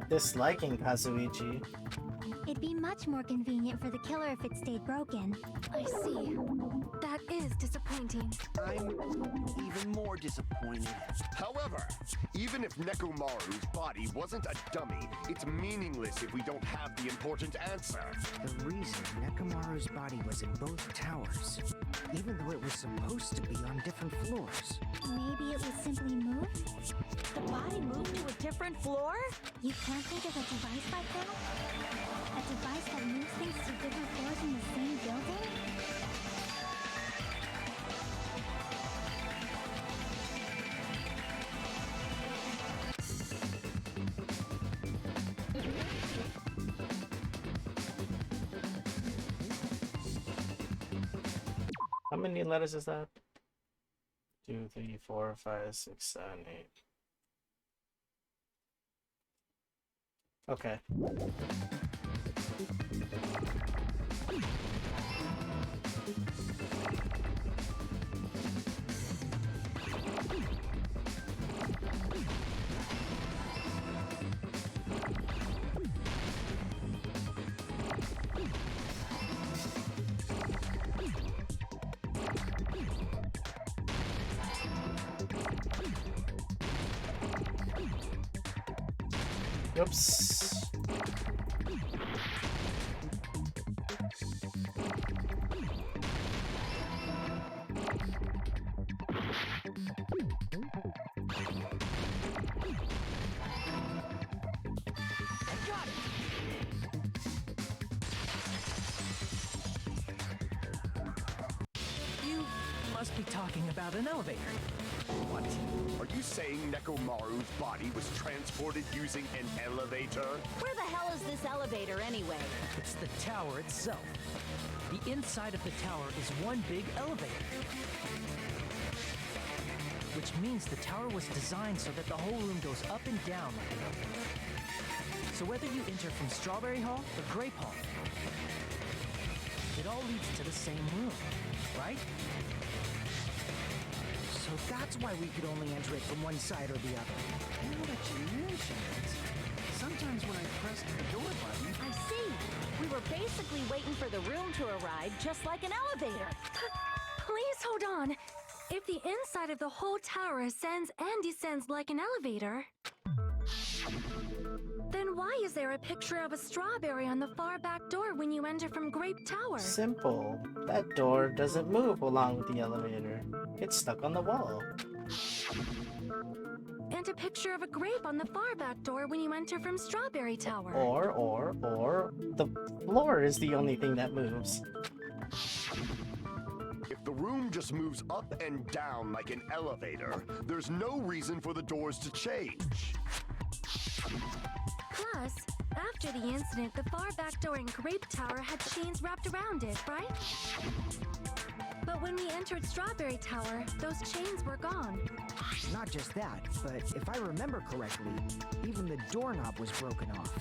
disliking Kazuichi? It'd be much more convenient for the killer if it stayed broken. I see. That is disappointing. I'm even more disappointed. However, even if Nekomaru's body wasn't a dummy, it's meaningless if we don't have the important answer. The reason Nekomaru's body was in both towers, even though it was supposed to be on different floors. Maybe it was simply moved? The body moved to a different floor? You can't think of a device like that? A device that moves things to different floors in the same building? How many letters is that? 2, 3, 4, 5, 6, 7, 8. Okay. Oops. You must be talking about an elevator. What? Are you saying Nekomaru's body was transported using an elevator? Where the hell is this elevator anyway? It's the tower itself. The inside of the tower is one big elevator. Which means the tower was designed so that the whole room goes up and down like an elevator. So whether you enter from Strawberry Hall or Grape Hall, it all leads to the same room, right? So that's why we could only enter it from one side or the other. Now that you mention it, sometimes when I pressed the door button, I see. We were basically waiting for the room to arrive just like an elevator. Please hold on. If the inside of the whole tower ascends and descends like an elevator, then why is there a picture of a strawberry on the far back door when you enter from Grape Tower? Simple. That door doesn't move along with the elevator. It's stuck on the wall. And a picture of a grape on the far back door when you enter from Strawberry Tower. Or the floor is the only thing that moves. If the room just moves up and down like an elevator, there's no reason for the doors to change. Plus, after the incident, the far back door in Grape Tower had chains wrapped around it, right? But when we entered Strawberry Tower, those chains were gone. Not just that, but if I remember correctly, even the doorknob was broken off.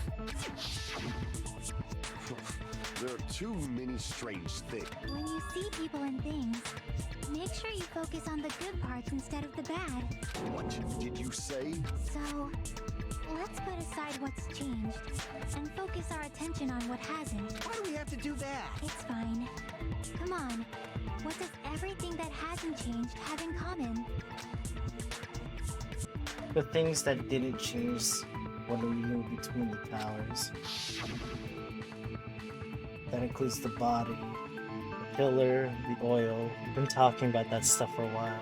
There are too many strange things. When you see people and things, make sure you focus on the good parts instead of the bad. What did you say? So, let's put aside what's changed and focus our attention on what hasn't. Why do we have to do that? It's fine. Come on. What does everything that hasn't changed have in common? The things that didn't change when we moved between the towers. That includes the body, the pillar, the oil. We've been talking about that stuff for a while.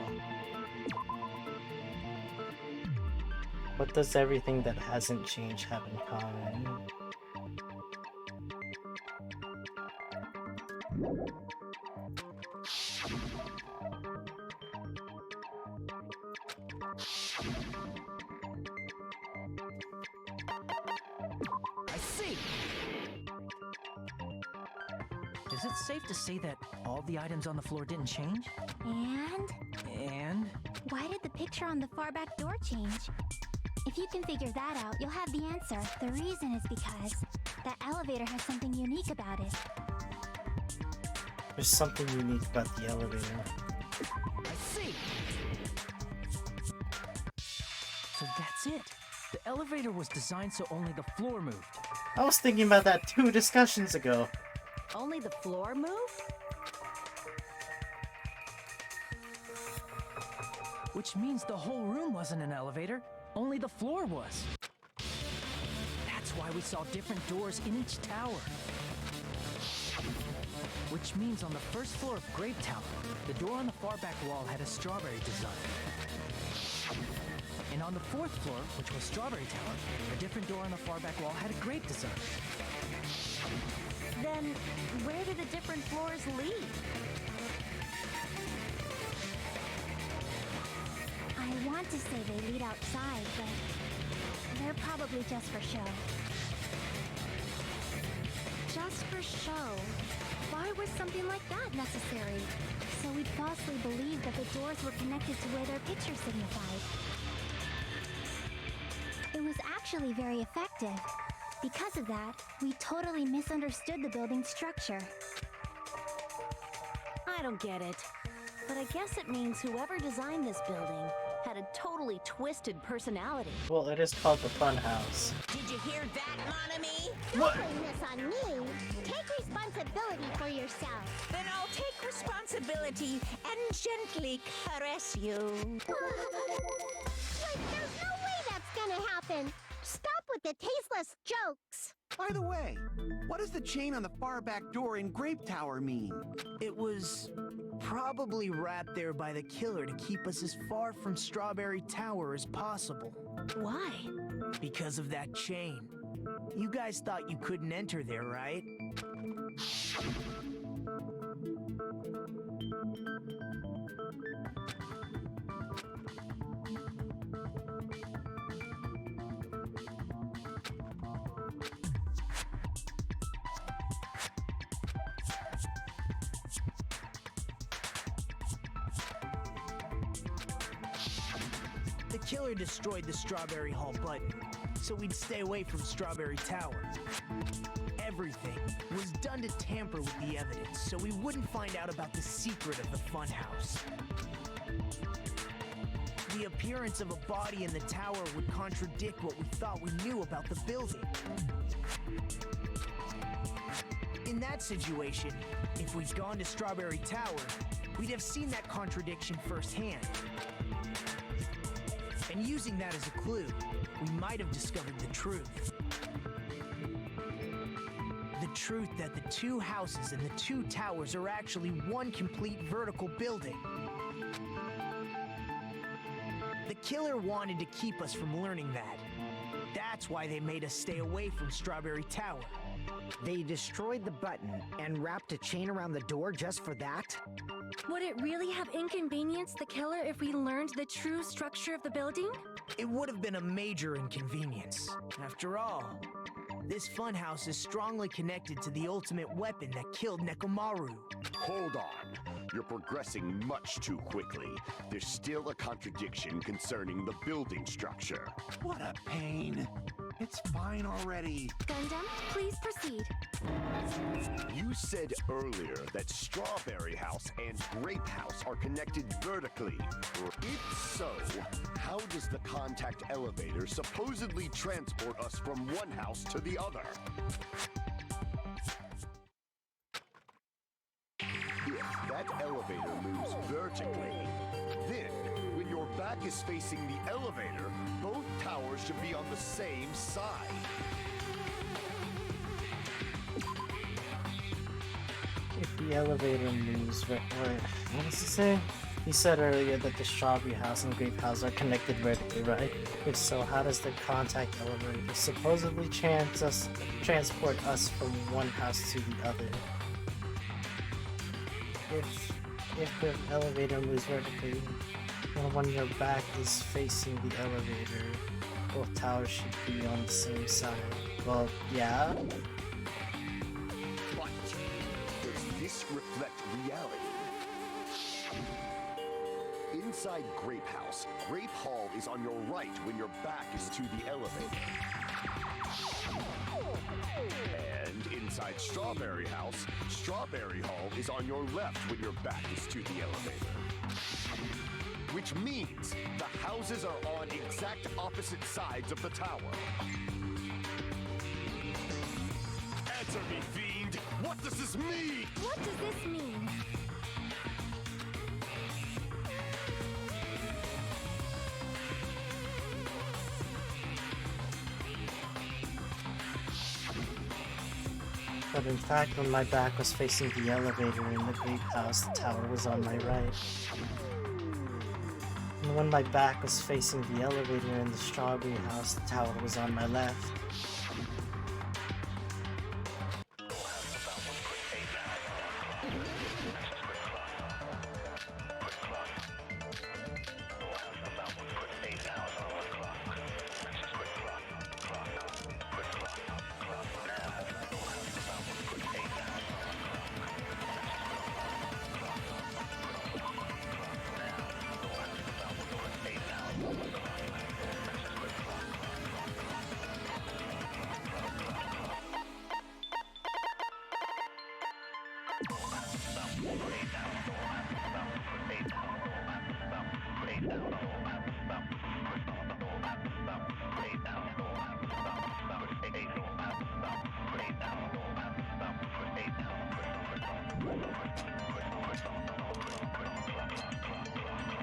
What does everything that hasn't changed have in common? I see. Is it safe to say that all the items on the floor didn't change? And? And? Why did the picture on the far back door change? If you can figure that out, you'll have the answer. The reason is because that elevator has something unique about it. There's something unique about the elevator. I see. So that's it. The elevator was designed so only the floor moved. I was thinking about that 2 discussions ago. Only the floor moved? Which means the whole room wasn't an elevator, only the floor was. That's why we saw different doors in each tower. Which means on the first floor of Grape Tower, the door on the far back wall had a strawberry design. And on the 4th floor, which was Strawberry Tower, a different door on the far back wall had a grape design. Then, where do the different floors lead? I want to say they lead outside, but they're probably just for show. Just for show. Why was something like that necessary? So we'd falsely believe that the doors were connected to where their picture signified. It was actually very effective. Because of that, we totally misunderstood the building's structure. I don't get it. But I guess it means whoever designed this building had a totally twisted personality. Well, it is called the Fun House. Did you hear that, Monami? What? Don't blame this on me. Take responsibility for yourself. Then I'll take responsibility and gently caress you. Like, there's no way that's gonna happen. Stop with the tasteless jokes. By the way, what does the chain on the far back door in Grape Tower mean? It was probably wrapped there by the killer to keep us as far from Strawberry Tower as possible. Why? Because of that chain. You guys thought you couldn't enter there, right? The killer destroyed the Strawberry Hall button, so we'd stay away from Strawberry Tower. Everything was done to tamper with the evidence, so we wouldn't find out about the secret of the funhouse. The appearance of a body in the tower would contradict what we thought we knew about the building. In that situation, if we'd gone to Strawberry Tower, we'd have seen that contradiction firsthand. And using that as a clue, we might have discovered the truth. The truth that the 2 houses and the 2 towers are actually one complete vertical building. The killer wanted to keep us from learning that. That's why they made us stay away from Strawberry Tower. They destroyed the button and wrapped a chain around the door just for that? Would it really have inconvenienced the killer if we learned the true structure of the building? It would have been a major inconvenience. After all, this funhouse is strongly connected to the ultimate weapon that killed Nekomaru. Hold on. You're progressing much too quickly. There's still a contradiction concerning the building structure. What a pain. It's fine already. Gundam, please proceed. You said earlier that Strawberry House and Grape House are connected vertically. If so, how does the contact elevator supposedly transport us from one house to the other? If that elevator moves vertically, then when your back is facing the elevator, both towers should be on the same side. If the elevator moves, what does he say? He said earlier that the Strawberry House and Grape House are connected vertically, right? If so, how does the contact elevator supposedly transport us from one house to the other? If the elevator moves vertically, well, when your back is facing the elevator, both towers should be on the same side. Well, yeah. But does this reflect reality? Inside Grape House, Grape Hall is on your right when your back is to the elevator. And inside Strawberry House, Strawberry Hall is on your left when your back is to the elevator. Which means the houses are on exact opposite sides of the tower. Answer me, fiend! What does this mean? What does this mean? But in fact, when my back was facing the elevator in the Grape House, the tower was on my right. And when my back was facing the elevator in the Strawberry House, the tower was on my left.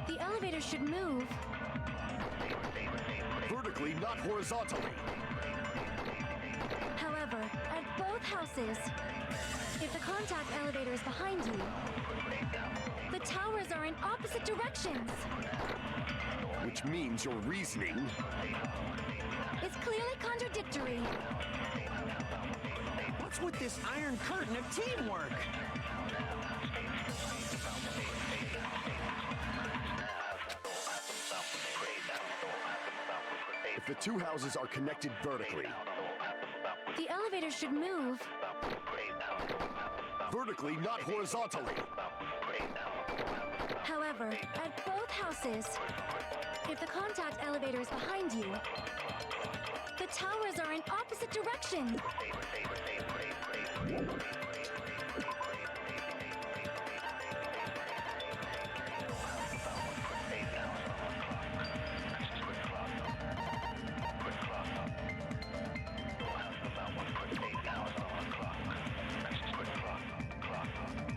The elevator should move. Vertically, not horizontally. However, at both houses, if the contact elevator is behind you, the towers are in opposite directions. Which means your reasoning It's clearly contradictory. What's with this iron curtain of teamwork? If the two houses are connected vertically, The elevator should move. vertically, not horizontally. However, at both houses, if the contact elevator is behind you, the towers are in opposite directions.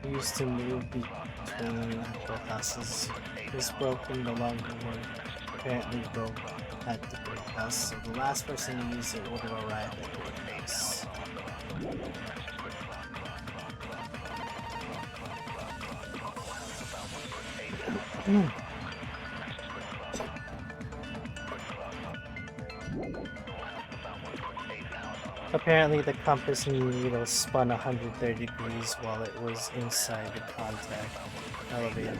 We used to move between both houses. It was broken, no longer work. Apparently broke at the Grape House, so the last person to use it would have arrived at the Grape House. Apparently the compass needle spun 130 degrees while it was inside the contact elevator.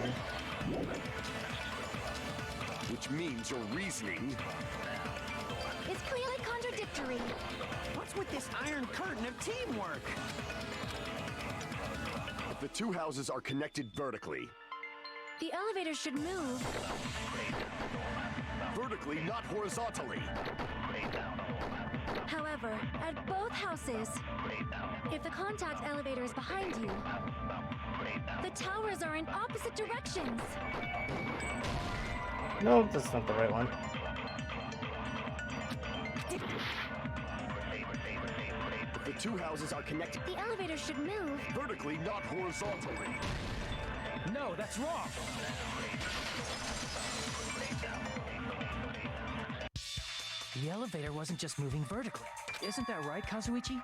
Which means your reasoning... It's clearly contradictory. What's with this iron curtain of teamwork? If the two houses are connected vertically... The elevator should move. Vertically, not horizontally. However, at both houses, if the contact elevator is behind you, the towers are in opposite directions. No, that's not the right one. If the two houses are connected... The elevator should move. Vertically, not horizontally. No, that's wrong. The elevator wasn't just moving vertically. Isn't that right, Kazuichi?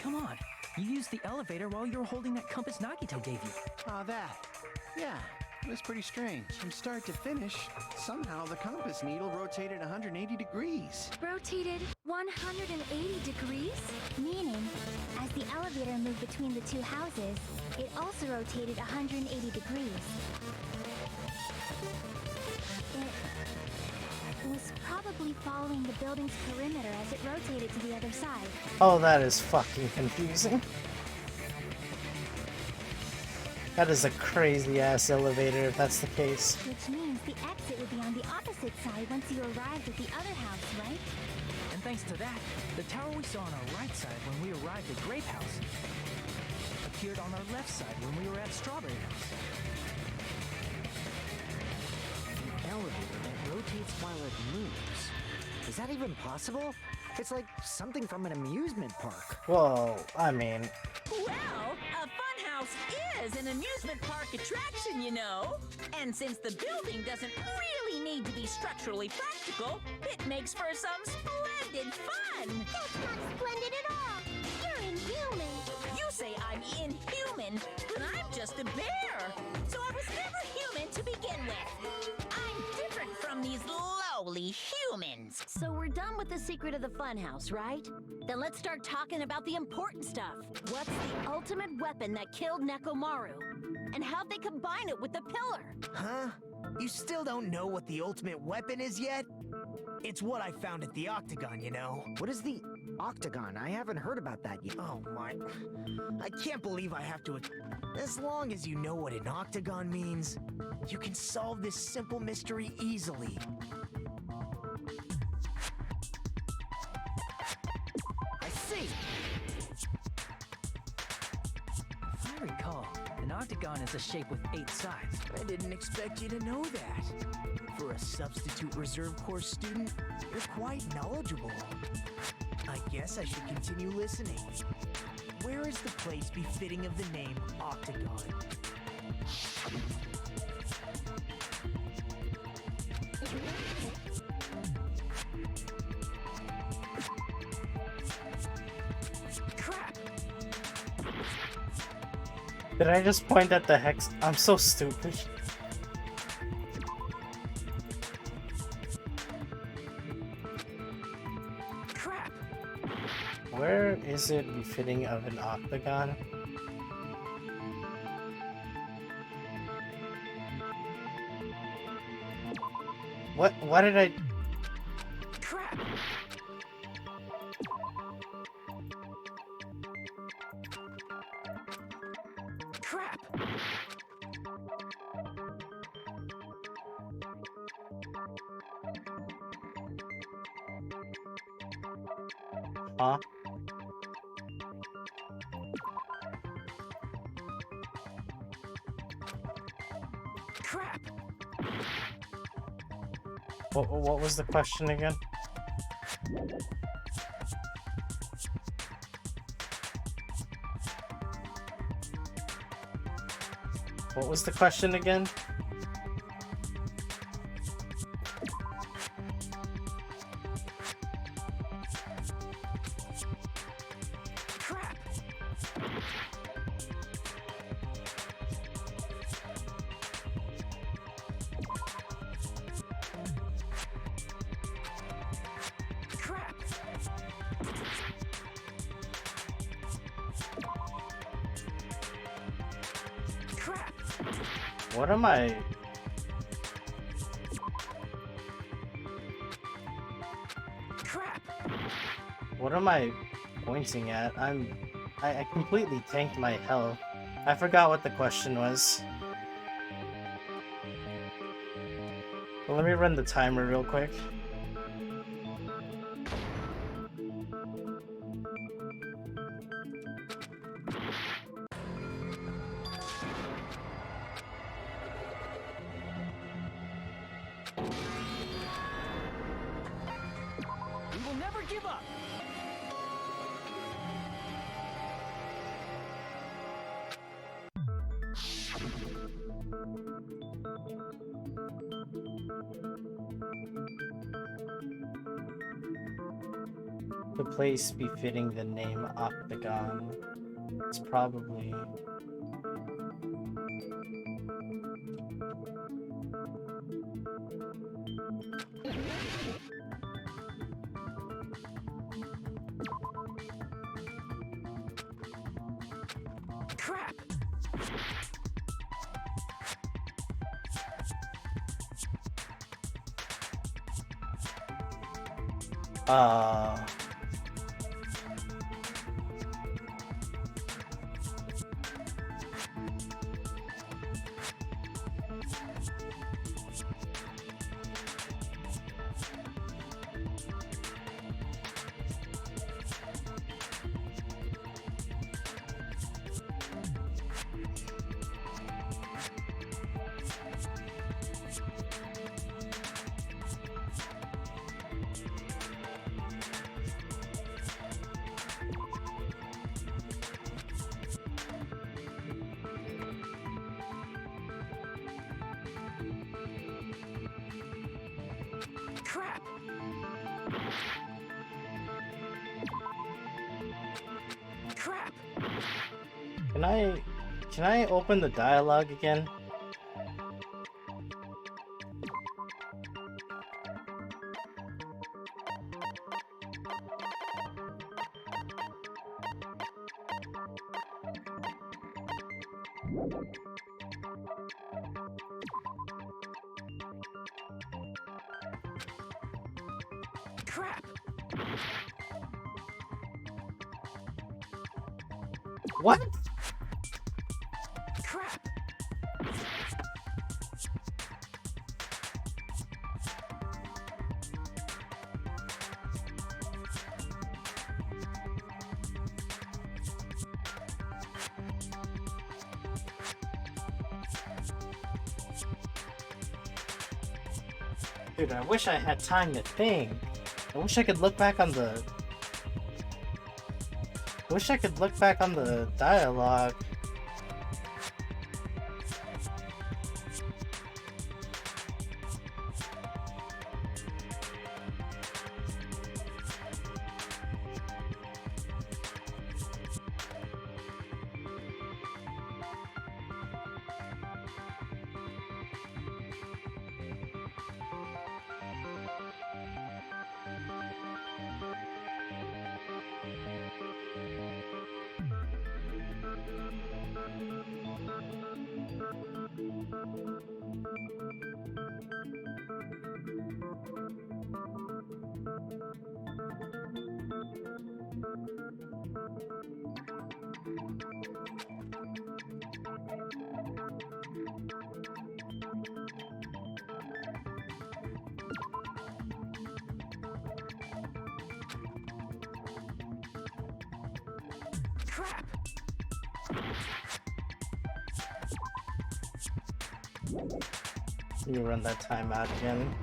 Come on. You used the elevator while you were holding that compass Nagito gave you. Oh, that. Yeah, it was pretty strange. From start to finish, somehow the compass needle rotated 180 degrees. Rotated 180 degrees? Meaning, as the elevator moved between the two houses, it also rotated 180 degrees. It was probably following the building's perimeter as it rotated to the other side. Oh, that is fucking confusing. That is a crazy ass elevator if that's the case. Which means the exit would be on the opposite side once you arrived at the other house, right? And thanks to that, the tower we saw on our right side when we arrived at Grape House appeared on our left side when we were at Strawberry House. An elevator that rotates while it moves. Is that even possible? It's like something from an amusement park. Whoa, I mean... Well, a funhouse is an amusement park attraction, you know. And since the building doesn't really need to be structurally practical, it makes for some splendid fun. That's not splendid at all. You're inhuman. You say I'm inhuman, but I'm just a bear. So I was never human to begin with. I'm different from these lowly humans. So we're done with the secret of the funhouse, right? Then let's start talking about the important stuff. What's the ultimate weapon that killed Nekomaru? And how'd they combine it with the pillar? Huh? You still don't know what the ultimate weapon is yet? It's what I found at the Octagon, you know. What is the Octagon? I haven't heard about that yet. Oh my... I can't believe I have to... As long as you know what an Octagon means, you can solve this simple mystery easily. I see! If I recall, an octagon is a shape with 8 sides. I didn't expect you to know that. For a substitute reserve course student, you're quite knowledgeable. I guess I should continue listening. Where is the place befitting of the name Octagon? Crap! Did I just point at the hex? I'm so stupid. Crap! Where is it befitting of an octagon? What did I... Crap! Crap! Huh? Crap! What was the question again? What was the question again? Crap! Crap! Crap! What am I? Crap! What am I pointing at? I completely tanked my health. I forgot what the question was. Well, let me run the timer real quick. We will never give up! The place befitting the name Octagon. It's probably... Crap! Crap! Crap! Can I open the dialogue again? Crap! What? Crap! Dude, I wish I had time to think. I wish I could look back on the... I wish I could look back on the dialogue. Crap! You run that time out again.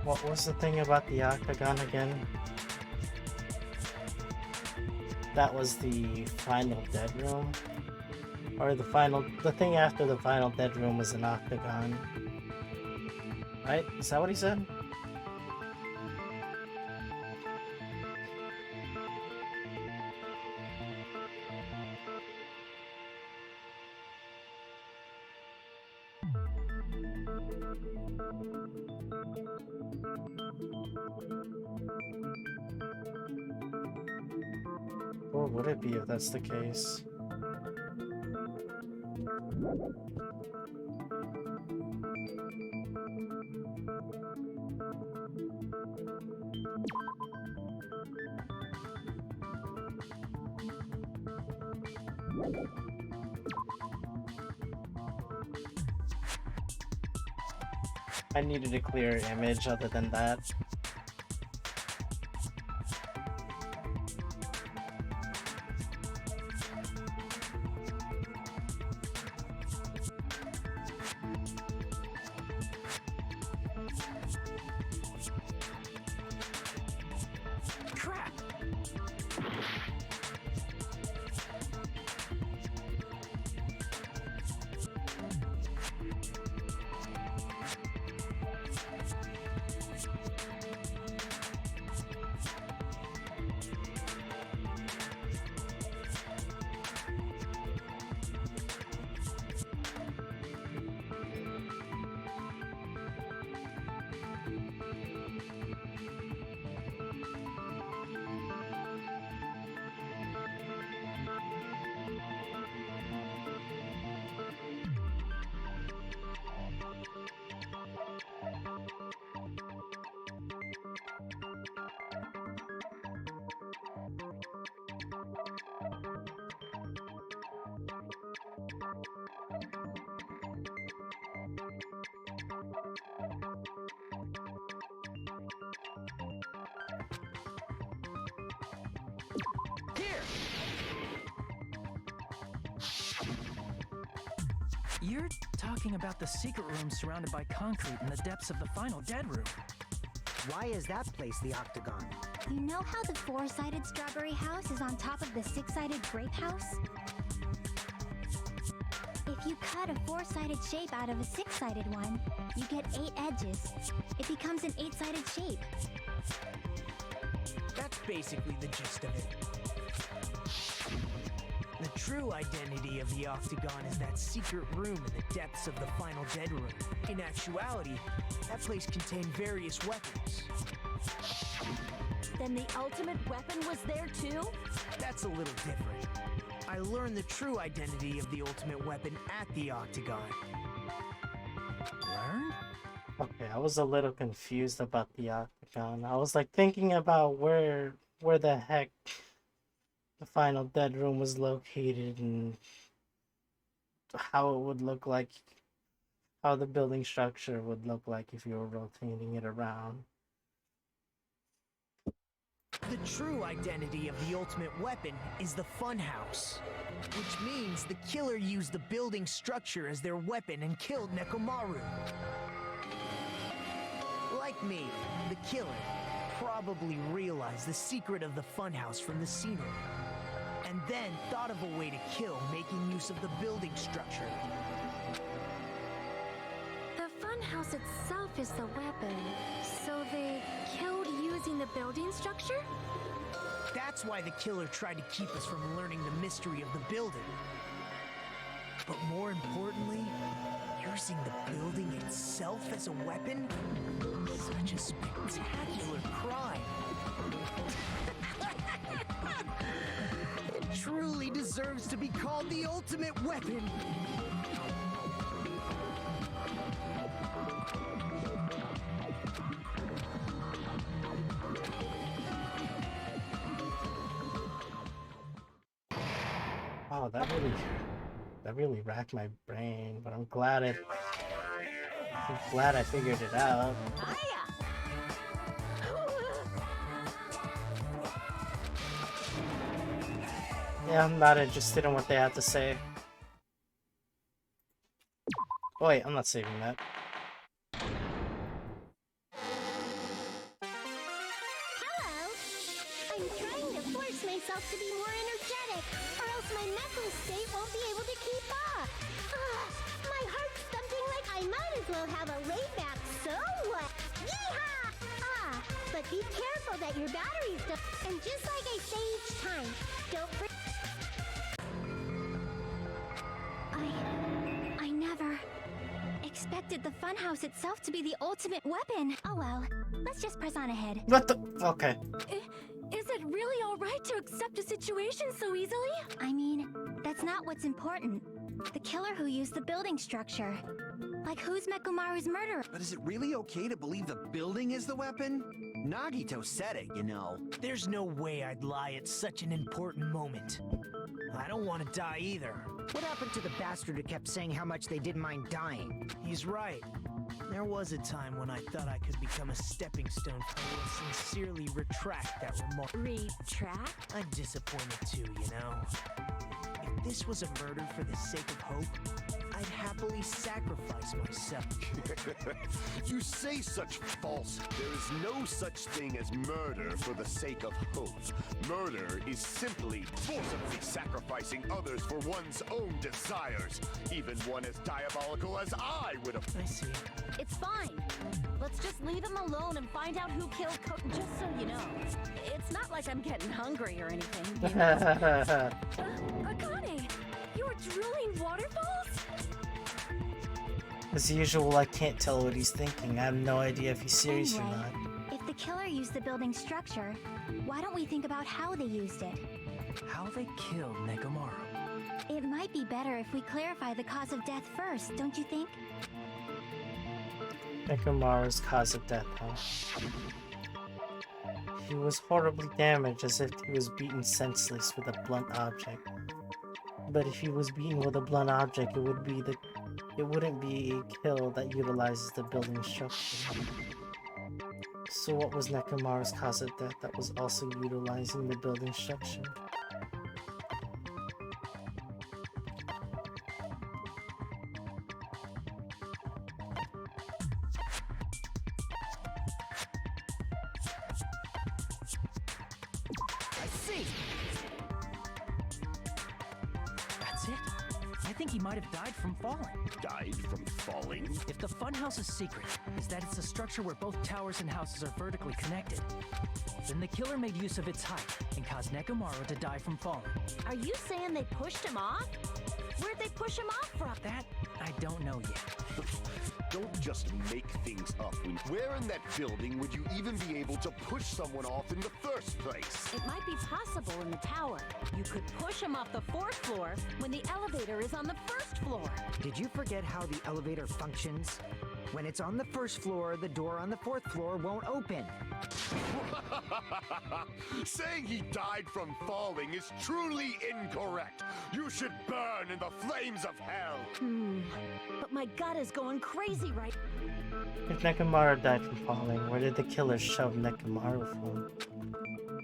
What was the thing about the Octagon again? That was the final dead room? Or the thing after the final dead room was an Octagon. Right? Is that what he said? Or would it be if that's the case? I needed a clear image other than that. Crap! You're talking about the secret room surrounded by concrete in the depths of the final dead room. Why is that place the Octagon? You know how the four-sided strawberry house is on top of the six-sided grape house? If you cut a four-sided shape out of a six-sided one, you get 8 edges. It becomes an 8-sided shape. That's basically the gist of it. The true identity of the Octagon is that secret room in the depths of the final dead room. In actuality, that place contained various weapons. Then the ultimate weapon was there too? That's a little different. I learned the true identity of the ultimate weapon at the Octagon. Learned? Okay, I was a little confused about the Octagon. I was like thinking about where the heck the final dead room was located and how it would look like, how the building structure would look like if you were rotating it around. The true identity of the ultimate weapon is the Funhouse, which means the killer used the building structure as their weapon and killed Nekomaru. Like me, the killer probably realized the secret of the Funhouse from the scenery, and then thought of a way to kill making use of the building structure. The funhouse itself is the weapon, so they killed using the building structure? That's why the killer tried to keep us from learning the mystery of the building. But more importantly, using the building itself as a weapon? Such a spectacular crime. It truly deserves to be called the ultimate weapon. Oh, that really racked my brain, but I'm glad I figured it out. Yeah, I'm not interested in what they have to say. Oh wait, I'm not saving that. Hello! I'm trying to force myself to be more energetic, or else my mental state won't be able to keep up. My heart's thumping like I might as well have a laid-back solo. but be careful that your batteries don't. And just like I say each time, don't bring. I never expected the funhouse itself to be the ultimate weapon. Oh well, let's just press on ahead. What the? Okay. Is it really alright to accept a situation so easily? I mean, that's not what's important. The killer who used the building structure. Like, who's Mekumaru's murderer? But is it really okay to believe the building is the weapon? Nagito said it, you know. There's no way I'd lie at such an important moment. I don't want to die either. What happened to the bastard who kept saying how much they didn't mind dying? He's right. There was a time when I thought I could become a stepping stone for me to sincerely retract that remark. Retract? I'm disappointed too, you know. If this was a murder for the sake of hope, I'd happily sacrifice myself. You say such false. There is no such thing as murder for the sake of hope. Murder is simply forcibly sacrificing others for one's own desires. Even one as diabolical as I would have. I see. It's fine. Let's just leave him alone and find out who killed just so you know. It's not like I'm getting hungry or anything. You know? Akane, you were drooling waterfalls? As usual, I can't tell what he's thinking. I have no idea if he's serious or not. If the killer used the building structure, why don't we think about how they used it? How they killed Nekomaru. It might be better if we clarify the cause of death first, don't you think? Nekomaru's cause of death, huh? He was horribly damaged, as if he was beaten senseless with a blunt object. But if he was beaten with a blunt object, it wouldn't be a kill that utilizes the building structure. So what was Nekomaru's cause of death that was also utilizing the building structure? I see. That's it. I think he might have died from falling. Died from falling? If the funhouse's secret is that it's a structure where both towers and houses are vertically connected, then the killer made use of its height and caused Nekomaru to die from falling. Are you saying they pushed him off? Where'd they push him off from? That I don't know yet. Don't just make things up. Where in that building would you even be able to push someone off in the first place? It might be possible in the tower. You could push him off the 4th floor when the elevator is on the 1st floor. Did you forget how the elevator functions? When it's on the 1st floor, the door on the 4th floor won't open. Saying he died from falling is truly incorrect. You should burn in the flames of hell. But my gut is going crazy right. If Nekomaru died from falling, where did the killer shove Nekomaru from?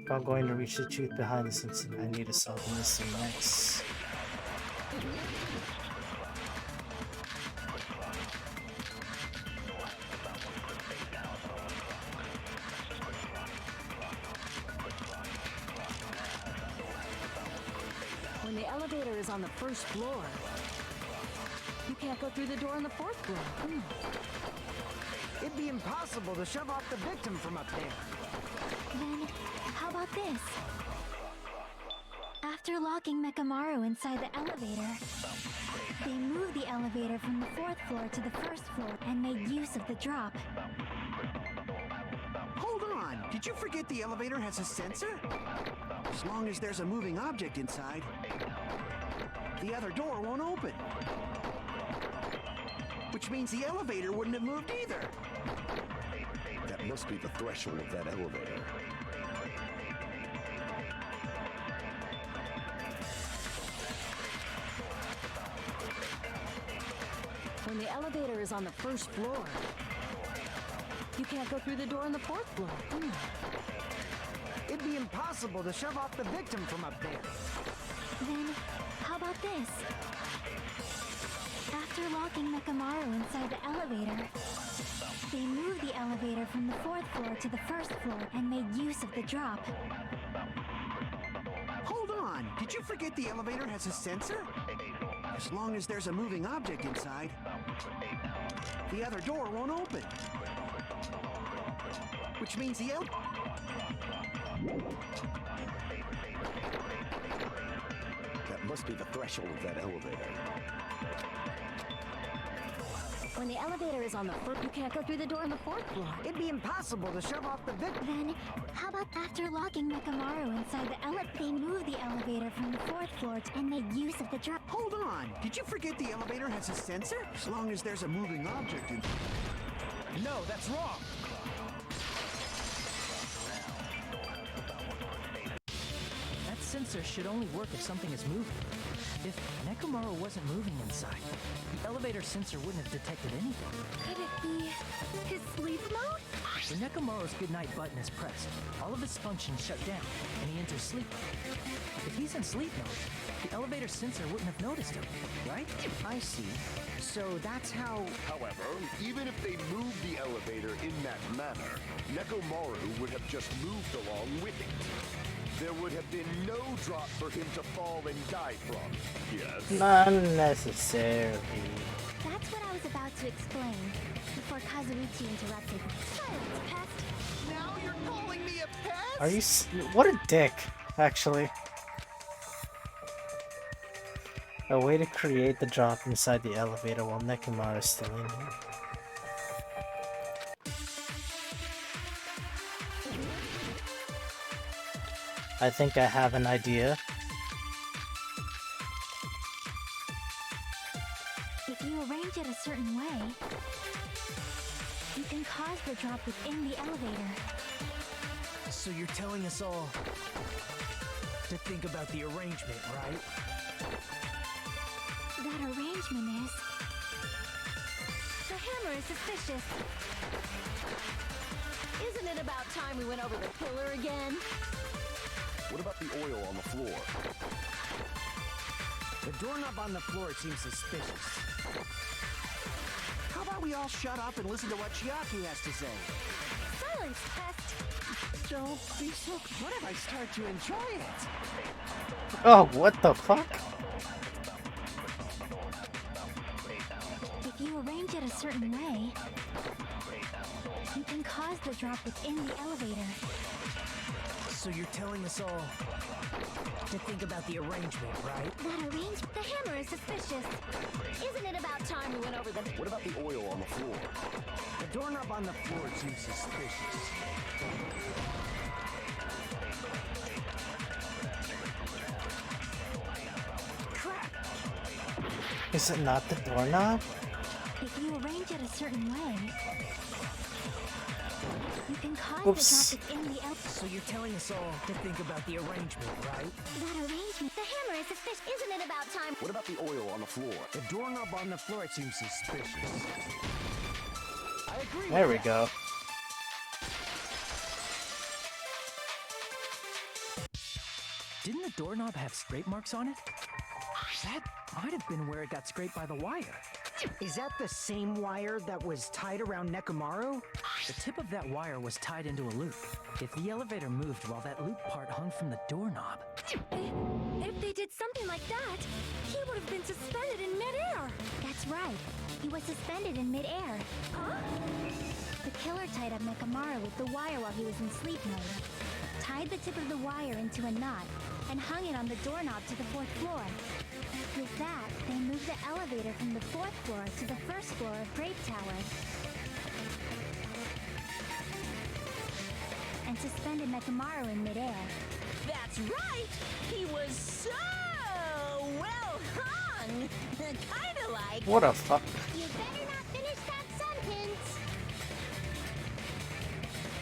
If I'm going to reach the truth behind this incident, I need to solve the mystery next. When the elevator is on the 1st floor, you can't go through the door on the 4th floor. It'd be impossible to shove off the victim from up there. Then, how about this? After locking Mekamaru inside the elevator, they moved the elevator from the 4th floor to the 1st floor and made use of the drop. Hold on! Did you forget the elevator has a sensor? As long as there's a moving object inside, the other door won't open. Which means the elevator wouldn't have moved either. That must be the threshold of that elevator. When the elevator is on the 1st floor, you can't go through the door on the 4th floor. It'd be impossible to shove off the victim from up there. Then, how about this? After locking Mekamaru inside the elevator, they moved the elevator from the 4th floor to the 1st floor and made use of the drop. Hold on! Did you forget the elevator has a sensor? As long as there's a moving object inside, the other door won't open. Which means the That must be the threshold of that elevator. When the elevator is on the first, you can't go through the door on the fourth floor. It'd be impossible to shove off the victim. Then, how about after locking Nekamaru inside the elevator, they move the elevator from the fourth floor and make use of the drop? Hold on! Did you forget the elevator has a sensor? As long as there's a moving object in... No, that's wrong! That sensor should only work if something is moving. If Nekomaru wasn't moving inside, the elevator sensor wouldn't have detected anything. Could it be his sleep mode? When Nekomaru's goodnight button is pressed, all of his functions shut down, and he enters sleep mode. If he's in sleep mode, the elevator sensor wouldn't have noticed him, right? I see. So that's how... However, even if they moved the elevator in that manner, Nekomaru would have just moved along with it. There would have been no drop for him to fall and die from. Yes. Not necessarily. That's what I was about to explain before Kazuichi interrupted. Silence, pest! Now you're calling me a pest? Are you what a dick, actually. A way to create the drop inside the elevator while Nekomaru is still in here. I think I have an idea. If you arrange it a certain way, you can cause the drop within the elevator. So you're telling us all to think about the arrangement, right? That arrangement is... The hammer is suspicious. Isn't it about time we went over the pillar again? What about the oil on the floor? The doorknob on the floor seems suspicious. How about we all shut up and listen to what Chiaki has to say? Silence, pest! Don't be so... What if I start to enjoy it? Oh, what the fuck? If you arrange it a certain way, you can cause the drop within the elevator. So you're telling us all to think about the arrangement, right? That arrangement... The hammer is suspicious. Isn't it about time we went over the... What about the oil on the floor? The doorknob on the floor seems suspicious. Crap! Is it not the doorknob? If you arrange it a certain way, you can cause Oops. the drop within the elevator. So you're telling us all to think about the arrangement, right? That arrangement... The hammer is suspicious. Isn't it about time... What about the oil on the floor? The doorknob on the floor seems suspicious. I agree There with we go. Didn't the doorknob have scrape marks on it? That might have been where it got scraped by the wire. Is that the same wire that was tied around Nekomaru? The tip of that wire was tied into a loop. If the elevator moved while that loop part hung from the doorknob... If they did something like that, he would have been suspended in midair. That's right. He was suspended in midair. Huh? The killer tied up Nekamaru with the wire while he was in sleep mode, tied the tip of the wire into a knot, and hung it on the doorknob to the fourth floor. With that, they moved the elevator from the fourth floor to the first floor of Grape Tower. And suspended Nekamaru in midair. That's right! He was so well hung! Kinda like... What a fuck. You better not finish that sentence.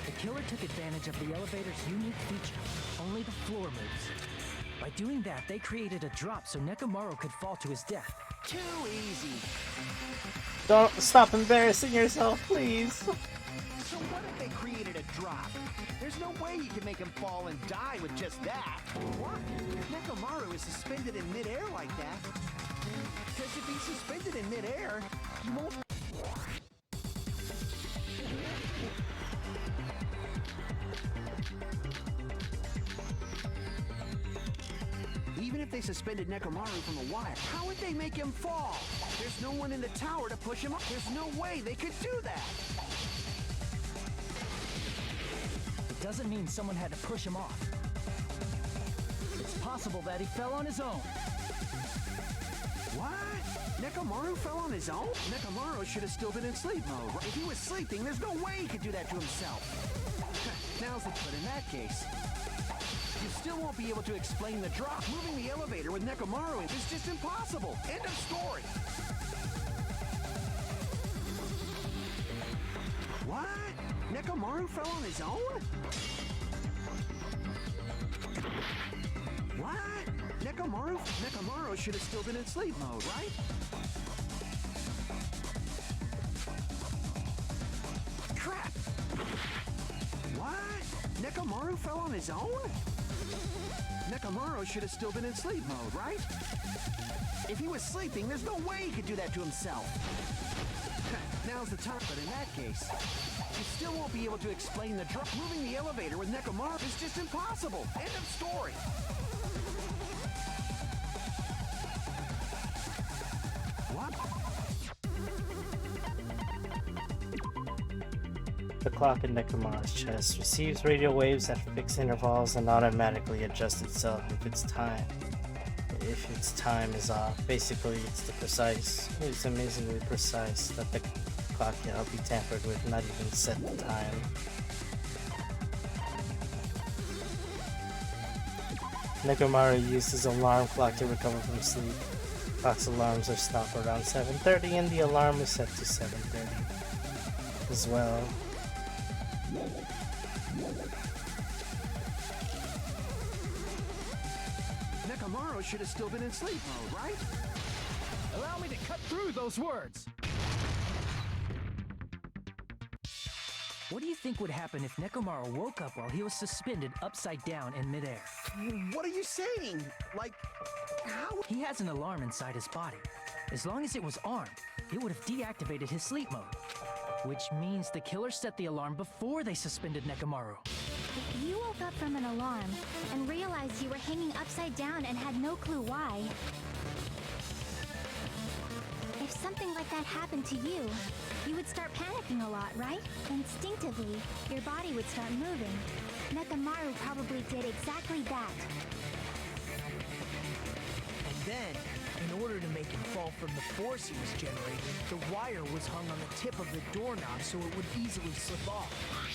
The killer took advantage of the elevator's unique feature. Only the floor moves. By doing that, they created a drop so Nekomaru could fall to his death. Too easy. Don't stop embarrassing yourself, please. So what if they created a drop? There's no way you can make him fall and die with just that. What? Nekomaru is suspended in midair like that? Because if he's suspended in midair, he won't... Even if they suspended Nekomaru from a wire, how would they make him fall? There's no one in the tower to push him up. There's no way they could do that. doesn't mean someone had to push him off. It's possible that he fell on his own. What? Nekomaru fell on his own? Nekomaru should have still been in sleep mode. If he was sleeping, there's no way he could do that to himself. Now's the but in that case, you still won't be able to explain the drop. Moving the elevator with Nekomaru is just impossible. End of story. What? Nekomaru fell on his own? What? Nekomaru should have still been in sleep mode, right? Crap! What? Nekomaru fell on his own? Nekomaru should have still been in sleep mode, right? If he was sleeping, there's no way he could do that to himself. Now's the time, but in that case, you still won't be able to explain the drop. Moving the elevator with Nekomaru is just impossible. End of story. What? The clock in Nekomaru's chest receives radio waves at fixed intervals and automatically adjusts itself if its time is off. Basically, it's amazingly precise that the clock cannot be tampered with, not even set the time. Nekomaru used his alarm clock to recover from sleep. Clock's alarms are stopped around 7:30 and the alarm is set to 7:30 as well. Nekomaru should have still been in sleep mode, right? Allow me to cut through those words! What do you think would happen if Nekomaru woke up while he was suspended upside down in midair? What are you saying? Like, how? He has an alarm inside his body. As long as it was armed, it would have deactivated his sleep mode. Which means the killer set the alarm before they suspended Nekomaru. You woke up from an alarm and realized you were hanging upside down and had no clue why. If something like that happened to you, you would start panicking a lot, right? Instinctively, your body would start moving. Nekomaru probably did exactly that. And then, in order to make him fall from the force he was generating, the wire was hung on the tip of the doorknob so it would easily slip off.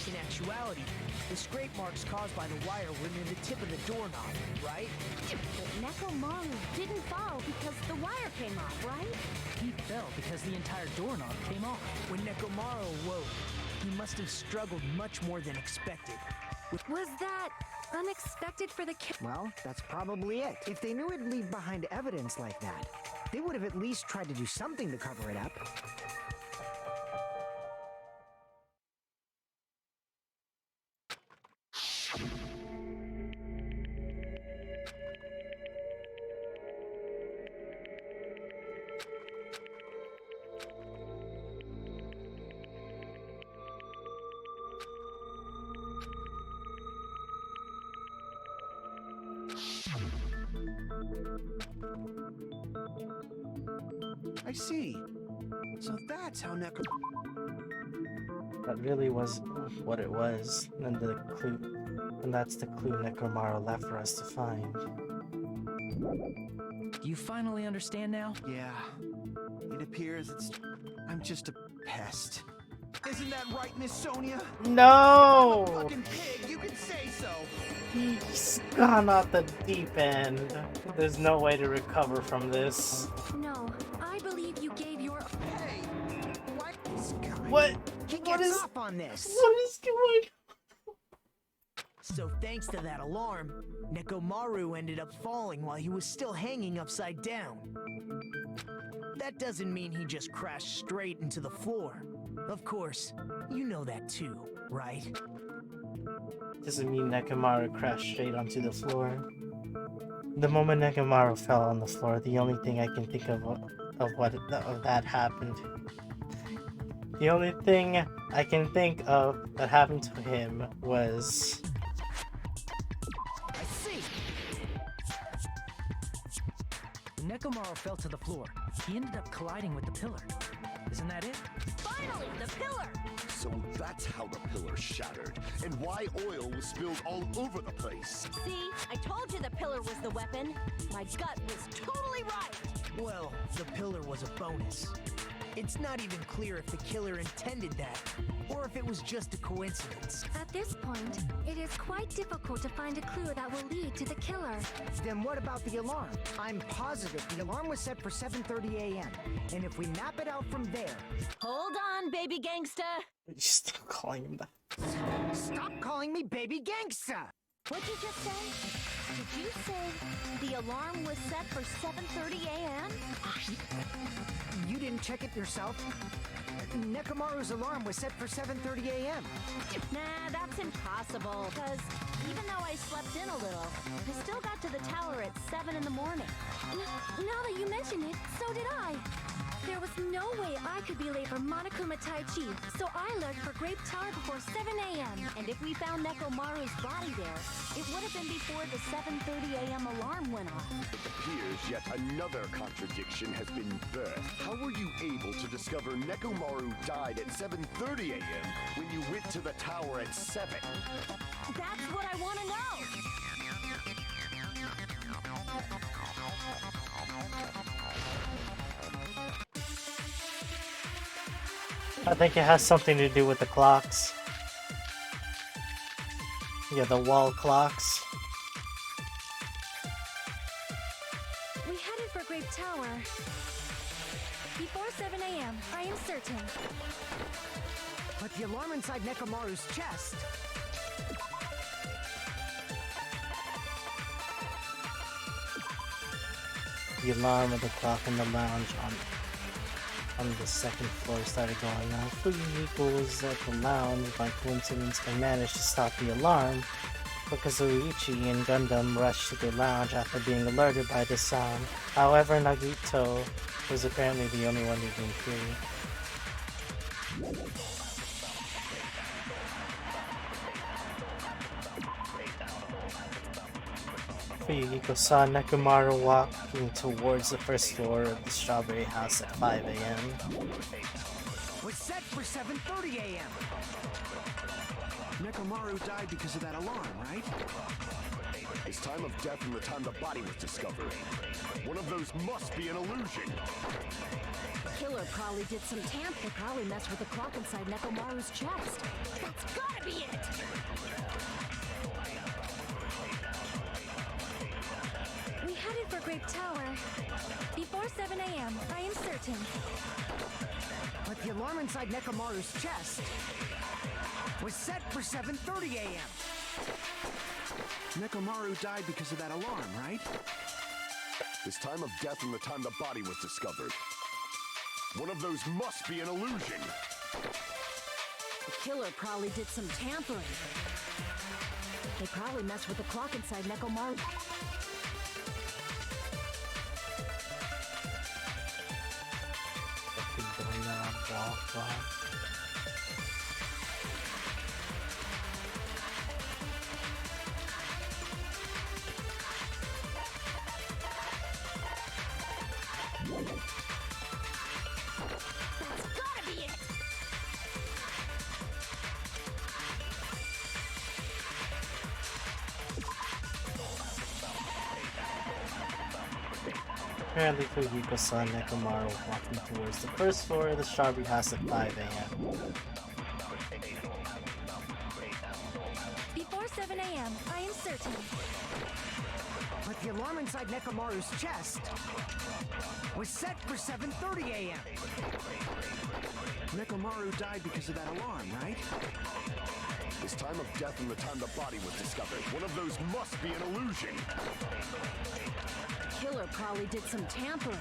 In actuality, the scrape marks caused by the wire were near the tip of the doorknob, right? But Nekomaru didn't fall because the wire came off, right? He fell because the entire doorknob came off. When Nekomaru awoke, he must have struggled much more than expected. Was that unexpected for the Well, that's probably it. If they knew it'd leave behind evidence like that, they would have at least tried to do something to cover it up. I see. So that's how That really was what it was, and that's the clue Nekomaru left for us to find. Do you finally understand now? Yeah. It appears I'm just a pest. Isn't that right, Miss Sonia? No! I'm a fucking pig, you can say so. He's gone off the deep end. There's no way to recover from this. No, I believe you gave your... Hey! What? This guy. What? He What gets is? off on this. What is going? So thanks to that alarm, Nekomaru ended up falling while he was still hanging upside down. That doesn't mean he just crashed straight into the floor. Of course, you know that too, right? Doesn't mean Nekomaru crashed straight onto the floor. The moment Nekomaru fell on the floor, the only thing I can think of that happened. The only thing I can think of that happened to him was... I see! When Nekomaru fell to the floor, he ended up colliding with the pillar. Isn't that it? Finally, the pillar! So that's how the pillar shattered, and why oil was spilled all over the place. See, I told you the pillar was the weapon. My gut was totally right. Well, the pillar was a bonus. It's not even clear if the killer intended that, or if it was just a coincidence. At this point, it is quite difficult to find a clue that will lead to the killer. Then what about the alarm? I'm positive the alarm was set for 7:30 a.m. And if we map it out from there... Hold on, baby gangsta. You're still calling him that. Stop calling me baby gangsta! What'd you just say? Did you say the alarm was set for 7:30 a.m.? You didn't check it yourself? Nekomaru's alarm was set for 7:30 a.m. Nah, that's impossible, because even though I slept in a little, I still got to the tower at 7 in the morning. Now that you mention it, so did I. There was no way I could be late for Monokuma Taichi, so I left for Grape Tower before 7 a.m. And if we found Nekomaru's body there, it would have been before the 7:30 a.m. alarm went off. It appears yet another contradiction has been birthed. How were you able to discover Nekomaru died at 7:30 a.m. when you went to the tower at 7? That's what I want to know! I think it has something to do with the clocks. Yeah, the wall clocks. We headed for Grape Tower before 7 a.m., I am certain. But the alarm inside Nekomaru's chest... The alarm of the clock in the lounge on the second floor started going off. Fuyuhiko was at the lounge by coincidence and managed to stop the alarm because Uichi and Gundam rushed to the lounge after being alerted by the sound. However, Nagito was apparently the only one who didn't hear it. Fuyuhiko saw Nekomaru walking towards the first floor of the Strawberry House at 5 a.m. was set for 7:30 a.m. Nekomaru died because of that alarm, right? His time of death and the time the body was discovered. One of those must be an illusion. The killer probably did some They probably messed with the clock inside Nekomaru's chest. That's gotta be it! We headed for Grape Tower before 7 a.m., I am certain. But the alarm inside Nekomaru's chest was set for 7:30 a.m. Nekomaru died because of that alarm, right? His time of death and the time the body was discovered. One of those must be an illusion. The killer probably did some tampering. They probably messed with the clock inside Nekomaru. That's gotta be it! Apparently, Fuyuhiko saw Nekomaru walking towards the first floor of the Strawberry House at 5 a.m. Before 7 a.m., I am certain. But the alarm inside Nekomaru's chest was set for 7:30 a.m. Nekomaru died because of that alarm, right? His time of death and the time the body was discovered. One of those must be an illusion. The killer probably did some tampering.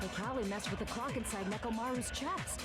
They probably messed with the clock inside Nekomaru's chest.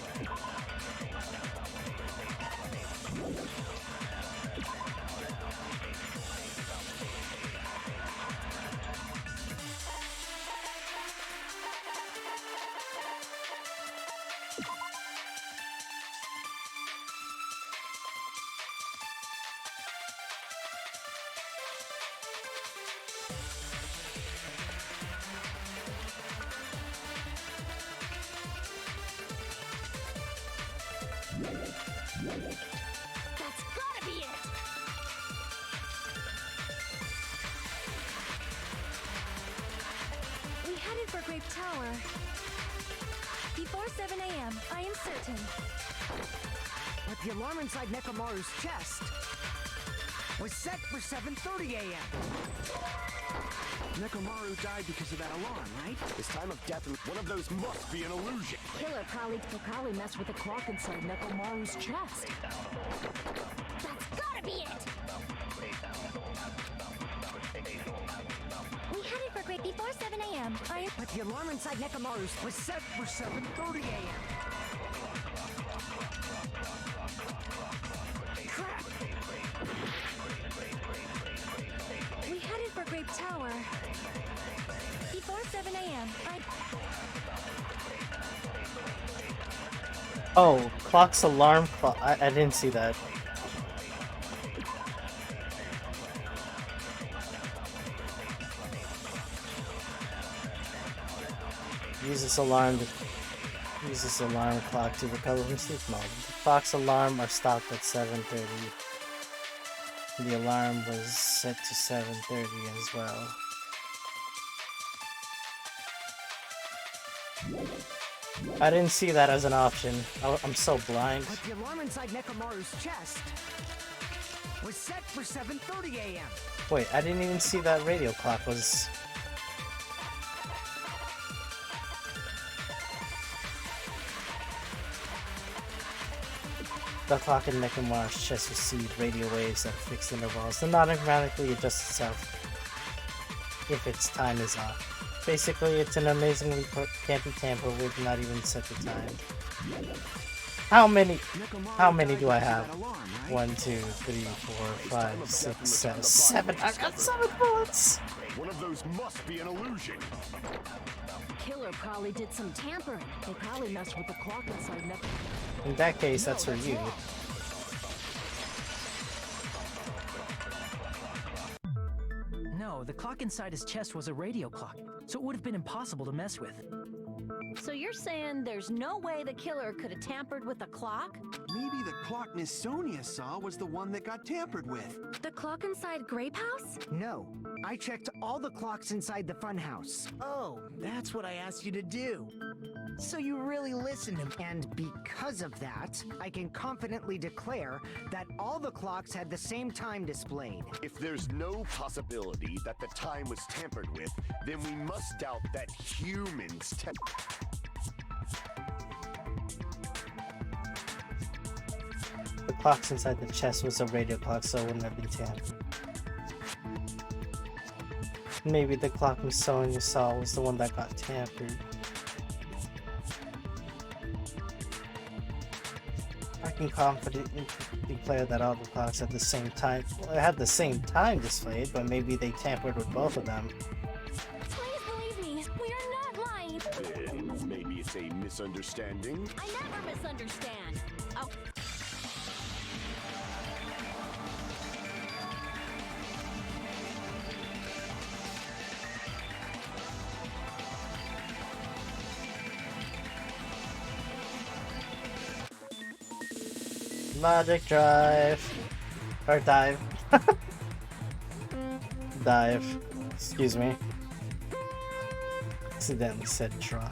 tower. Before 7 a.m., I am certain. But the alarm inside Nekomaru's chest was set for 7:30 a.m. Nekomaru died because of that alarm, right? His time of death, one of those must be an illusion. Killer probably messed with the clock inside Nekomaru's chest. That's gotta be it! We headed for Great before 7 a.m. I am. But the alarm inside Nekomaru's was set for 7:30 a.m. Crap! We headed for Grape Tower. Before 7 a.m. Oh, clock's alarm clock. I didn't see that. Use this alarm clock to recover from sleep mode. The clock's alarm are stopped at 7:30. The alarm was set to 7:30 as well. I didn't see that as an option. I'm so blind. But the alarm inside Nekomaru's chest was set for 7:30 a.m. Wait, I didn't even see that radio clock was... The clock in Nekomaru's chest received radio waves at fixed intervals and not automatically adjust itself if its time is off. Basically, it's an amazingly can't be tampered with, not even set the time. How many do I have? 1, 2, 3, 4, 5, 6, 7, 7. I got 7 bullets! One of those must be an illusion. Killer probably did some tampering. They probably messed with the clock inside Nekomaru. In that case, that's for you. No, the clock inside his chest was a radio clock, so it would have been impossible to mess with. So you're saying there's no way the killer could have tampered with the clock? Maybe the clock Miss Sonia saw was the one that got tampered with. The clock inside Grape House? No, I checked all the clocks inside the funhouse. Oh, that's what I asked you to do. So you really listened to me. And because of that, I can confidently declare that all the clocks had the same time displayed. If there's no possibility that the time was tampered with, then we must doubt that humans The clocks inside the chest was a radio clock, so it wouldn't have been tampered. Maybe the clock Miss Sonia saw was the one that got tampered. I can confidently declare that all the clocks had the same time. Well, they had the same time displayed, but maybe they tampered with both of them. Please believe me, we are not lying. Then maybe it's a misunderstanding. I never misunderstand. Oh. Logic drive. Or dive. Dive. Excuse me. Accidentally said try.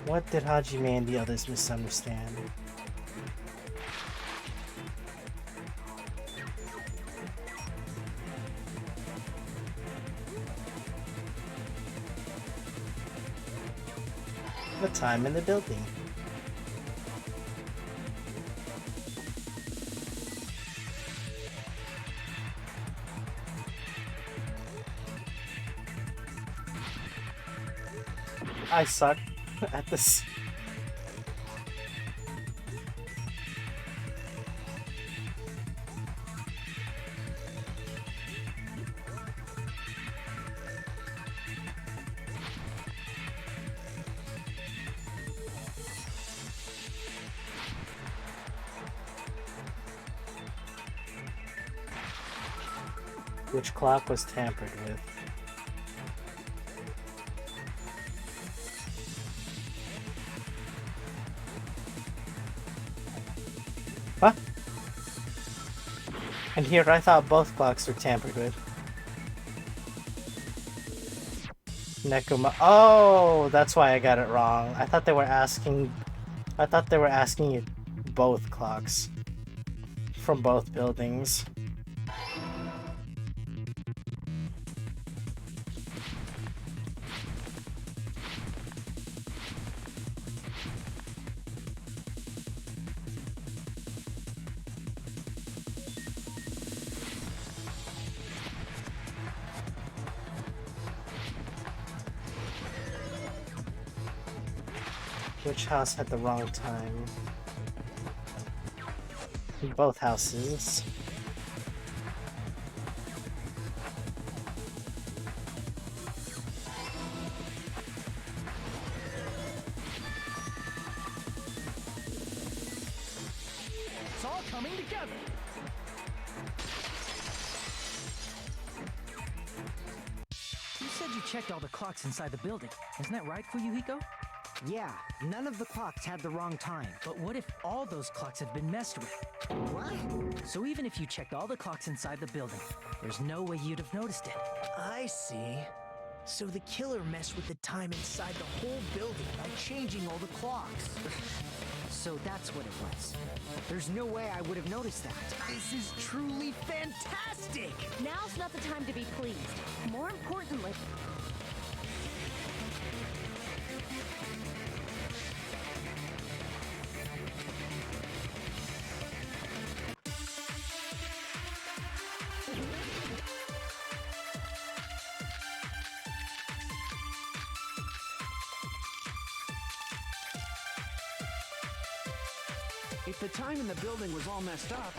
What did Hajime and the others misunderstand? The time in the building. I suck at this. Which clock was tampered with? Huh? And here I thought both clocks were tampered with. Nekoma. Oh, that's why I got it wrong. I thought they were asking you both clocks from both buildings. Which house had the wrong time? Both houses. It's all coming together. You said you checked all the clocks inside the building. Isn't that right, Fuyuhiko? Yeah, none of the clocks had the wrong time. But what if all those clocks have been messed with? What? So even if you checked all the clocks inside the building, there's no way you'd have noticed it. I see. So the killer messed with the time inside the whole building by changing all the clocks. So that's what it was. There's no way I would have noticed that. This is truly fantastic! Now's not the time to be pleased. More importantly, If the time in the building was all messed up,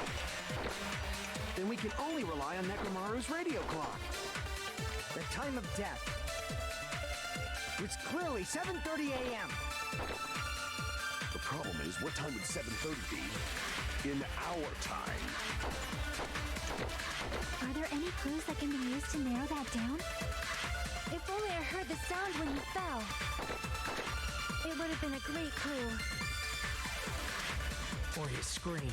then we can only rely on Nekomaru's radio clock. The time of death. It's clearly 7:30 a.m. The problem is, what time would 7:30 be in our time? Are there any clues that can be used to narrow that down? If only I heard the sound when you fell. It would have been a great clue. Or his scream.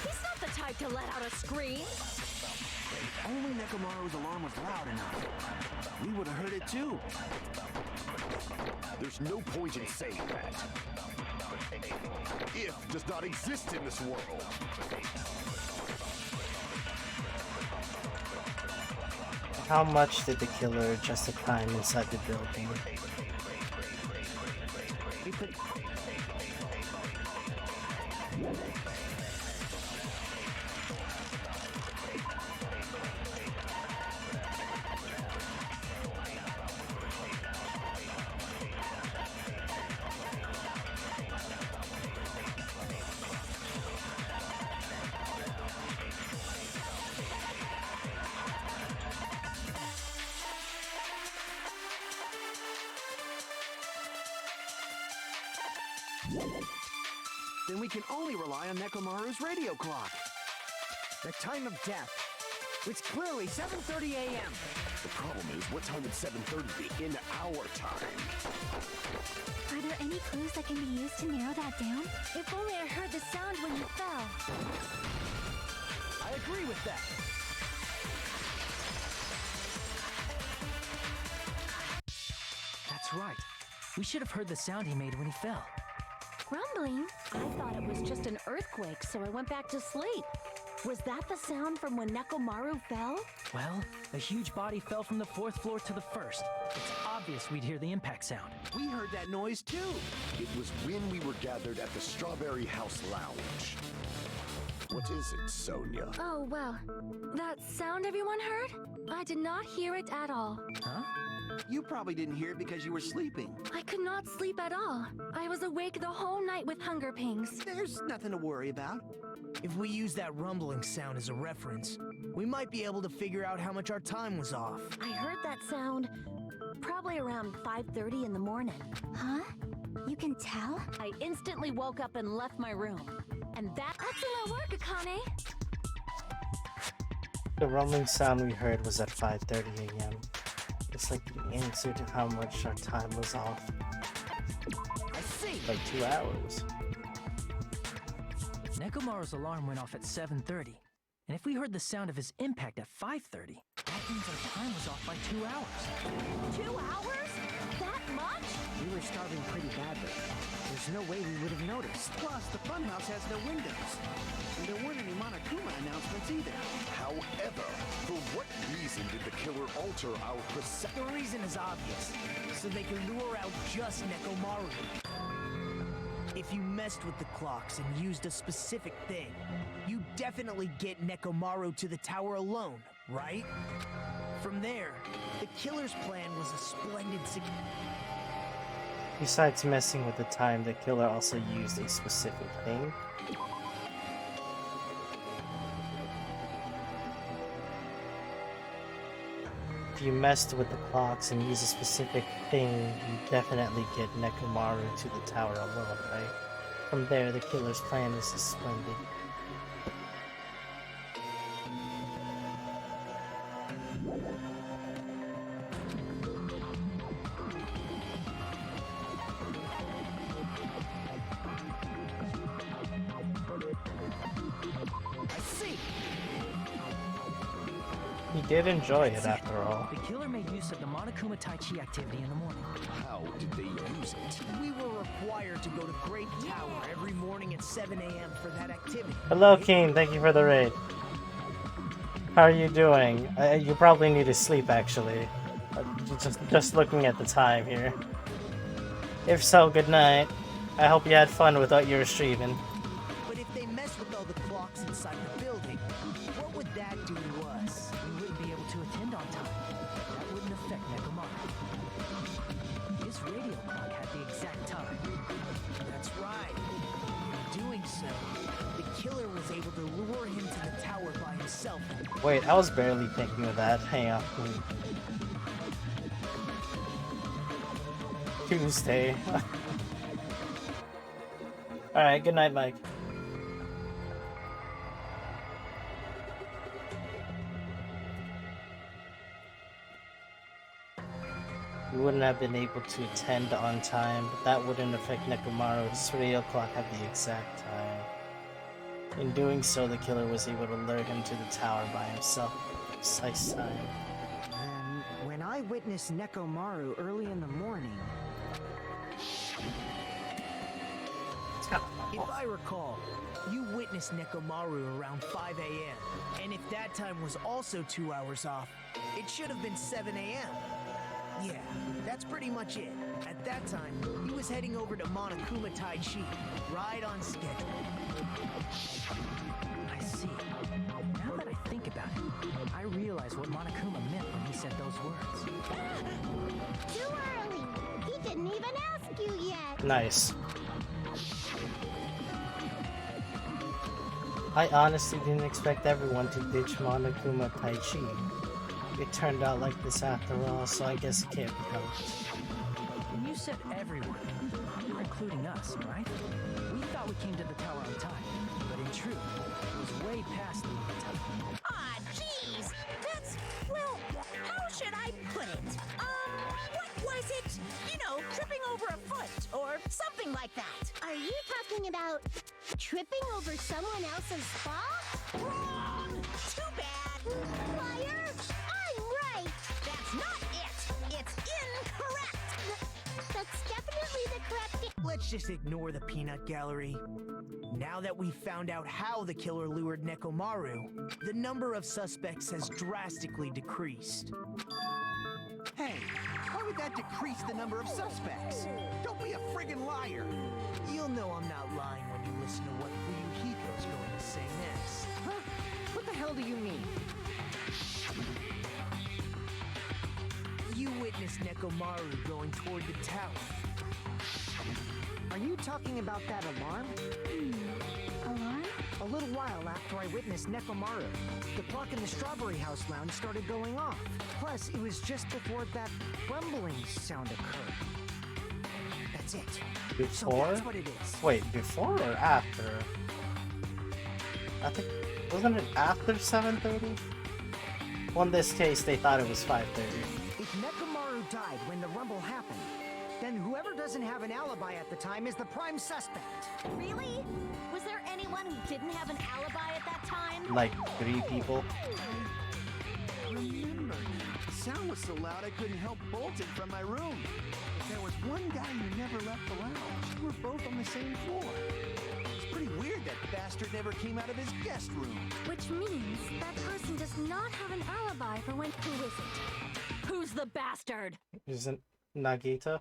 he's not the type to let out a scream. If only Nekomaru's alarm was loud enough, we would have heard it too. There's no point in saying that. If does not exist in this world. How much did the killer adjust the time inside the building? Then we can only rely on Nekomaru's radio clock. The time of death. It's clearly 7:30 a.m. The problem is, what time would 7:30 be in our time? Are there any clues that can be used to narrow that down? If only I heard the sound when you fell. I agree with that. That's right. We should have heard the sound he made when he fell. Rumbling? I thought it was just an earthquake, so I went back to sleep. Was that the sound from when Nekomaru fell? Well, a huge body fell from the 4th floor to the 1st. It's obvious we'd hear the impact sound. We heard that noise too. It was when we were gathered at the Strawberry House Lounge. What is it, Sonia? Oh, well. That sound everyone heard? I did not hear it at all. Huh? You probably didn't hear it because you were sleeping. I could not sleep at all. I was awake the whole night with hunger pangs. There's nothing to worry about. If we use that rumbling sound as a reference, we might be able to figure out how much our time was off. I heard that sound probably around 5:30 in the morning. Huh? You can tell? I instantly woke up and left my room. And that... Excellent work, Akane! The rumbling sound we heard was at 5:30 a.m. It's like the answer to how much our time was off. I see. By 2 hours. Nekomaru's alarm went off at 7:30, and if we heard the sound of his impact at 5:30, that means our time was off by 2 hours. 2 hours? That much? We were starving pretty badly. There's no way we would have noticed. Plus, the funhouse has no windows. And there weren't any Monokuma announcements either. However, for what reason did the killer alter our perception? The reason is obvious. So they can lure out just Nekomaru. If you messed with the clocks and used a specific thing, you definitely get Nekomaru to the tower alone, right? From there, the killer's plan was a splendid Besides messing with the time, the killer also used a specific thing. If you messed with the clocks and used a specific thing, you definitely get Nekomaru to the tower alone, right? From there, the killer's plan is splendid. I see. He did enjoy it after all. The killer made use of the Monokuma Tai Chi activity in the morning. How did they use it? We were required to go to Great Tower every morning at 7 a.m. for that activity. Hello, Keen. Thank you for the raid. How are you doing? You probably need to sleep, actually. Just looking at the time here. If so, good night. I hope you had fun with what you were streaming. But if they mess with all the clocks inside the building, what would that do to us? We wouldn't be able to attend on time. That wouldn't affect Nekomaru. His radio clock had the exact time. That's right. In doing so, the killer was able to lure him to the tower by himself. Wait, I was barely thinking of that. Hang on. Tuesday. Alright, good night, Mike. We wouldn't have been able to attend on time, but that wouldn't affect Nekomaru. His radio clock had the exact time. In doing so, the killer was able to lure him to the tower by himself at the precise time. When I witnessed Nekomaru early in the morning, If I recall, you witnessed Nekomaru around 5 a.m. And if that time was also 2 hours off, it should have been 7 a.m. Yeah, that's pretty much it. At that time, he was heading over to Monokuma Tai Chi, right on schedule. I see. Now that I think about it, I realize what Monokuma meant when he said those words. Too early. He didn't even ask you yet. Nice. I honestly didn't expect everyone to ditch Monokuma Tai Chi. It turned out like this after all, so I guess it can't be helped. When you said everyone, you were including us, right? We thought we came to the tower on time, but in truth, it was way past the time. Ah, jeez. That's, well, how should I put it? What was it? You know, tripping over a foot or something like that. Are you talking about tripping over someone else's fall? Wrong! Too bad. Liar! I'm right! That's not it. It's incorrect. That's definitely the correct. Let's just ignore the peanut gallery. Now that we've found out how the killer lured Nekomaru, the number of suspects has drastically decreased. Hey, why would that decrease the number of suspects? Don't be a friggin' liar. You'll know I'm not lying when you listen to what Ryuhiko's going to say next. huh? What the hell do you mean? You witnessed Nekomaru going toward the tower. Are you talking about that alarm? Alarm? A little while after I witnessed Nekomaru, the clock in the Strawberry House lounge started going off. Plus, it was just before that rumbling sound occurred. That's it. So Before? that's what it is. Wait, before or after? I think, wasn't it after 7:30? On this case, they thought it was 5:30. If Nekomaru died when the rumble happened, then whoever doesn't have an alibi at the time is the prime suspect. Really? Was there anyone who didn't have an alibi at that time? Like 3 people. Remember, the sound was so loud I couldn't help bolting from my room. But there was one guy who never left the lounge. We were both on the same floor. It's pretty weird that bastard never came out of his guest room. Which means that person does not have an alibi for when. Who is it? Who's the bastard? Isn't Nagita?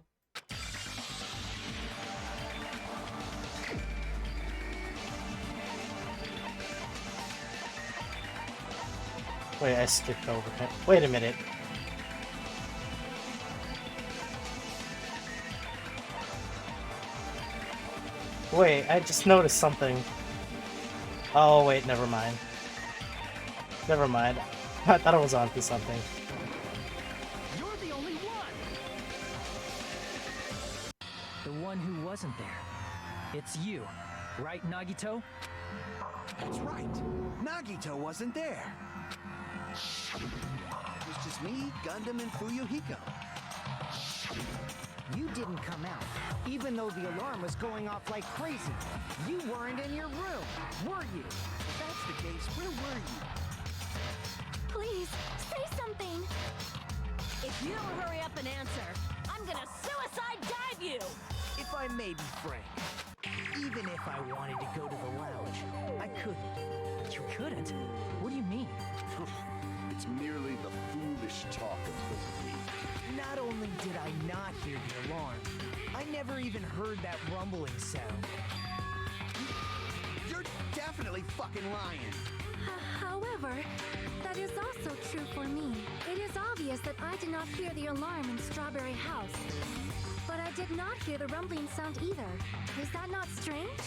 Wait, I skipped over it. Wait a minute. Wait, I just noticed something. Oh, wait, never mind. Never mind. I thought I was onto something. You're the only one! The one who wasn't there. It's you, right, Nagito? That's right. Nagito wasn't there. It was just me, Gundam, and Fuyuhiko. You didn't come out, even though the alarm was going off like crazy. You weren't in your room, were you? If that's the case, where were you? Please, say something! If you don't hurry up and answer, I'm gonna suicide dive you! If I may be frank, even if I wanted to go to the lounge, I couldn't. You couldn't? What do you mean? It's merely the foolish talk of the weak. Not only did I not hear the alarm, I never even heard that rumbling sound. You're definitely fucking lying. However, that is also true for me. It is obvious that I did not hear the alarm in Strawberry House. But I did not hear the rumbling sound either. Is that not strange?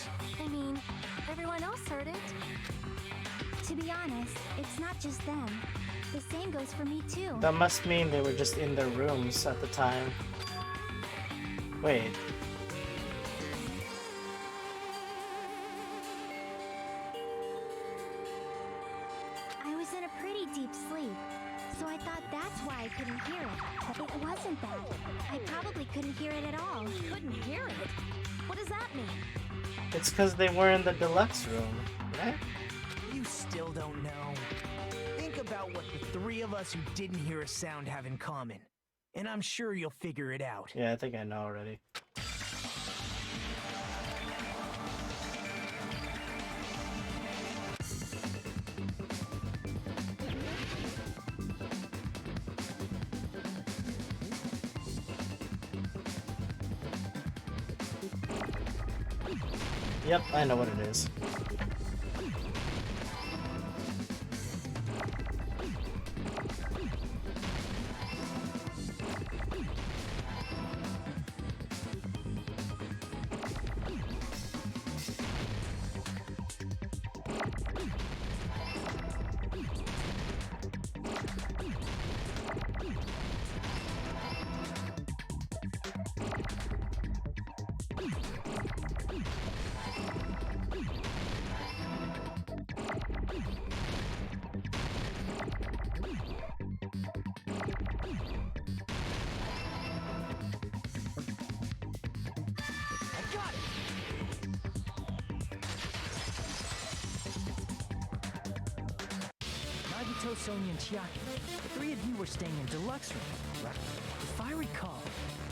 I mean, everyone else heard it. To be honest, it's not just them. The same goes for me too. That must mean they were just in their rooms at the time. Wait. I was in a pretty deep sleep, so I thought that's why I couldn't hear it. But it wasn't that. I probably couldn't hear it at all. Couldn't hear it? What does that mean? It's because they were in the deluxe room, right? You still don't know. Think about what the 3 of us who didn't hear a sound have in common. And I'm sure you'll figure it out. Yeah, I think I know already. Yep, I know what it is. Nagito, Sonia, and Chiaki, the 3 of you were staying in deluxe room, right? If I recall,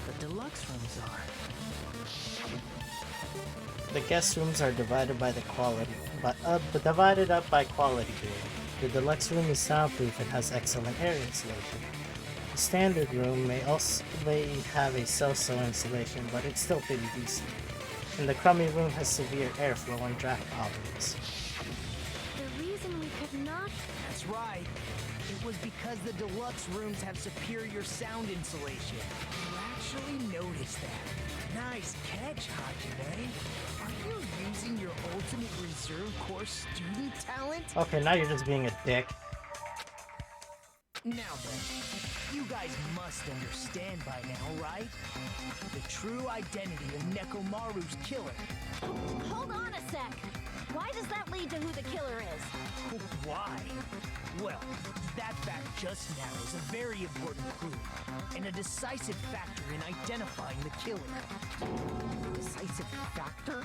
the deluxe rooms are... The guest rooms are divided by the quality, divided up by quality grade. The deluxe room is soundproof and has excellent air insulation. The standard room may have a so-so insulation, but it's still pretty decent. And the crummy room has severe airflow and draft problems. The reason we could not... That's right. It was because the deluxe rooms have superior sound insulation. You actually noticed that. Nice catch, Hajime. Are you using your ultimate reserve course student talent? Okay, now you're just being a dick. Now then, you guys must understand by now, right? The true identity of Nekomaru's killer. Hold on a sec! Why does that lead to who the killer is? Why? Well, that fact just now is a very important clue, and a decisive factor in identifying the killer. Decisive factor?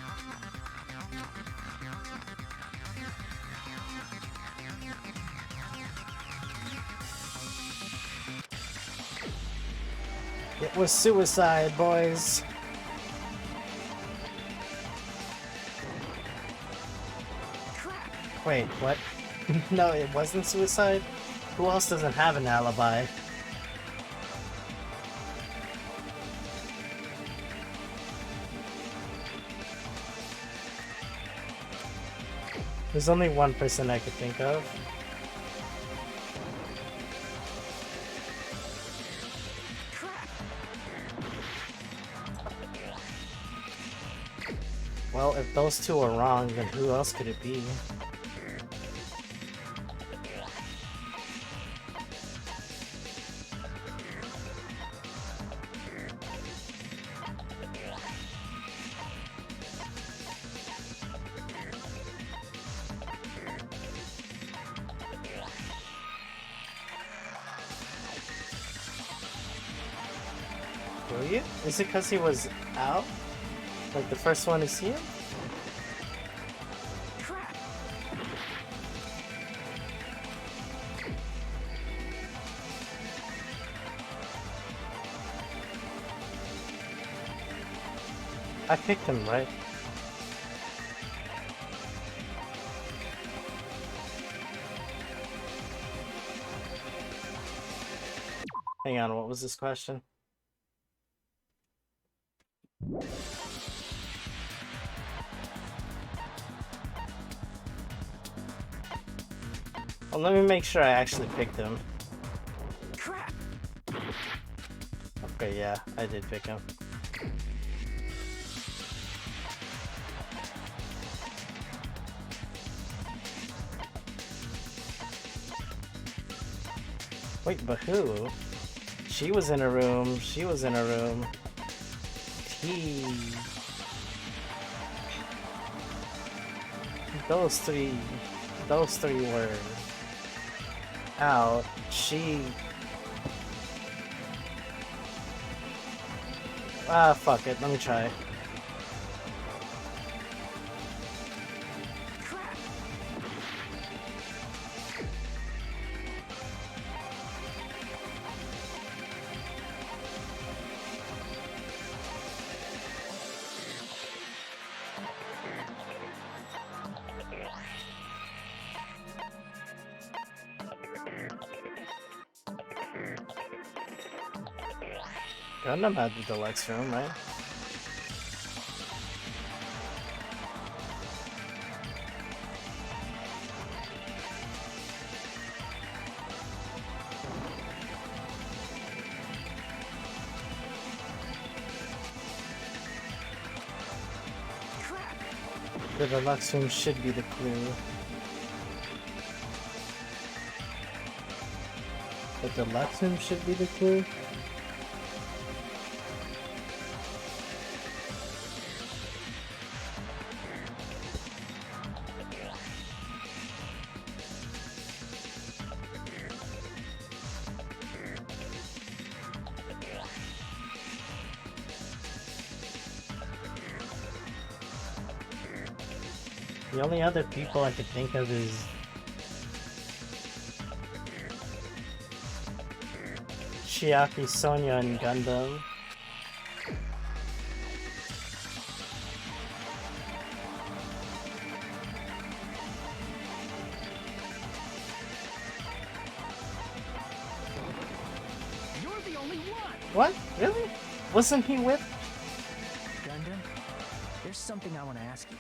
It was suicide, boys. Wait, what? No, it wasn't suicide? Who else doesn't have an alibi? There's only one person I could think of. Well, if those two are wrong, then who else could it be? Will you? Is it because he was out? Like the first one to see him? I picked him, right? Hang on, what was this question? Well, let me make sure I actually picked him. Okay, yeah, I did pick him. Wait, but who? She was in a room, she was in a room. Those three were out. Fuck it, let me try. Gundam had the deluxe room, right? The deluxe room should be the clue. The deluxe room should be the clue? The only other people I could think of is Chiaki, Sonya, and Gundam. You're the only one! What? Really? Wasn't he with? Gundam, there's something I want to ask you.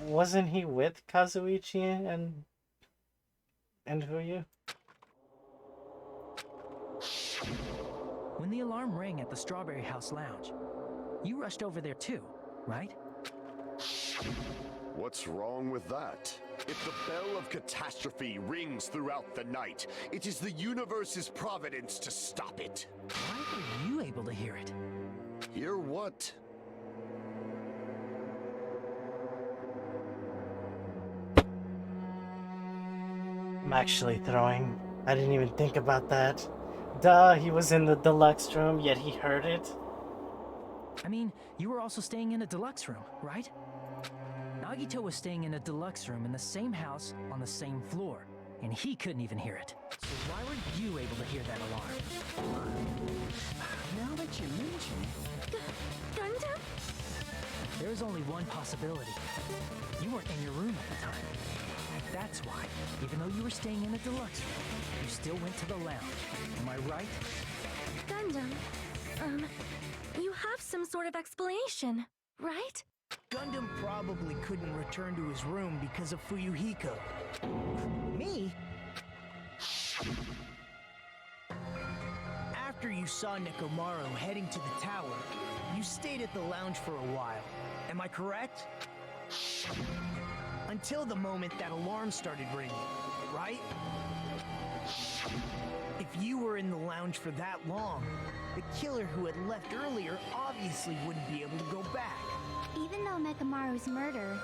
Wasn't he with Kazuichi and Huyu? When the alarm rang at the Strawberry House Lounge, you rushed over there too, right? What's wrong with that? If the bell of catastrophe rings throughout the night, it is the universe's providence to stop it. Why were you able to hear it? Hear what? I'm actually throwing. I didn't even think about that. Duh, he was in the deluxe room, yet he heard it. I mean, you were also staying in a deluxe room, right? Nagito was staying in a deluxe room in the same house on the same floor, and he couldn't even hear it. So why were you able to hear that alarm? Now that you mention it, Gundam? There is only one possibility. You weren't in your room at the time. That's why, even though you were staying in a deluxe room, you still went to the lounge. Am I right? Gundam, you have some sort of explanation, right? Gundam probably couldn't return to his room because of Fuyuhiko. Me? After you saw Nekomaru heading to the tower, you stayed at the lounge for a while. Am I correct? Until the moment that alarm started ringing, right? If you were in the lounge for that long, the killer who had left earlier obviously wouldn't be able to go back. Even though Nekomaru's murder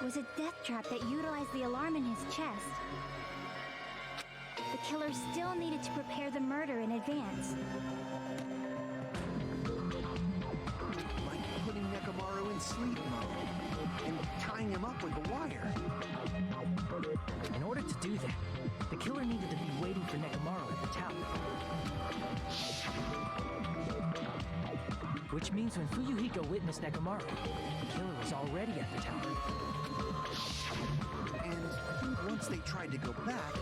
was a death trap that utilized the alarm in his chest, the killer still needed to prepare the murder in advance. Like putting Nekomaru in sleep mode and tying him up with a wire. In order to do that, the killer needed to be waiting for Nekomaru at the tower. Which means when Fuyuhiko witnessed Nekomaru, the killer was already at the tower. And once they tried to go back,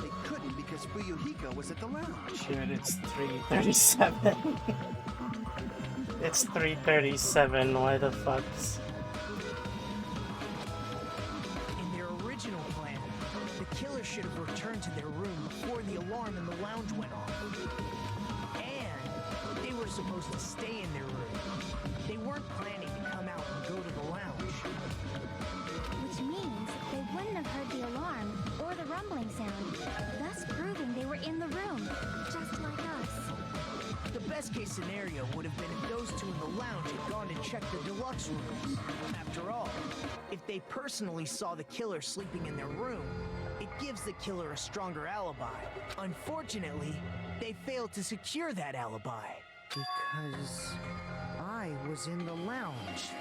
they couldn't because Fuyuhiko was at the lounge. Dude, it's 3:37. It's 3:37. Why the fucks? In their original plan, the killer should have returned to their room before the alarm in the lounge went off. And they were supposed to stay in their room. They weren't planning to come out and go to the lounge. Which means they wouldn't have heard the alarm or the rumbling sound, thus proving they were in the room, just like us. The best case scenario would have been if those two in the lounge had gone to check the deluxe rooms. After all, if they personally saw the killer sleeping in their room, it gives the killer a stronger alibi. Unfortunately, they failed to secure that alibi. Because I was in the lounge.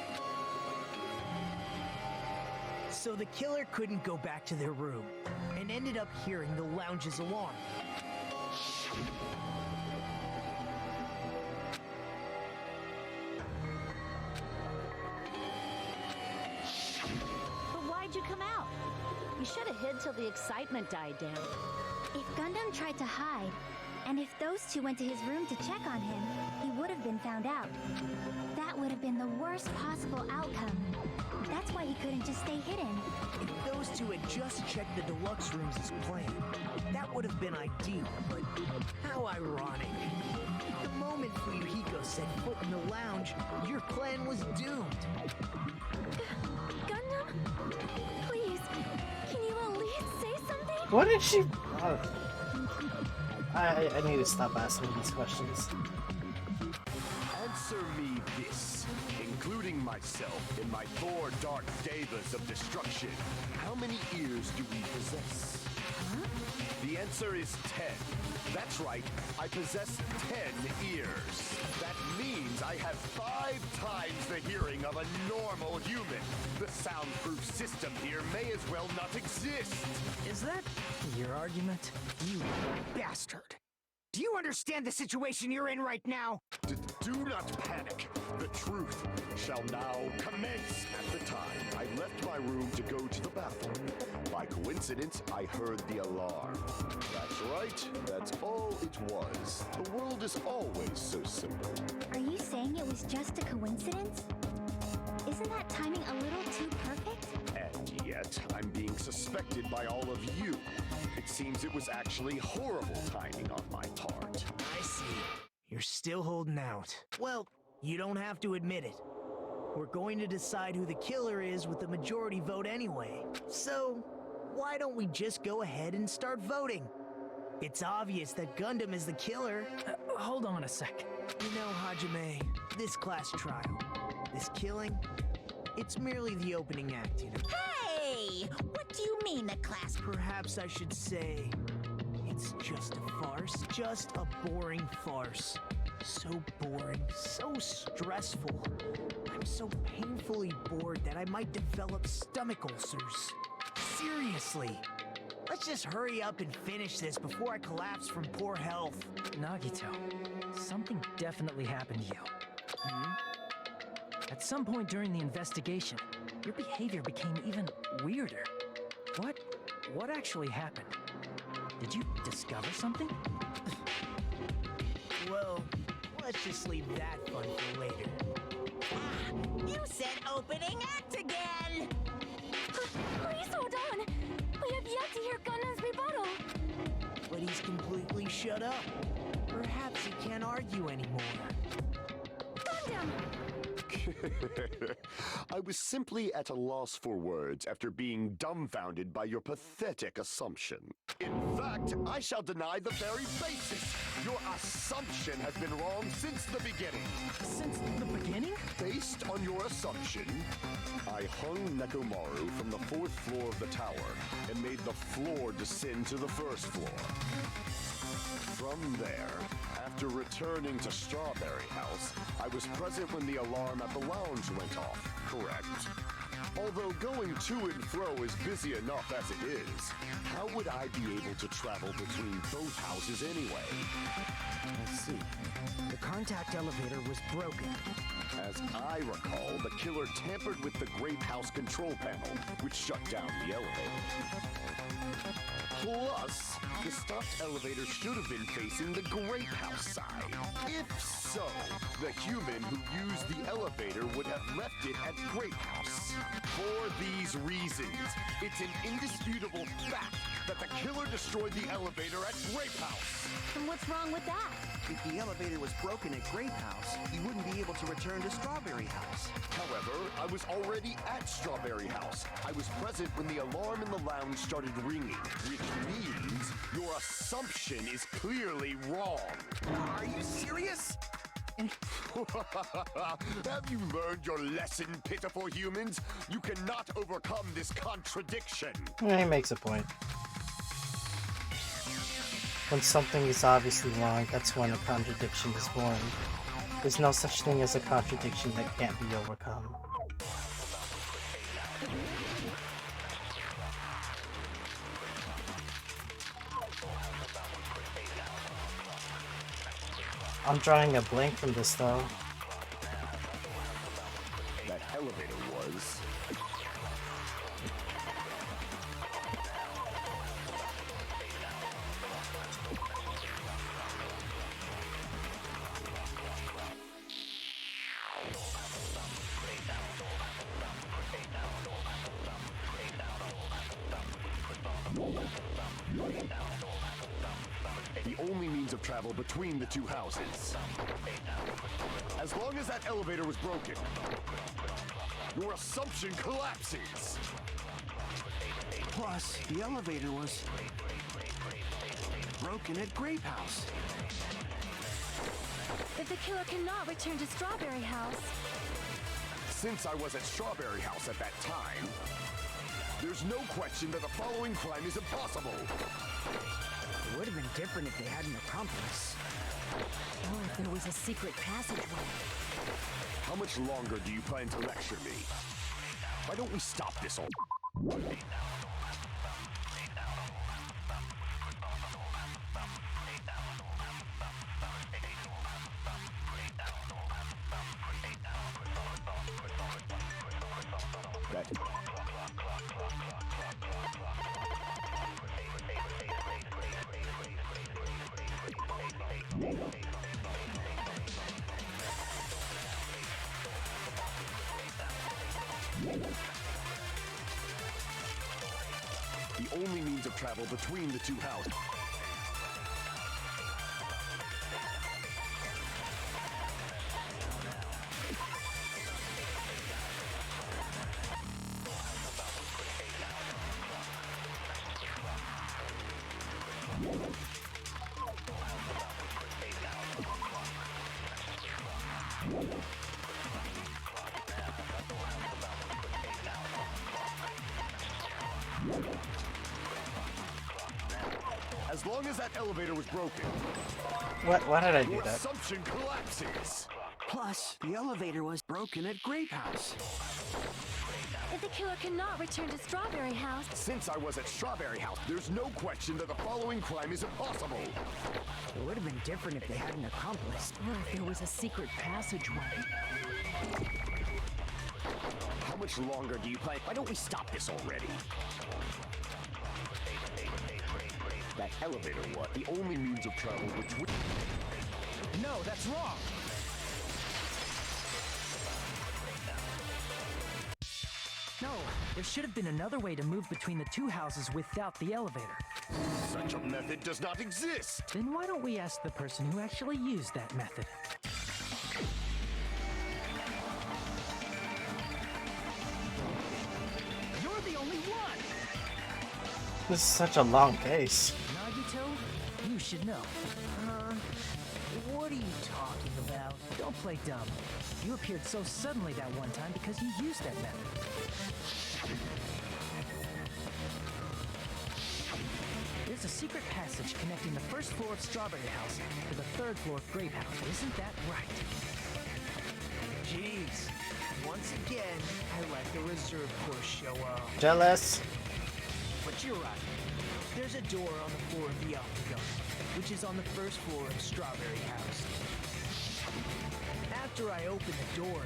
So the killer couldn't go back to their room, and ended up hearing the lounge's alarm. But why'd you come out? You should have hid till the excitement died down. If Gundam tried to hide, and if those two went to his room to check on him, he would have been found out. That would have been the worst possible outcome. That's why he couldn't just stay hidden. If those two had just checked the deluxe rooms as planned, that would have been ideal, but how ironic. The moment Fuyuhiko set foot in the lounge, your plan was doomed. Gundam? Please, can you at least say something? What did she? I need to stop asking these questions. Answer me this, including myself in my 4 dark devas of destruction. How many ears do we possess? The answer is 10. That's right, I possess 10 ears. That means I have 5 times the hearing of a normal human. The soundproof system here may as well not exist. Is that your argument? You Bastard! Do you understand the situation you're in right now? Do not panic. The truth shall now commence. At the time, I left my room to go to the bathroom. By coincidence, I heard the alarm. That's right. That's all it was. The world is always so simple. Are you saying it was just a coincidence? Isn't that timing a little too perfect? And yet, I'm being suspected by all of you. It seems it was actually horrible timing on my part. I see. You're still holding out. Well, you don't have to admit it. We're going to decide who the killer is with the majority vote anyway. So, why don't we just go ahead and start voting? It's obvious that Gundam is the killer. Hold on a sec. You know, Hajime, this class trial, this killing, it's merely the opening act, you know. Hey! me. What do you mean the class... Perhaps I should say it's just a farce. Just a boring farce. So boring, so stressful. I'm so painfully bored that I might develop stomach ulcers. Seriously. Let's just hurry up and finish this before I collapse from poor health. Nagito, something definitely happened to you. Hmm? At some point during the investigation, your behavior became even weirder. What actually happened? Did you discover something? Well, let's just leave that fun for later. You said opening act again! Please hold on! We have yet to hear Gundam's rebuttal! But he's completely shut up. Perhaps he can't argue anymore. Gundam! I was simply at a loss for words after being dumbfounded by your pathetic assumption. In fact, I shall deny the very basis. Your assumption has been wrong since the beginning. Since the beginning? Based on your assumption, I hung Nekomaru from the 4th floor of the tower and made the floor descend to the 1st floor. From there, after returning to Strawberry House, I was present when the alarm at the lounge went off, correct? Although going to and fro is busy enough as it is, how would I be able to travel between both houses anyway? Let's see. The contact elevator was broken. As I recall, the killer tampered with the Grape House control panel, which shut down the elevator. Plus, the stopped elevator should have been facing the Grape House side. If so, the human who used the elevator would have left it at Grape House. For these reasons, it's an indisputable fact that the killer destroyed the elevator at Grape House. And what's wrong with that? If the elevator was broken at Grape House, he wouldn't be able to return to Strawberry House. However, I was already at Strawberry House. I was present when the alarm in the lounge started ringing, which means your assumption is clearly wrong. Are you serious? Have you learned your lesson, pitiful humans? You cannot overcome this contradiction. He makes a point. When something is obviously wrong, that's when a contradiction is born. There's no such thing as a contradiction that can't be overcome. I'm drawing a blank from this though. That elevator was... the only means of travel between the two houses. As long as that elevator was broken, your assumption collapses. Plus, the elevator was broken at Grape House. If the killer cannot return to Strawberry House... Since I was at Strawberry House at that time, there's no question that the following crime is impossible. It would have been different if they had an accomplice. Or if there was a secret passageway. How much longer do you plan to lecture me? Why don't we stop this all? That... The only means of travel between the two houses. long as that elevator was broken, Why did I do your that? assumption collapses. Plus, the elevator was broken at Grape House. If the killer cannot return to Strawberry House, Since I was at Strawberry House, there's no question that the following crime is impossible. It would have been different if they had an accomplice. Or if there was a secret passageway. How much longer do you play? Why don't we stop this already? That elevator was the only means of travel which would... No, that's wrong. No, there should have been another way to move between the two houses without the elevator. Such a method does not exist. Then why don't we ask the person who actually used that method? You're the only one! This is such a long case. Nagito, you should know. What are you talking about? Don't play dumb. You appeared so suddenly that one time because you used that method. There's a secret passage connecting the first floor of Strawberry House to the third floor of Grape House. Isn't that right? Jeez. Once again, I let the reserve force show up. Jealous. But you're right. There's a door on the floor of the Octagon, which is on the first floor of Strawberry House. After I opened the door,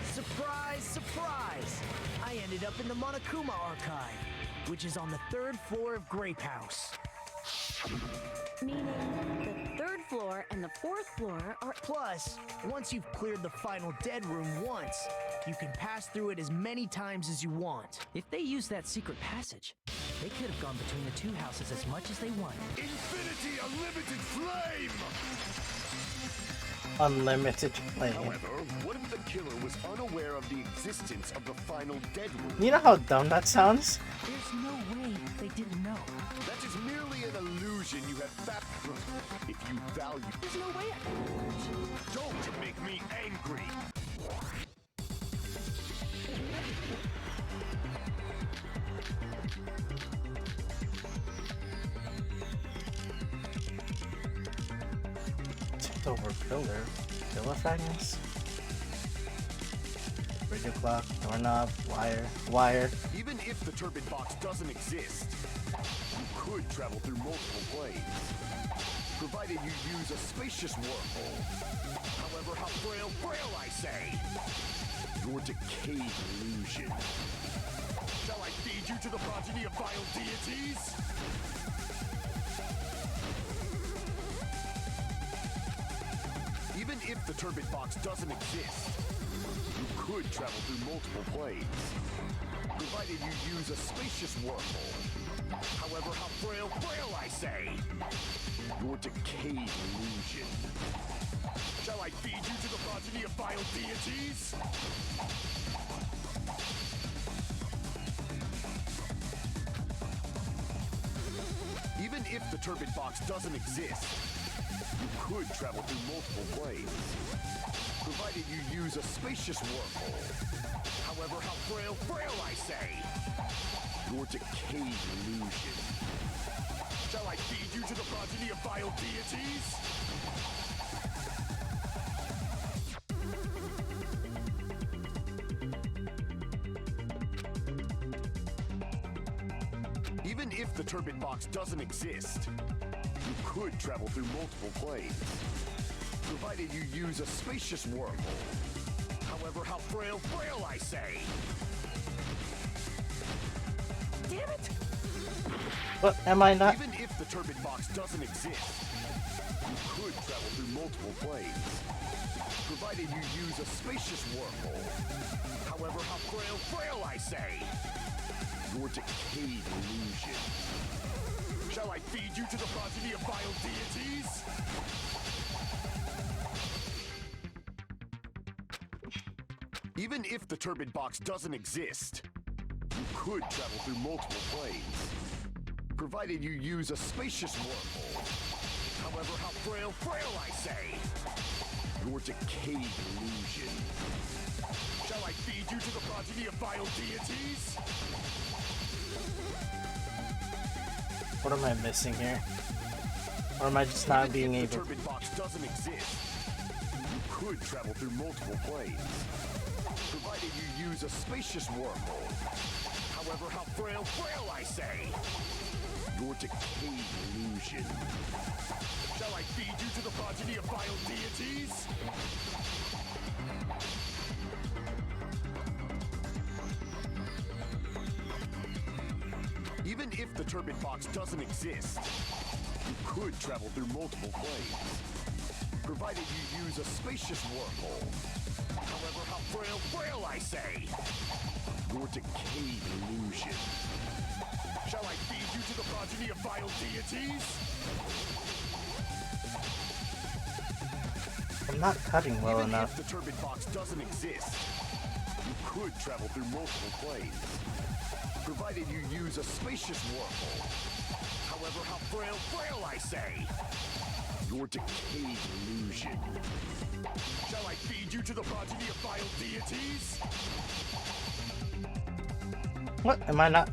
surprise, surprise! I ended up in the Monokuma Archive, which is on the third floor of Grape House. Meaning the third floor and the fourth floor are... Plus, once you've cleared the final dead room once, you can pass through it as many times as you want. If they used that secret passage, they could have gone between the two houses as much as they wanted. Infinity Unlimited Flame! Unlimited flame. However, what if the killer was unaware of the existence of the final dead room? You know how dumb that sounds? There's no way they didn't know. That is merely an illusion you have fabricated. If you value... There's no way I... Don't make me angry! Tipped over pillar. Pillar fragments. Radio clock, doorknob, wire. Even if the turbid box doesn't exist, you could travel through multiple planes, provided you use a spacious wormhole. However, how frail I say! Your decayed illusion. Shall I feed you to the progeny of vile deities? Even if the turbid box doesn't exist, you could travel through multiple planes, provided you use a spacious wormhole. However, how frail I say! Your decayed illusion. Shall I feed you to the progeny of vile deities? Even if the turbid box doesn't exist, you could travel through multiple planes, provided you use a spacious wormhole. However, how frail I say! Your decayed illusion. Shall I feed you to the progeny of vile deities? Even if the turbid box doesn't exist, you could travel through multiple planes, provided you use a spacious wormhole. However, how frail I say! Damn it! What am I not? Even if the turbid box doesn't exist, you could travel through multiple planes, provided you use a spacious wormhole. However, how frail I say! Your decayed illusion. Shall I feed you to the progeny of vile deities? Even if the turbid box doesn't exist, you could travel through multiple planes, provided you use a spacious wormhole. However, how frail I say! Your decayed illusion. Shall I feed you to the progeny of vile deities? What am I missing here? Or am I just not being If the able? turbid box doesn't exist, you could travel through multiple planes, provided you use a spacious wormhole. However, how frail, I say! Your decayed illusion. Shall I feed you to the progeny of vile deities? Even if the turbid box doesn't exist, you could travel through multiple planes, provided you use a spacious wormhole. However, how frail, I say! Your decayed illusion. Shall I feed you to the progeny of vile deities? I'm not cutting well Even enough. if the turbid box doesn't exist, you could travel through multiple planes, provided you use a spacious wormhole. However, how frail, I say! Your decayed illusion. Shall I feed you to the progeny of vile deities? What? Am I not?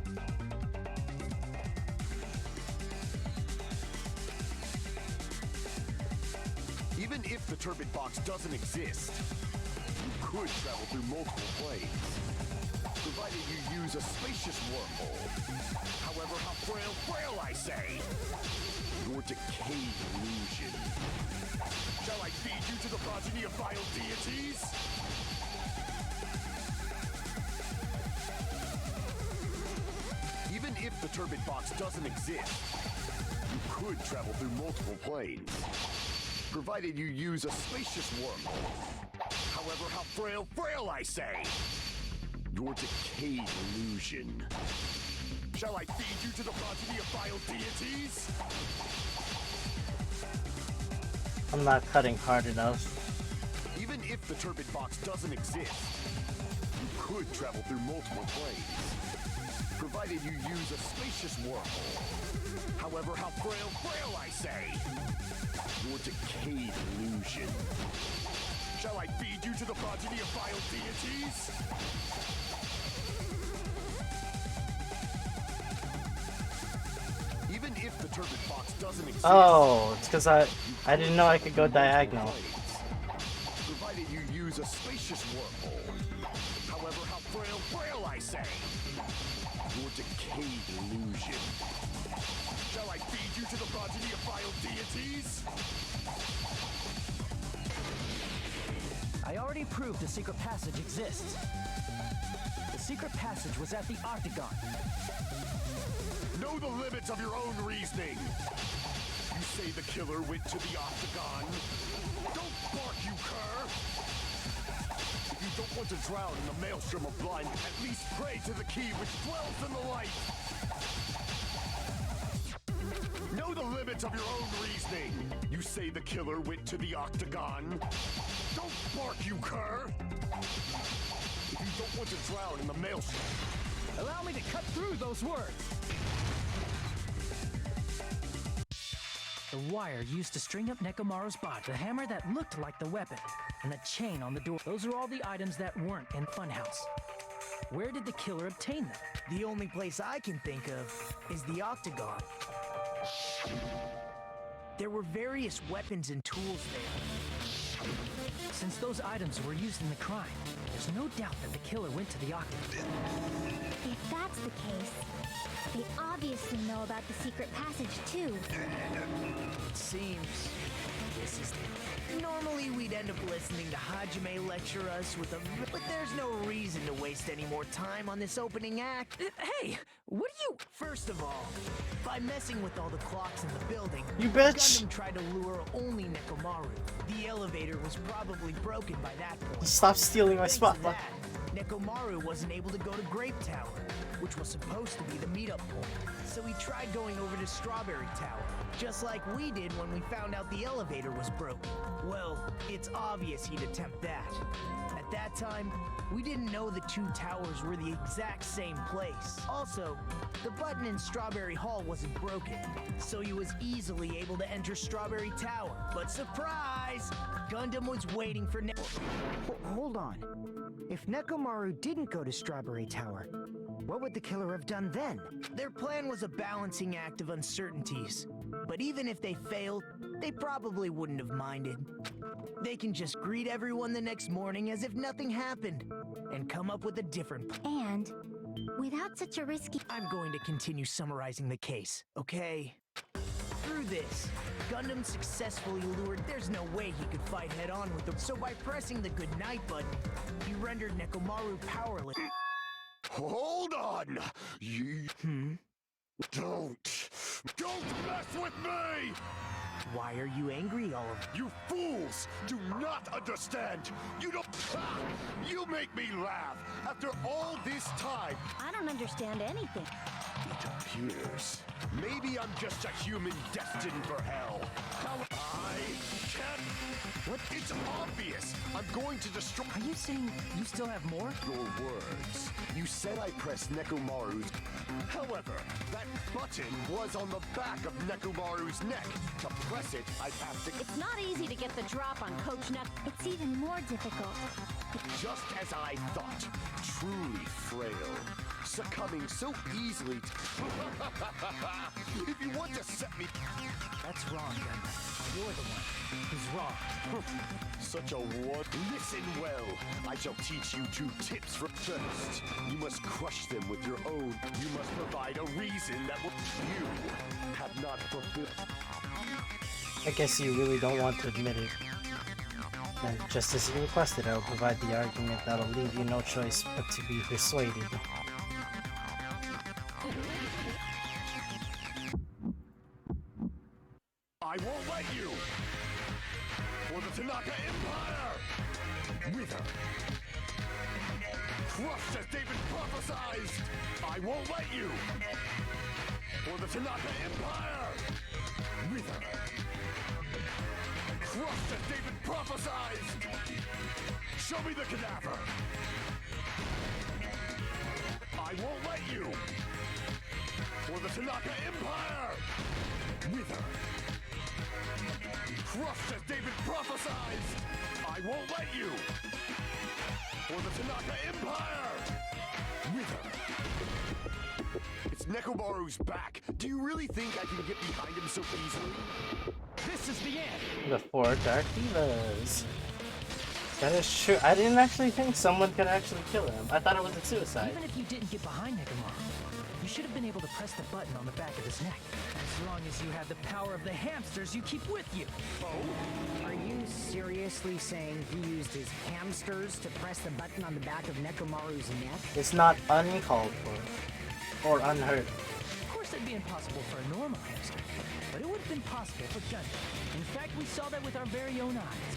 Even if the turbid box doesn't exist, you could travel through multiple planes, provided you use a spacious wormhole. However, how frail, I say! Your decayed illusion. Shall I feed you to the progeny of vile deities? Even if the turbid box doesn't exist, you could travel through multiple planes, provided you use a spacious wormhole. However, how frail, I say! Your decayed illusion. Shall I feed you to the progeny of vile deities? I'm not cutting hard enough. Even if the turbid box doesn't exist, you could travel through multiple planes, provided you use a spacious wormhole. However, how frail, I say! Your decayed illusion. Shall I feed you to the progeny of vile deities? Even if the turbid box doesn't exist, Oh, it's because I didn't know I could go diagonal. provided you use a spacious wormhole. However, how frail, I say! Your decayed illusion. Shall I feed you to the progeny of vile deities? I already proved a secret passage exists. The secret passage was at the Octagon. Know the limits of your own reasoning. You say the killer went to the Octagon. Don't bark, you cur! If you don't want to drown in the maelstrom of blind, at least pray to the key which dwells in the light. Know the limits of your own reasoning. You say the killer went to the Octagon. Don't bark, you cur! If you don't want to drown in the maelstrom, Allow me to cut through those words. The wire used to string up Nekomaru's body, the hammer that looked like the weapon, and the chain on the door. Those are all the items that weren't in Funhouse. Where did the killer obtain them? The only place I can think of is the Octagon. There were various weapons and tools there. Since those items were used in the crime, there's no doubt that the killer went to the Octagon. If that's the case, they obviously know about the secret passage too. It seems this is normally we'd end up listening to Hajime lecture us with a... But there's no reason to waste any more time on this opening act. Hey, what are you... First of all, by messing with all the clocks in the building, You bitch! Gundam tried to lure only Nekomaru. The elevator was probably broken by that point. Stop stealing my Thanks spot. to that, Nekomaru wasn't able to go to Grape Tower, which was supposed to be the meetup point. So he tried going over to Strawberry Tower, just like we did when we found out the elevator was broken. Well, it's obvious he'd attempt that. At that time, we didn't know the two towers were the exact same place. Also, the button in Strawberry Hall wasn't broken, so he was easily able to enter Strawberry Tower. But surprise! Gundam was waiting for Hold on. If Nekomaru didn't go to Strawberry Tower, what would the killer have done then? Their plan was was a balancing act of uncertainties. But even if they failed, they probably wouldn't have minded. They can just greet everyone the next morning as if nothing happened, and come up with a different And without such a risky... I'm going to continue summarizing the case, okay? Through this, Gundam successfully lured there's no way he could fight head-on with them. So by pressing the goodnight button, he rendered Nekomaru powerless. Hold on! You... Don't mess with me! Why are you angry, Oliver? You fools do not understand! You don't... Ha! You make me laugh! After all this time... I don't understand anything. It appears... Maybe I'm just a human destined for hell. I can't... What? It's obvious! I'm going to destroy... Are you saying you still have more? Your words. You said I pressed Nekomaru's... However, that button was on the back of Nekomaru's neck. To press it, I'd have to... It's not easy to get the drop on Coach Neck. It's even more difficult. Just as I thought. Truly frail. Succumbing so easily to... If you want to set me... That's wrong, Gundam. You're the one who's wrong. Such a what? Listen well. I shall teach you 2 tips. First, you must crush them with your own. You must provide a reason that will... You have not fulfilled... I guess you really don't want to admit it. And just as you requested, I will provide the argument that'll leave you no choice but to be persuaded. I won't let you! For the Tanaka Empire! Wither! Crushed as David prophesied! I won't let you! For the Tanaka Empire! Wither! Crushed as David prophesied! Show me the cadaver! I won't let you! For the Tanaka Empire! Wither! Crushed as David prophesied! I won't let you! For the Tanaka Empire! Wither! It's Nekomaru's back. Do you really think I can get behind him so easily? This is the end! The 4 Dark Divas. That is true. I didn't actually think someone could actually kill him. I thought it was a suicide. Even if you didn't get behind Nekomaru, you should have been able to press the button on the back of his neck. As long as you had the power of the hamsters you keep with you. Oh? Are you seriously saying he used his hamsters to press the button on the back of Nekomaru's neck? It's not uncalled for. Or unheard of. Of course it'd be impossible for a normal hamster, but it would have been possible for Gundam. In fact, we saw that with our very own eyes.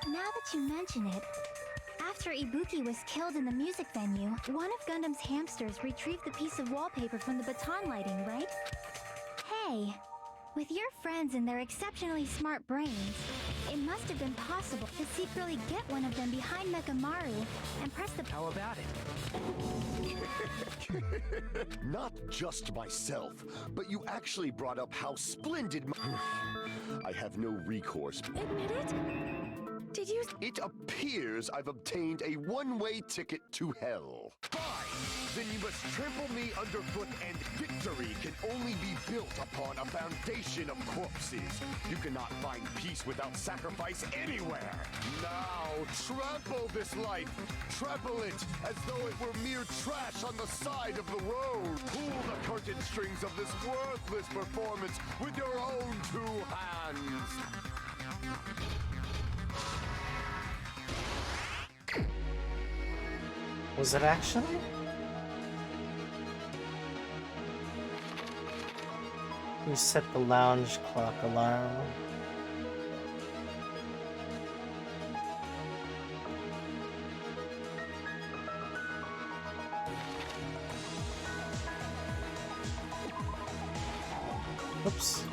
Now that you mention it, after Ibuki was killed in the music venue, one of Gundam's hamsters retrieved the piece of wallpaper from the baton lighting, right? Hey, with your friends and their exceptionally smart brains, it must have been possible to secretly get one of them behind Nekomaru and press the... How about it? Not just myself, but you actually brought up how splendid I have no recourse. Admit it? Did you... It appears I've obtained a one-way ticket to hell. Fine! Then you must trample me underfoot, and victory can only be built upon a foundation of corpses. You cannot find peace without sacrifice anywhere. Now, trample this life. Trample it as though it were mere trash on the side of the road. Pull the curtain strings of this worthless performance with your own 2 hands. Was it actually? You set the lounge clock alarm. Oops.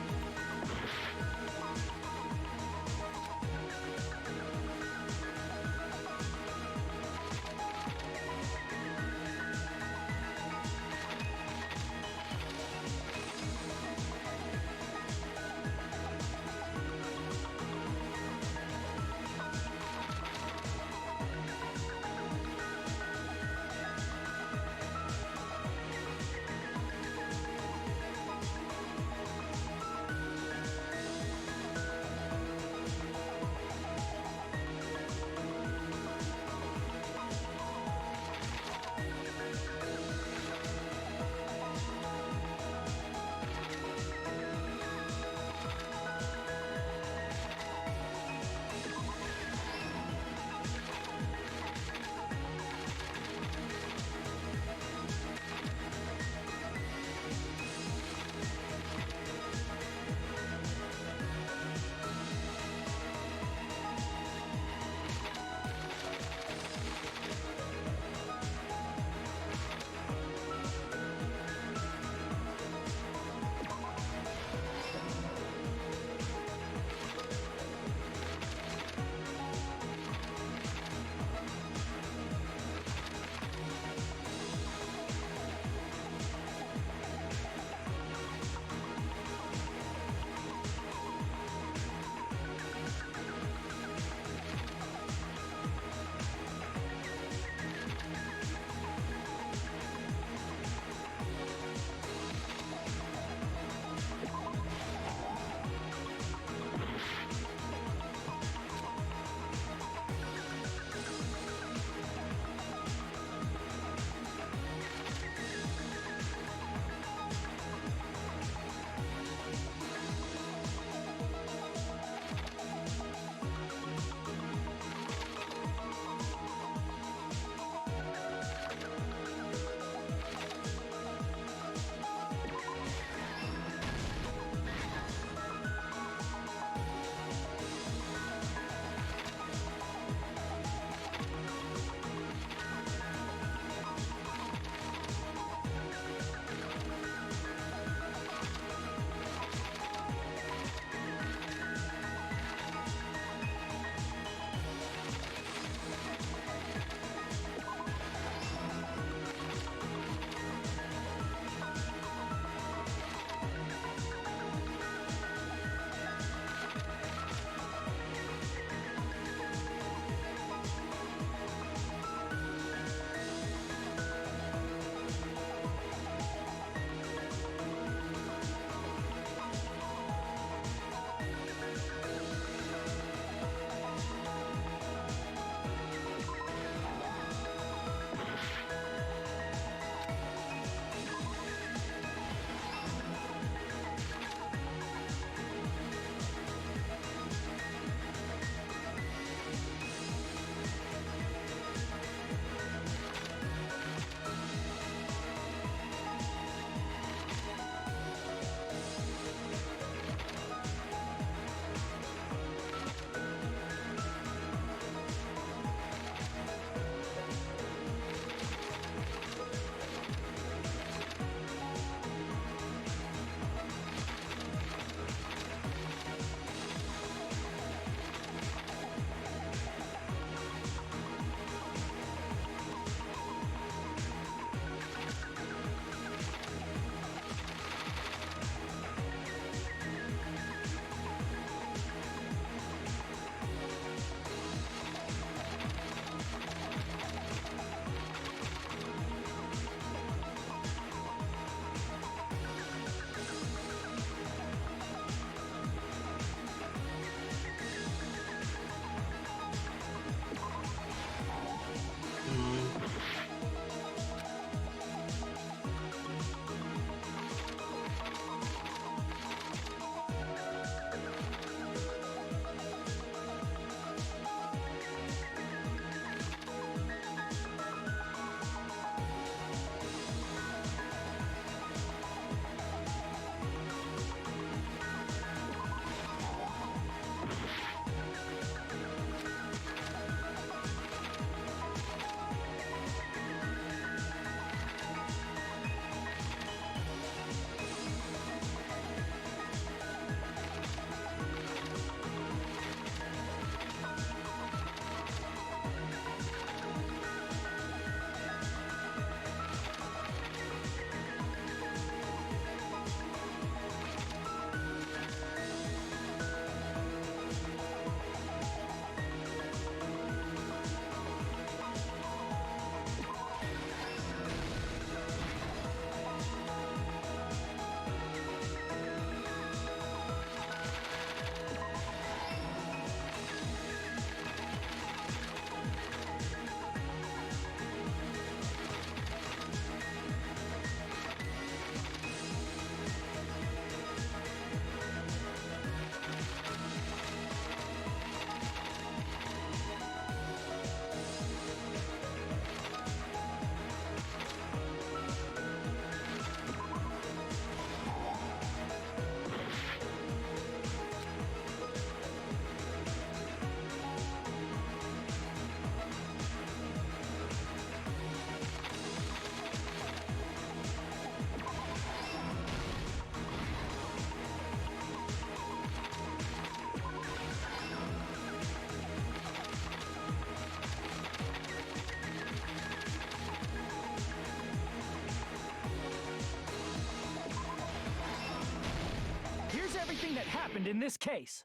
everything that happened in this case.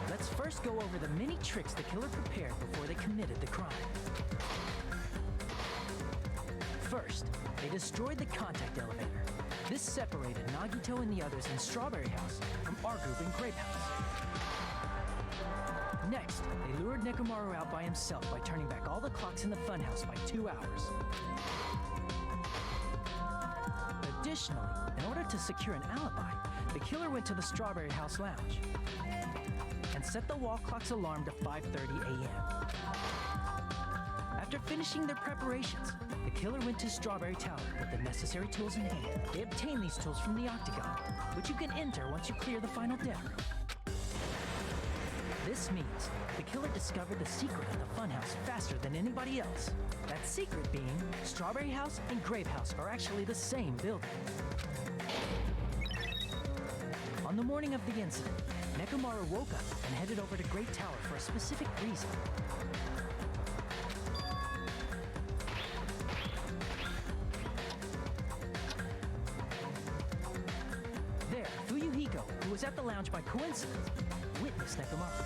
Let's first go over the many tricks the killer prepared before they committed the crime. First, they destroyed the contact elevator. This separated Nagito and the others in Strawberry House from our group in Grape House. Next, they lured Nekomaru out by himself by turning back all the clocks in the funhouse by 2 hours. Additionally, in order to secure an alibi, the killer went to the Strawberry House lounge and set the wall clock's alarm to 5:30 a.m. After finishing their preparations, the killer went to Strawberry Tower with the necessary tools in hand. They obtained these tools from the Octagon, which you can enter once you clear the final death room. This means the killer discovered the secret of the funhouse faster than anybody else. That secret being, Strawberry House and Grape House are actually the same building. On the morning of the incident, Nekomaru woke up and headed over to Grape Tower for a specific reason. There, Fuyuhiko, who was at the lounge by coincidence, witnessed Nekomaru.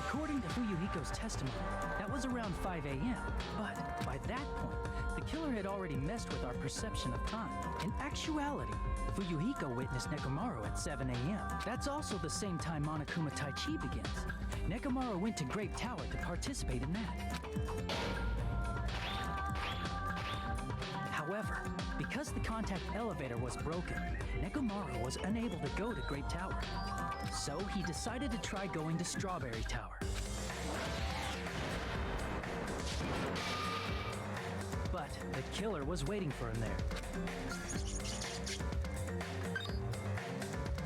According to Fuyuhiko's testimony, that was around 5 a.m. But by that point, the killer had already messed with our perception of time. In actuality, Fuyuhiko witnessed Nekomaru at 7 a.m. That's also the same time Monokuma Taichi begins. Nekomaru went to Grape Tower to participate in that. However, because the contact elevator was broken, Nekomaru was unable to go to Grape Tower. So he decided to try going to Strawberry Tower. But the killer was waiting for him there.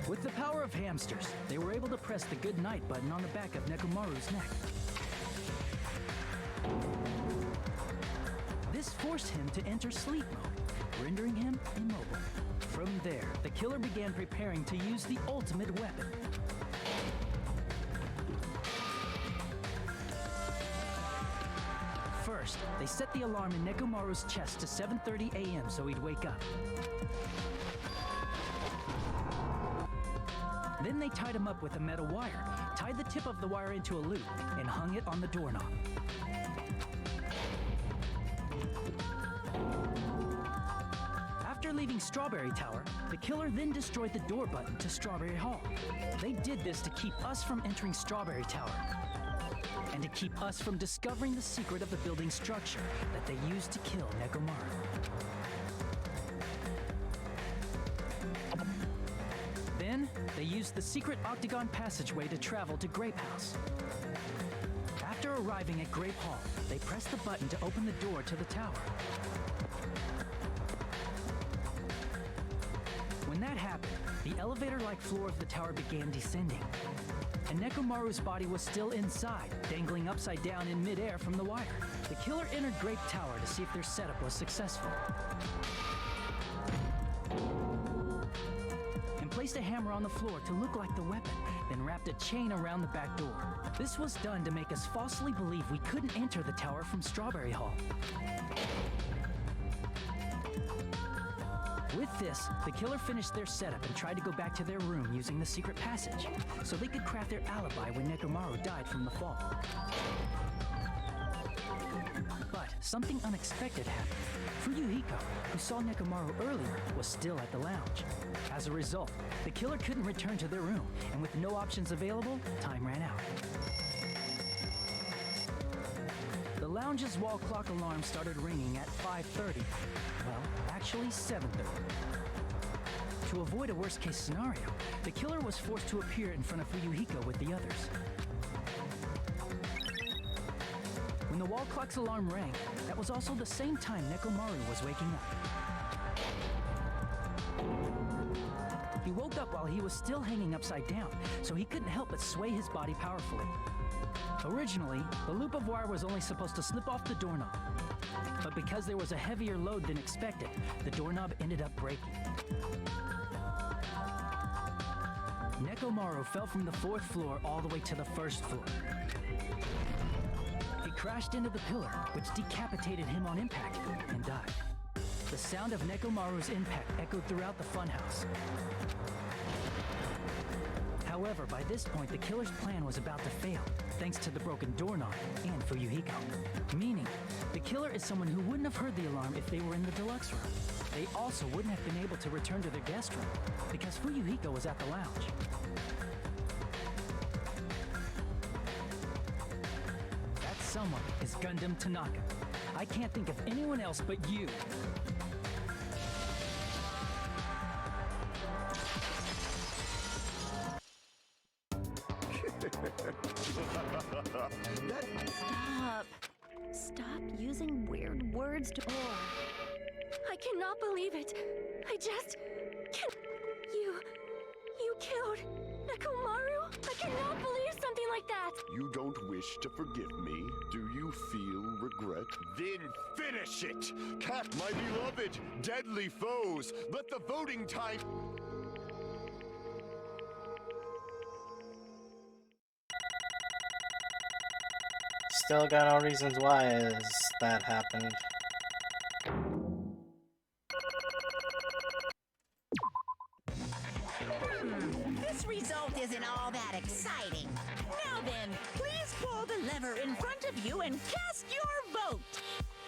With the power of hamsters, they were able to press the good night button on the back of Nekomaru's neck. This forced him to enter sleep mode, rendering him immobile. From there, the killer began preparing to use the ultimate weapon. First, they set the alarm in Nekomaru's chest to 7:30 a.m. so he'd wake up. Then they tied him up with a metal wire, tied the tip of the wire into a loop, and hung it on the doorknob. After leaving Strawberry Tower, the killer then destroyed the door button to Strawberry Hall. They did this to keep us from entering Strawberry Tower, and to keep us from discovering the secret of the building structure that they used to kill Nekomaru. Then, they used the secret octagon passageway to travel to Grape House. After arriving at Grape Hall, they pressed the button to open the door to the tower. When that happened, the elevator-like floor of the tower began descending, and Nekomaru's body was still inside, dangling upside down in midair from the wire. The killer entered Grape Tower to see if their setup was successful, and placed a hammer on the floor to look like the weapon, then wrapped a chain around the back door. This was done to make us falsely believe we couldn't enter the tower from Strawberry Hall. With this, the killer finished their setup and tried to go back to their room using the secret passage, so they could craft their alibi when Nekomaru died from the fall. But something unexpected happened. Fuyuhiko, who saw Nekomaru earlier, was still at the lounge. As a result, the killer couldn't return to their room, and with no options available, time ran out. The lounge's wall clock alarm started ringing at 5:30. Well, actually 7:30. To avoid a worst-case scenario, the killer was forced to appear in front of Fuyuhiko with the others. When the wall clock's alarm rang, that was also the same time Nekomaru was waking up. He woke up while he was still hanging upside down, so he couldn't help but sway his body powerfully. Originally, the loop of wire was only supposed to slip off the doorknob, but because there was a heavier load than expected, the doorknob ended up breaking. Nekomaru fell from the 4th floor all the way to the 1st floor. He crashed into the pillar, which decapitated him on impact, and died. The sound of Nekomaru's impact echoed throughout the funhouse. However, by this point, the killer's plan was about to fail, thanks to the broken doorknob and Fuyuhiko. Meaning, the killer is someone who wouldn't have heard the alarm if they were in the deluxe room. They also wouldn't have been able to return to their guest room, because Fuyuhiko was at the lounge. That someone is Gundam Tanaka. I can't think of anyone else but you. Stop. Stop using weird words to. I cannot believe it. I just can't. You killed Nekomaru? I cannot believe something like that. You don't wish to forgive me? Do you feel regret? Then finish it! Cat, my beloved! Deadly foes! Let the voting time... Still got no reasons why that happened. This result isn't all that exciting. Now then, please pull the lever in front of you and cast your vote.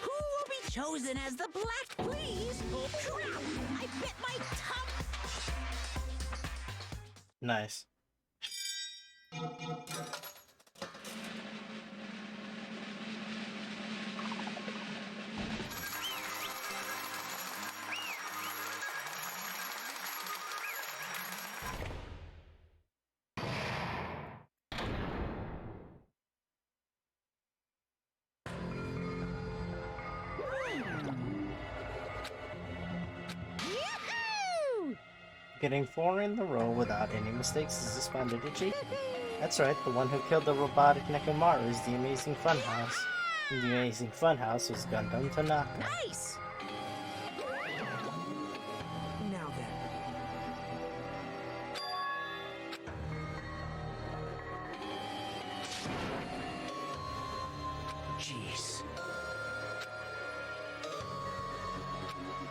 Who will be chosen as the black? Please pull. Crap! I bit my tongue. Nice. Yahoo! Getting 4 in a row without any mistakes is a splendid achievement. That's right, the one who killed the robotic Nekomaru is the Amazing Funhouse. And the Amazing Funhouse was Gundam Tanaka. Nice! Now then. Jeez.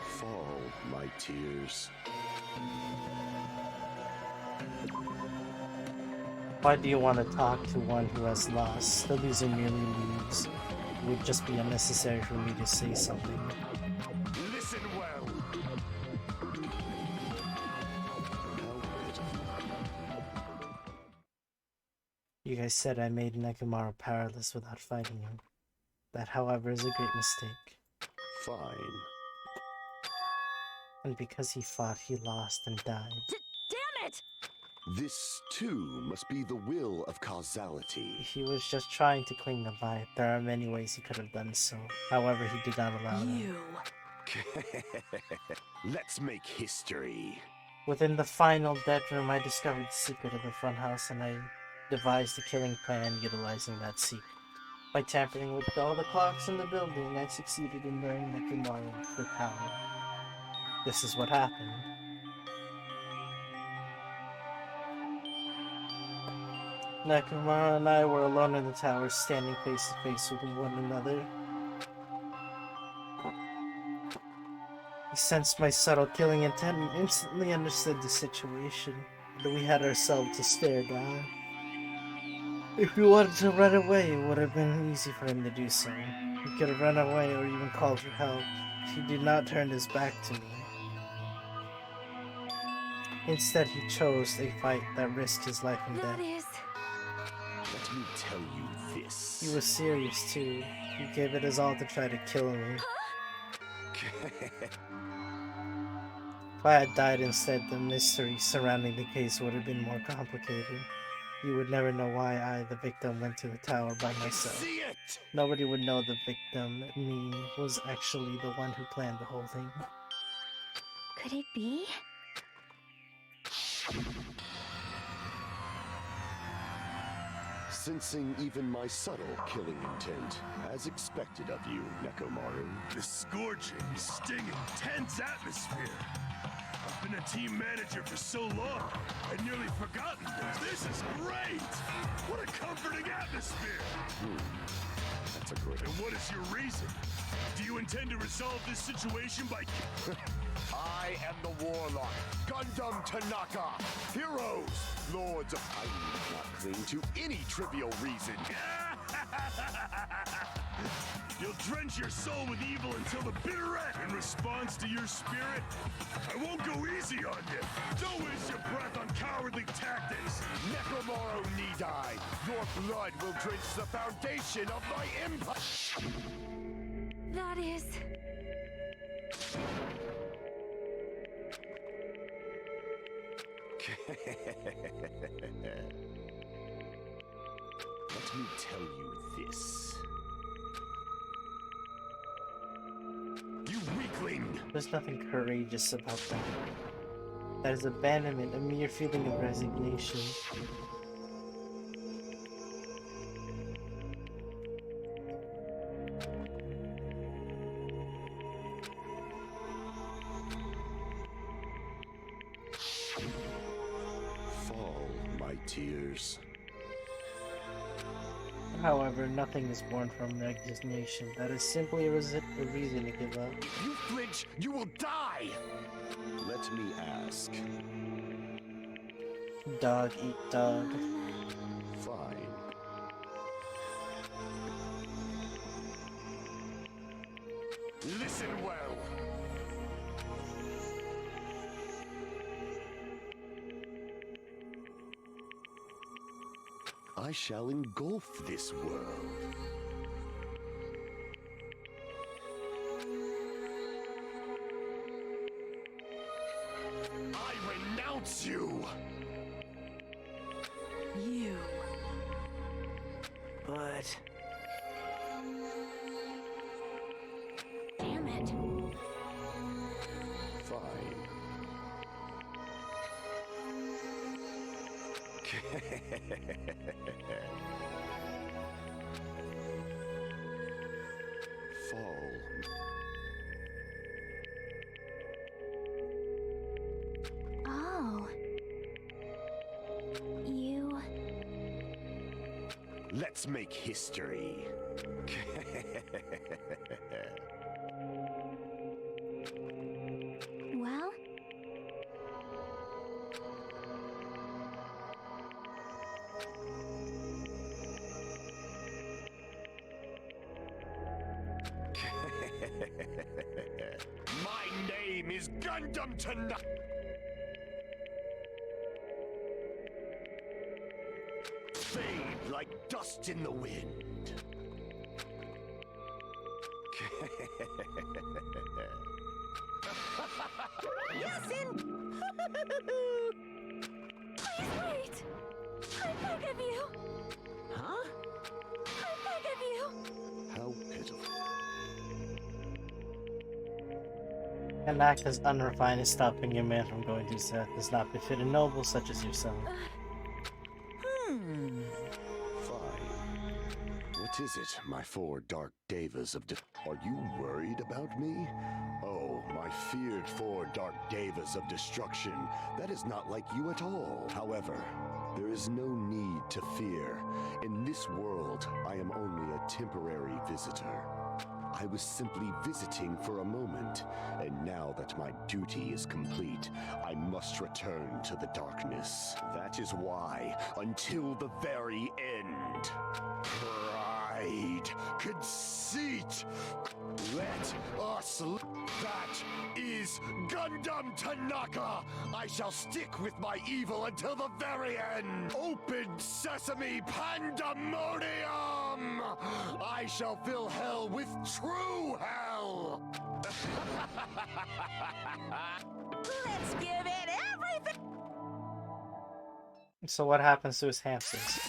Fall, my tears. Why do you want to talk to one who has lost? The loser merely leaves. It would just be unnecessary for me to say something. Listen well. You guys said I made Nekomaru powerless without fighting him. That, however, is a great mistake. Fine. And because he fought, he lost and died. Damn it! This, too, must be the will of causality. He was just trying to cling the light. There are many ways he could have done so. However, he did not allow them. Let's make history. Within the final dead room, I discovered the secret of the funhouse, and I devised a killing plan utilizing that secret. By tampering with all the clocks in the building, I succeeded in luring Nekomaru to the tower. This is what happened. Nekomaru and I were alone in the tower, standing face to face with one another. He sensed my subtle killing intent and instantly understood the situation, and we had ourselves to stare down. If he wanted to run away, it would have been easy for him to do so. He could have run away or even called for help. He did not turn his back to me. Instead, he chose a fight that risked his life and death. That is... Let me tell you this. He was serious too. He gave it his all to try to kill me. If I had died instead, the mystery surrounding the case would have been more complicated. You would never know why I, the victim, went to the tower by myself. See it! Nobody would know the victim, me, was actually the one who planned the whole thing. Could it be? Sensing even my subtle killing intent, as expected of you, Nekomaru. The scorching, stinging, tense atmosphere. I've been a team manager for so long, I'd nearly forgotten this. This is great! What a comforting atmosphere! That That's a great. And what is your reason? Do you intend to resolve this situation by... I am the Warlock, Gundam Tanaka. Heroes, lords of... I need not cling to any trivial reason. You'll drench your soul with evil until the bitter end. In response to your spirit, I won't go easy on you. Don't waste your breath on cowardly tactics. Nekomaru need I. Your blood will drench the foundation of my empire. That is... Let me tell you this. You weakling! There's nothing courageous about that. That is abandonment, a mere feeling of resignation. Fall, my tears. However, nothing is born from resignation. That is simply a reason to give up. If you flinch, you will die! Let me ask. Dog eat dog. Fine. Listen well. I shall engulf this world. I renounce you! You. But... Damn it. Fine. Fall. Oh. You... Let's make history. well? My name is Gundam Tanaka. Fade like dust in the wind. Yes, Please wait! I beg of you! Huh? I beg of you! How pitiful. An act as unrefined as stopping a man from going to his death does not befit a noble such as yourself. Fine. What is it, my four dark devas of Are you worried about me? Oh, my feared four dark devas of destruction. That is not like you at all. However, there is no need to fear. In this world, I am only a temporary visitor. I was simply visiting for a moment, and now that my duty is complete, I must return to the darkness. That is why, until the very end, pride, conceit, let us that is Gundam Tanaka! I shall stick with my evil until the very end! Open sesame pandemonium! I shall fill hell with true hell! let's give it everything. So what happens to his hamsters?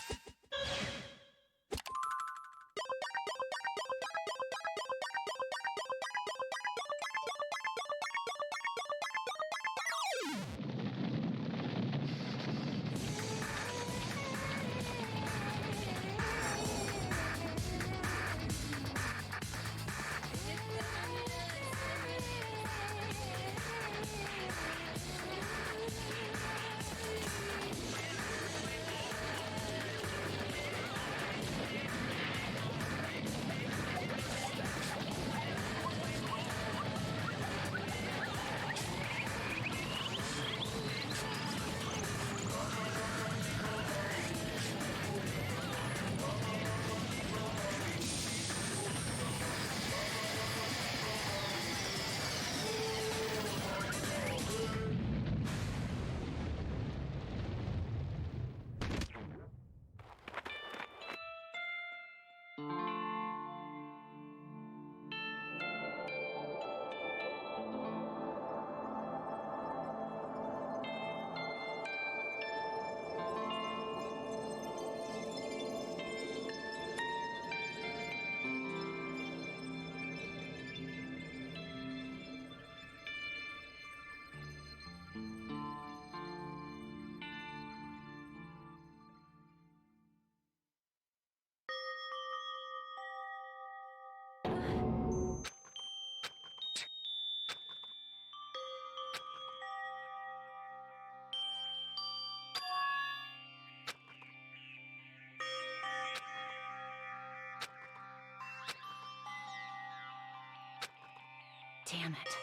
Damn it.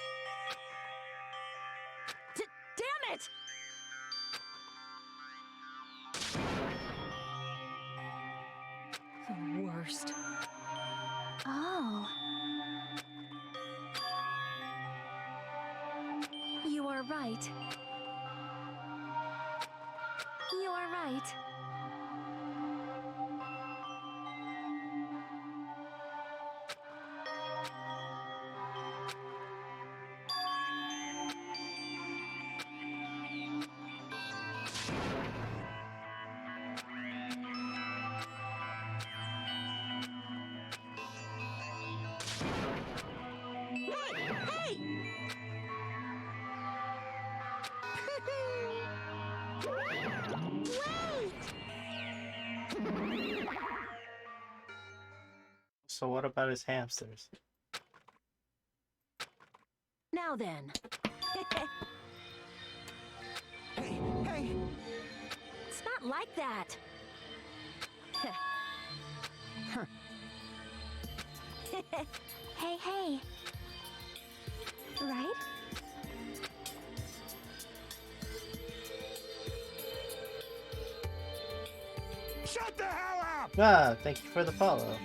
Damn it! The worst. Oh. You are right. You are right. Hey! So what about his hamsters? Now then. Hey! It's not like that. Hey. Right? Shut the hell up! Ah, thank you for the follow.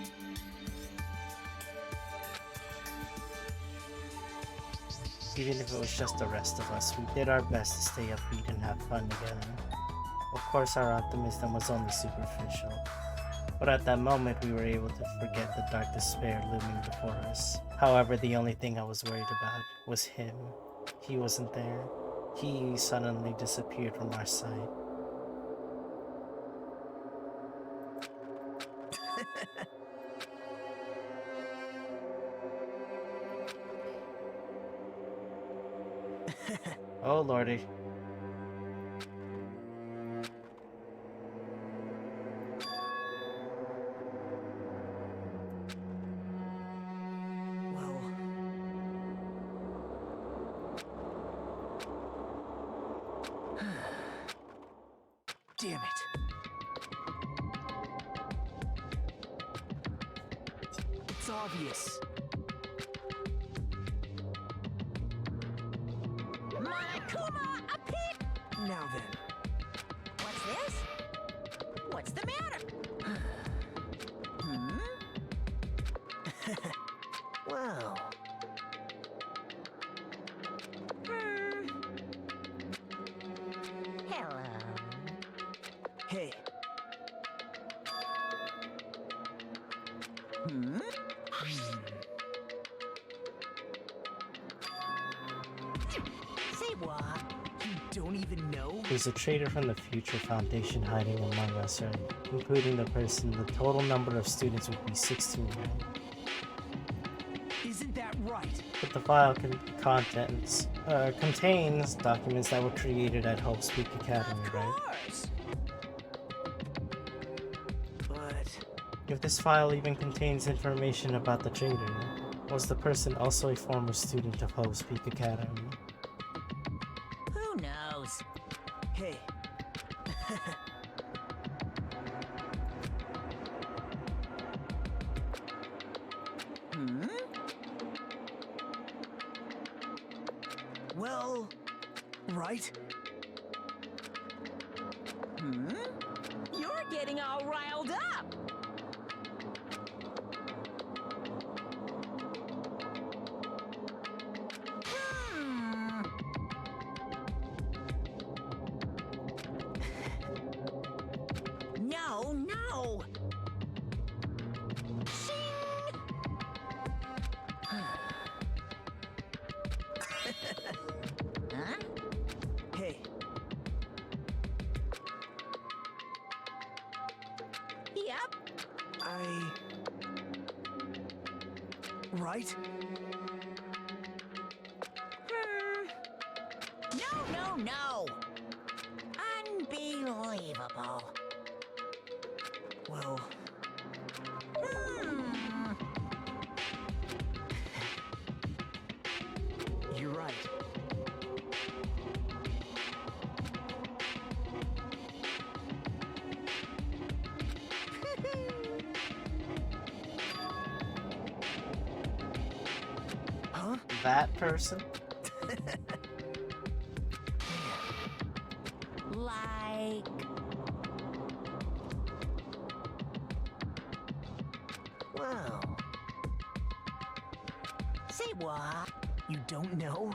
Even if it was just the rest of us, we did our best to stay upbeat and have fun together. Of course, our optimism was only superficial, but at that moment we were able to forget the dark despair looming before us. However, the only thing I was worried about was him. He wasn't there. He suddenly disappeared from our sight. Oh lordy. Well... Damn it. It's obvious. Monokuma, a peep! Now then. What's this? What's the matter? Well... Hello. Hey. Say what? You don't even know? There's a traitor from the Future Foundation hiding among us, right? Including the person. The total number of students would be 16, right? Isn't that right? But the file contains documents that were created at Hope's Peak Academy, right? Course. But... If this file even contains information about the traitor, was the person also a former student of Hope's Peak Academy? Who knows? Hey. Well... Right? You're getting all riled up. No. Huh? Hey. Yep. Right? No. Unbelievable. Well... You're right. Huh? that person? Like... Wow. Say what? You don't know?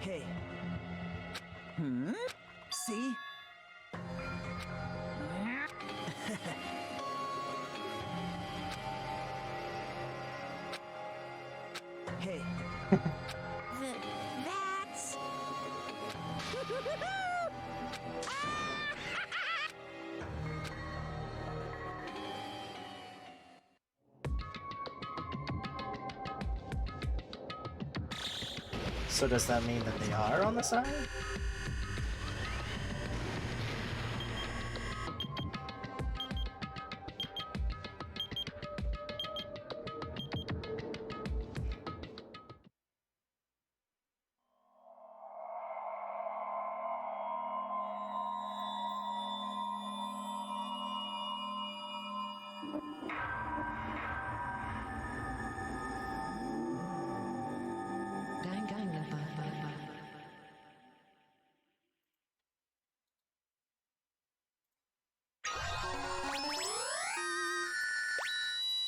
Hey. See? Hey. That's... So does that mean that they are on the side?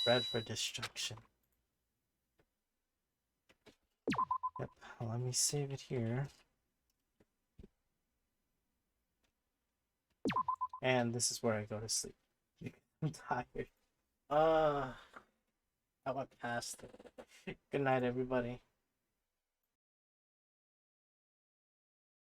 Bred for destruction. Yep, let me save it here. And this is where I go to sleep. I'm tired. I went past it. Good night, everybody.